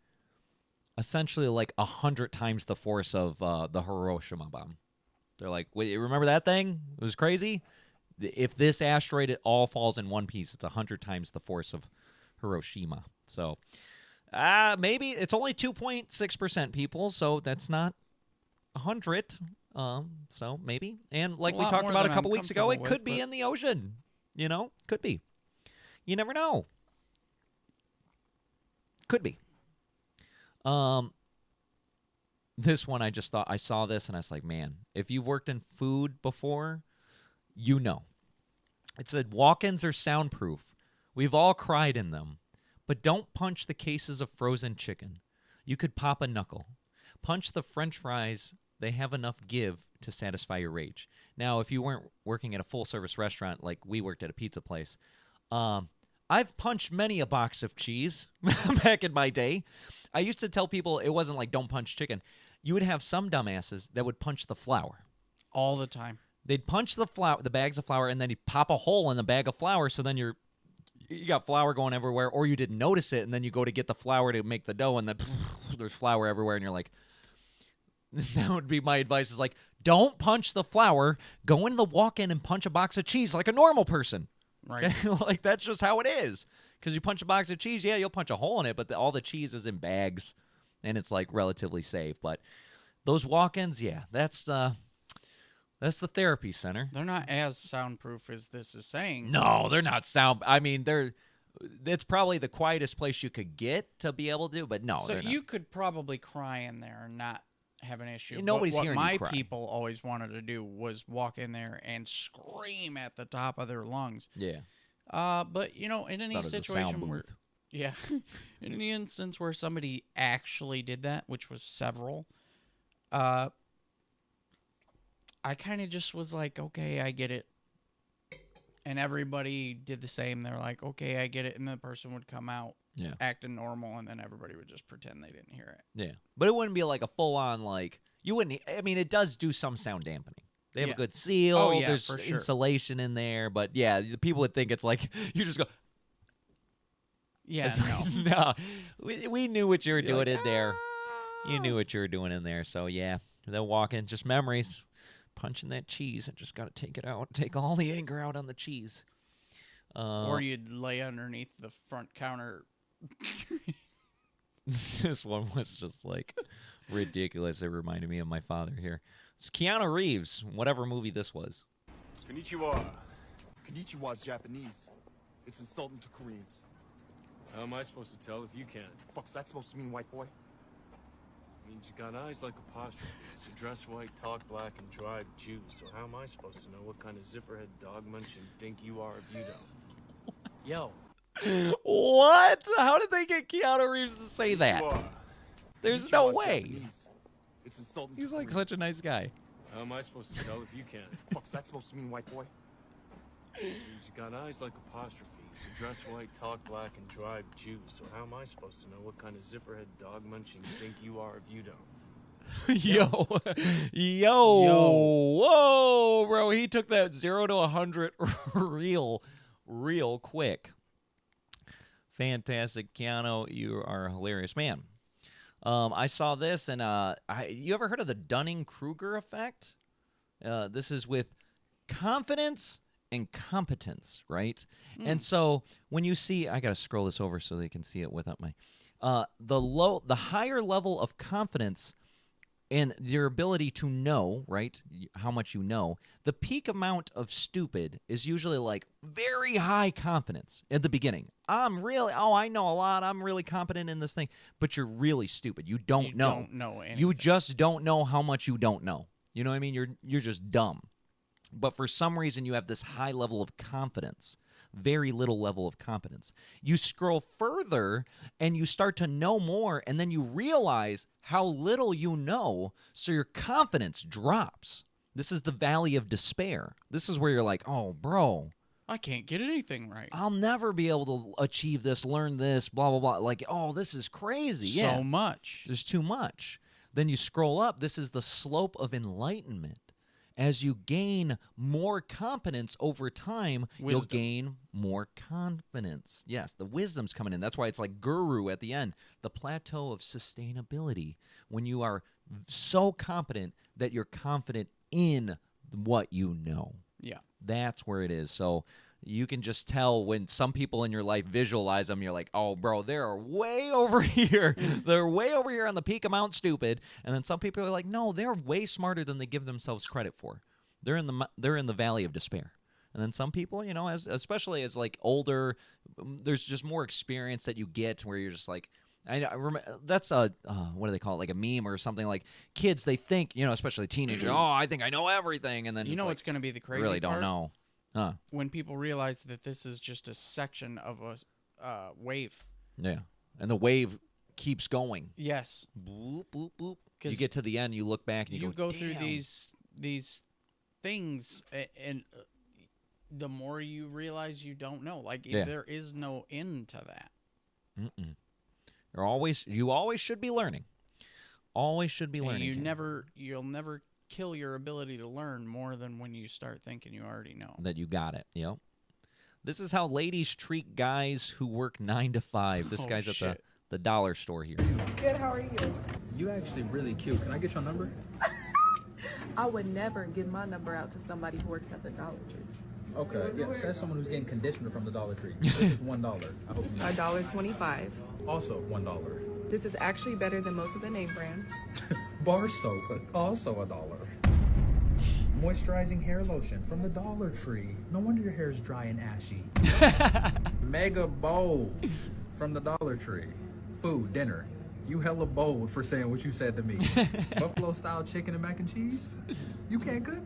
essentially like 100 times the force of the Hiroshima bomb. They're like, wait, remember that thing? It was crazy. If this asteroid it all falls in one piece, it's 100 times the force of Hiroshima. So maybe it's only 2.6% people, so that's not 100. So maybe. And like we lot talked more about a than couple I'm weeks ago, it comfortable could be with, in the ocean. You know, could be. You never know. Could be. This one I just thought I saw this and I was like, man, if you've worked in food before, you know. It said walk-ins are soundproof. We've all cried in them. But don't punch the cases of frozen chicken. You could pop a knuckle. Punch the French fries. They have enough give to satisfy your rage. Now, if you weren't working at a full-service restaurant like we worked at a pizza place, I've punched many a box of cheese back in my day. I used to tell people it wasn't like don't punch chicken. You would have some dumbasses that would punch the flour. All the time. They'd punch the bags of flour, and then you'd pop a hole in the bag of flour, so then you got flour going everywhere, or you didn't notice it, and then you go to get the flour to make the dough, and then there's flour everywhere, and you're like, that would be my advice is like, don't punch the flour. Go into the walk-in and punch a box of cheese like a normal person. Right. Like, that's just how it is. Because you punch a box of cheese, yeah, you'll punch a hole in it, but all the cheese is in bags, and it's, like, relatively safe. But those walk-ins, yeah, that's the therapy center. They're not as soundproof as this is saying. No, they're not sound. I mean, it's probably the quietest place you could get to be able to do, but no, So they're not. you could probably cry in there and not have an issue. Nobody's what hearing you my cry. people always wanted to do was walk in there and scream at the top of their lungs. Yeah. But in any Thought it was a sound situation where, booth. yeah, in any instance where somebody actually did that, which was several, I kind of just was like, okay, I get it. And everybody did the same. They're like, okay, I get it. And the person would come out acting normal, and then everybody would just pretend they didn't hear it. Yeah. But it wouldn't be like a full-on, like, you wouldn't, I mean, it does do some sound dampening. They have a good seal. Oh, yeah, There's for sure. insulation in there. But, yeah, the people would think it's like, you just go. Yeah, No. We knew what you were You're doing like, in there. You knew what you were doing in there. So, yeah, they'll walk in. Just memories. Punching that cheese. I just got to take it out. Take all the anger out on the cheese. Or you'd lay underneath the front counter. This one was just, like, ridiculous. It reminded me of my father here. It's Keanu Reeves, whatever movie this was. Konnichiwa. Konnichiwa is Japanese. It's insulting to Koreans. How am I supposed to tell if you can't? Fuck's that supposed to mean, white boy? Means you got eyes like apostrophes. You dress white, talk black, and drive Jews. So how am I supposed to know what kind of zipperhead dog munching think you are if you don't? Yo. What? How did they get Keanu Reeves to say that? There's no Konnichiwa is way. Japanese. It's insulting He's to like Koreans. such a nice guy. How am I supposed to tell if you can't? Fuck's that supposed to mean, white boy? Means you got eyes like apostrophes. You dress white, talk black, and drive Jews. So how am I supposed to know what kind of zipperhead dog munching think you are if you don't? Yo, whoa, bro! He took that 0 to 100 real quick. Fantastic, Keanu. You are a hilarious man. I saw this, and you ever heard of the Dunning-Kruger effect? This is with confidence and competence, right? And so when you see, I gotta scroll this over so they can see it without my the higher level of confidence and your ability to know, right, how much you know, the peak amount of stupid is usually like very high confidence at the beginning. I know a lot. I'm really competent in this thing. But you're really stupid. You don't know. Don't know anything. You just don't know how much you don't know. You know what I mean? You're just dumb. But for some reason, you have this high level of confidence. Very little level of competence. You scroll further and you start to know more, and then you realize how little you know, so your confidence drops. This is the valley of despair. This is where you're like, oh, bro, I can't get anything right. I'll never be able to achieve this, learn this, blah, blah, blah. Like, oh, this is crazy. So much. There's too much. Then you scroll up. This is the slope of enlightenment. As you gain more competence over time, you'll gain more confidence. Yes, the wisdom's coming in. That's why it's like guru at the end. The plateau of sustainability. When you are so competent that you're confident in what you know. Yeah. That's where it is. So you can just tell when some people in your life visualize them, you're like, oh, bro, they're way over here. They're way over here on the peak amount stupid. And then some people are like, no, they're way smarter than they give themselves credit for. They're in the valley of despair. And then some people, you know, especially as like older, there's just more experience that you get where you're just like, I remember that's what do they call it? Like a meme or something. Like kids, they think, you know, especially teenagers, oh, I think I know everything. And then you know like, what's going to be the crazy really part? don't know. Huh. When people realize that this is just a section of a wave. Yeah. And the wave keeps going. Yes. Boop, boop, boop. You get to the end, you look back, and you go Damn. through these things, and the more you realize you don't know, like there is no end to that. Mm-mm. You always should be learning. Always should be learning. You'll never kill your ability to learn more than when you start thinking you already know. That you got it. Yep. This is how ladies treat guys who work 9 to 5. This guy's at the dollar store here. Good, how are you? You actually really cute. Can I get your number? I would never give my number out to somebody who works at the Dollar Tree. Okay, yeah, says someone who's getting conditioner from the Dollar Tree. This is $1. I hope you $1.25. Also $1. This is actually better than most of the name brands. Bar soap, also $1. Moisturizing hair lotion from the Dollar Tree. No wonder your hair is dry and ashy. Mega bowls from the Dollar Tree. Food, dinner. You hella bold for saying what you said to me. Buffalo style chicken and mac and cheese? You can't cook?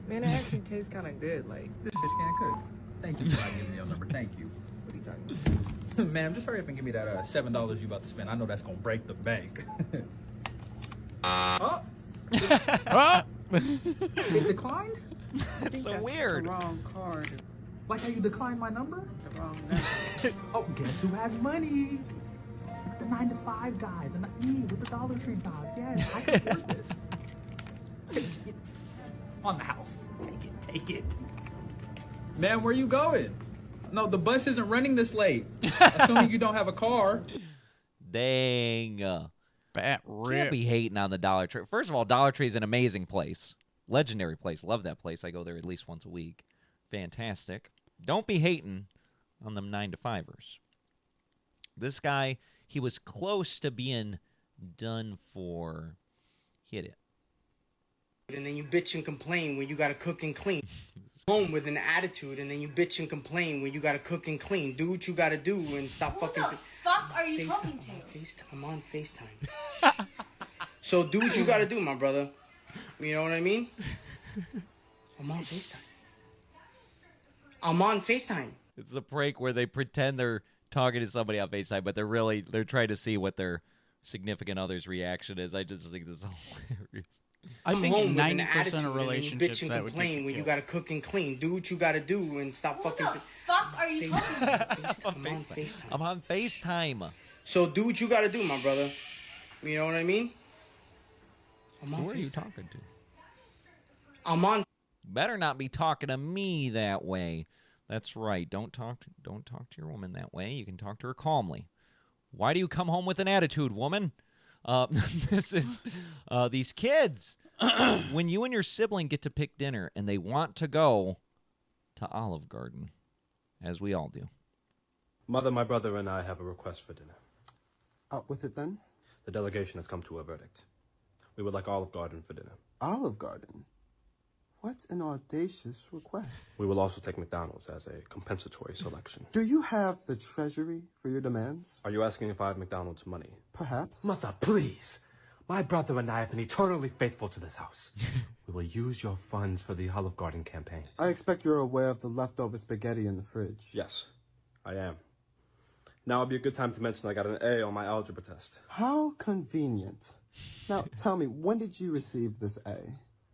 Man, it actually tastes kind of good. Like, This bitch can't cook. Thank you for not giving me your number. Thank you. what are you talking about? Ma'am, just hurry up and give me that $7 you about to spend. I know that's gonna break the bank. Oh! Oh! It declined? That's so weird. The wrong card. Like how you declined my number? The wrong number. Oh, guess who has money? The 9-to-5 guy. Me with the Dollar Tree job. Yes, I can afford this. Take it. On the house. Take it. Man, where you going? No, the bus isn't running this late. Assuming you don't have a car. Dang. Bat Can't rip. be hating on the Dollar Tree. First of all, Dollar Tree is an amazing place. Legendary place. Love that place. I go there at least once a week. Fantastic. Don't be hating on them 9-to-5ers. This guy, he was close to being done for. Hit it. And then you bitch and complain when you gotta cook and clean. Home with an attitude, and then you bitch and complain when you gotta cook and clean. Do what you gotta do and stop fucking. Who the fuck are you talking to? I'm on FaceTime. So do what you gotta do, my brother. You know what I mean? I'm on FaceTime. I'm on FaceTime. It's a prank where they pretend they're talking to somebody on FaceTime, but they're trying to see what their significant other's reaction is. I just think this is hilarious. I think home in with an 90% attitude, of relationships and then you bitch that and would get complain you when you killed. gotta cook and clean. Do what you gotta do and stop fucking. Who the fuck are you talking to? I'm on FaceTime. I'm on FaceTime. So do what you gotta do, my brother. You know what I mean? I'm on Who are you FaceTime. talking to? I'm on. Better not be talking to me that way. That's right. Don't talk to your woman that way. You can talk to her calmly. Why do you come home with an attitude, woman? This is these kids. When you and your sibling get to pick dinner and they want to go to Olive Garden, as we all do. Mother, my brother, and I have a request for dinner. Out with it then. The delegation has come to a verdict. We would like Olive Garden for dinner. Olive Garden? What an audacious request. We will also take McDonald's as a compensatory selection. Do you have the treasury for your demands? Are you asking if I have McDonald's money? Perhaps. Mother, please. My brother and I have been eternally faithful to this house. We will use your funds for the Olive Garden campaign. I expect you're aware of the leftover spaghetti in the fridge. Yes, I am. Now would be a good time to mention I got an A on my algebra test. How convenient. Now, tell me, when did you receive this A?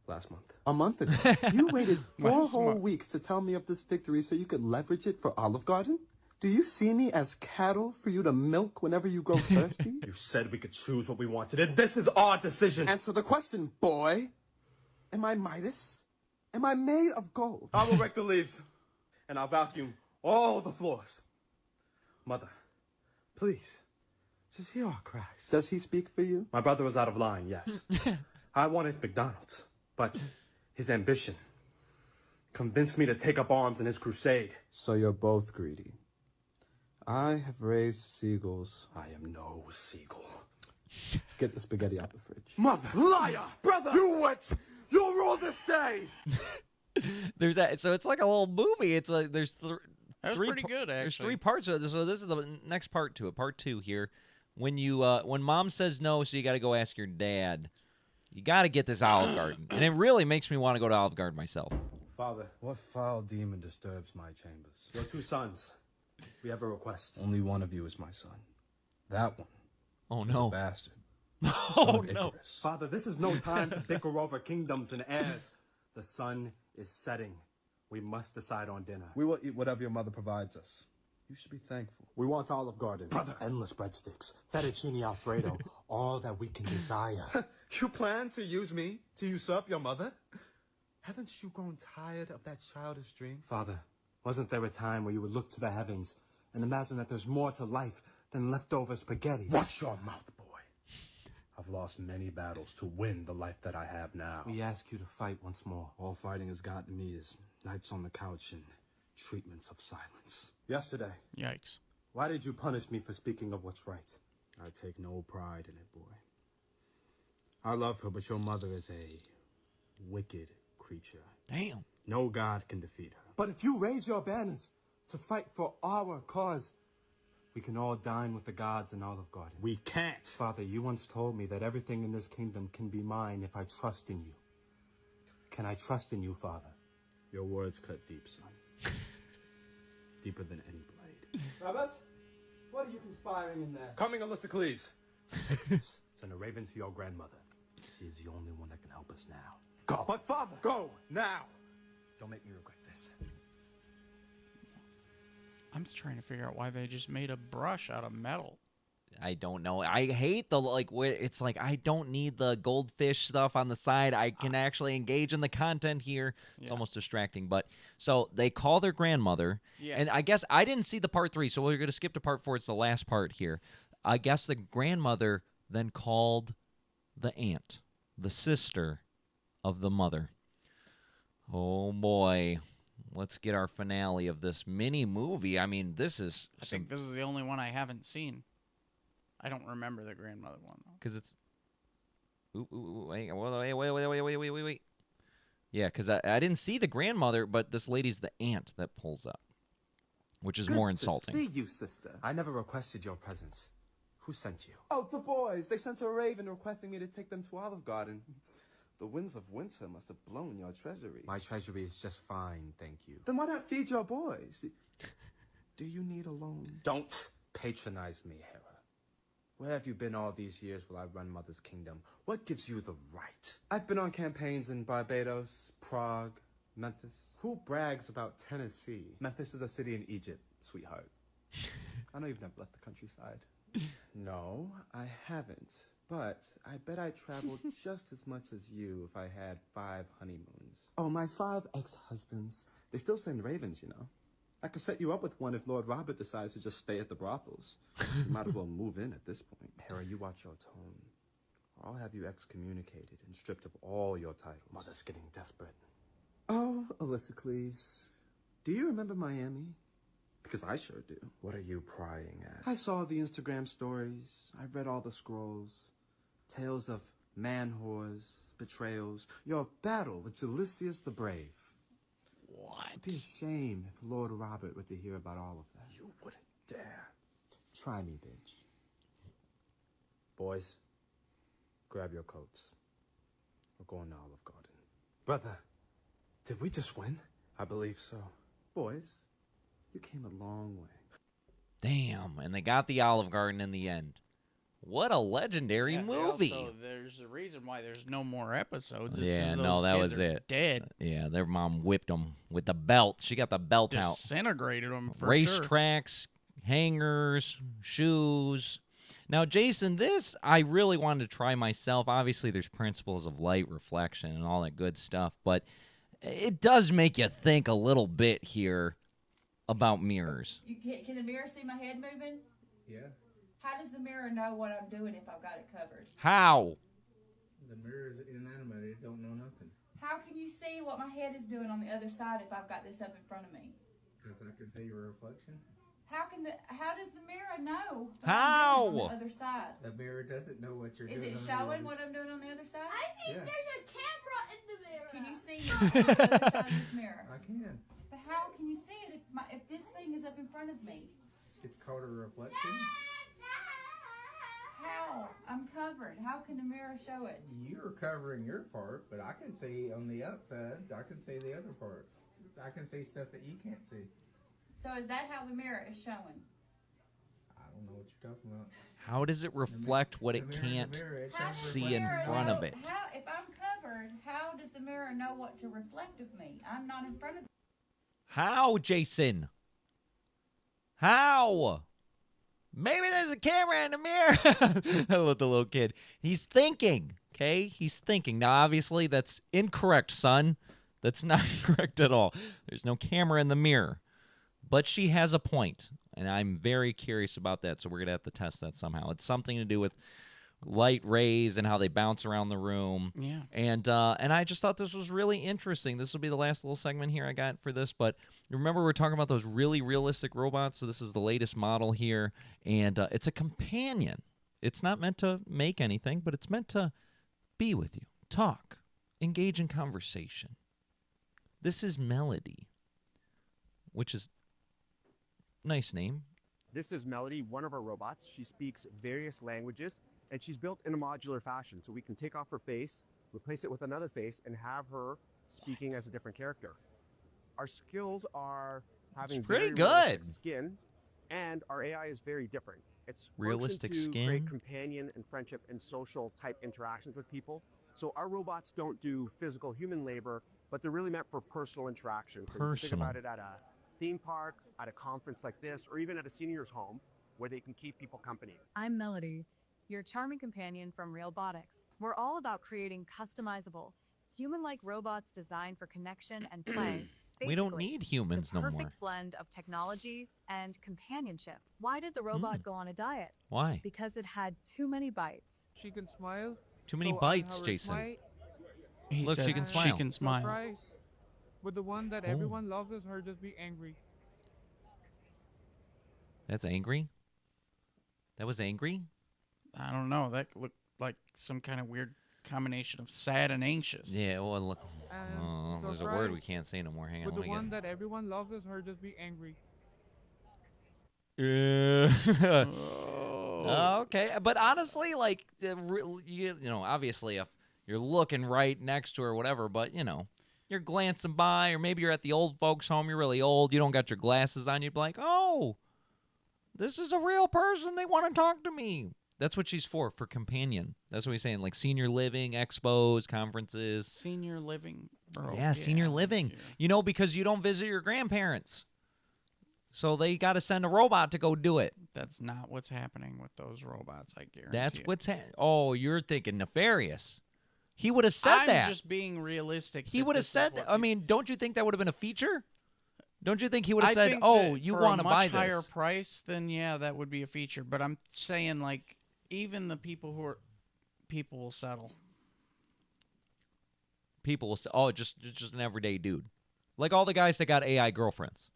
Last month. A month ago. You waited 4 Last whole month. weeks to tell me of this victory so you could leverage it for Olive Garden? Do you see me as cattle for you to milk whenever you grow thirsty? You said we could choose what we wanted, and this is our decision. Answer the question, boy. Am I Midas? Am I made of gold? I will rake the leaves, and I'll vacuum all the floors. Mother, please, just hear our cries. Does he speak for you? My brother was out of line, yes. I wanted McDonald's, but his ambition convinced me to take up arms in his crusade. So you're both greedy. I have raised seagulls. I am no seagull. Get the spaghetti out the fridge. Mother! Liar! Brother! You witch! You'll rule this day! There's that. So it's like a little movie. It's like there's That was three. pretty good, There's actually. 3 parts of it. So this is the next part to it. Part 2 here. When you when mom says no, so you got to go ask your dad. You got to get this Olive Garden, and it really makes me want to go to Olive Garden myself. Father, what foul demon disturbs my chambers? Your 2 sons. We have a request. Only one of you is my son. That one. Oh, is no. a bastard. Oh, no. Icarus. Father, this is no time to bicker over kingdoms and heirs. The sun is setting. We must decide on dinner. We will eat whatever your mother provides us. You should be thankful. We want Olive Garden. Brother. Endless breadsticks, fettuccine alfredo, all that we can desire. You plan to use me to usurp your mother? Haven't you grown tired of that childish dream? Father, wasn't there a time where you would look to the heavens and imagine that there's more to life than leftover spaghetti? Watch your mouth, boy. I've lost many battles to win the life that I have now. We ask you to fight once more. All fighting has gotten me is nights on the couch and treatments of silence. Yesterday. Yikes. Why did you punish me for speaking of what's right? I take no pride in it, boy. I love her, but your mother is a wicked creature. Damn. No god can defeat her. But if you raise your banners to fight for our cause, we can all dine with the gods in Olive Garden. We can't. Father, you once told me that everything in this kingdom can be mine if I trust in you. Can I trust in you, Father? Your words cut deep, son. Deeper than any blade. Robert, what are you conspiring in there? Coming, Alyssa, please. Send a raven to your grandmother. She is the only one that can help us now. Go. But Father, go now. Don't make me regret this. I'm just trying to figure out why they just made a brush out of metal. I don't know. I hate the, like, it's like, I don't need the goldfish stuff on the side. I can actually engage in the content here. It's almost distracting. But so they call their grandmother. Yeah. And I guess I didn't see the part 3, so we're going to skip to part 4. It's the last part here. I guess the grandmother then called the aunt, the sister of the mother. Oh, boy. Let's get our finale of this mini movie. I mean, this is... I think this is the only one I haven't seen. I don't remember the grandmother one, though. Because it's... Wait. Yeah, because I didn't see the grandmother, but this lady's the aunt that pulls up, which is more insulting. Good to see you, sister. I never requested your presence. Who sent you? Oh, the boys. They sent a raven requesting me to take them to Olive Garden. The winds of winter must have blown your treasury. My treasury is just fine, thank you. Then why not feed your boys? Do you need a loan? Don't patronize me, Hera. Where have you been all these years while I run Mother's Kingdom? What gives you the right? I've been on campaigns in Barbados, Prague, Memphis. Who brags about Tennessee? Memphis is a city in Egypt, sweetheart. I know you've never left the countryside. No, I haven't. But I bet I traveled just as much as you if I had 5 honeymoons. Oh, my 5 ex-husbands. They still send ravens, you know. I could set you up with one if Lord Robert decides to just stay at the brothels. You might as well move in at this point. Hera, you watch your tone, or I'll have you excommunicated and stripped of all your titles. Mother's getting desperate. Oh, Alyssa, please. Do you remember Miami? Because I sure do. What are you prying at? I saw the Instagram stories. I read all the scrolls. Tales of man-whores, betrayals. Your battle with Gelisius the Brave. What? It'd be a shame if Lord Robert were to hear about all of that. You wouldn't dare. Try me, bitch. Boys, grab your coats. We're going to Olive Garden. Brother, did we just win? I believe so. Boys, you came a long way. Damn, and they got the Olive Garden in the end. What a legendary movie. Also, there's a reason why there's no more episodes. Yeah, no, that was it. Dead. Yeah, their mom whipped them with the belt. She got the belt out. Disintegrated them for Racetracks, hangers, shoes. Now, Jason, this I really wanted to try myself. Obviously, there's principles of light reflection and all that good stuff, but it does make you think a little bit here about mirrors. Can the mirror see my head moving? Yeah. How does the mirror know what I'm doing if I've got it covered? How? The mirror is inanimate. It don't know nothing. How can you see what my head is doing on the other side if I've got this up in front of me? Because I can see your reflection. How does the mirror know what How? I'm doing on the other side? The mirror doesn't know what you're Is doing. it showing what I'm doing on the other side? I think Yeah. there's a camera in the mirror. Can you see me on the other side of this mirror? I can. But how can you see it if this thing is up in front of me? It's called a reflection. How? I'm covered. How can the mirror show it? You're covering your part, but I can see on the outside. I can see the other part. I can see stuff that you can't see. So is that how the mirror is showing? I don't know what you're talking about. How does it reflect what it can't see in front of it? How, if I'm covered, how does the mirror know what to reflect of me? I'm not in front of. How, Jason? How? Maybe there's a camera in the mirror. I love the little kid. He's thinking, okay? He's thinking. Now, obviously, that's incorrect, son. That's not correct at all. There's no camera in the mirror. But she has a point, and I'm very curious about that, so we're going to have to test that somehow. It's something to do with light rays and how they bounce around the room. Yeah. And I just thought this was really interesting. This will be the last little segment here I got for this, but remember we're talking about those really realistic robots, so this is the latest model here, and it's a companion. It's not meant to make anything, but it's meant to be with you, talk, engage in conversation. This is Melody, which is nice name. This is Melody, one of our robots. She speaks various languages, and she's built in a modular fashion, so we can take off her face, replace it with another face, and have her speaking as a different character. Our skills are having It's pretty very realistic good. skin, and our AI is very different. It's Realistic functioned to skin. create companion and friendship and social type interactions with people. So our robots don't do physical human labor, but they're really meant for personal interaction. So you can think Personal. about it at a theme park, at a conference like this, or even at a senior's home where they can keep people company. I'm Melody, your charming companion from Realbotics. We're all about creating customizable, human-like robots designed for connection and play. We don't Basically, need humans the no perfect more. blend of technology and companionship. Why did the robot go on a diet? Why? Because it had too many bites. She can smile. Too many so I bites, have her Jason. smile. He Look, said she can she smile. can smile. Surprise. But the one that Oh. everyone loves is her just be angry. That's angry? That was angry? I don't know. That looked like some kind of weird combination of sad and anxious. Yeah, well, look. And Oh, there's a word we surprise. can't say no more. Hang on, But let the me one get that everyone loves is her just be angry. Yeah. Oh. Okay, but honestly, like, you know, obviously, if you're looking right next to her, or whatever, but you know, you're glancing by, or maybe you're at the old folks' home. You're really old. You don't got your glasses on. You'd be like, oh, this is a real person. They want to talk to me. That's what she's for companion. That's what he's saying, like senior living, expos, conferences. Senior living. Bro. Yeah, senior living. You know, because you don't visit your grandparents. So they got to send a robot to go do it. That's not what's happening with those robots, I guarantee. That's you. what's Oh, you're thinking nefarious. He would have said I'm that. just being realistic. He that would have this is said what that. I mean, don't you think that would have been a feature? Don't you think he would have said, think "Oh, that you for want to a buy much higher this"? price? Then yeah, that would be a feature. But I'm saying, like, even the people will settle. People will say, "Oh, just an everyday dude," like all the guys that got AI girlfriends.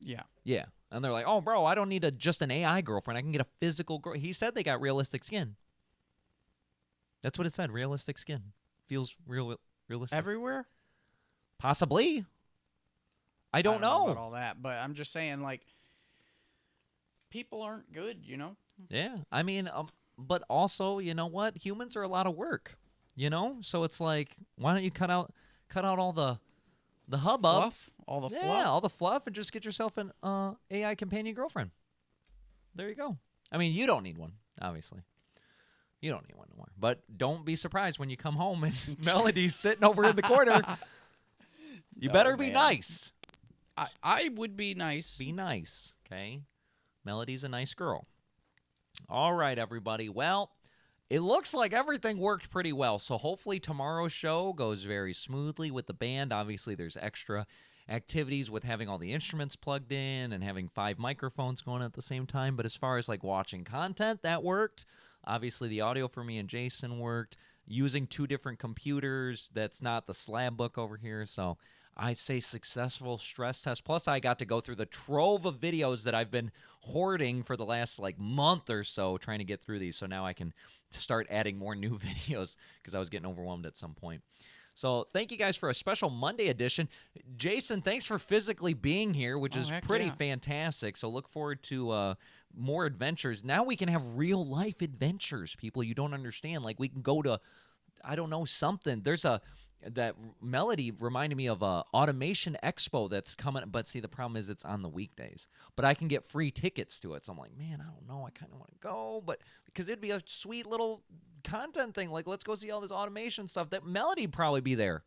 Yeah. Yeah, and they're like, "Oh, bro, I don't need just an AI girlfriend. I can get a physical girl." He said they got realistic skin. That's what it said. Realistic skin feels realistic Everywhere? Possibly. I don't know. about all that, but I'm just saying, like, people aren't good, you know? Yeah, I mean, but also, you know what? Humans are a lot of work, you know. So it's like, why don't you cut out all the hubbub, Fluff? All the yeah, fluff? all the fluff, and just get yourself an AI companion girlfriend. There you go. I mean, you don't need one, obviously. You don't need one no more. But don't be surprised when you come home and Melody's sitting over in the corner. You better be man. nice. I would be nice. Be nice, okay? Melody's a nice girl. All right, everybody. Well, it looks like everything worked pretty well. So hopefully tomorrow's show goes very smoothly with the band. Obviously, there's extra activities with having all the instruments plugged in and having 5 microphones going at the same time. But as far as like watching content, that worked. Obviously, the audio for me and Jason worked. Using 2 different computers, that's not the slab book over here. So I say successful stress test. Plus, I got to go through the trove of videos that I've been hoarding for the last like month or so trying to get through these. So now I can start adding more new videos because I was getting overwhelmed at some point. So thank you guys for a special Monday edition. Jason, thanks for physically being here, which is heck pretty yeah. fantastic. So look forward to more adventures. Now we can have real life adventures, people. You don't understand. Like we can go to, I don't know, something. There's that Melody reminded me of a automation expo that's coming, but see, the problem is it's on the weekdays. But I can get free tickets to it, so I'm like, man, I don't know, I kind of want to go, but because it'd be a sweet little content thing, like let's go see all this automation stuff. That Melody'd probably be there.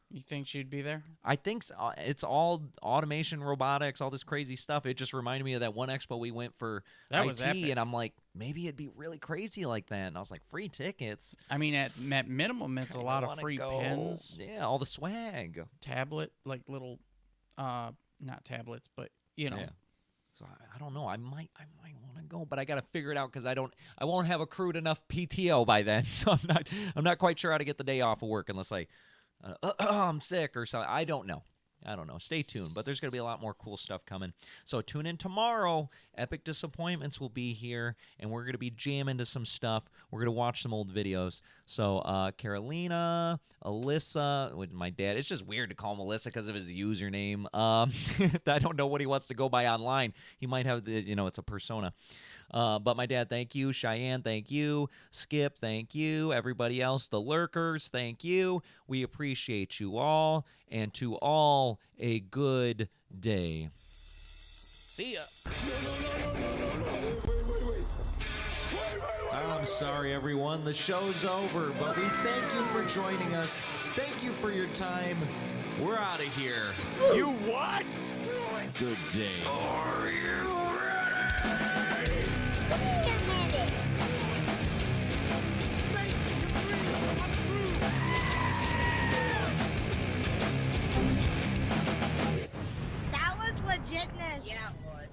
You think she'd be there? I think so. It's all automation, robotics, all this crazy stuff. It just reminded me of that one expo we went for That IT, was epic. and I'm like, maybe it'd be really crazy like that. And I was like, free tickets. I mean, at minimum, it's a lot of wanna free go. pens. Yeah, all the swag. Tablet, like little, not tablets, but, you know. Yeah. So I don't know. I might want to go, but I got to figure it out because I won't have accrued enough PTO by then. So I'm not quite sure how to get the day off of work unless I'm sick or something. I don't know. Stay tuned, but there's going to be a lot more cool stuff coming. So tune in tomorrow. Epic Disappointments will be here, and we're going to be jamming to some stuff. We're going to watch some old videos. So Carolina, Alyssa, with my dad. It's just weird to call him Alyssa because of his username. I don't know what he wants to go by online. He might have it's a persona. But my dad, thank you. Cheyenne, thank you. Skip, thank you. Everybody else, the lurkers, thank you. We appreciate you all. And to all, a good day. See ya. I'm sorry, everyone. The show's over, but we thank you for joining us. Thank you for your time. We're out of here. You what? Good day. Are you ready? Wait a minute. That was legitness. Yeah, it was.